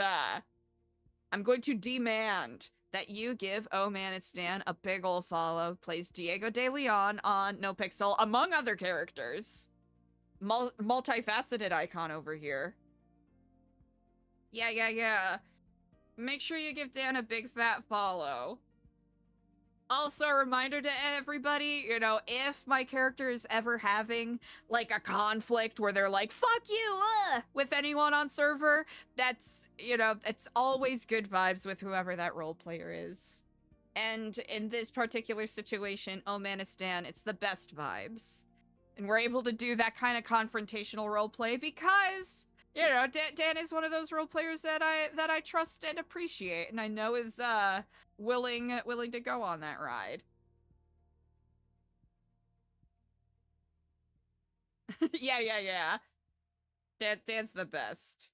I'm going to demand that you give Oh Man It's Dan a big ol' follow. Plays Diego de Leon on NoPixel, among other characters. Multifaceted icon over here. Yeah. Make sure you give Dan a big fat follow. Also, a reminder to everybody, you know, if my character is ever having, like, a conflict where they're like, fuck you, with anyone on server, that's, you know, it's always good vibes with whoever that role player is. And in this particular situation, Oh Man It's Dan, it's the best vibes. And we're able to do that kind of confrontational roleplay because, you know, Dan is one of those role players that I trust and appreciate, and I know is willing to go on that ride. Yeah. Dan's the best.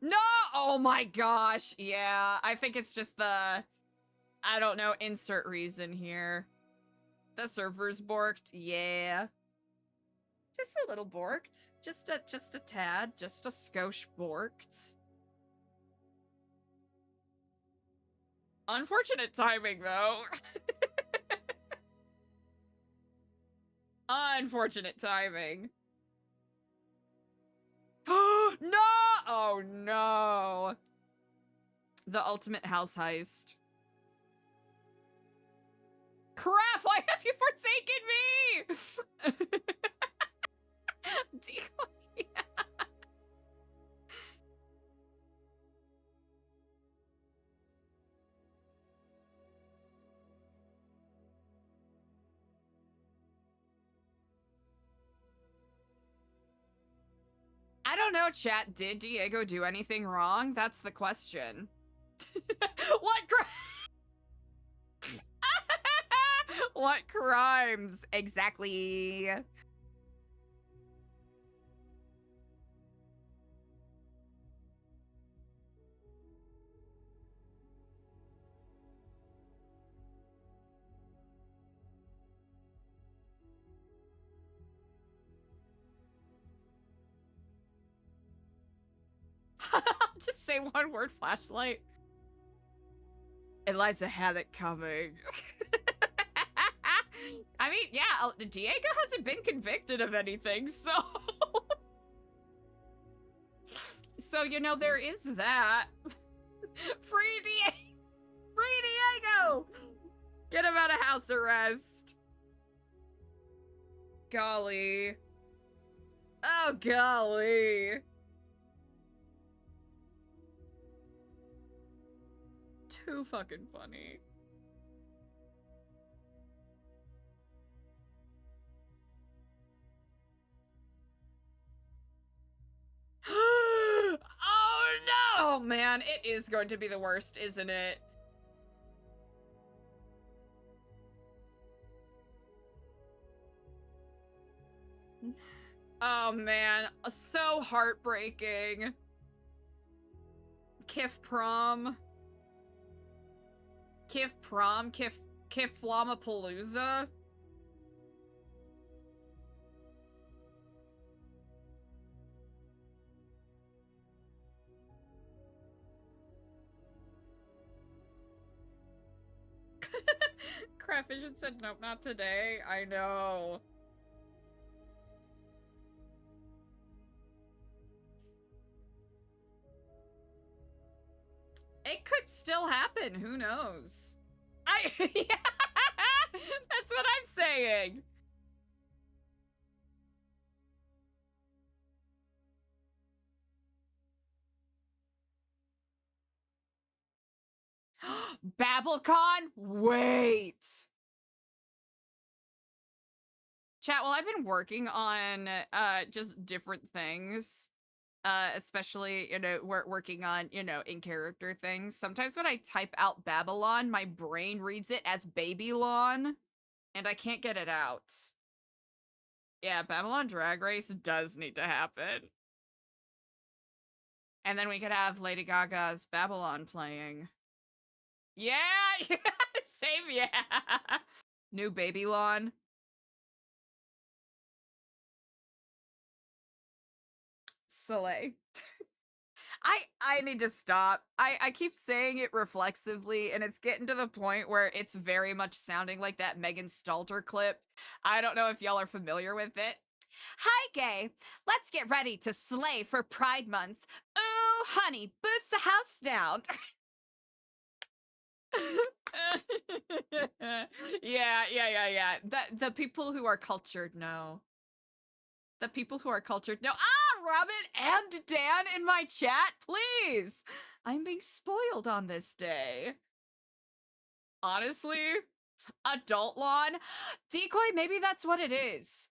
No! Oh my gosh. Yeah, I think it's just the, I don't know, insert reason here. The server's borked. Yeah. Just a little borked. Just a tad. Just a skosh borked. Unfortunate timing, though. Unfortunate timing. No! Oh no! The ultimate house heist. Crap! Why have you forsaken me? Decoy. I don't know, chat. Did Diego do anything wrong? That's the question. What what crimes exactly? Just say one word, flashlight. Eliza had it coming. I mean, yeah, Diego hasn't been convicted of anything, so... So, you know, there is that. Free Diego! Free Diego! Get him out of house arrest. Golly. Oh, golly. Too fucking funny. Oh no! Man, it is going to be the worst, isn't it? Oh man, so heartbreaking. Kif prom. Kif prom? Kif Flamapalooza? Crayfish said nope, not today. I know. It could still happen. Who knows? Yeah, that's what I'm saying. BabbleCon? Wait. Chat, well, I've been working on just different things. Especially, you know, we're working on, you know, in-character things. Sometimes when I type out Babylon, my brain reads it as Babylon, and I can't get it out. Yeah, Babylon Drag Race does need to happen. And then we could have Lady Gaga's Babylon playing. Yeah! Same, yeah! New Babylon. Soleil. I need to stop. I keep saying it reflexively, and it's getting to the point where it's very much sounding like that Megan Stalter clip. I don't know if y'all are familiar with it. Hi, gay. Let's get ready to slay for Pride Month. Ooh, honey, boots the house down. Yeah. The people who are cultured know. The people who are cultured know. Ah, Robin and Dan in my chat, please. I'm being spoiled on this day. Honestly, adult lawn. Decoy, maybe that's what it is.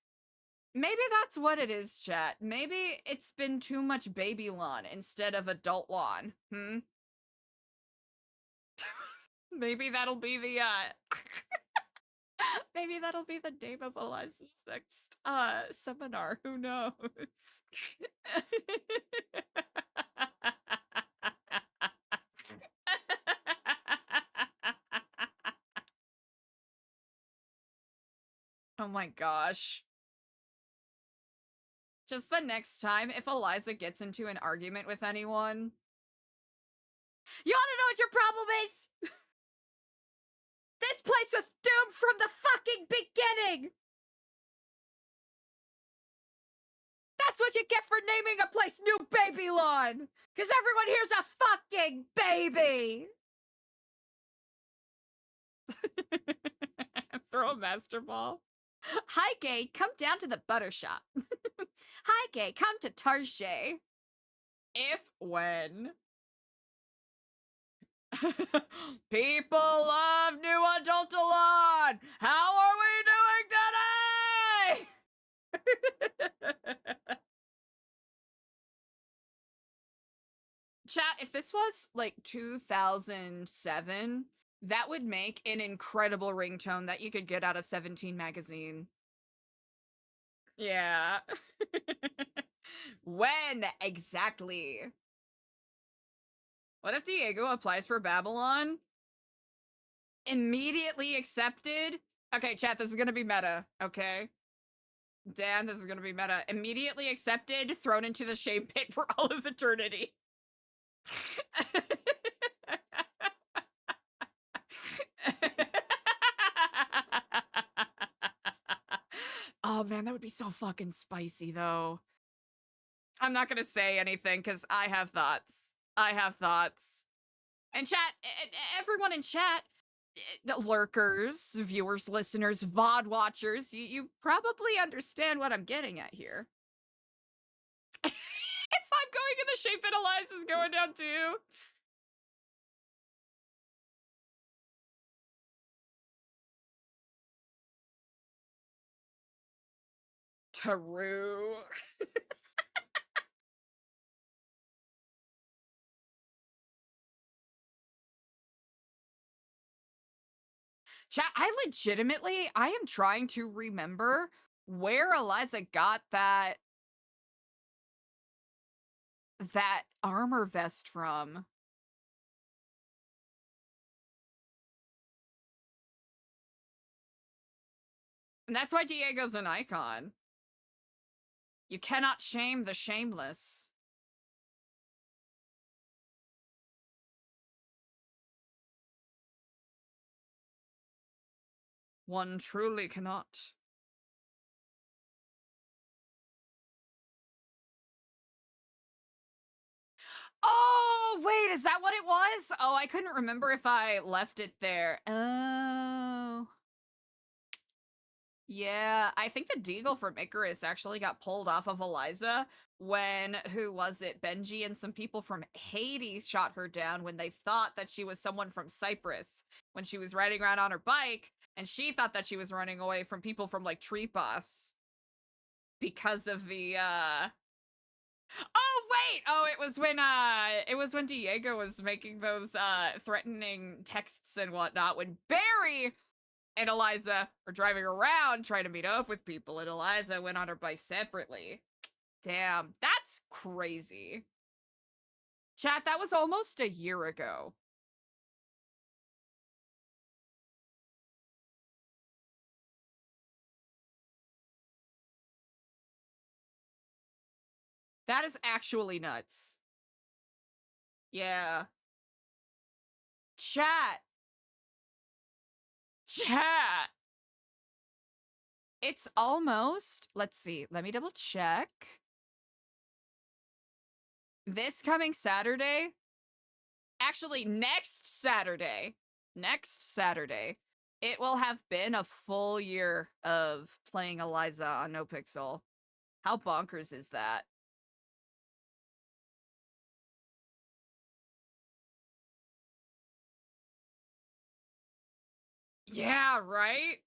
Maybe that's what it is, chat. Maybe it's been too much baby lawn instead of adult lawn. Maybe that'll be the maybe that'll be the name of Eliza's next seminar. Who knows? Oh my gosh. Just the next time if Eliza gets into an argument with anyone, you wanna know what your problem is? This place was doomed from the fucking beginning! That's what you get for naming a place New Babylon! Because everyone here's a fucking baby! Throw a master ball. Hi, gay, come down to the butter shop. Hi, gay, come to Tarjay. If, when. People of New Adultalon! How are we doing today? Chat, if this was like 2007, that would make an incredible ringtone that you could get out of 17 magazine. Yeah. When exactly? What if Diego applies for Babylon? Immediately accepted? Okay, chat, this is gonna be meta, okay? Dan, this is gonna be meta. Immediately accepted, thrown into the shame pit for all of eternity. Oh man, that would be so fucking spicy though. I'm not gonna say anything because I have thoughts. I have thoughts. And chat, everyone in chat, the lurkers, viewers, listeners, VOD watchers, you probably understand what I'm getting at here. If I'm going in the shape it, Eliza's going down too. Taru. Chat, I am trying to remember where Eliza got that armor vest from. And that's why Diego's an icon. You cannot shame the shameless. One truly cannot. Oh, wait, is that what it was? Oh, I couldn't remember if I left it there. Oh. Yeah, I think the Deagle from Icarus actually got pulled off of Eliza when, who was it? Benji and some people from Hades shot her down when they thought that she was someone from Cyprus when she was riding around on her bike, and she thought that she was running away from people from, like, Tripos because of the, Oh, wait! Oh, it was when Diego was making those, threatening texts and whatnot when Barry and Eliza were driving around trying to meet up with people, and Eliza went on her bike separately. Damn, that's crazy. Chat, that was almost a year ago. That is actually nuts. Yeah. Chat. Chat. It's almost, let's see, let me double check. This coming Saturday, actually next Saturday, it will have been a full year of playing Eliza on NoPixel. How bonkers is that? Yeah, right?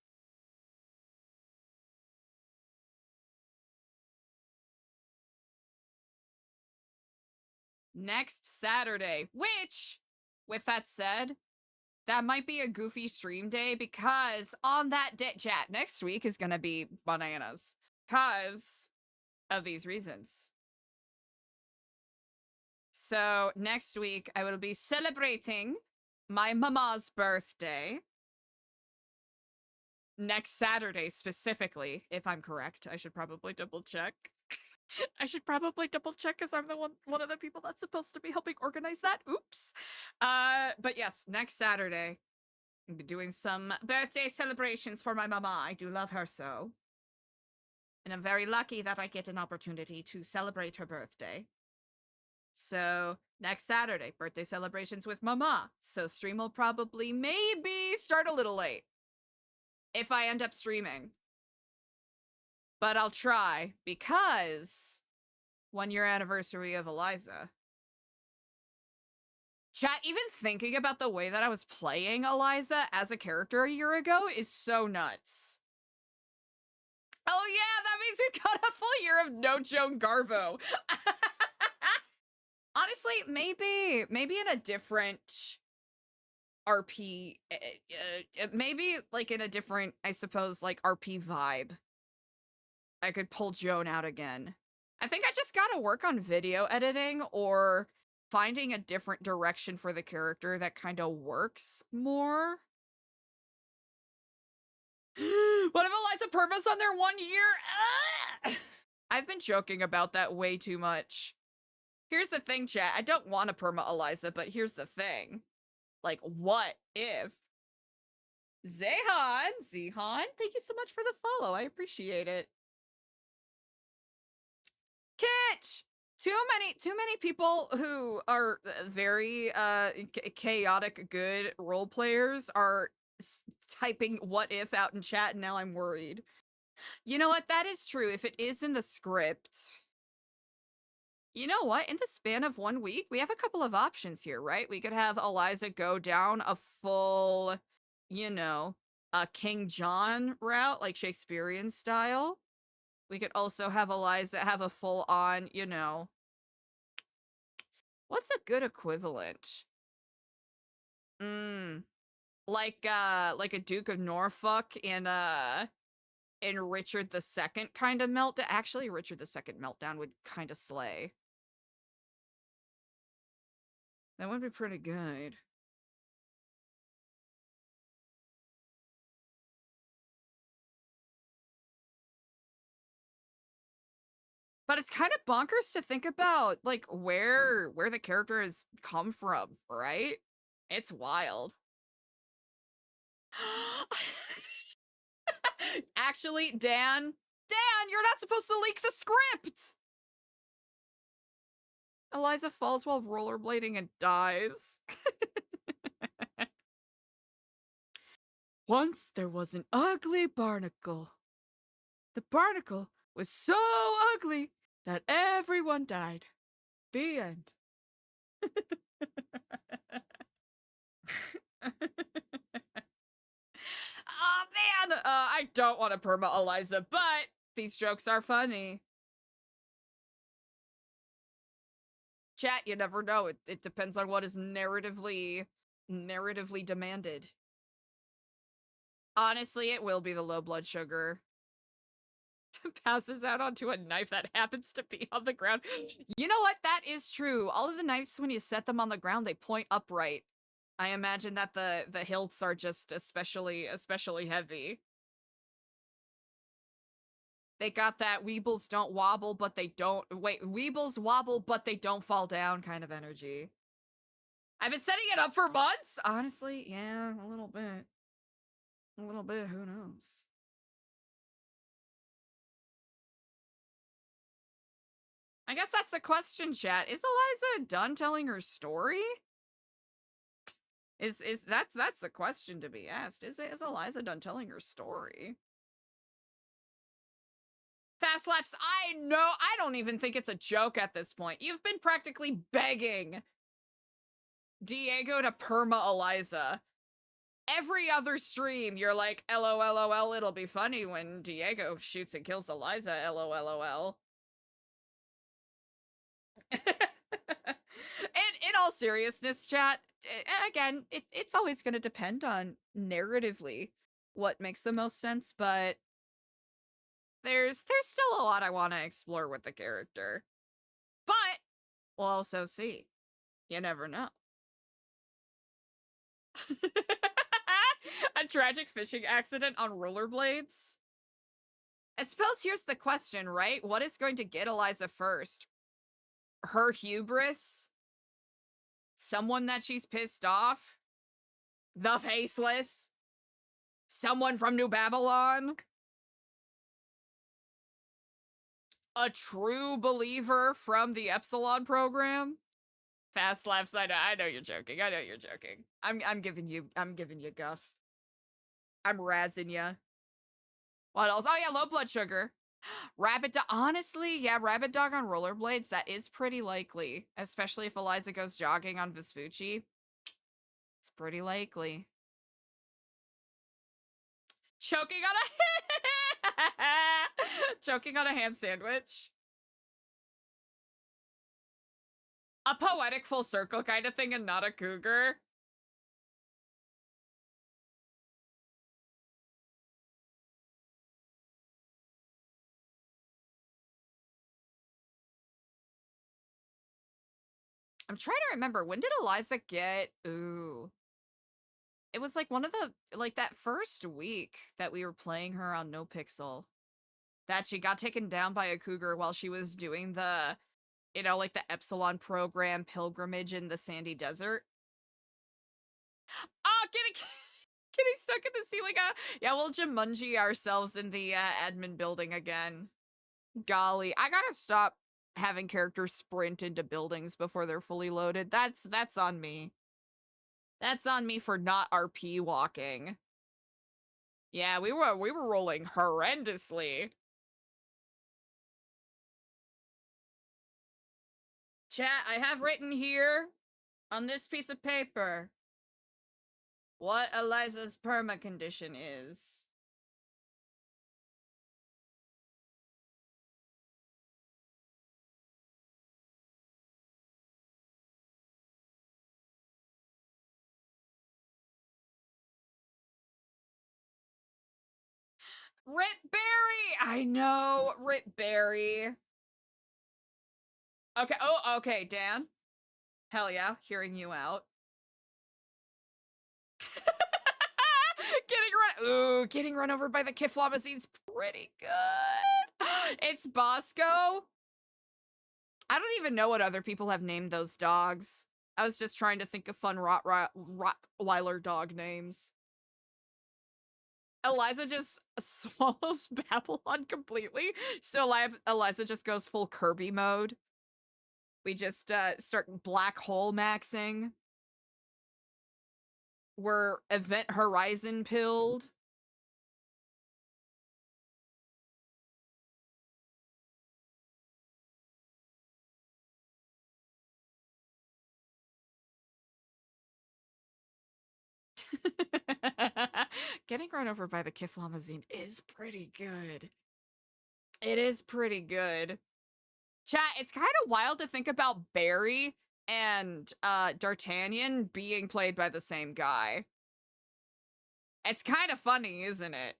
Next Saturday, which, with that said, that might be a goofy stream day because on that day, chat, next week is gonna be bananas because of these reasons. So next week I will be celebrating my mama's birthday. Next Saturday specifically, if I'm correct. I should probably double check. I should probably double check because I'm the one of the people that's supposed to be helping organize that. Oops. But yes, next Saturday I'll be doing some birthday celebrations for my mama. I do love her so. And I'm very lucky that I get an opportunity to celebrate her birthday. So, next Saturday, birthday celebrations with mama. So stream will probably maybe start a little late. If I end up streaming. But I'll try, because 1 year anniversary of Eliza. Chat, even thinking about the way that I was playing Eliza as a character a year ago is so nuts. Oh yeah, that means we got a full year of No Joan Garbo. Honestly, maybe in a different RP, maybe like in a different, I suppose, like RP vibe, I could pull Joan out again. I think I just gotta work on video editing or finding a different direction for the character that kind of works more. What if Eliza Perma's on there 1 year? I've been joking about that way too much. Here's the thing, chat. I don't want to perma Eliza, but here's the thing. Like, what if... Zehan, thank you so much for the follow. I appreciate it. Kitch! Too many people who are very chaotic good role players are typing what if out in chat, and now I'm worried. You know what? That is true. If it is in the script... You know what? In the span of 1 week, we have a couple of options here, right? We could have Eliza go down a full, you know, King John route, like Shakespearean style. We could also have Eliza have a full-on, you know... What's a good equivalent? Like a Duke of Norfolk in Richard II kind of meltdown. Actually, Richard II meltdown would kind of slay. That would be pretty good. But it's kind of bonkers to think about, like, where the character has come from, right? It's wild. Actually, Dan, you're not supposed to leak the script! Eliza falls while rollerblading and dies. Once there was an ugly barnacle. The barnacle was so ugly that everyone died. The end. Oh man, I don't want to perma Eliza, but these jokes are funny. Chat, you never know. It depends on what is narratively demanded. Honestly, it will be the low blood sugar. Passes out onto a knife that happens to be on the ground. You know what? That is true. All of the knives, when you set them on the ground, they point upright. I imagine that the hilts are just especially heavy. They got that Weebles don't wobble, but they don't... Wait, Weebles wobble, but they don't fall down kind of energy. I've been setting it up for months! Honestly, yeah, a little bit. A little bit, who knows? I guess that's the question, chat. Is Eliza done telling her story? That's the question to be asked. Is Eliza done telling her story? Fast laps, I know, I don't even think it's a joke at this point. You've been practically begging Diego to perma Eliza. Every other stream, you're like, LOLOL, it'll be funny when Diego shoots and kills Eliza, LOLOL. And in all seriousness, chat, again, it's always going to depend on narratively what makes the most sense, but there's still a lot I want to explore with the character. But we'll also see. You never know. A tragic fishing accident on rollerblades? I suppose here's the question, right? What is going to get Eliza first? Her hubris? Someone that she's pissed off? The Faceless? Someone from New Babylon? A true believer from the Epsilon program? Fast laughs. I know you're joking. I know you're joking. I'm giving you guff. I'm razzing ya. What else? Oh yeah, low blood sugar. Rabbit dog. Honestly, yeah, rabbit dog on rollerblades. That is pretty likely, especially if Eliza goes jogging on Vespucci. It's pretty likely. Choking on a choking on a ham sandwich. A poetic full circle kind of thing and not a cougar. I'm trying to remember, when did Eliza get... Ooh. It was like one of the... Like that first week that we were playing her on NoPixel. That she got taken down by a cougar while she was doing the... You know, like the Epsilon program pilgrimage in the sandy desert. Oh, getting stuck in the ceiling. Yeah, we'll Jumanji ourselves in the admin building again. Golly, I gotta stop having characters sprint into buildings before they're fully loaded. That's on me. That's on me for not RP walking. Yeah, we were rolling horrendously. Chat, I have written here on this piece of paper what Eliza's perma condition is. Rip Barry! I know, Rip Barry. Okay, oh, okay, Dan. Hell yeah, hearing you out. Getting run over by the Kiflamazine's pretty good. It's Bosco. I don't even know what other people have named those dogs. I was just trying to think of fun Rottweiler dog names. Eliza just swallows Babylon completely. So Eliza just goes full Kirby mode. We just start black hole maxing. We're Event Horizon pilled. Getting run over by the Kiflamazine is pretty good. It is pretty good. Chat, it's kind of wild to think about Barry and D'Artagnan being played by the same guy. It's kind of funny, isn't it?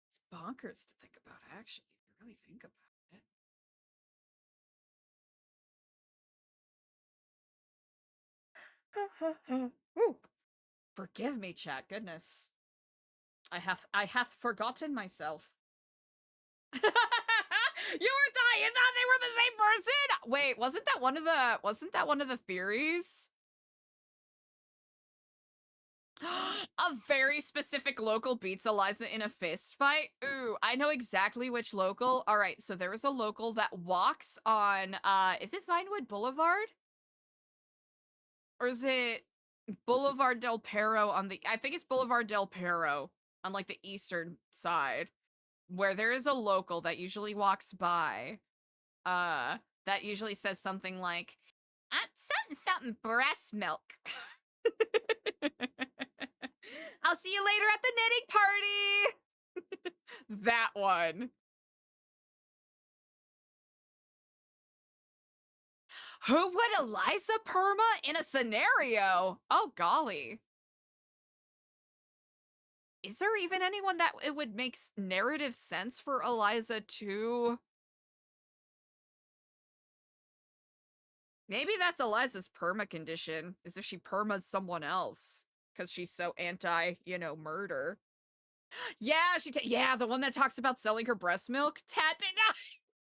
It's bonkers to think about, actually, if you really think about it. Ooh. Forgive me, chat. Goodness. I have forgotten myself. You thought they were the same person? Wait, wasn't that one of the theories? A very specific local beats Eliza in a fist fight. Ooh, I know exactly which local. All right, so there is a local that walks on is it Vinewood Boulevard? Or is it Boulevard del Perro on the I think it's Boulevard del Perro on like the eastern side, where there is a local that usually walks by that usually says something like something breast milk. I'll see you later at the knitting party. That one. Who would Eliza perma in a scenario? Oh golly. Is there even anyone that it would make narrative sense for Eliza to Maybe that's Eliza's perma condition, is if she permas someone else. Because she's so anti, murder. Yeah, yeah, the one that talks about selling her breast milk.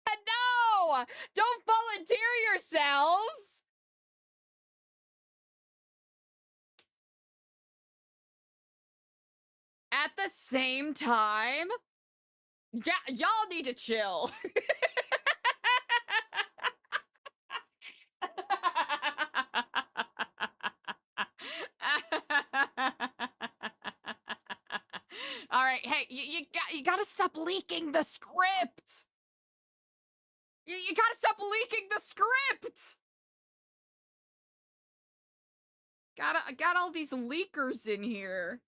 No! Don't volunteer yourselves! At the same time? Yeah, y'all need to chill. All right, hey, you gotta stop leaking the script. You gotta stop leaking the script. Got all these leakers in here.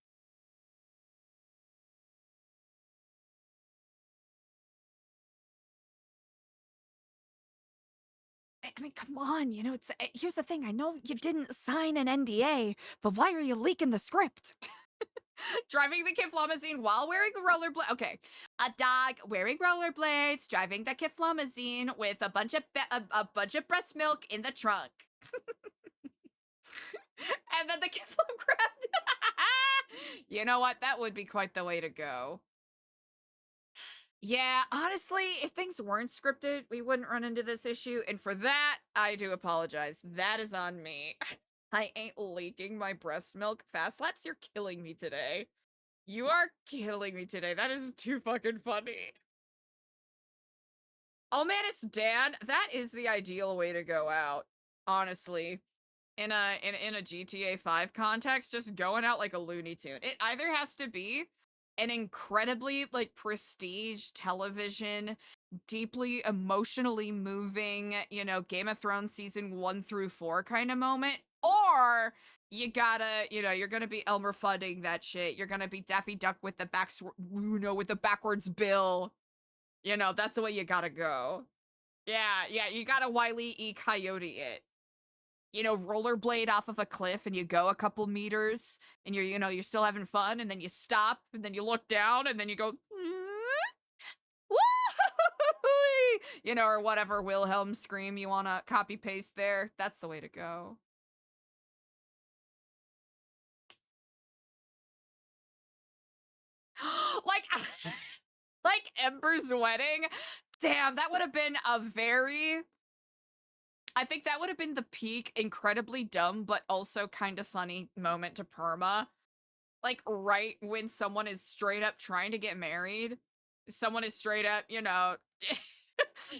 I mean, come on, it's here's the thing. I know you didn't sign an NDA, but why are you leaking the script? Driving the Kiflomazine while wearing rollerblades. Okay, a dog wearing rollerblades, driving the Kiflomazine with a bunch of breast milk in the trunk. And then the Kiflom grabbed. You know what? That would be quite the way to go. Yeah, honestly, if things weren't scripted, we wouldn't run into this issue. And for that, I do apologize. That is on me. I ain't leaking my breast milk. Fast Laps, you're killing me today. You are killing me today. That is too fucking funny. Oh man, it's Dan. That is the ideal way to go out, honestly. In a GTA 5 context, just going out like a Looney Tune. It either has to be an incredibly prestige television, deeply emotionally moving, Game of Thrones season 1 through 4 kind of moment, or you gotta, you're gonna be Elmer Fudding that shit. You're gonna be Daffy Duck with the with the backwards bill. That's the way you gotta go. Yeah, you gotta Wile E. Coyote it. Rollerblade off of a cliff and you go a couple meters and you're still having fun, and then you stop and then you look down and then you go, or whatever Wilhelm scream you want to copy paste there. That's the way to go. like Ember's wedding. Damn, that would have been I think that would have been the peak, incredibly dumb, but also kind of funny moment to perma. Right when someone is straight up trying to get married. Someone is straight up, I mean,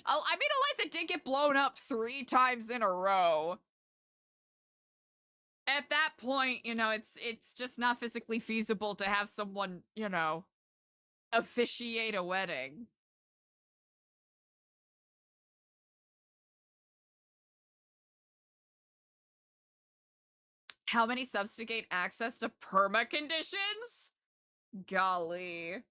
Eliza did get blown up 3 times in a row. At that point, it's just not physically feasible to have someone, officiate a wedding. How many subs to gain access to perma conditions? Golly.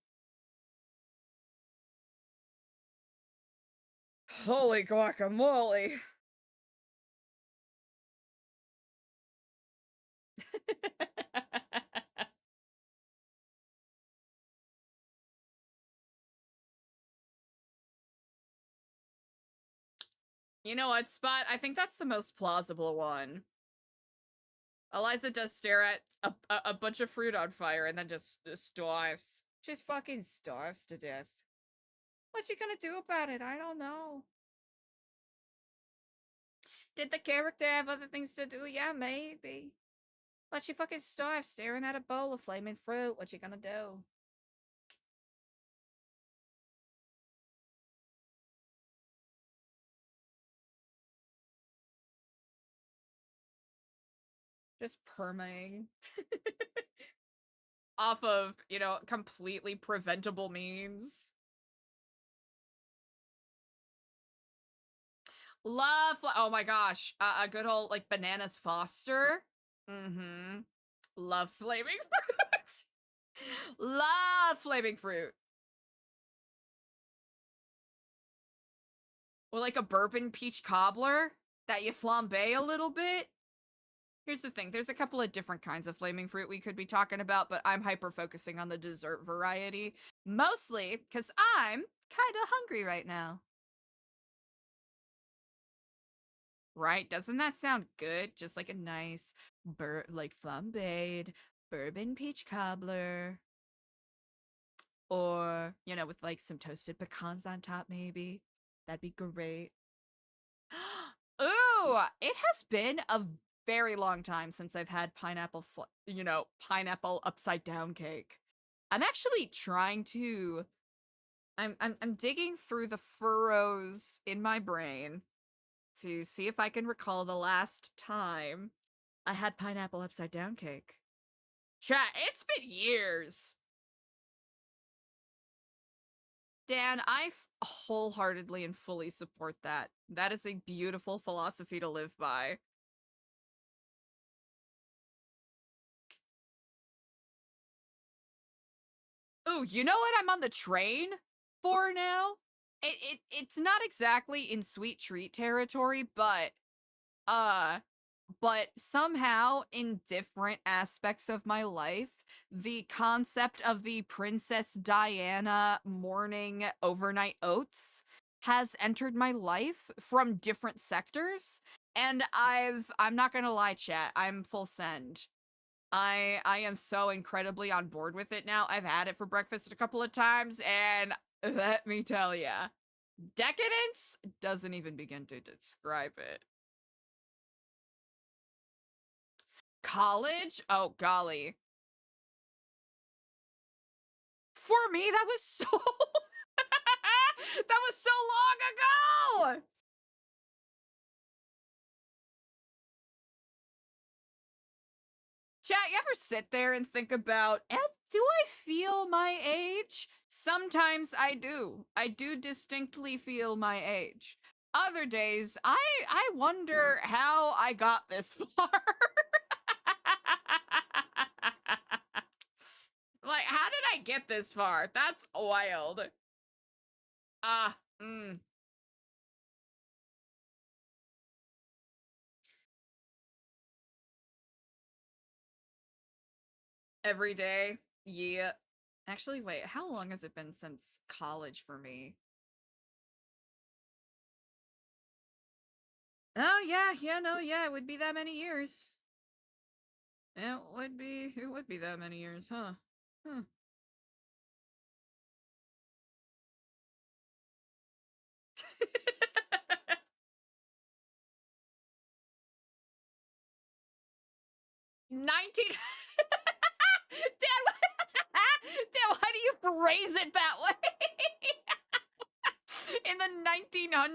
Holy guacamole. You know what, Spot? I think that's the most plausible one. Eliza does stare at a bunch of fruit on fire and then just starves. She's fucking starves to death. What's she gonna do about it? I don't know. Did the character have other things to do? Yeah, maybe. But she fucking starves staring at a bowl of flaming fruit. What you gonna do? Just permaing. Off of, completely preventable means. Love, oh my gosh, a good old, Bananas Foster. Mm-hmm. Love flaming fruit. Love flaming fruit. Or a bourbon peach cobbler that you flambe a little bit. Here's the thing. There's a couple of different kinds of flaming fruit we could be talking about, but I'm hyper-focusing on the dessert variety. Mostly because I'm kind of hungry right now. right? Doesn't that sound good? Just like a nice, like flambéed bourbon peach cobbler. Or, you know, with like some toasted pecans on top, maybe. That'd be great. Ooh, it has been a very long time since I've had pineapple, pineapple upside down cake. I'm actually trying to. I'm digging through the furrows in my brain to see if I can recall the last time I had pineapple upside down cake. Chat, it's been years. Dan, I wholeheartedly and fully support that. That is a beautiful philosophy to live by. Ooh, you know what I'm on the train for now? It's not exactly in sweet treat territory, but somehow in different aspects of my life, the concept of the Princess Diana morning overnight oats has entered my life from different sectors, and I'm not gonna lie, chat, I'm full send. I am so incredibly on board with it now. I've had it for breakfast a couple of times, and let me tell ya, decadence doesn't even begin to describe it. College? Oh, golly. For me, that was so... that was so long ago! Chat, you ever sit there and think about, do I feel my age? Sometimes I do. I do distinctly feel my age. Other days, I wonder how I got this far. Like, how did I get this far? That's wild. Every day? Yeah. Actually, wait, how long has it been since college for me? Oh, yeah, it would be that many years. It would be that many years, huh? Huh. Dan, why do you phrase it that way? In the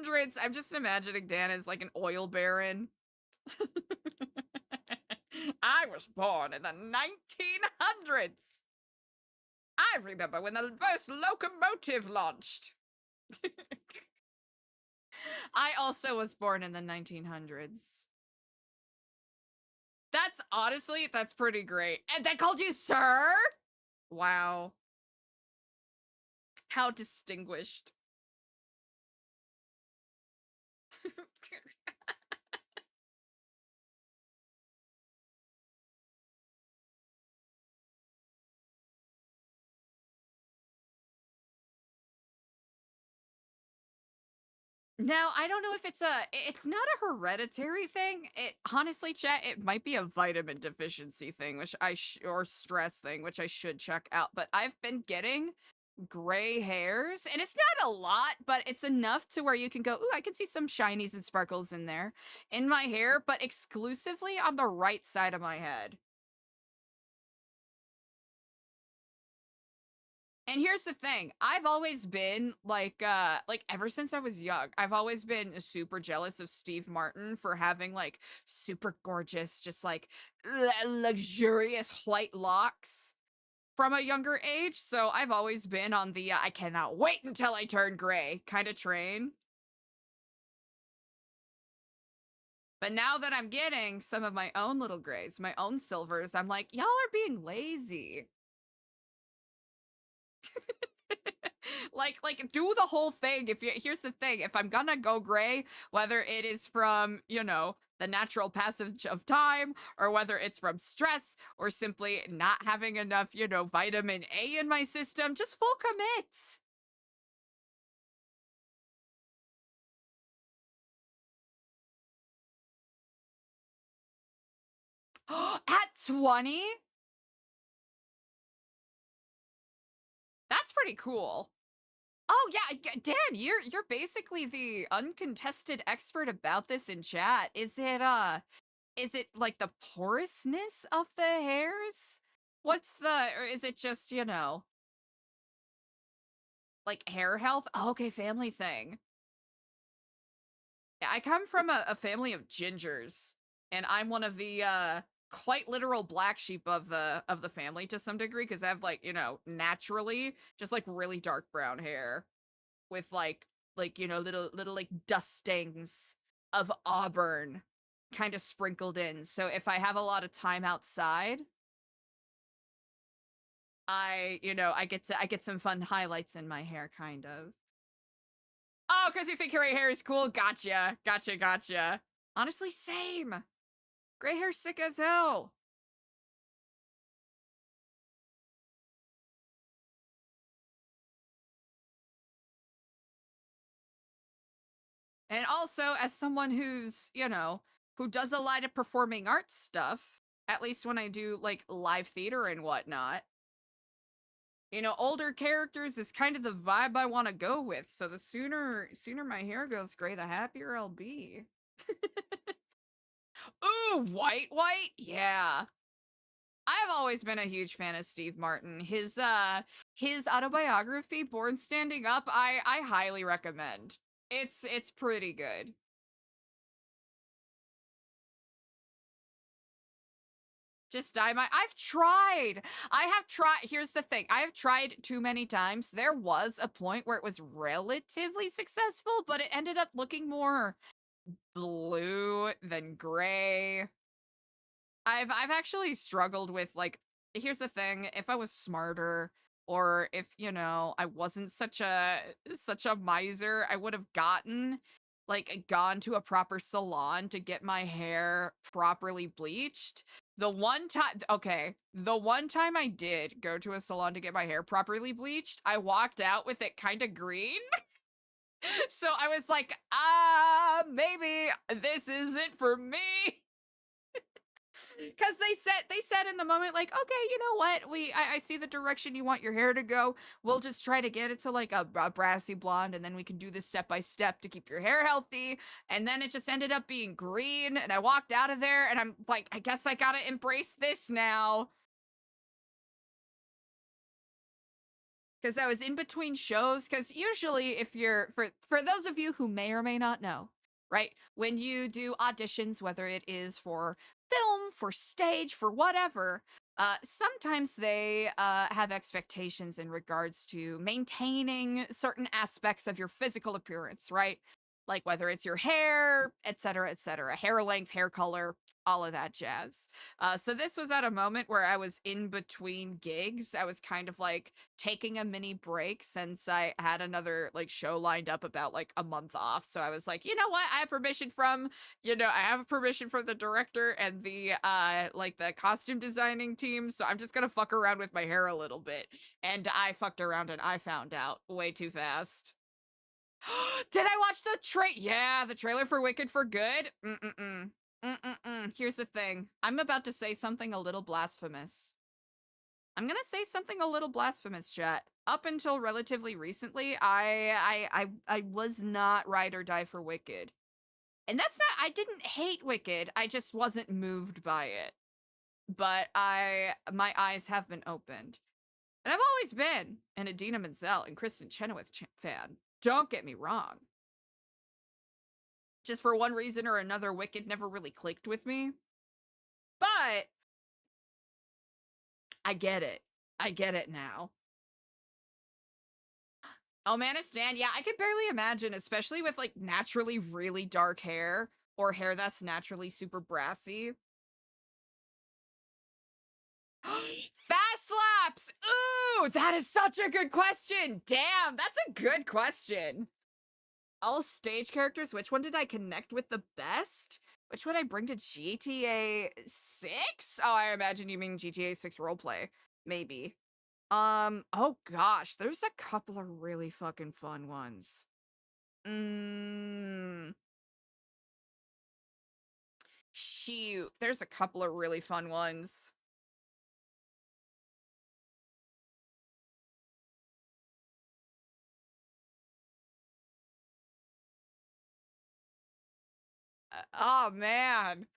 1900s, I'm just imagining Dan as like an oil baron. I was born in the 1900s. I remember when the first locomotive launched. I also was born in the 1900s. That's honestly, that's pretty great. And they called you sir? Wow. How distinguished. Now, I don't know if it's not a hereditary thing. It honestly, chat, it might be a vitamin deficiency thing, which or stress thing, which I should check out. But I've been getting gray hairs, and it's not a lot, but it's enough to where you can go, ooh, I can see some shinies and sparkles in there in my hair, but exclusively on the right side of my head. And here's the thing, I've always been like ever since I was young, I've always been super jealous of Steve Martin for having like super gorgeous, just like luxurious white locks from a younger age. So I've always been on the I cannot wait until I turn gray kind of train. But now that I'm getting some of my own little grays, my own silvers, I'm like, y'all are being lazy. like do the whole thing. Here's the thing, if I'm gonna go gray, whether it is from, you know, the natural passage of time, or whether it's from stress, or simply not having enough, you know, vitamin A in my system, just full commit. At 20? That's pretty cool. Oh yeah, Dan, you're basically the uncontested expert about this in chat. Is it like the porousness of the hairs? Or is it just, like hair health? Oh, okay, family thing. Yeah, I come from a family of gingers, and I'm one of the quite literal black sheep of the family to some degree, because I have like, naturally just like really dark brown hair with like little like dustings of auburn kind of sprinkled in. So if I have a lot of time outside, I get some fun highlights in my hair, kind of. Oh, because you think gray hair is cool? Gotcha. Honestly, same. Gray hair's sick as hell. And also, as someone who's, who does a lot of performing arts stuff, at least when I do, like, live theater and whatnot, older characters is kind of the vibe I want to go with. So the sooner my hair goes gray, the happier I'll be. Ooh, white? Yeah. I've always been a huge fan of Steve Martin. His autobiography, Born Standing Up, I highly recommend. It's pretty good. Just dye my... I have tried. Here's the thing. I have tried too many times. There was a point where it was relatively successful, but it ended up looking more blue than gray. I've actually struggled with, like, here's the thing. If I was smarter, or if, I wasn't such a miser, I would have gone to a proper salon to get my hair properly bleached. The one time I did go to a salon to get my hair properly bleached, I walked out with it kind of green. So I was like, maybe this isn't for me. Because they said in the moment, like, okay, you know what? I see the direction you want your hair to go. We'll just try to get it to like a brassy blonde, and then we can do this step by step to keep your hair healthy. And then it just ended up being green, and I walked out of there, and I'm like, I guess I gotta embrace this now. Because I was in between shows. Because usually, if you're for those of you who may or may not know, right? When you do auditions, whether it is for film, for stage, for whatever, sometimes they have expectations in regards to maintaining certain aspects of your physical appearance, right? Like whether it's your hair, etc., hair length, hair color, all of that jazz. So this was at a moment where I was in between gigs. I was kind of like taking a mini break since I had another like show lined up about like a month off. So I was like, you know what? I have permission from, the director and the like the costume designing team. So I'm just gonna fuck around with my hair a little bit. And I fucked around and I found out way too fast. Did I watch the the trailer for Wicked for Good? Here's the thing. I'm about to say something a little blasphemous. I'm gonna say something a little blasphemous, chat. Up until relatively recently, I was not ride or die for Wicked. And that's not, I didn't hate Wicked, I just wasn't moved by it. But my eyes have been opened. And I've always been an Idina Menzel and Kristen Chenoweth fan. Don't get me wrong. Just for one reason or another, Wicked never really clicked with me. But I get it. I get it now. Oh, man, it's Dan. Yeah, I could barely imagine, especially with like naturally really dark hair or hair that's naturally super brassy. Fast laps! Ooh, that is such a good question. Damn, that's a good question. All stage characters, which one did I connect with the best? Which would I bring to GTA 6? Oh, I imagine you mean GTA 6 roleplay. Maybe. Oh gosh, there's a couple of really fucking fun ones. Shoot, there's a couple of really fun ones. Oh man.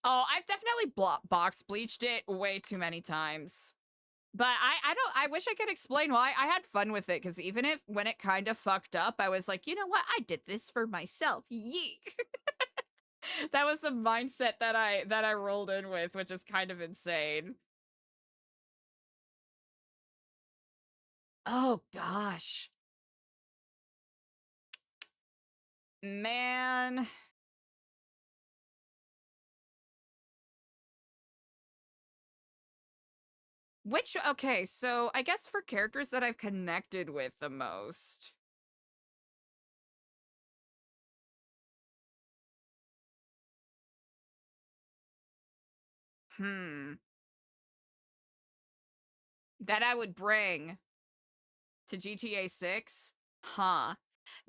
Oh, I've definitely box bleached it way too many times. But I wish I could explain why. I had fun with it, because even if when it kind of fucked up, I was like, you know what? I did this for myself. Yeek. That was the mindset that I rolled in with, which is kind of insane. Oh gosh. Man. Okay, so I guess for characters that I've connected with the most. That I would bring to GTA 6? Huh.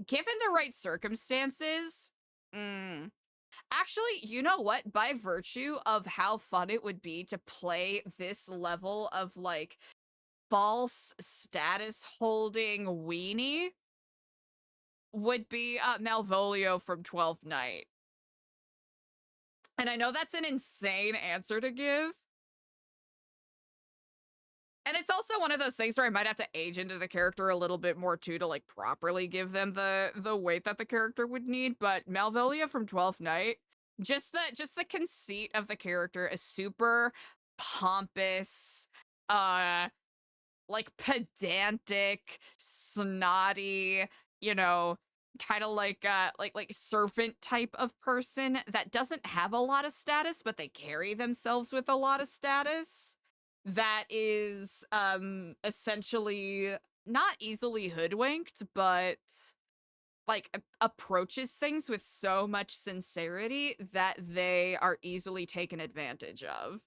Given the right circumstances, actually, you know what? By virtue of how fun it would be to play this level of, like, false status holding weenie would be Malvolio from 12th Night. And I know that's an insane answer to give. And it's also one of those things where I might have to age into the character a little bit more too to like properly give them the weight that the character would need. But Malvolio from 12th Night, just the conceit of the character is super pompous, like pedantic, snotty, you know, kind of like servant type of person that doesn't have a lot of status, but they carry themselves with a lot of status. That is essentially not easily hoodwinked, but like approaches things with so much sincerity that they are easily taken advantage of.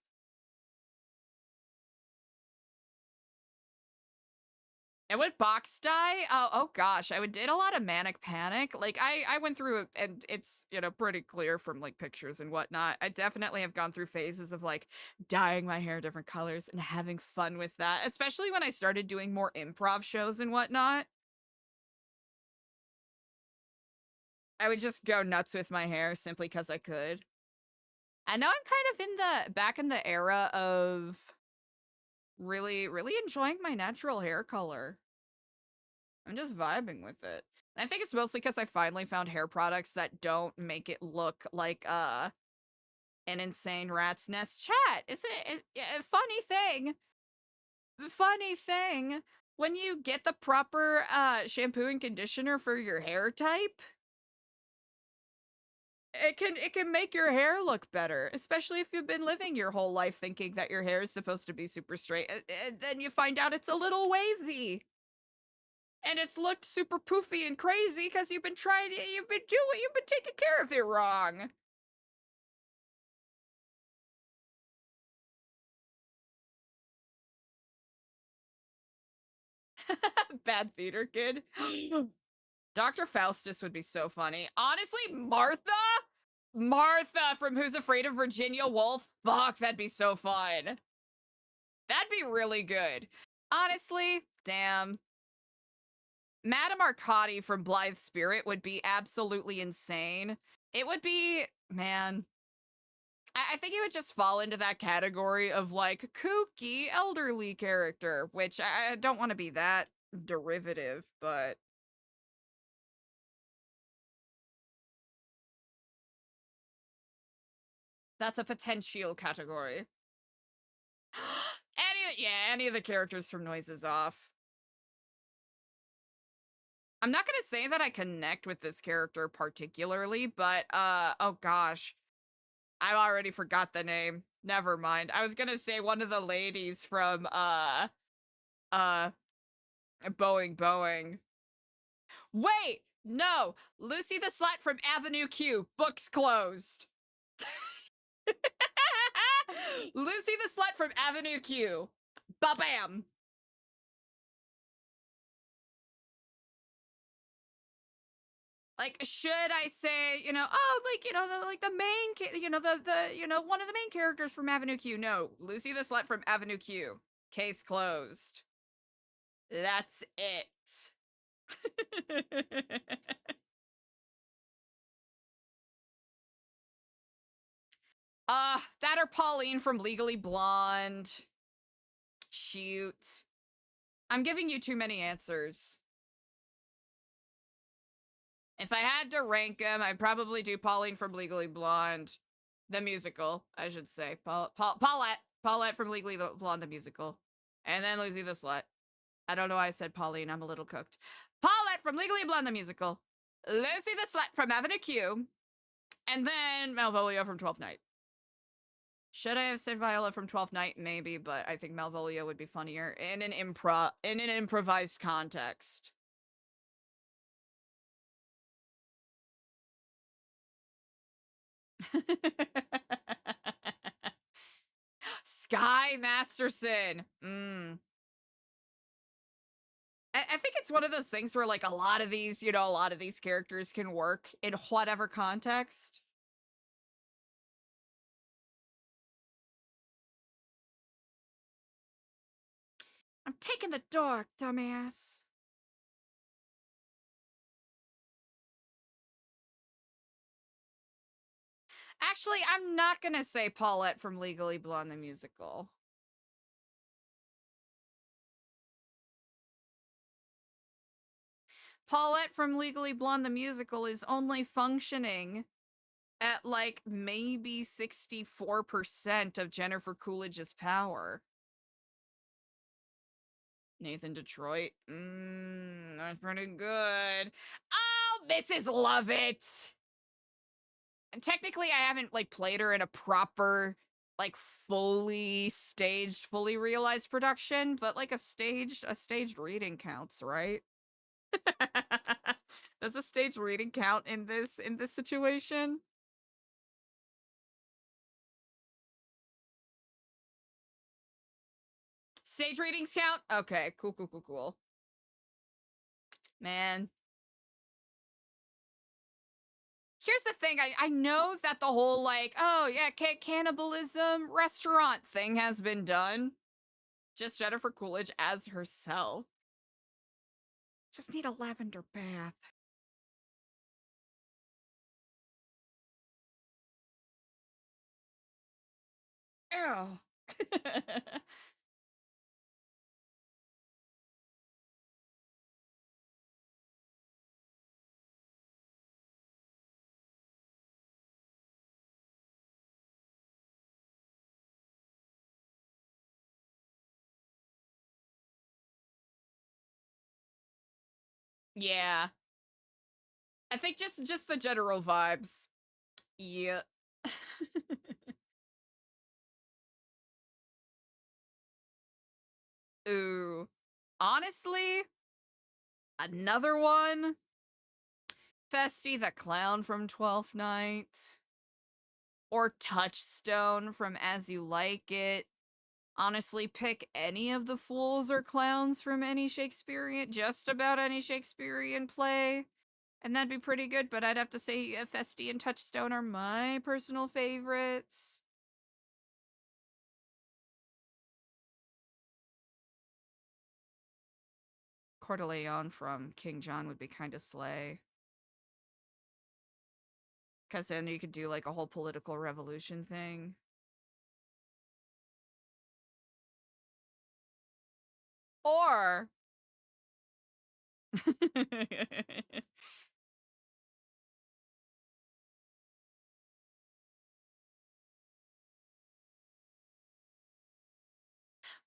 And with box die, oh gosh, I did a lot of manic panic. Like I went through it, and it's, you know, pretty clear from like pictures and whatnot. I definitely have gone through phases of like dyeing my hair different colors and having fun with that, especially when I started doing more improv shows and whatnot. I would just go nuts with my hair simply because I could. And now I'm kind of back in the era of really enjoying my natural hair color. I'm just vibing with it. And I think it's mostly because I finally found hair products that don't make it look like an insane rat's nest. Chat, isn't it a funny thing? Funny thing, when you get the proper shampoo and conditioner for your hair type, it can make your hair look better, especially if you've been living your whole life thinking that your hair is supposed to be super straight, and then you find out it's a little wavy. And it's looked super poofy and crazy because you've been taking care of it wrong. Bad theater kid. Dr. Faustus would be so funny. Honestly, Martha from Who's Afraid of Virginia Woolf? Fuck, that'd be so fun. That'd be really good. Honestly, damn. Madame Arcadi from Blithe Spirit would be absolutely insane. It would be, man, I think it would just fall into that category of like kooky elderly character, which I don't want to be that derivative, but that's a potential category. Any of the characters from Noises Off. I'm not gonna say that I connect with this character particularly, but oh gosh, I already forgot the name. Never mind. I was gonna say one of the ladies from Boeing. Wait, no, Lucy the Slut from Avenue Q. Books closed. Lucy the Slut from Avenue Q. Ba-bam. Like, should I say, oh, like, the main, one of the main characters from Avenue Q? No, Lucy the Slut from Avenue Q. Case closed. That's it. That or Pauline from Legally Blonde. Shoot. I'm giving you too many answers. If I had to rank them, I'd probably do Pauline from Legally Blonde. The musical, I should say. Paulette from Legally Blonde, the musical. And then Lucy the Slut. I don't know why I said Pauline. I'm a little cooked. Paulette from Legally Blonde, the musical. Lucy the Slut from Avenue Q. And then Malvolio from 12th Night. Should I have said Viola from 12th Night? Maybe, but I think Malvolio would be funnier in an improvised context. Sky Masterson. I think it's one of those things where, like, a lot of these characters can work in whatever context. I'm taking the dark, dumbass. Actually, I'm not gonna say Paulette from Legally Blonde, the musical. Paulette from Legally Blonde, the musical is only functioning at, like, maybe 64% of Jennifer Coolidge's power. Nathan Detroit. That's pretty good. Oh, Mrs. Lovett! And technically, I haven't, like, played her in a proper, like, fully staged, fully realized production, but, like, a staged reading counts, right? Does a staged reading count in this situation? Stage readings count? Okay, cool. Man. Here's the thing, I know that the whole, like, oh, yeah, cannibalism restaurant thing has been done. Just Jennifer Coolidge as herself. Just need a lavender bath. Ew. Yeah. I think just the general vibes. Yeah. Ooh. Honestly, another one. Festy the Clown from 12th Night. Or Touchstone from As You Like It. Honestly, pick any of the fools or clowns from any Shakespearean, just about any Shakespearean play, and that'd be pretty good, but I'd have to say Festy and Touchstone are my personal favorites. Coeur d'Leon from King John would be kind of slay. Because then you could do, like, a whole political revolution thing. Or...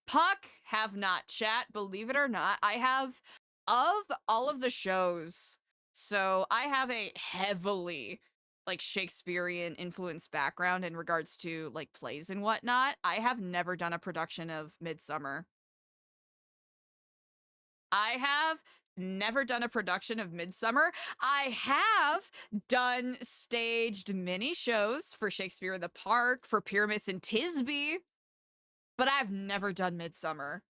Puck have not, chat, believe it or not. I have, of all of the shows, so I have a heavily, like, Shakespearean influenced background in regards to, like, plays and whatnot. I have never done a production of Midsummer. I have never done a production of Midsummer. I have done staged mini shows for Shakespeare in the Park, for Pyramus and Tisbe, but I've never done Midsummer.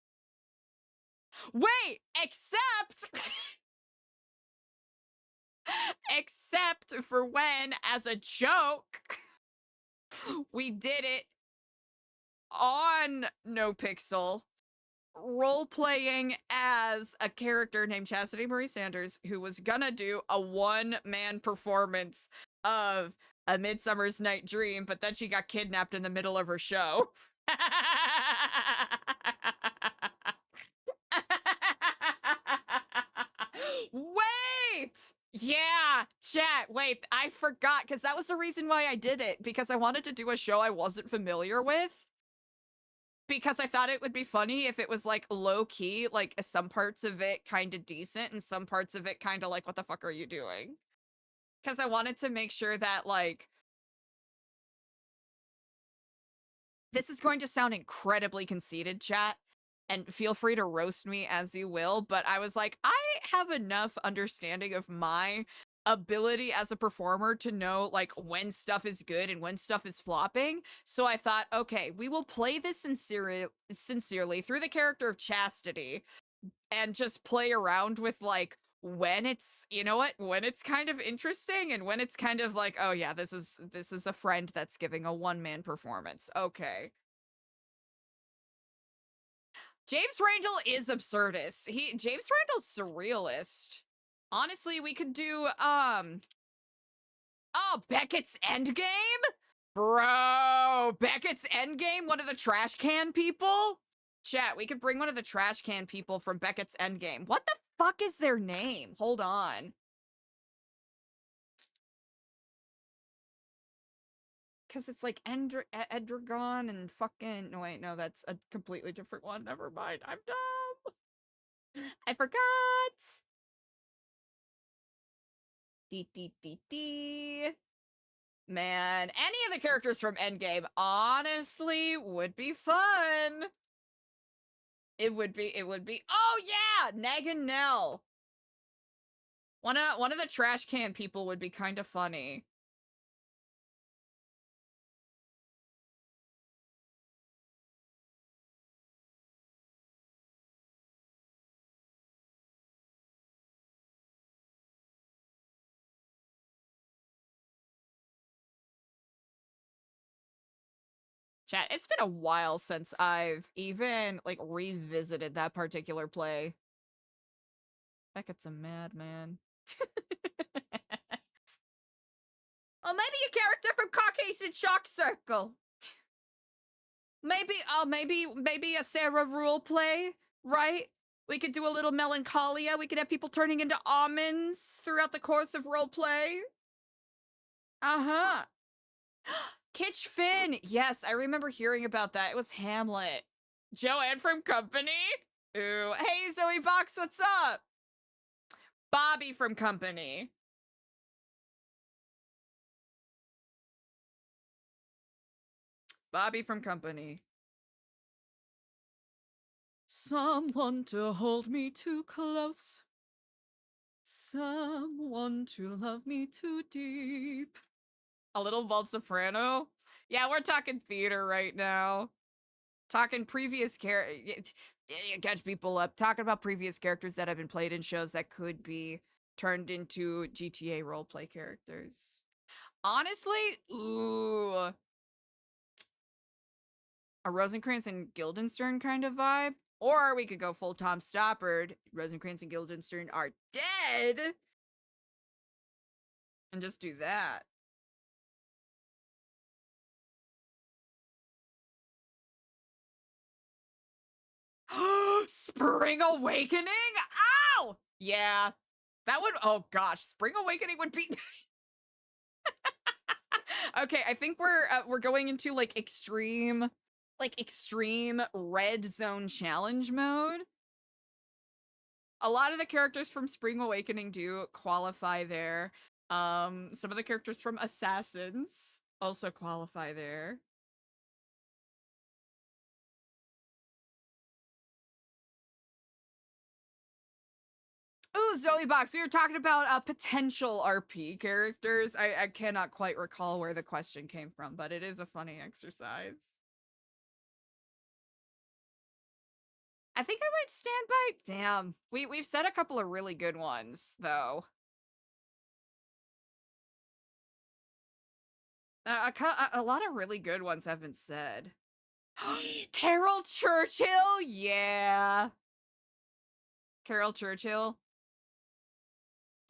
Wait, except Except for when, as a joke, we did it on NoPixel, role-playing as a character named Chastity Marie Sanders, who was gonna do a one-man performance of A Midsummer's Night Dream, but then she got kidnapped in the middle of her show. Wait! Yeah, chat, wait, I forgot, because that was the reason why I did it, because I wanted to do a show I wasn't familiar with. Because I thought it would be funny if it was, like, low-key, like, some parts of it kind of decent, and some parts of it kind of like, what the fuck are you doing? Because I wanted to make sure that, like... This is going to sound incredibly conceited, chat, and feel free to roast me as you will, but I was like, I have enough understanding of my ability as a performer to know, like, when stuff is good and when stuff is flopping. So I thought, okay, we will play this sincerely through the character of Chastity and just play around with, like, when it's, you know what, when it's kind of interesting and when it's kind of like, oh yeah, this is a friend that's giving a one-man performance. Okay. James Randall is absurdist. James Randall's surrealist. Honestly, we could do, oh, Beckett's Endgame? Bro, Beckett's Endgame? One of the trash can people? Chat, we could bring one of the trash can people from Beckett's Endgame. What the fuck is their name? Hold on. Because it's like Edragon and fucking... No, wait, no, that's a completely different one. Never mind. I'm dumb. I forgot. D. Man, any of the characters from Endgame, honestly, would be fun. It would be. Oh yeah, Neg and Nell. One of the trash can people would be kind of funny. Chat, it's been a while since I've even, like, revisited that particular play. Beckett's a madman. Oh, maybe a character from Caucasian Shock Circle. Maybe a Sarah Rule play, right? We could do a little melancholia. We could have people turning into almonds throughout the course of roleplay. Uh-huh. Kitch Finn! Yes, I remember hearing about that. It was Hamlet. Joanne from Company? Ooh. Hey, Zoe Box, what's up? Bobby from Company. Bobby from Company. Someone to hold me too close. Someone to love me too deep. A little Vault Soprano? Yeah, we're talking theater right now. Talking previous catch people up. Talking about previous characters that have been played in shows that could be turned into GTA roleplay characters. Honestly, ooh. A Rosencrantz and Guildenstern kind of vibe. Or we could go full Tom Stoppard. Rosencrantz and Guildenstern are dead. And just do that. Spring Awakening? Ow! Yeah. That would, oh gosh, Spring Awakening would be... Okay, I think we're going into like extreme red zone challenge mode. A lot of the characters from Spring Awakening do qualify there. Some of the characters from Assassins also qualify there. Ooh, Zoe Box, we were talking about potential RP characters. I cannot quite recall where the question came from, but it is a funny exercise. I think I might stand by... Damn. We've said a couple of really good ones, though. A lot of really good ones have been said. Carol Churchill, yeah. Carol Churchill.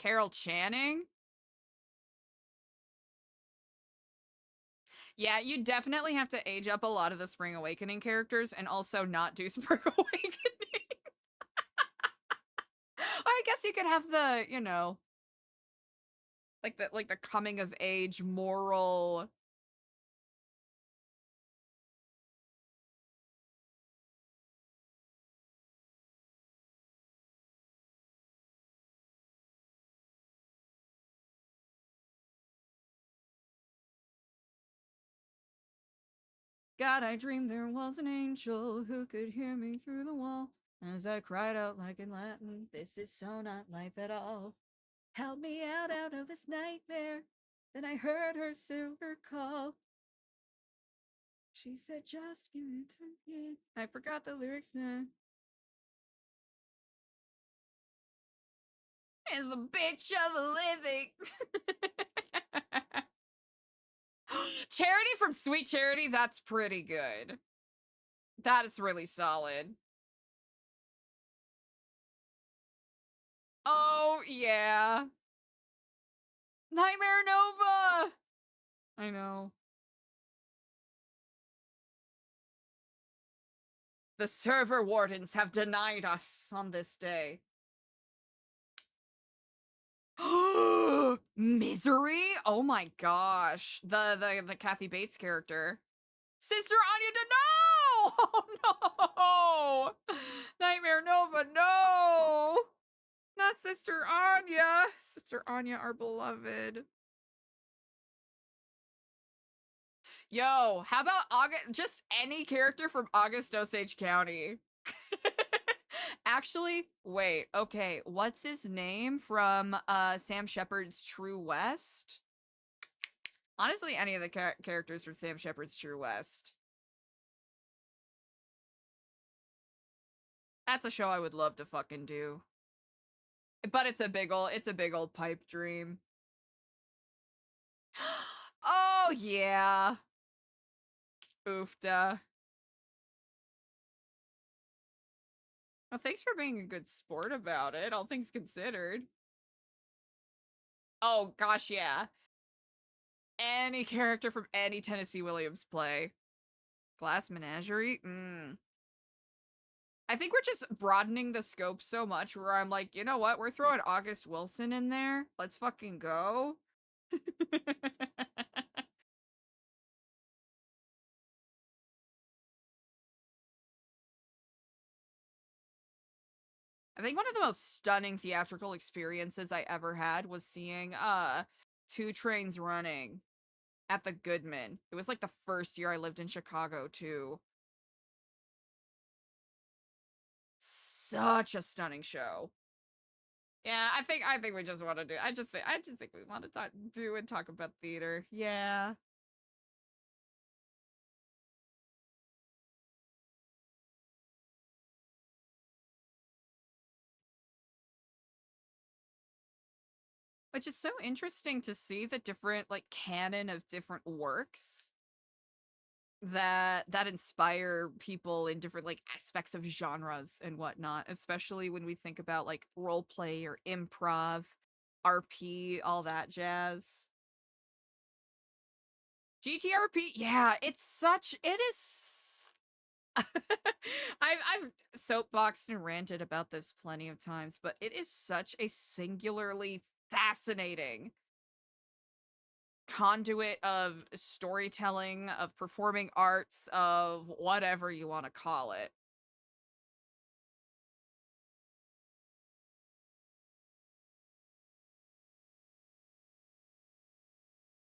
Carol Channing. Yeah, you definitely have to age up a lot of the Spring Awakening characters and also not do Spring Awakening. Or I guess you could have the, you know, like the coming of age moral. God, I dreamed there was an angel who could hear me through the wall as I cried out like in Latin, this is so not life at all. Help me out of this nightmare. Then I heard her silver call. She said, just give it to me. I forgot the lyrics now. Is the bitch of the living. Charity from Sweet Charity, that's pretty good. That is really solid. Oh, yeah. Nightmare Nova! I know. The server wardens have denied us on this day. Misery? Oh my gosh. The Kathy Bates character. Sister Anya no! Oh no! Nightmare Nova, no! Not Sister Anya. Sister Anya, our beloved. Yo, how about just any character from August Osage County? Actually, wait, okay, what's his name from Sam Shepard's True West? Honestly, any of the characters from Sam Shepard's True West. That's a show I would love to fucking do. But it's a big old pipe dream. Oh yeah. Oofda. Well, thanks for being a good sport about it, all things considered. Oh gosh, yeah. Any character from any Tennessee Williams play. Glass Menagerie? I think we're just broadening the scope so much where I'm like, you know what? We're throwing August Wilson in there. Let's fucking go. I think one of the most stunning theatrical experiences I ever had was seeing 2 Trains Running at the Goodman. It was like the first year I lived in Chicago too. Such a stunning show. Yeah, I think we just want to do. I just think we want to talk about theater. Yeah. Which is so interesting to see the different like canon of different works that inspire people in different like aspects of genres and whatnot, especially when we think about like role play or improv, RP, all that jazz. GTRP, yeah, it is I've soapboxed and ranted about this plenty of times, but it is such a singularly fascinating conduit of storytelling, of performing arts, of whatever you want to call it.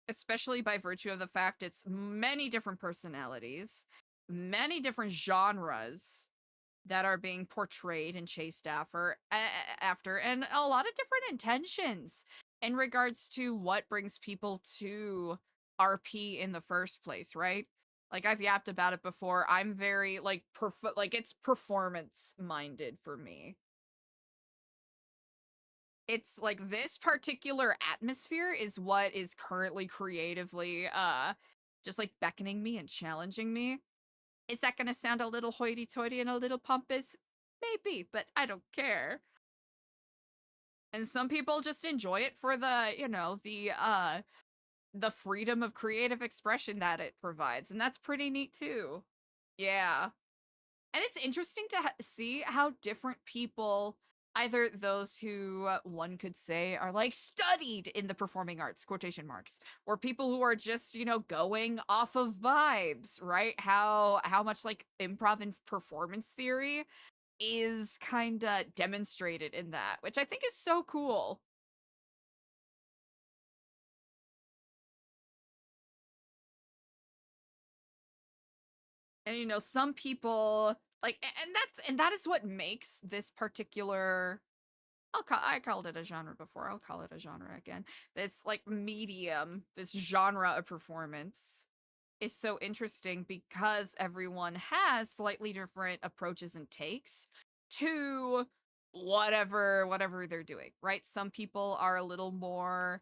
Especially by virtue of the fact it's many different personalities, many different genres that are being portrayed and chased after, and a lot of different intentions in regards to what brings people to RP in the first place, right? Like I've yapped about it before. I'm very like it's performance minded for me. it's like this particular atmosphere is what is currently creatively just like beckoning me and challenging me. Is that gonna sound a little hoity-toity and a little pompous? Maybe, but I don't care. And some people just enjoy it for the, you know, the freedom of creative expression that it provides, and that's pretty neat too. Yeah. And it's interesting to see how different people, either those who one could say are like studied in the performing arts, quotation marks, or people who are just, you know, going off of vibes, right? How much like improv and performance theory is kind of demonstrated in that, which I think is so cool. And you know, some people like, and that is what makes this particular, I called it a genre before, I'll call it a genre again. This like medium, this genre of performance is so interesting because everyone has slightly different approaches and takes to whatever they're doing, right? Some people are a little more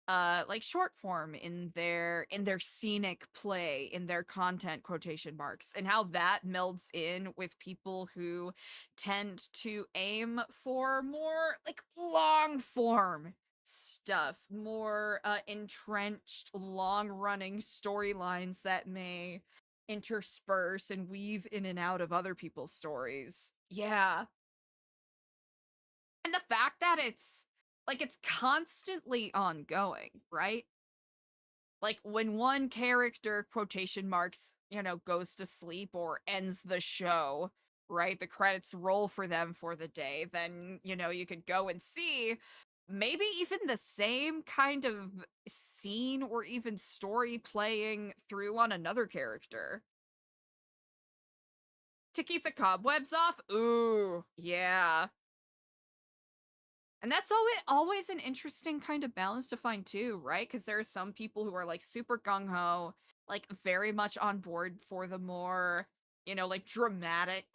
like short form in their scenic play, in their content, quotation marks, and how that melds in with people who tend to aim for more like long form stuff, more entrenched long running storylines that may intersperse and weave in and out of other people's stories. Yeah. And the fact that it's constantly ongoing, right? Like when one character, quotation marks, you know, goes to sleep or ends the show, right? The credits roll for them for the day, then, you know, you could go and see maybe even the same kind of scene or even story playing through on another character. To keep the cobwebs off? Ooh, yeah. And that's always an interesting kind of balance to find too, right? Because there are some people who are like super gung-ho, like very much on board for the more, you know, like dramatic,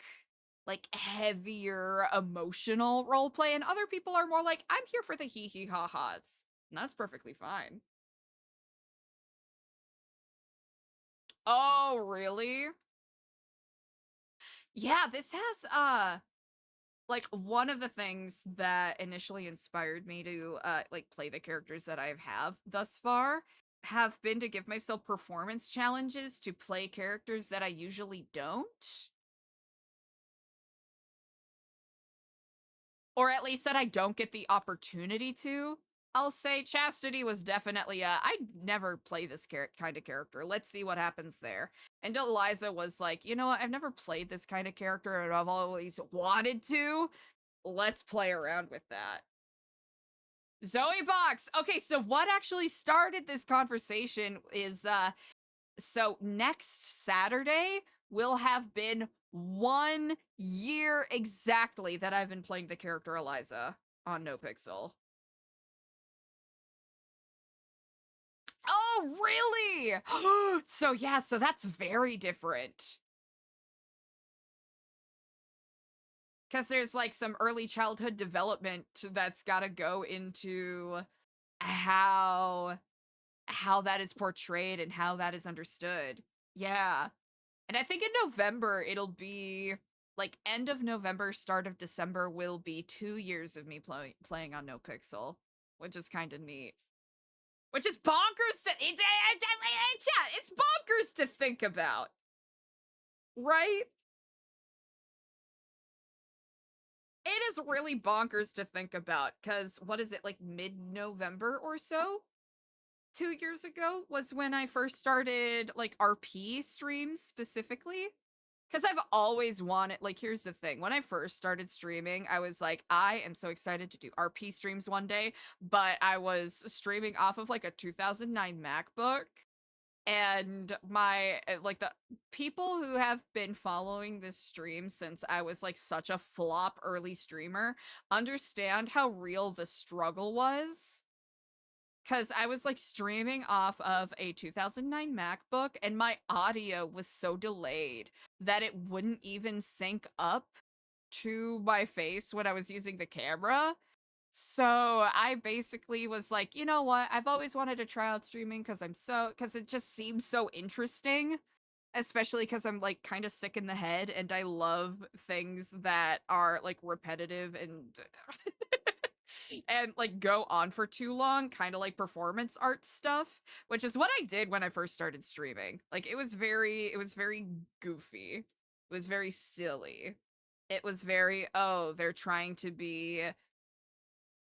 like heavier emotional role play, and other people are more like, I'm here for the hee-hee ha-has. And that's perfectly fine. Oh, really? Yeah, this has like one of the things that initially inspired me to like play the characters that I have thus far have been to give myself performance challenges to play characters that I usually don't. Or at least that I don't get the opportunity to. I'll say Chastity was definitely I'd never play this kind of character. Let's see what happens there. And Eliza was like, you know what? I've never played this kind of character and I've always wanted to. Let's play around with that. Zoe Box. Okay, so what actually started this conversation is so next Saturday will have been 1 year exactly that I've been playing the character Eliza on NoPixel. Oh, really? So yeah, so that's very different. Because there's like some early childhood development that's got to go into how that is portrayed and how that is understood. Yeah. And I think in November it'll be like end of November, start of December will be 2 years of me playing on NoPixel, which is kind of neat. Which is bonkers to chat. It's bonkers to think about. Right? It is really bonkers to think about, because what is it, like mid-November or so? 2 years ago was when I first started like RP streams specifically. Because I've always wanted, like, here's the thing. When I first started streaming, I was like, I am so excited to do RP streams one day, but I was streaming off of like a 2009 MacBook. And my, like, the people who have been following this stream since I was like such a flop early streamer understand how real the struggle was. Because I was like streaming off of a 2009 MacBook and my audio was so delayed that it wouldn't even sync up to my face when I was using the camera. So I basically was like, you know what? I've always wanted to try out streaming because it just seems so interesting, especially because I'm like kind of sick in the head and I love things that are like repetitive and and like go on for too long, kind of like performance art stuff, which is what I did when I first started streaming. Like it was very goofy. It was very silly. It was very, oh, they're trying to be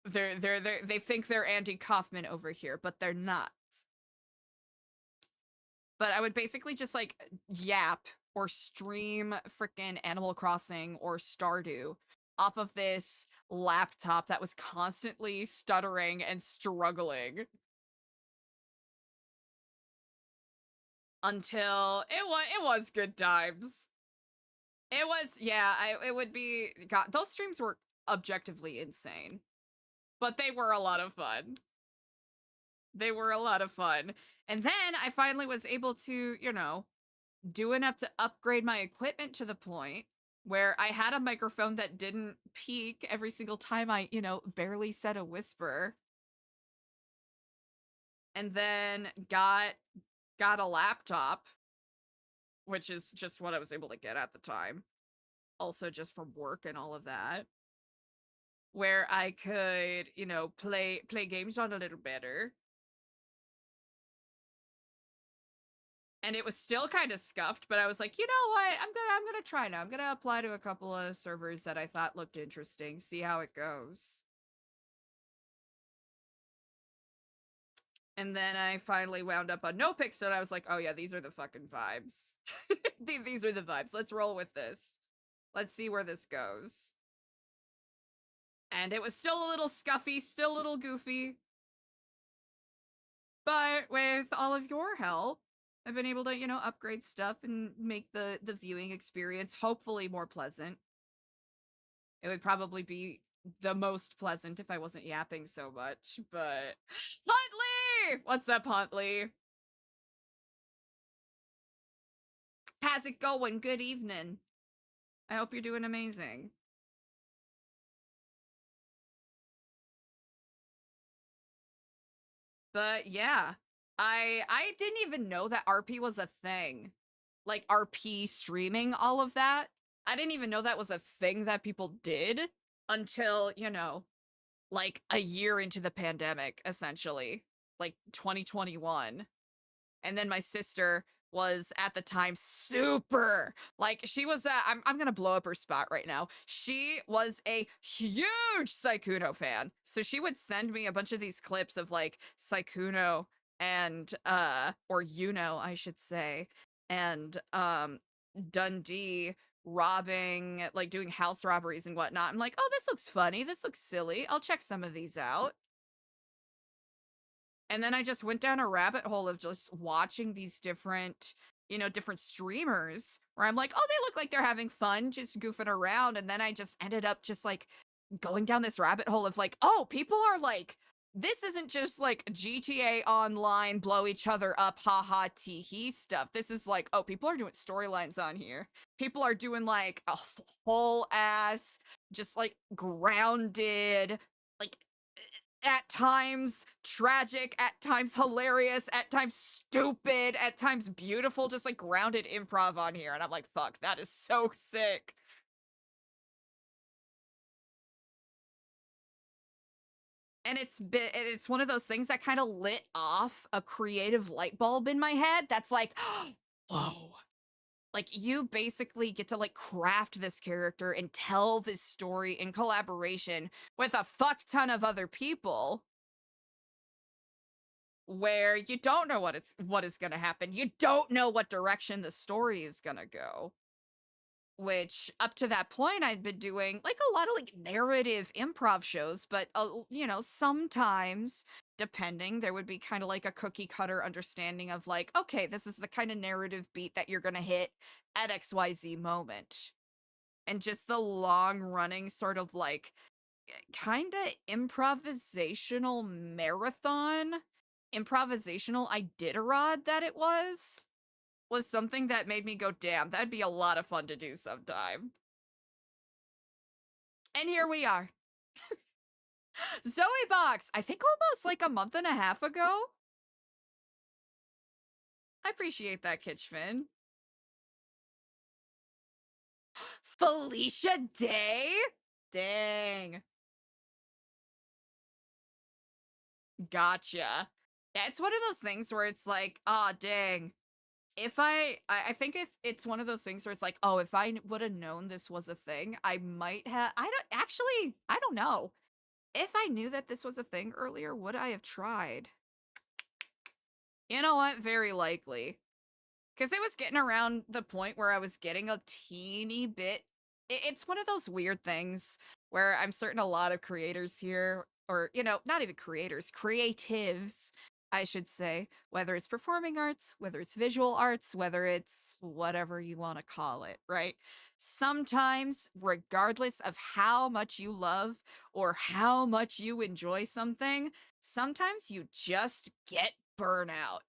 they think they're Andy Kaufman over here, but they're not. But I would basically just like yap or stream frickin' Animal Crossing or Stardew off of this laptop that was constantly stuttering and struggling. Until it was good times. It was, yeah, it would be, God, those streams were objectively insane. But they were a lot of fun. They were a lot of fun. And then I finally was able to, you know, do enough to upgrade my equipment to the point where I had a microphone that didn't peak every single time I, you know, barely said a whisper. And then got a laptop, which is just what I was able to get at the time. Also just from work and all of that. Where I could, you know, play games on a little better. And it was still kind of scuffed, but I was like, you know what? I'm gonna try now. I'm gonna apply to a couple of servers that I thought looked interesting, see how it goes. And then I finally wound up on NoPixel, and I was like, oh yeah, these are the fucking vibes. These are the vibes. Let's roll with this. Let's see where this goes. And it was still a little scuffy, still a little goofy. But with all of your help, I've been able to, you know, upgrade stuff and make the viewing experience hopefully more pleasant. It would probably be the most pleasant if I wasn't yapping so much, but... Huntley! What's up, Huntley? How's it going? Good evening. I hope you're doing amazing. But yeah, I didn't even know that RP was a thing. Like RP streaming, all of that. I didn't even know that was a thing that people did until, you know, like a year into the pandemic, essentially. Like 2021. And then my sister was at the time super, like she was I'm gonna blow up her spot right now. She was a huge Sykkuno fan, so she would send me a bunch of these clips of like Sykkuno and or Yuno, I should say, and Dundee robbing, like doing house robberies and whatnot. I'm like, oh, this looks funny, this looks silly, I'll check some of these out. And then I just went down a rabbit hole of just watching these different, you know, different streamers where I'm like, oh, they look like they're having fun, just goofing around. And then I just ended up just like going down this rabbit hole of like, oh, people are like, this isn't just like GTA Online, blow each other up, haha, tee-hee stuff. This is like, oh, people are doing storylines on here. People are doing like a whole ass, just like grounded, like at times tragic, at times hilarious, at times stupid, at times beautiful, just like grounded improv on here. And I'm like, fuck, that is so sick. And it's one of those things that kind of lit off a creative light bulb in my head that's like, whoa. Like, you basically get to, like, craft this character and tell this story in collaboration with a fuck ton of other people where you don't know what is gonna happen. You don't know what direction the story is gonna go. Which, up to that point, I'd been doing, like, a lot of, like, narrative improv shows, but, you know, sometimes, depending, there would be kind of like a cookie cutter understanding of like, okay, this is the kind of narrative beat that you're gonna hit at XYZ moment. And just the long running sort of like kind of improvisational marathon, improvisational Iditarod that it was something that made me go, damn, that'd be a lot of fun to do sometime. And here we are. Zoe Box, I think almost like a month and a half ago. I appreciate that, Kitchfin. Felicia Day? Dang. Gotcha. Yeah, it's one of those things where it's like, ah, dang. If I think it's one of those things where it's like, oh, if I would have known this was a thing, I might have, I don't know. If I knew that this was a thing earlier, would I have tried? You know what? Very likely. Because it was getting around the point where I was getting a teeny bit. It's one of those weird things where I'm certain a lot of creators here, or, you know, not even creators, creatives, I should say, whether it's performing arts, whether it's visual arts, whether it's whatever you want to call it, right? Sometimes, regardless of how much you love or how much you enjoy something, sometimes you just get burnout.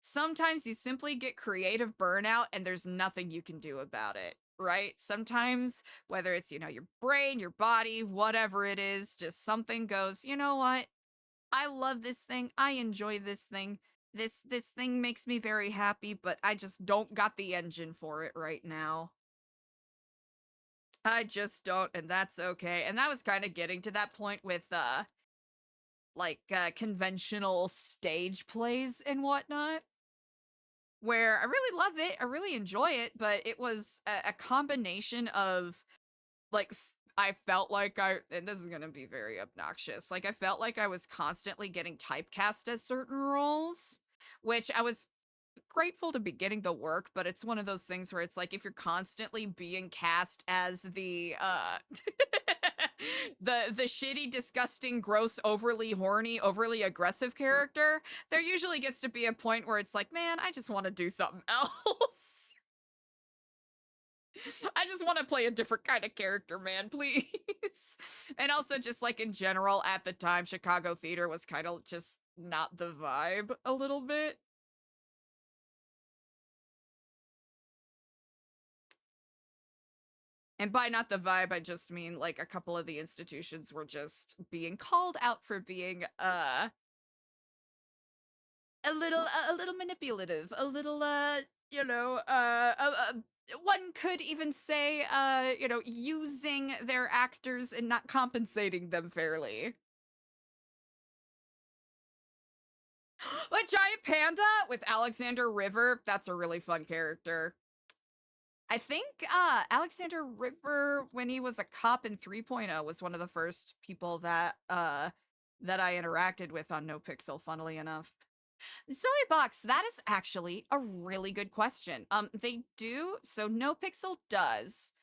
Sometimes you simply get creative burnout and there's nothing you can do about it, right? Sometimes, whether it's, you know, your brain, your body, whatever it is, just something goes, you know what? I love this thing. I enjoy this thing. This thing makes me very happy, but I just don't got the engine for it right now. I just don't, and that's okay. And that was kind of getting to that point with, conventional stage plays and whatnot, where I really love it, I really enjoy it, but it was a combination of, like, I felt like and this is gonna be very obnoxious, like, I felt like I was constantly getting typecast as certain roles, which I was grateful to be getting the work, but it's one of those things where it's like, if you're constantly being cast as the, the shitty, disgusting, gross, overly horny, overly aggressive character, there usually gets to be a point where it's like, man, I just want to do something else. I just want to play a different kind of character, man, please. And also, just like in general, at the time, Chicago theater was kind of just not the vibe a little bit. And by not the vibe, I just mean, like, a couple of the institutions were just being called out for being, a little manipulative, a little, you know, one could even say, you know, using their actors and not compensating them fairly. Like Giant Panda with Alexander River, that's a really fun character. I think Alexander River, when he was a cop in 3.0, was one of the first people that that I interacted with on NoPixel, funnily enough. Zoe Box, that is actually a really good question. They do, so NoPixel does,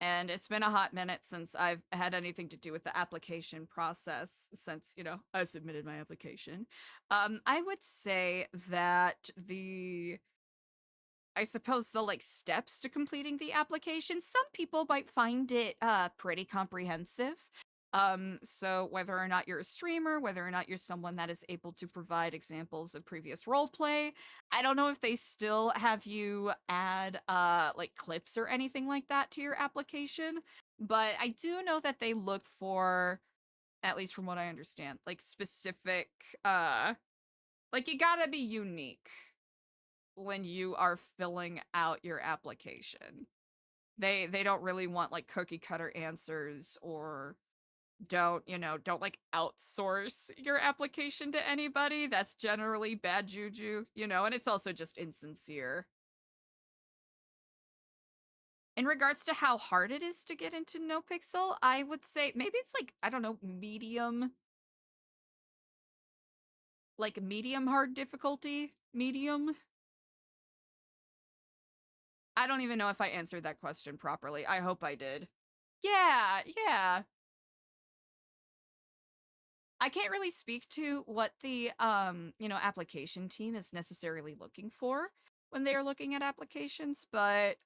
and it's been a hot minute since I've had anything to do with the application process, since, you know, I submitted my application. I would say that I suppose the, like, steps to completing the application, some people might find it pretty comprehensive. So whether or not you're a streamer, whether or not you're someone that is able to provide examples of previous roleplay, I don't know if they still have you add like clips or anything like that to your application, but I do know that they look for, at least from what I understand, like specific like, you gotta be unique when you are filling out your application. They don't really want, like, cookie cutter answers, or don't, you know, don't, like, outsource your application to anybody. That's generally bad juju, you know, and it's also just insincere. In regards to how hard it is to get into NoPixel, I would say maybe it's like, I don't know, medium. Like medium hard difficulty? Medium? I don't even know if I answered that question properly. I hope I did. Yeah, yeah. I can't really speak to what the, you know, application team is necessarily looking for when they are looking at applications, but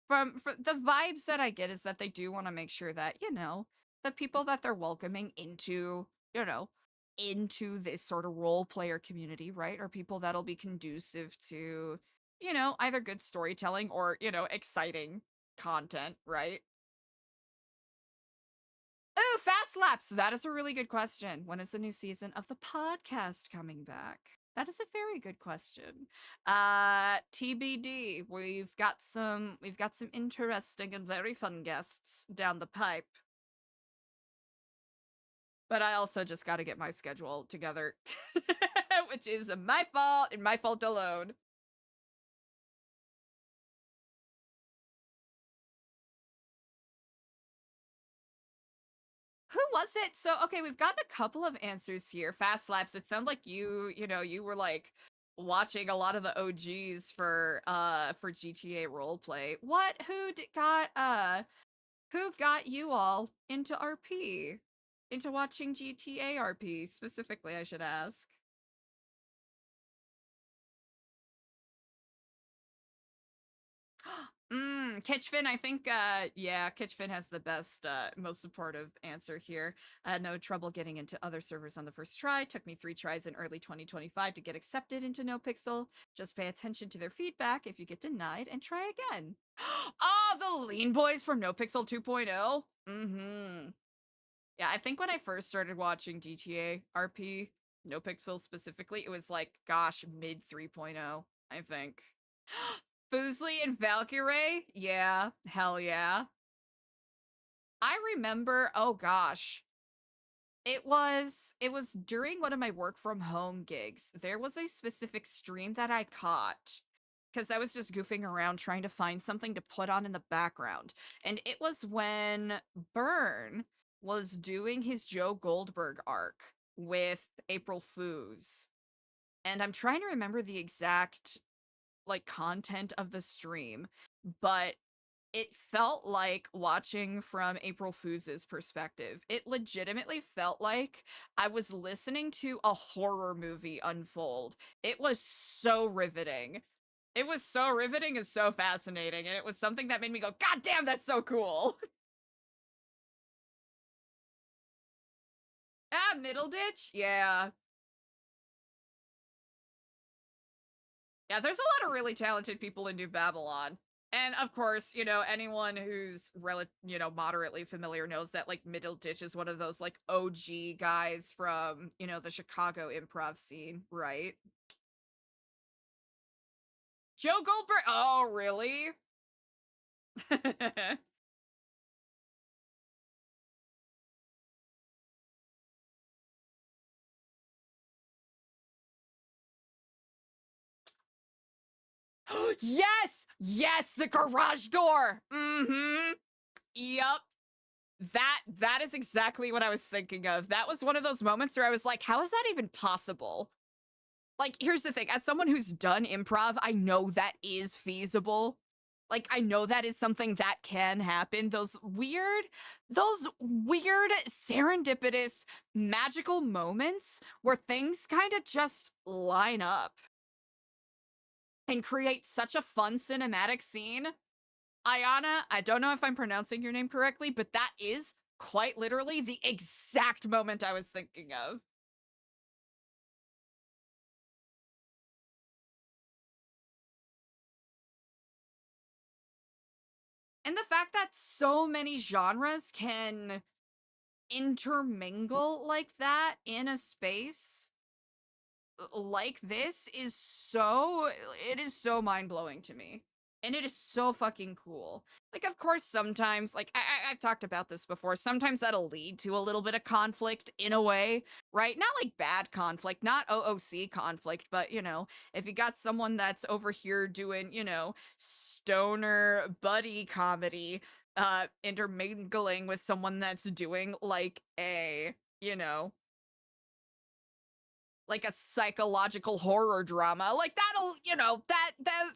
from the vibes that I get is that they do want to make sure that, you know, the people that they're welcoming into, you know, into this sort of role player community, right, are people that'll be conducive to, you know, either good storytelling or, you know, exciting content, right? Oh, fast laps. That is a really good question. When is the new season of the podcast coming back? That is a very good question. TBD. We've got some interesting and very fun guests down the pipe. But I also just got to get my schedule together, which is my fault and my fault alone. Who was it? So, okay, we've gotten a couple of answers here. Fast laps. It sounded like you were like watching a lot of the OGs for GTA roleplay. What? Who got you all into RP? Into watching GTA RP specifically, I should ask. Kitchfin, I think, yeah, Kitchfin has the best, most supportive answer here. I had no trouble getting into other servers on the first try. Took me 3 tries in early 2025 to get accepted into NoPixel. Just pay attention to their feedback if you get denied and try again. Oh, the lean boys from NoPixel 2.0? Mm-hmm. Yeah, I think when I first started watching GTA RP, NoPixel specifically, it was like, gosh, mid 3.0, I think. Foosley and Valkyrie? Yeah, hell yeah. I remember, oh gosh. It was during one of my work from home gigs. There was a specific stream that I caught because I was just goofing around trying to find something to put on in the background. And it was when Byrne was doing his Joe Goldberg arc with April Foos. And I'm trying to remember the exact like content of the stream, but it felt like watching from April Foos' perspective. It legitimately felt like I was listening to a horror movie unfold. It was so riveting. It was so riveting and so fascinating, and it was something that made me go, God damn, that's so cool. Middle Ditch? Yeah. Yeah, there's a lot of really talented people in New Babylon. And of course, anyone who's moderately familiar knows that like Middle Ditch is one of those like OG guys from, the Chicago improv scene, right? Joe Goldberg. Oh, really? Yes! Yes, the garage door. Mm-hmm. Yup. That is exactly what I was thinking of. That was one of those moments where I was like, how is that even possible? Like, here's the thing. As someone who's done improv, I know that is feasible. Like, I know that is something that can happen. Those weird, serendipitous, magical moments where things kind of just line up and create such a fun cinematic scene. Ayana, I don't know if I'm pronouncing your name correctly, but that is quite literally the exact moment I was thinking of. And the fact that so many genres can intermingle like that in a space like this is so mind-blowing to me. And it is so fucking cool. Like, of course, sometimes, like, I've talked about this before, sometimes that'll lead to a little bit of conflict in a way, right? Not like bad conflict, not OOC conflict, but, if you got someone that's over here doing, stoner buddy comedy, intermingling with someone that's doing, like, a, like a psychological horror drama, like that'll,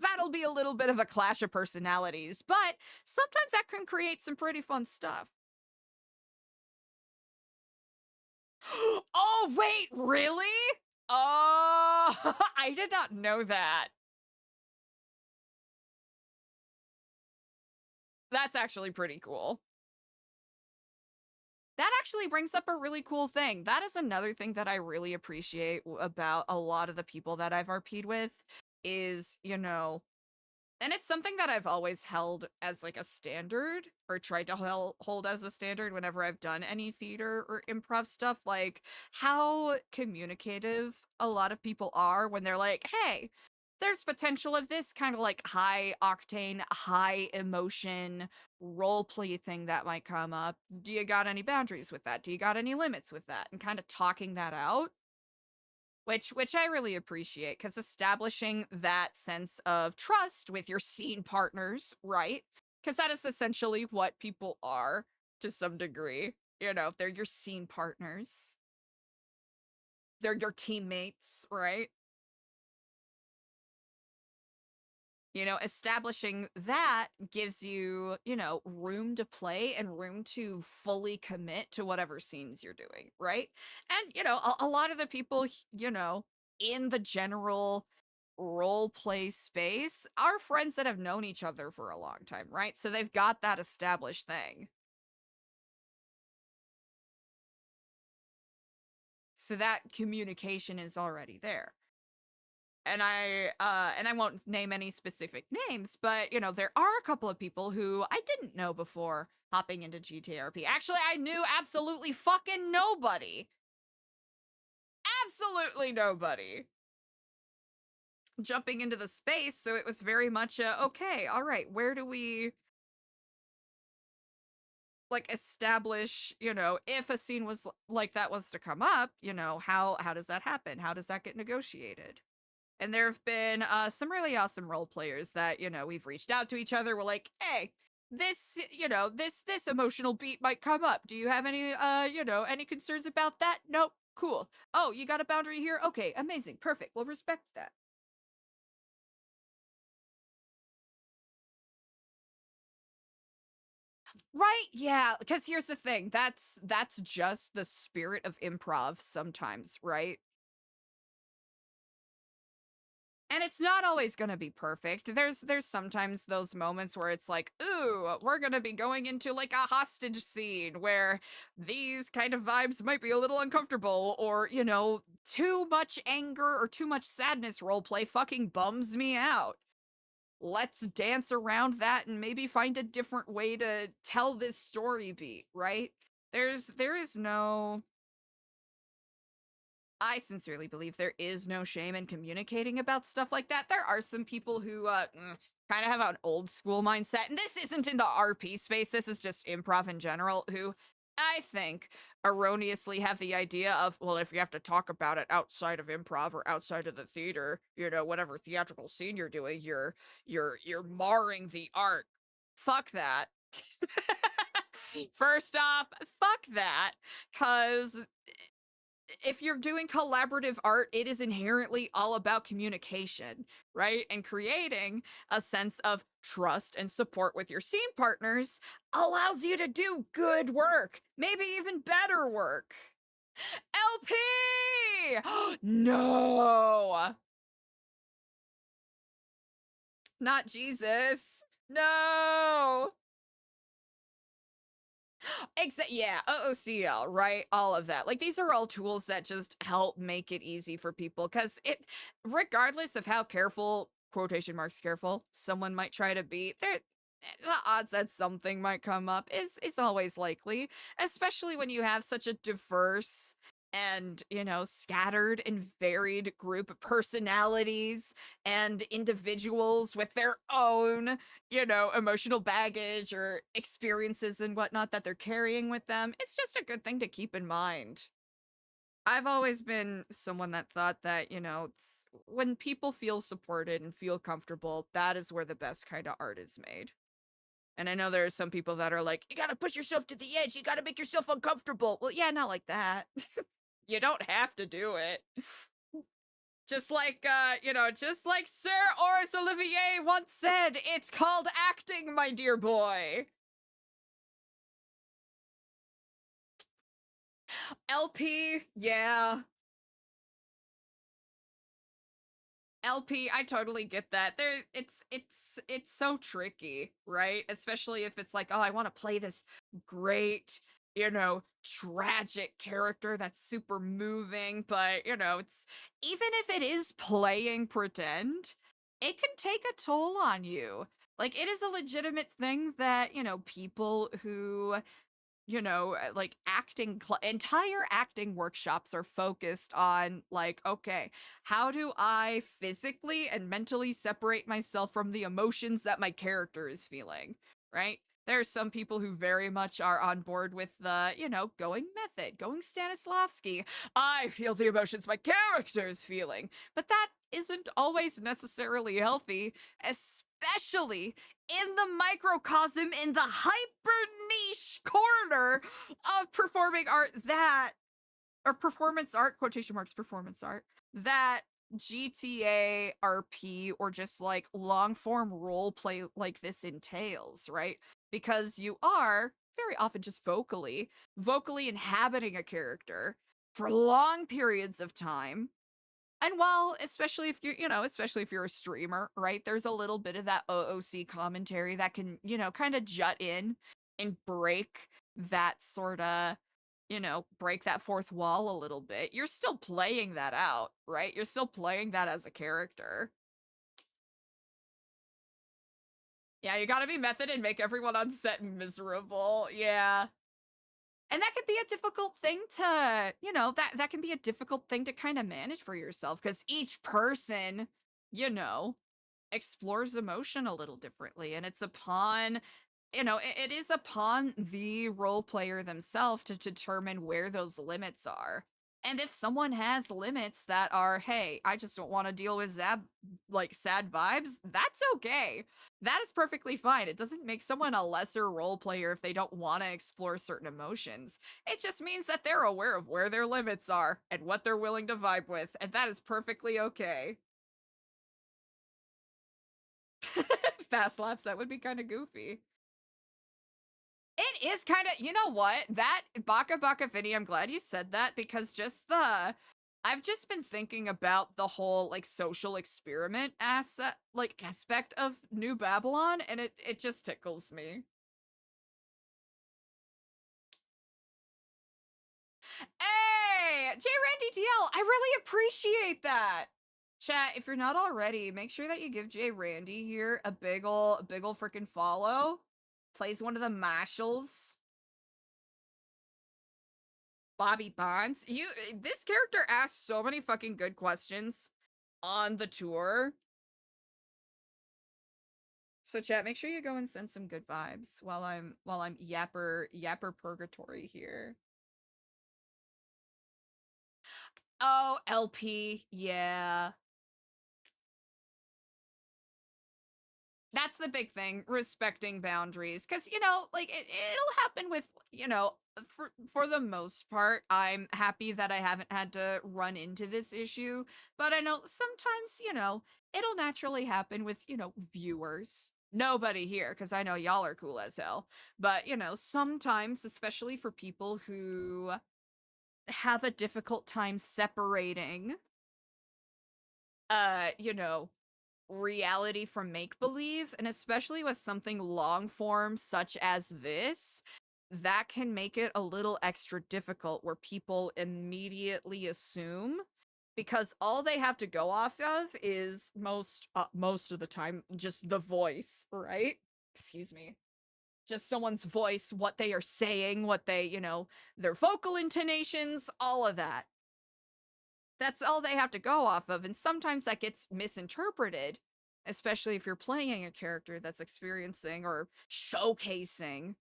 that'll be a little bit of a clash of personalities, but sometimes that can create some pretty fun stuff. Oh, wait, really? Oh, I did not know that. That's actually pretty cool. That actually brings up a really cool thing. That is another thing that I really appreciate about a lot of the people that I've RP'd with is, And it's something that I've always held as like a standard, or tried to hold as a standard whenever I've done any theater or improv stuff, like how communicative a lot of people are when they're like, hey, there's potential of this kind of like high octane, high emotion role play thing that might come up. Do you got any boundaries with that? Do you got any limits with that? And kind of talking that out. Which I really appreciate, because establishing that sense of trust with your scene partners, right? Because that is essentially what people are to some degree. You know, they're your scene partners. They're your teammates, right? You know, establishing that gives you, you know, room to play and room to fully commit to whatever scenes you're doing, right? And, you know, a lot of the people, you know, in the general role play space are friends that have known each other for a long time, right? So they've got that established thing. So that communication is already there. And I won't name any specific names, but you know, there are a couple of people who I didn't know before hopping into GTRP. Actually, I knew absolutely fucking nobody. Absolutely nobody. Jumping into the space, so it was very much okay, all right, where do we like establish, you know, if a scene was like that was to come up, you know, how does that happen? How does that get negotiated? And there have been some really awesome role players that, you know, we've reached out to each other. We're like, hey, this, you know, this emotional beat might come up. Do you have any, you know, any concerns about that? Nope. Cool. Oh, you got a boundary here? Okay, amazing. Perfect. We'll respect that. Right? Yeah, because here's the thing. That's just the spirit of improv sometimes, right? And it's not always going to be perfect. There's sometimes those moments where it's like, ooh, we're going to be going into like a hostage scene where these kind of vibes might be a little uncomfortable, or, you know, too much anger or too much sadness roleplay fucking bums me out. Let's dance around that and maybe find a different way to tell this story beat, right? There is no... I sincerely believe there is no shame in communicating about stuff like that. There are some people who kind of have an old school mindset, and this isn't in the RP space, this is just improv in general, who I think erroneously have the idea of, well, if you have to talk about it outside of improv or outside of the theater, you know, whatever theatrical scene you're doing, you're marring the art. Fuck that. First off, fuck that, because if you're doing collaborative art, it is inherently all about communication, right? And creating a sense of trust and support with your scene partners allows you to do good work, maybe even better work. LP! No! Not Jesus. No! Yeah, OOCL, right? All of that. Like, these are all tools that just help make it easy for people, because it, regardless of how careful, quotation marks careful, someone might try to be, the odds that something might come up is always likely, especially when you have such a diverse and, you know, scattered and varied group of personalities and individuals with their own, you know, emotional baggage or experiences and whatnot that they're carrying with them. It's just a good thing to keep in mind. I've always been someone that thought that, you know, when people feel supported and feel comfortable, that is where the best kind of art is made. And I know there are some people that are like, you gotta push yourself to the edge, you gotta make yourself uncomfortable. Well, yeah, not like that. You don't have to do it. Just like, you know, just like Sir Horace Olivier once said, it's called acting, my dear boy. LP, yeah. LP, I totally get that. It's so tricky, right? Especially if it's like, oh, I want to play this great, you know, tragic character that's super moving, but, you know, it's, even if it is playing pretend, it can take a toll on you. Like, it is a legitimate thing that, people who, like entire acting workshops are focused on, like, okay, how do I physically and mentally separate myself from the emotions that my character is feeling, right? There are some people who very much are on board with the, going method, going Stanislavski. I feel the emotions my character is feeling. But that isn't always necessarily healthy, especially in the microcosm, in the hyper niche corner of performing art or performance art, quotation marks, performance art, that GTA, RP, or just like long form role play like this entails, right? Because you are very often just vocally inhabiting a character for long periods of time. And while, especially if you're a streamer, right, there's a little bit of that OOC commentary that can, kind of jut in and break that sort of, break that fourth wall a little bit. You're still playing that out, right? You're still playing that as a character. Yeah, you gotta be method and make everyone on set miserable. Yeah. And that could be a difficult thing to, that can be a difficult thing to kind of manage for yourself, because each person, explores emotion a little differently. And it's upon, it is upon the role player themselves to determine where those limits are. And if someone has limits that are, hey, I just don't want to deal with sad vibes, that's okay. That is perfectly fine. It doesn't make someone a lesser role player if they don't want to explore certain emotions. It just means that they're aware of where their limits are and what they're willing to vibe with, and that is perfectly okay. Fast laps, that would be kind of goofy. It is kind of, you know what? That Baka Baka Vinny, I'm glad you said that, because I've just been thinking about the whole like social experiment aspect of New Babylon, and it just tickles me. Hey, J Randy TL, I really appreciate that. Chat, if you're not already, make sure that you give J Randy here a big ol' freaking follow. Plays one of the marshals. Bobby Bonds. This character asks so many fucking good questions on the tour. So chat, make sure you go and send some good vibes while I'm yapper purgatory here. Oh, LP, yeah. That's the big thing, respecting boundaries. Because, like, it'll happen with, for the most part, I'm happy that I haven't had to run into this issue. But I know sometimes, it'll naturally happen with, viewers. Nobody here, because I know y'all are cool as hell. But, sometimes, especially for people who have a difficult time separating, reality from make-believe, and especially with something long form such as this, that can make it a little extra difficult, where people immediately assume, because all they have to go off of is most of the time just the voice, right? Excuse me. Just someone's voice, what they are saying, what they, their vocal intonations, all of that. That's all they have to go off of, and sometimes that gets misinterpreted, especially if you're playing a character that's experiencing or showcasing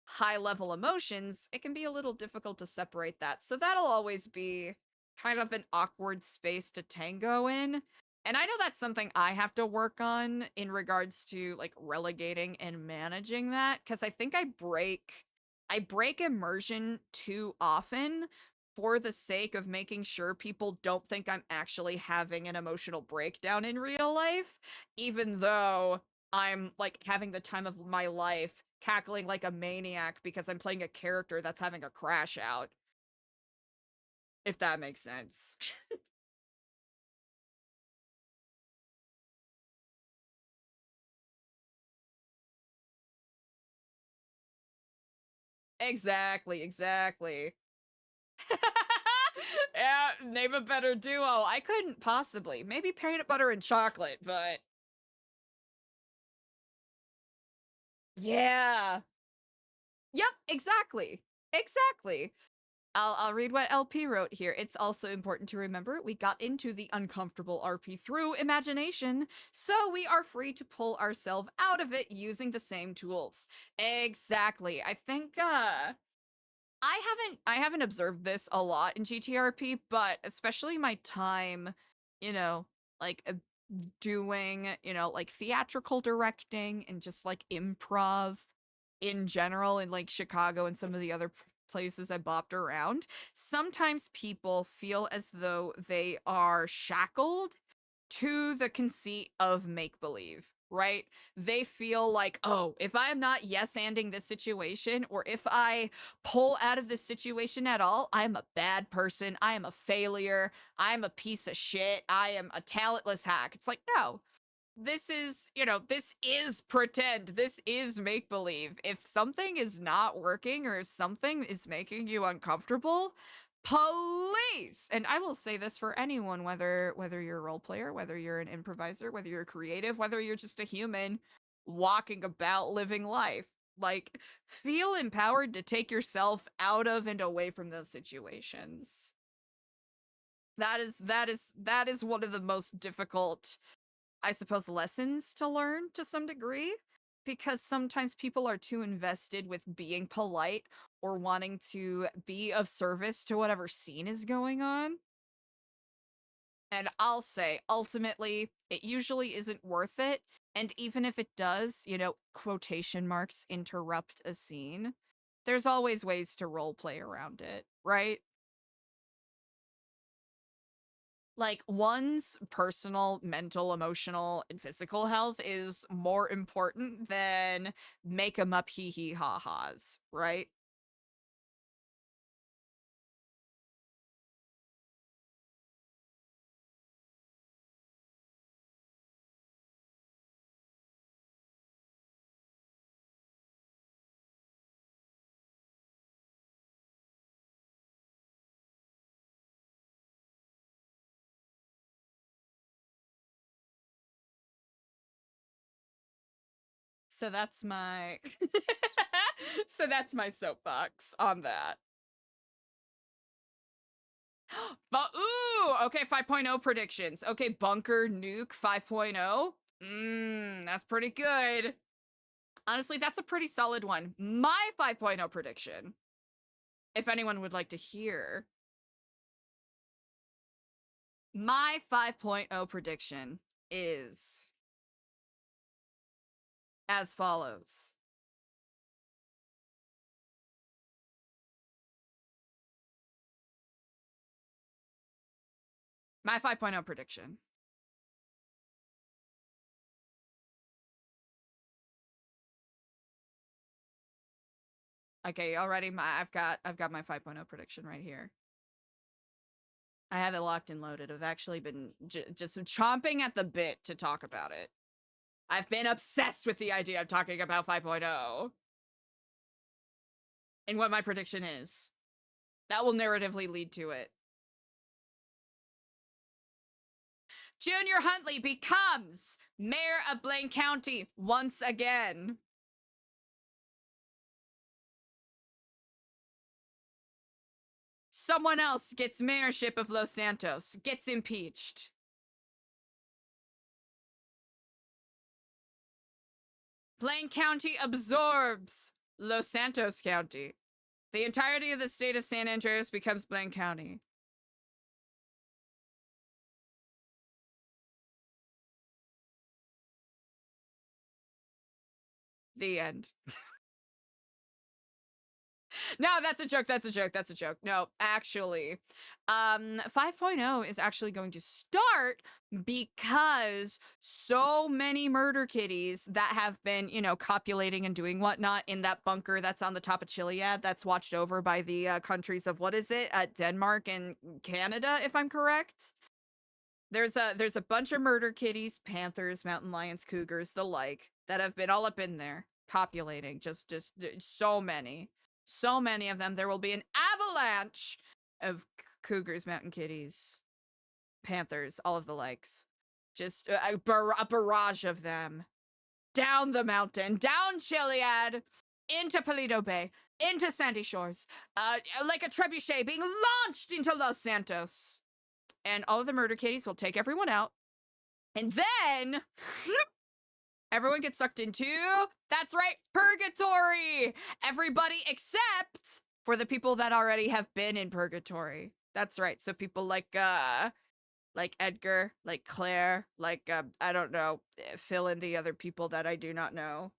high-level emotions. It can be a little difficult to separate that, so that'll always be kind of an awkward space to tango in. And I know that's something I have to work on in regards to, like, relegating and managing that, because I think I break immersion too often for the sake of making sure people don't think I'm actually having an emotional breakdown in real life, even though I'm, like, having the time of my life cackling like a maniac because I'm playing a character that's having a crash out. If that makes sense. Exactly. Yeah, name a better duo. I couldn't possibly. Maybe peanut butter and chocolate, but Yeah. Yep, exactly. Exactly. I'll read what LP wrote here. It's also important to remember we got into the uncomfortable RP through imagination, so we are free to pull ourselves out of it using the same tools. Exactly. I think I haven't observed this a lot in GTRP, but especially my time, you know, like doing, you know, like theatrical directing and just like improv in general in like Chicago and some of the other places I bopped around. Sometimes people feel as though they are shackled to the conceit of make believe, right? They feel like, oh, if I'm not yes-anding this situation, or if I pull out of this situation at all, I'm a bad person, I am a failure, I'm a piece of shit, I am a talentless hack. It's like, no, this is, you know, this is pretend, this is make believe. If something is not working or if something is making you uncomfortable, please, and I will say this for anyone, whether you're a role player, whether you're an improviser, whether you're creative, whether you're just a human walking about living life, like, feel empowered to take yourself out of and away from those situations. That is one of the most difficult, I suppose, lessons to learn to some degree, because sometimes people are too invested with being polite or wanting to be of service to whatever scene is going on. And I'll say, ultimately, it usually isn't worth it. And even if it does, you know, quotation marks, interrupt a scene, there's always ways to roleplay around it, right? Like, one's personal, mental, emotional, and physical health is more important than make 'em up hee hee ha ha's, right? So that's my so that's my soapbox on that. But ooh, okay, 5.0 predictions. Okay, bunker nuke 5.0. That's pretty good. Honestly, that's a pretty solid one. My 5.0 prediction, if anyone would like to hear. My 5.0 prediction is as follows. My 5.0 prediction. Okay, already I've got my 5.0 prediction right here. I have it locked and loaded. I've actually been just chomping at the bit to talk about it. I've been obsessed with the idea of talking about 5.0. And what my prediction is. That will narratively lead to it. Junior Huntley becomes mayor of Blaine County once again. Someone else gets mayorship of Los Santos, gets impeached. Blaine County absorbs Los Santos County. The entirety of the state of San Andreas becomes Blaine County. The end. No, that's a joke. That's a joke. That's a joke. No, actually, 5.0 is actually going to start because so many murder kitties that have been, you know, copulating and doing whatnot in that bunker that's on the top of Chiliad that's watched over by the countries of, what is it, Denmark and Canada, if I'm correct. There's a bunch of murder kitties, panthers, mountain lions, cougars, the like, that have been all up in there copulating. Just so many. So many of them. There will be an avalanche of cougars, mountain kitties, panthers, all of the likes. Just a barrage of them. down the mountain, down Chiliad, into Paleto Bay, into Sandy Shores, like a trebuchet being launched into Los Santos. And all of the murder kitties will take everyone out. And then everyone gets sucked into, that's right, purgatory. Everybody except for the people that already have been in purgatory. That's right. So people like Edgar, like Claire, like, I don't know, fill in the other people that I do not know.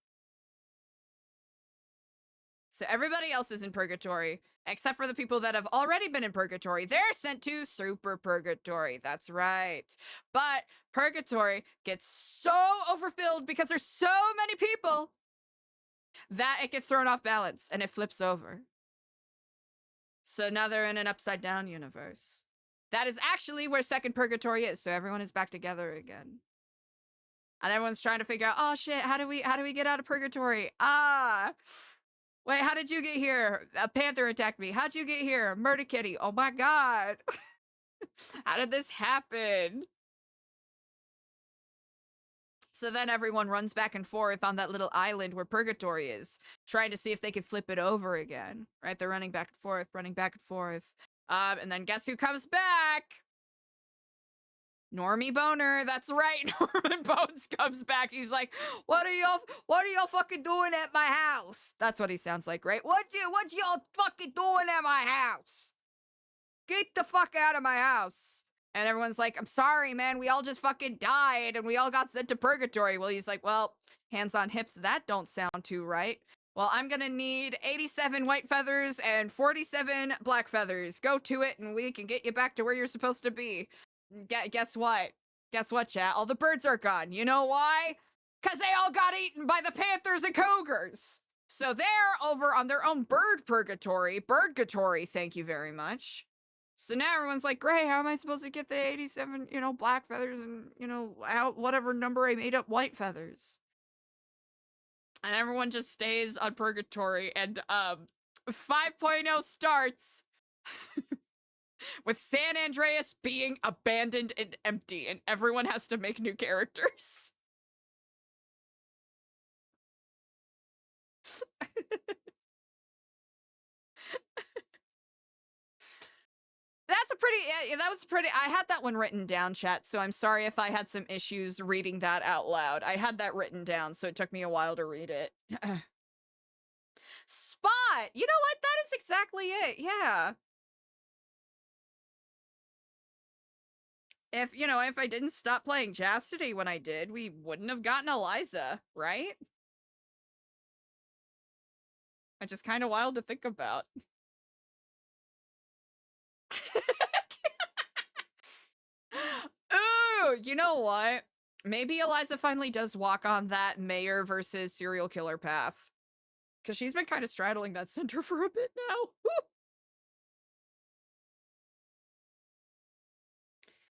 So everybody else is in purgatory, except for the people that have already been in purgatory. They're sent to super purgatory. That's right. But purgatory gets so overfilled because there's so many people that it gets thrown off balance and it flips over. So now they're in an upside down universe. That is actually where second purgatory is. So everyone is back together again. And everyone's trying to figure out, oh shit, how do we get out of purgatory? Wait, how did you get here? A panther attacked me. How'd you get here? Murder kitty. Oh my god. How did this happen? So then everyone runs back and forth on that little island where purgatory is, trying to see if they can flip it over again. Right? They're running back and forth, running back and forth. And then guess who comes back? Normie Boner, that's right. Norman Bones comes back. He's like, what are y'all fucking doing at my house? That's what he sounds like, right? What y'all fucking doing at my house? Get the fuck out of my house. And everyone's like, I'm sorry, man. We all just fucking died and we all got sent to purgatory. Well, he's like, well, hands on hips, that don't sound too right. Well, I'm gonna need 87 white feathers and 47 black feathers. Go to it and we can get you back to where you're supposed to be. Guess what? Guess what, chat? All the birds are gone. You know why? Because they all got eaten by the panthers and cougars. So they're over on their own bird purgatory. Birdgatory, thank you very much. So now everyone's like, great, how am I supposed to get the 87, black feathers and, out whatever number I made up white feathers? And everyone just stays on purgatory and 5.0 starts with San Andreas being abandoned and empty, and everyone has to make new characters. I had that one written down, chat, so I'm sorry if I had some issues reading that out loud. I had that written down, so it took me a while to read it. Spot! You know what? That is exactly it, yeah. If I didn't stop playing Chastity when I did, we wouldn't have gotten Eliza, right? Which is kind of wild to think about. Ooh, you know what? Maybe Eliza finally does walk on that mayor versus serial killer path. Because she's been kind of straddling that center for a bit now. Woo!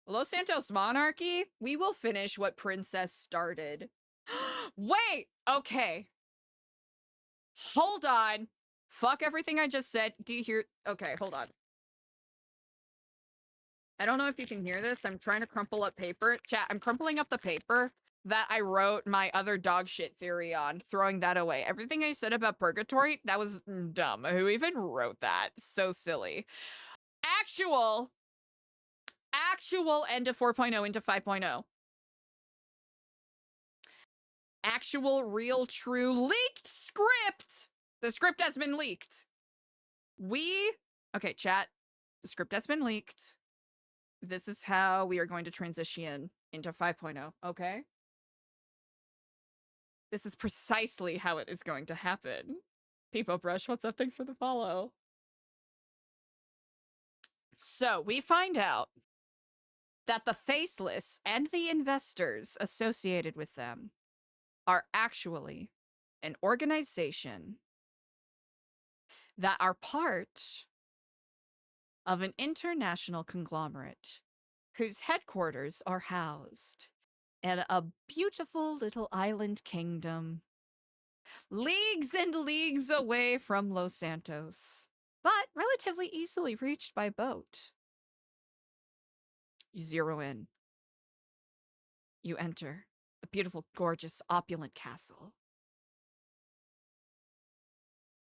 Los Santos Monarchy, we will finish what Princess started. Wait! Okay. Hold on. Fuck everything I just said. Do you hear? Okay, hold on. I don't know if you can hear this. I'm trying to crumple up paper. Chat, I'm crumpling up the paper that I wrote my other dog shit theory on, throwing that away. Everything I said about purgatory, that was dumb. Who even wrote that? So silly. Actual end of 4.0 into 5.0. Actual, real, true, leaked script. The script has been leaked. Okay, chat. The script has been leaked. This is how we are going to transition into 5.0, okay? This is precisely how it is going to happen. Peepo Brush, what's up? Thanks for the follow. So, we find out that the faceless and the investors associated with them are actually an organization that are part of an international conglomerate whose headquarters are housed in a beautiful little island kingdom, leagues and leagues away from Los Santos, but relatively easily reached by boat. You zero in. You enter A beautiful, gorgeous, opulent castle.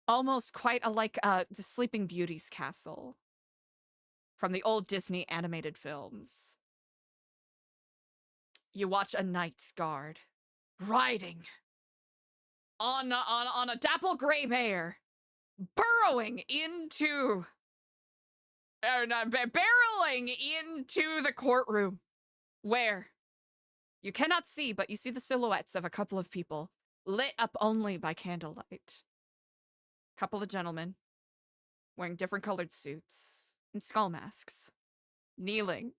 Almost quite like the Sleeping Beauty's castle from the old Disney animated films. You watch a knight's guard riding on a dapple gray mare, burrowing into, barreling into the courtroom, where you cannot see, but you see the silhouettes of a couple of people, lit up only by candlelight. Couple of gentlemen, wearing different colored suits and skull masks, kneeling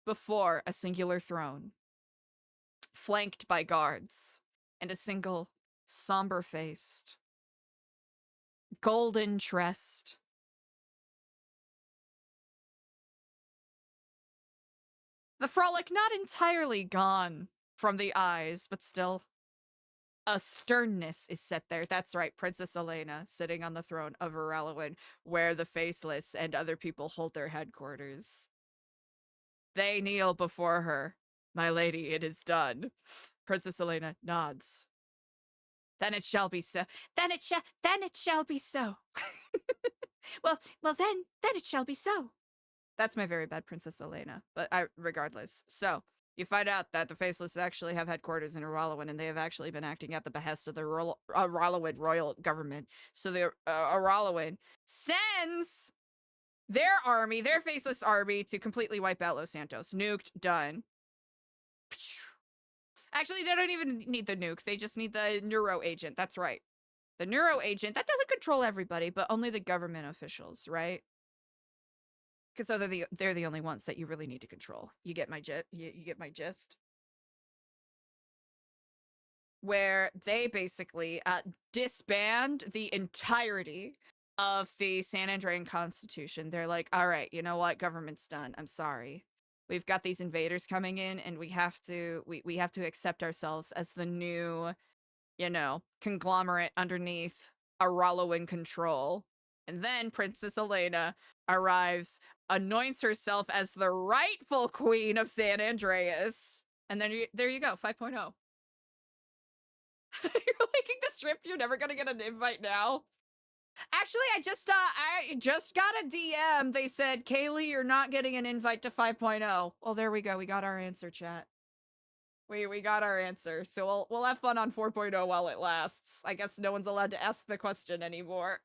before a singular throne, flanked by guards, and a single somber-faced, golden-tressed, the frolic not entirely gone from the eyes, but still a sternness is set there. That's right, Princess Elena, sitting on the throne of Irrelevant, where the Faceless and other people hold their headquarters. They kneel before her. My lady, it is done. Princess Elena nods. Then it shall be so. Then it shall be so. well, then it shall be so. That's my very bad Princess Elena, but regardless. So, you find out that the Faceless actually have headquarters in Irrelevant, and they have actually been acting at the behest of the Irrelevant royal government. So the Irrelevant sends their army, their Faceless army, to completely wipe out Los Santos. Nuked, done. Actually, they don't even need the nuke. They just need the neuro agent. That's right. The neuro agent, that doesn't control everybody, but only the government officials, right? Because they're the only ones that you really need to control. You get my you get my gist? Where they basically disband the entirety of the San Andrean Constitution. They're like, all right, you know what? Government's done. I'm sorry. We've got these invaders coming in, and we have to accept ourselves as the new, conglomerate underneath Araloan control. And then Princess Elena arrives, anoints herself as the rightful queen of San Andreas, and then there you go, 5.0. You're liking the strip. You're never gonna get an invite now. Actually, I just got a DM. They said, Kaylee, you're not getting an invite to 5.0. Well, there we go. We got our answer, chat. We got our answer. So we'll have fun on 4.0 while it lasts. I guess no one's allowed to ask the question anymore.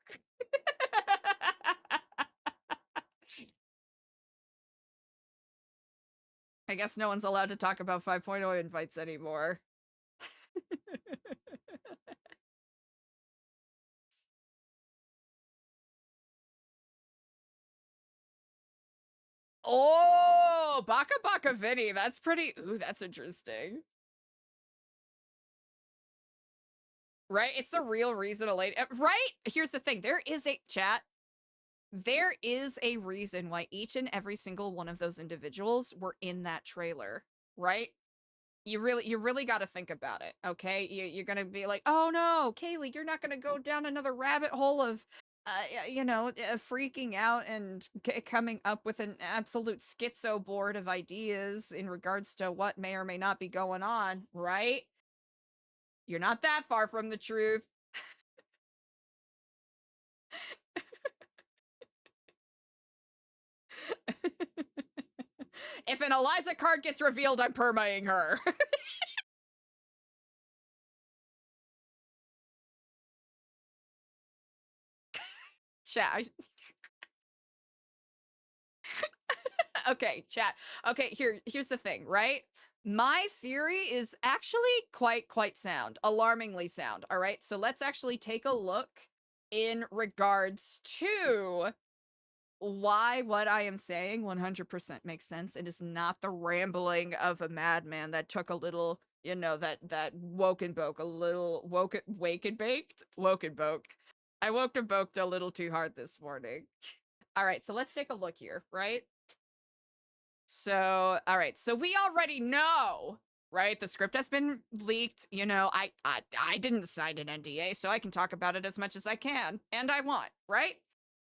I guess no one's allowed to talk about 5.0 invites anymore. Oh, Baka Baka Vinny. That's pretty. Ooh, that's interesting. Right? It's the real reason Elena. Right? Here's the thing. There is a reason why each and every single one of those individuals were in that trailer, right? You really got to think about it, okay? You're gonna be like, oh no, Kaylee, you're not gonna go down another rabbit hole of, freaking out and coming up with an absolute schizo board of ideas in regards to what may or may not be going on, right? You're not that far from the truth. If an Eliza card gets revealed, I'm permaing her. Chat. Okay, chat. Okay, here's the thing, right? My theory is actually quite sound. Alarmingly sound, all right? So let's actually take a look in regards to why what I am saying 100% makes sense. It is not the rambling of a madman that took a little, that woke and boke, a little wake and baked? Woke and boke. I woke and boked a little too hard this morning. All right, so let's take a look here, right? So, all right, so we already know, right? The script has been leaked. I didn't sign an NDA, so I can talk about it as much as I can, and I want, right?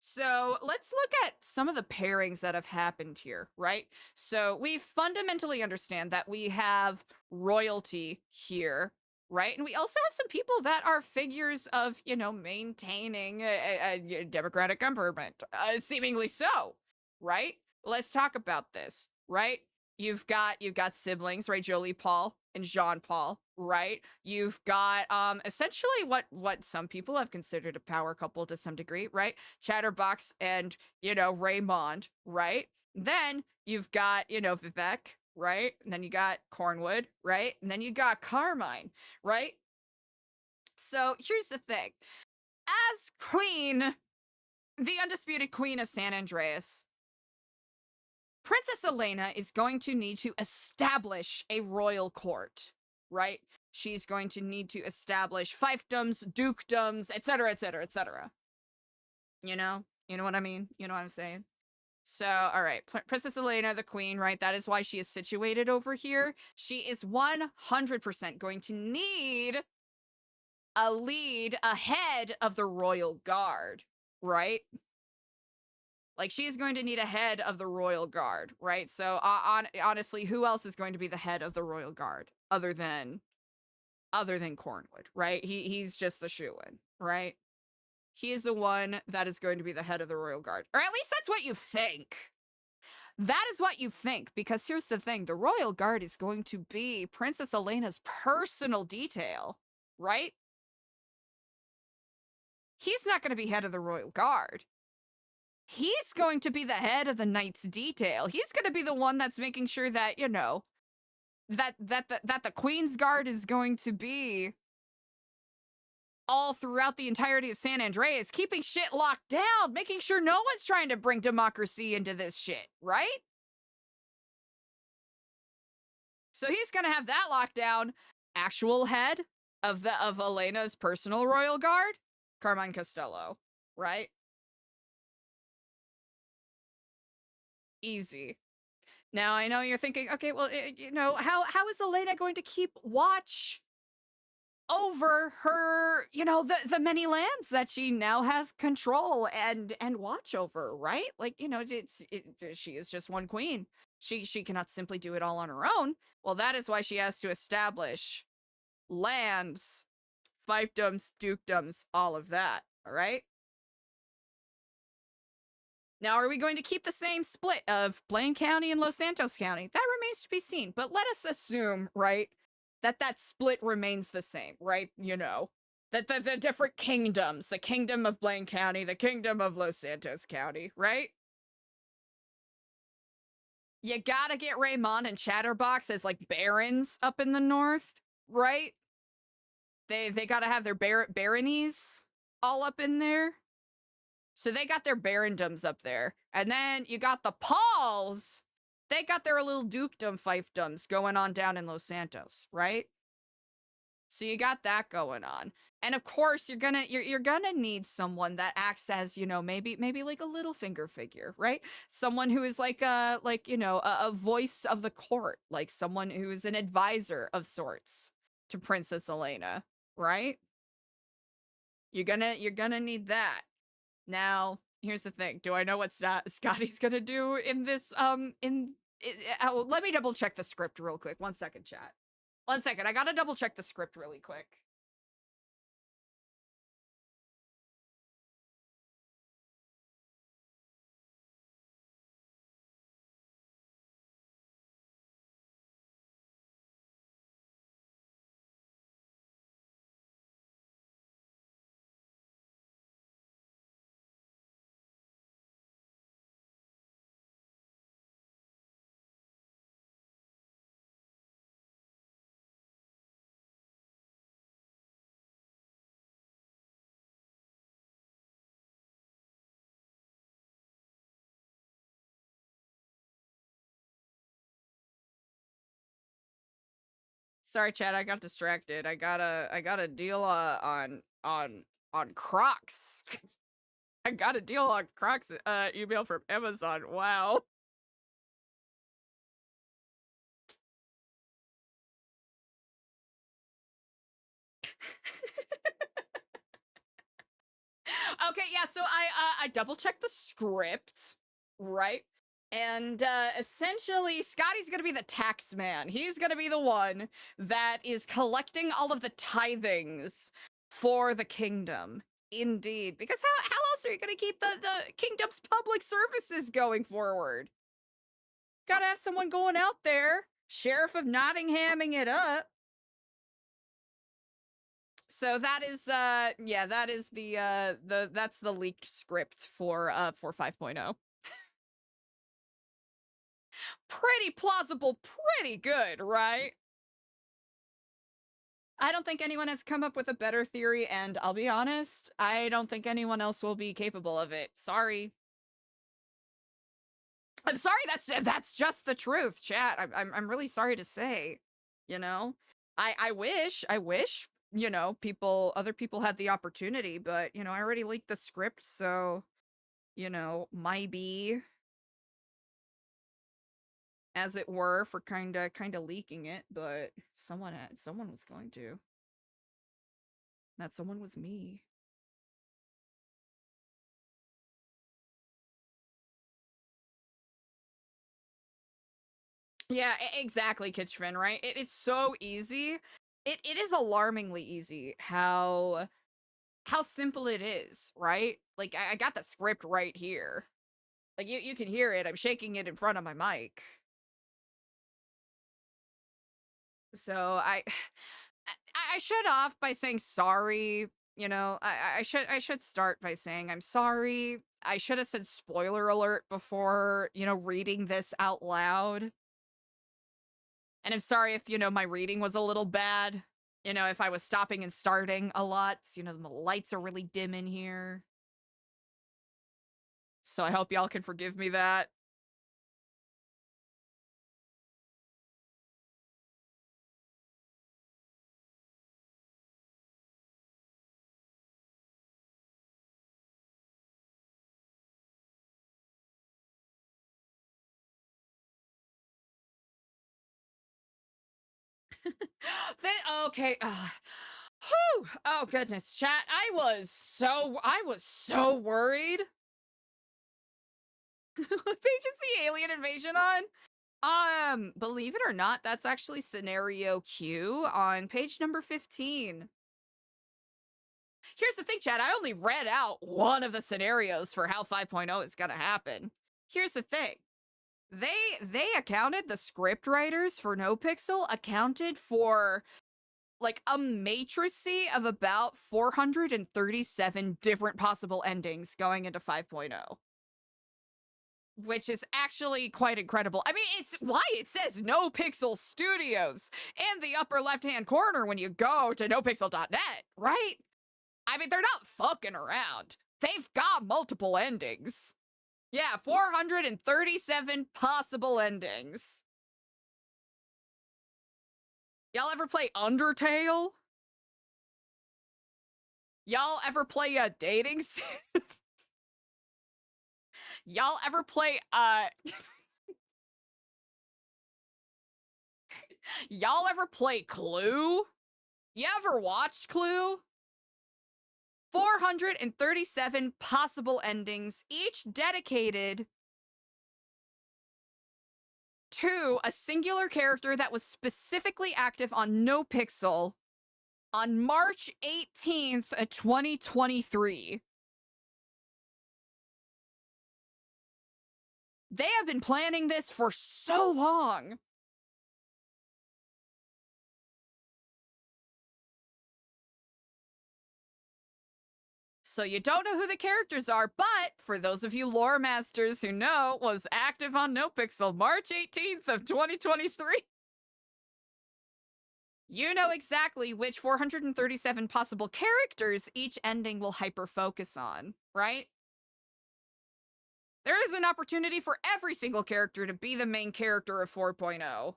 So let's look at some of the pairings that have happened here, right? So we fundamentally understand that we have royalty here, right? And we also have some people that are figures of, maintaining a democratic government, seemingly so, right? Let's talk about this, right? You've got siblings, right? Jolie Paul and Jean Paul, right? You've got essentially what some people have considered a power couple to some degree, right? Chatterbox and Raymond, right? Then you've got Vivek, right? And then you got Cornwood, right? And then you got Carmine, right? So here's the thing. As queen, the undisputed queen of San Andreas, Princess Elena is going to need to establish a royal court, right? She's going to need to establish fiefdoms, dukedoms, etc., etc., etc. You know what I mean? You know what I'm saying? So, all right, Princess Elena, the queen, right? That is why she is situated over here. She is 100% going to need a lead ahead of the royal guard, right? Like, she's going to need a head of the royal guard, right? So, honestly, who else is going to be the head of the royal guard other than Cornwood, right? He's just the shoo-in, right? He is the one that is going to be the head of the royal guard, or at least that's what you think. That is what you think, because here's the thing: the royal guard is going to be Princess Elena's personal detail, right? He's not going to be head of the royal guard. He's going to be the head of the knight's detail. He's going to be the one that's making sure that, that the Queen's Guard is going to be all throughout the entirety of San Andreas, keeping shit locked down, making sure no one's trying to bring democracy into this shit, right? So he's going to have that locked down. Actual head of Elena's personal royal guard, Carmine Costello, right? Easy. Now, I know you're thinking, okay, well, how is Elena going to keep watch over her, the many lands that she now has control and watch over, right? Like, she is just one queen. She cannot simply do it all on her own. Well, that is why she has to establish lands, fiefdoms, dukedoms, all of that, all right? Now, are we going to keep the same split of Blaine County and Los Santos County? That remains to be seen. But let us assume, right, that split remains the same, right? That the different kingdoms, the kingdom of Blaine County, the kingdom of Los Santos County, right? You gotta get Raymond and Chatterbox as, like, barons up in the north, right? They gotta have their baronies all up in there. So they got their barondoms up there. And then you got the Pauls. They got their little dukedom fiefdoms going on down in Los Santos, right? So you got that going on. And of course, you're gonna need someone that acts as, maybe like a little finger figure, right? Someone who is like a voice of the court, like someone who is an advisor of sorts to Princess Elena, right? You're gonna need that. Now, here's the thing. Do I know what Scotty's gonna do in this, let me double check the script real quick. 1 second, chat. 1 second, I gotta double check the script really quick. Sorry, Chad, I got distracted. I got a deal on Crocs. I got a deal on Crocs email from Amazon. Wow. Okay, yeah, so I double checked the script, right? And essentially, Scotty's gonna be the tax man. He's gonna be the one that is collecting all of the tithings for the kingdom. Indeed, because how else are you gonna keep the kingdom's public services going forward? Gotta have someone going out there, Sheriff of Nottinghaming it up. So that is yeah, that is that's the leaked script for 5.0. Pretty plausible, pretty good, right? I don't think anyone has come up with a better theory, and I'll be honest, I don't think anyone else will be capable of it. Sorry. I'm sorry, that's just the truth, chat. I'm really sorry to say, you know? I wish, you know, other people had the opportunity, but, you know, I already leaked the script, so, you know, maybe, as it were, for kinda leaking it, but someone was going to. That someone was me. Yeah, exactly, Kitchfin, right? It is so easy. It is alarmingly easy how simple it is, right? Like, I got the script right here. Like, you can hear it. I'm shaking it in front of my mic. So I should off by saying sorry. You know, I should start by saying I'm sorry. I should have said spoiler alert before, you know, reading this out loud. And I'm sorry if, you know, my reading was a little bad. You know, if I was stopping and starting a lot. You know, the lights are really dim in here. So I hope y'all can forgive me that. Okay. Whew. Oh goodness, chat. I was so worried. What page is the alien invasion on? Believe it or not, that's actually scenario Q on page number 15. Here's the thing, chat. I only read out one of the scenarios for how 5.0 is gonna happen. Here's the thing. They accounted, the script writers for NoPixel accounted for like a matricy of about 437 different possible endings going into 5.0. Which is actually quite incredible. I mean, it's why it says NoPixel Studios in the upper left-hand corner when you go to nopixel.net, right? I mean, they're not fucking around. They've got multiple endings. Yeah, 437 possible endings. Y'all ever play Undertale? Y'all ever play a dating sim? Y'all ever play y'all ever play Clue? You ever watched Clue? 437 possible endings, each dedicated to a singular character that was specifically active on NoPixel on March 18th, 2023. They have been planning this for so long. So you don't know who the characters are, but for those of you lore masters who know, was active on NoPixel March 18th of 2023. You know exactly which 437 possible characters each ending will hyper-focus on, right? There is an opportunity for every single character to be the main character of 4.0.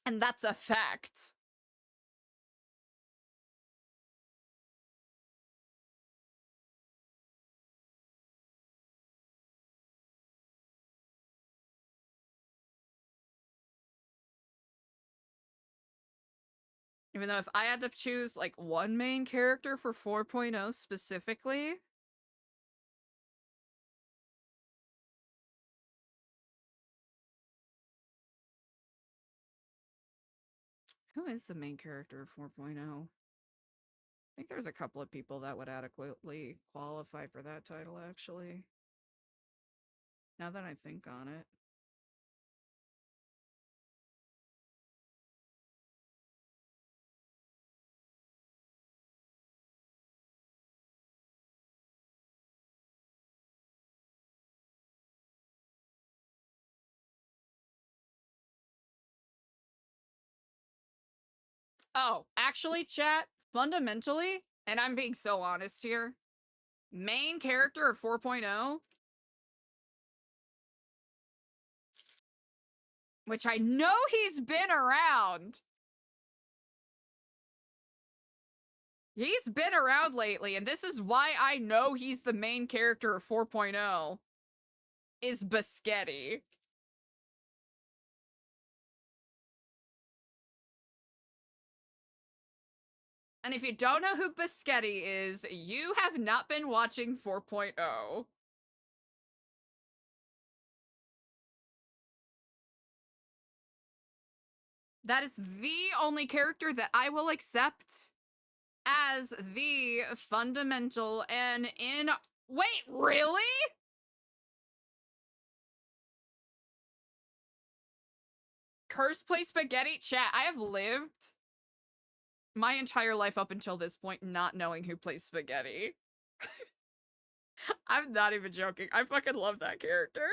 And that's a fact. Even though if I had to choose like one main character for 4.0 specifically, who is the main character of 4.0? I think there's a couple of people that would adequately qualify for that title, actually. Now that I think on it. Oh, actually, chat, fundamentally, and I'm being so honest here, main character of 4.0, which I know he's been around. He's been around lately, and this is why I know he's the main character of 4.0, is Biscotti. And if you don't know who Biscotti is, you have not been watching 4.0. That is the only character that I will accept as the fundamental and in... Wait, really? Curse Play Spaghetti? Chat, I have lived my entire life up until this point not knowing who plays Spaghetti. I'm not even joking. I fucking love that character.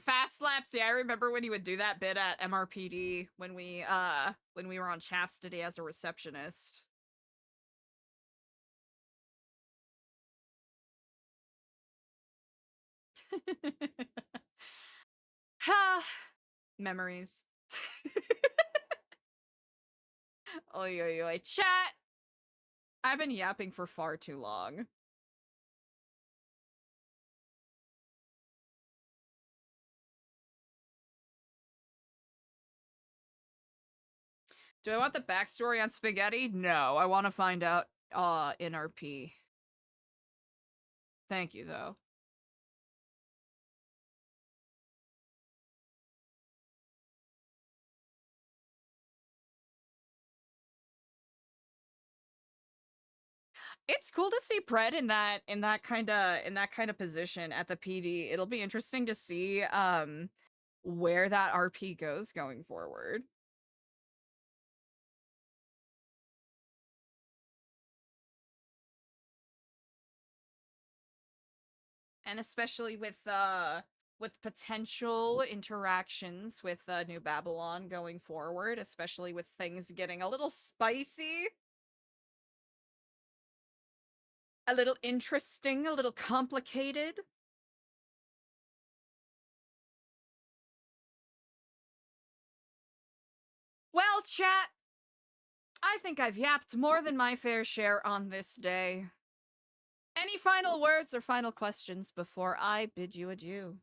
Fast slaps, yeah, I remember when he would do that bit at MRPD when we were on Chastity as a receptionist. Ha! Memories. Oi, oi, oi. Chat! I've been yapping for far too long. Do I want the backstory on Spaghetti? No, I want to find out in RP. Thank you, though. It's cool to see Pred in that kind of position at the PD. It'll be interesting to see where that RP goes going forward. And especially with potential interactions with New Babylon going forward, especially with things getting a little spicy. A little interesting, a little complicated. Well, chat, I think I've yapped more than my fair share on this day. Any final words or final questions before I bid you adieu?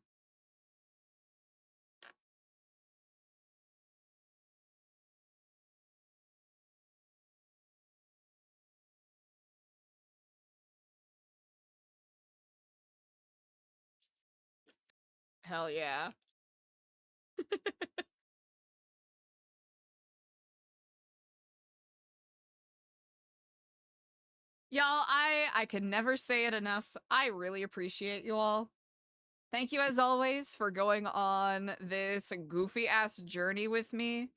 Hell yeah. Y'all, I can never say it enough. I really appreciate you all. Thank you as always for going on this goofy-ass journey with me.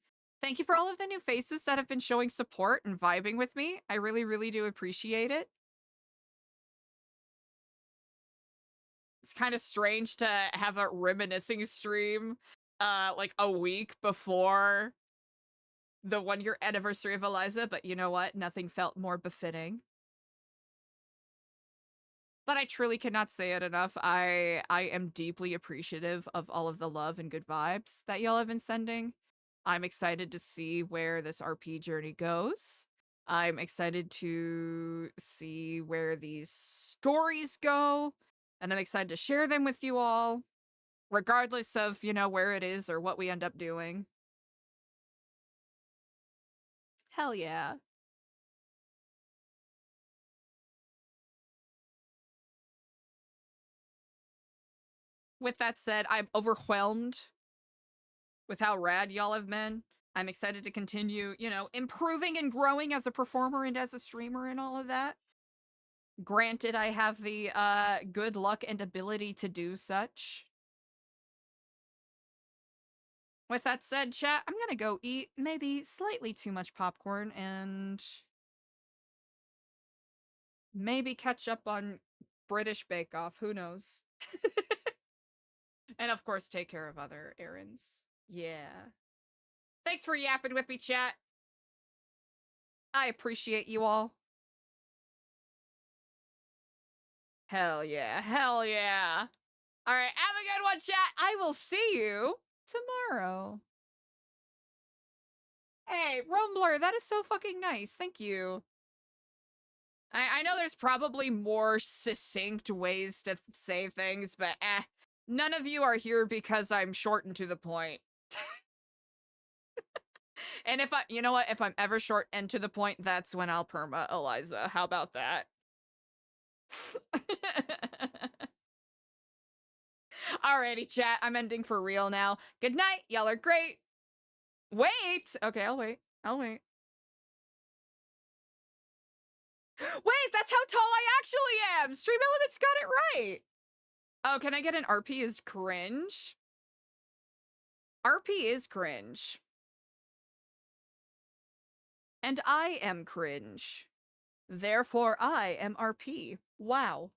Thank you for all of the new faces that have been showing support and vibing with me. I really, really do appreciate it. It's kind of strange to have a reminiscing stream like a week before the 1-year anniversary of Eliza, but you know what? Nothing felt more befitting. But I truly cannot say it enough. I am deeply appreciative of all of the love and good vibes that y'all have been sending. I'm excited to see where this RP journey goes. I'm excited to see where these stories go, and I'm excited to share them with you all, regardless of, you know, where it is or what we end up doing. Hell yeah. With that said, I'm overwhelmed with how rad y'all have been. I'm excited to continue, you know, improving and growing as a performer and as a streamer and all of that. Granted, I have the good luck and ability to do such. With that said, chat, I'm gonna go eat maybe slightly too much popcorn and maybe catch up on British Bake Off. Who knows? And of course, take care of other errands. Yeah. Thanks for yapping with me, chat. I appreciate you all. Hell yeah. Hell yeah. All right, have a good one, chat. I will see you tomorrow. Hey, Rumbler, that is so fucking nice. Thank you. I know there's probably more succinct ways to say things, but none of you are here because I'm short and to the point. And if you know what, if I'm ever short and to the point, that's when I'll perma Eliza. How about that? Alrighty, chat, I'm ending for real now. Good night, y'all are great. Wait! Okay, I'll wait. I'll wait. Wait, that's how tall I actually am! Stream Elements got it right! Oh, can I get an RP is cringe? RP is cringe. And I am cringe. Therefore, I am RP. Wow.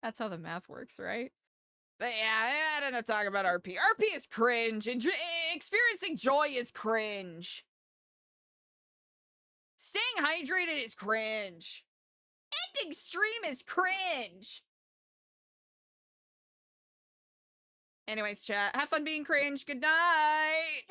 That's how the math works, right? But yeah, I don't know, talk about RP. RP is cringe. Experiencing joy is cringe. Staying hydrated is cringe. Ending stream is cringe. Anyways, chat, have fun being cringe. Good night.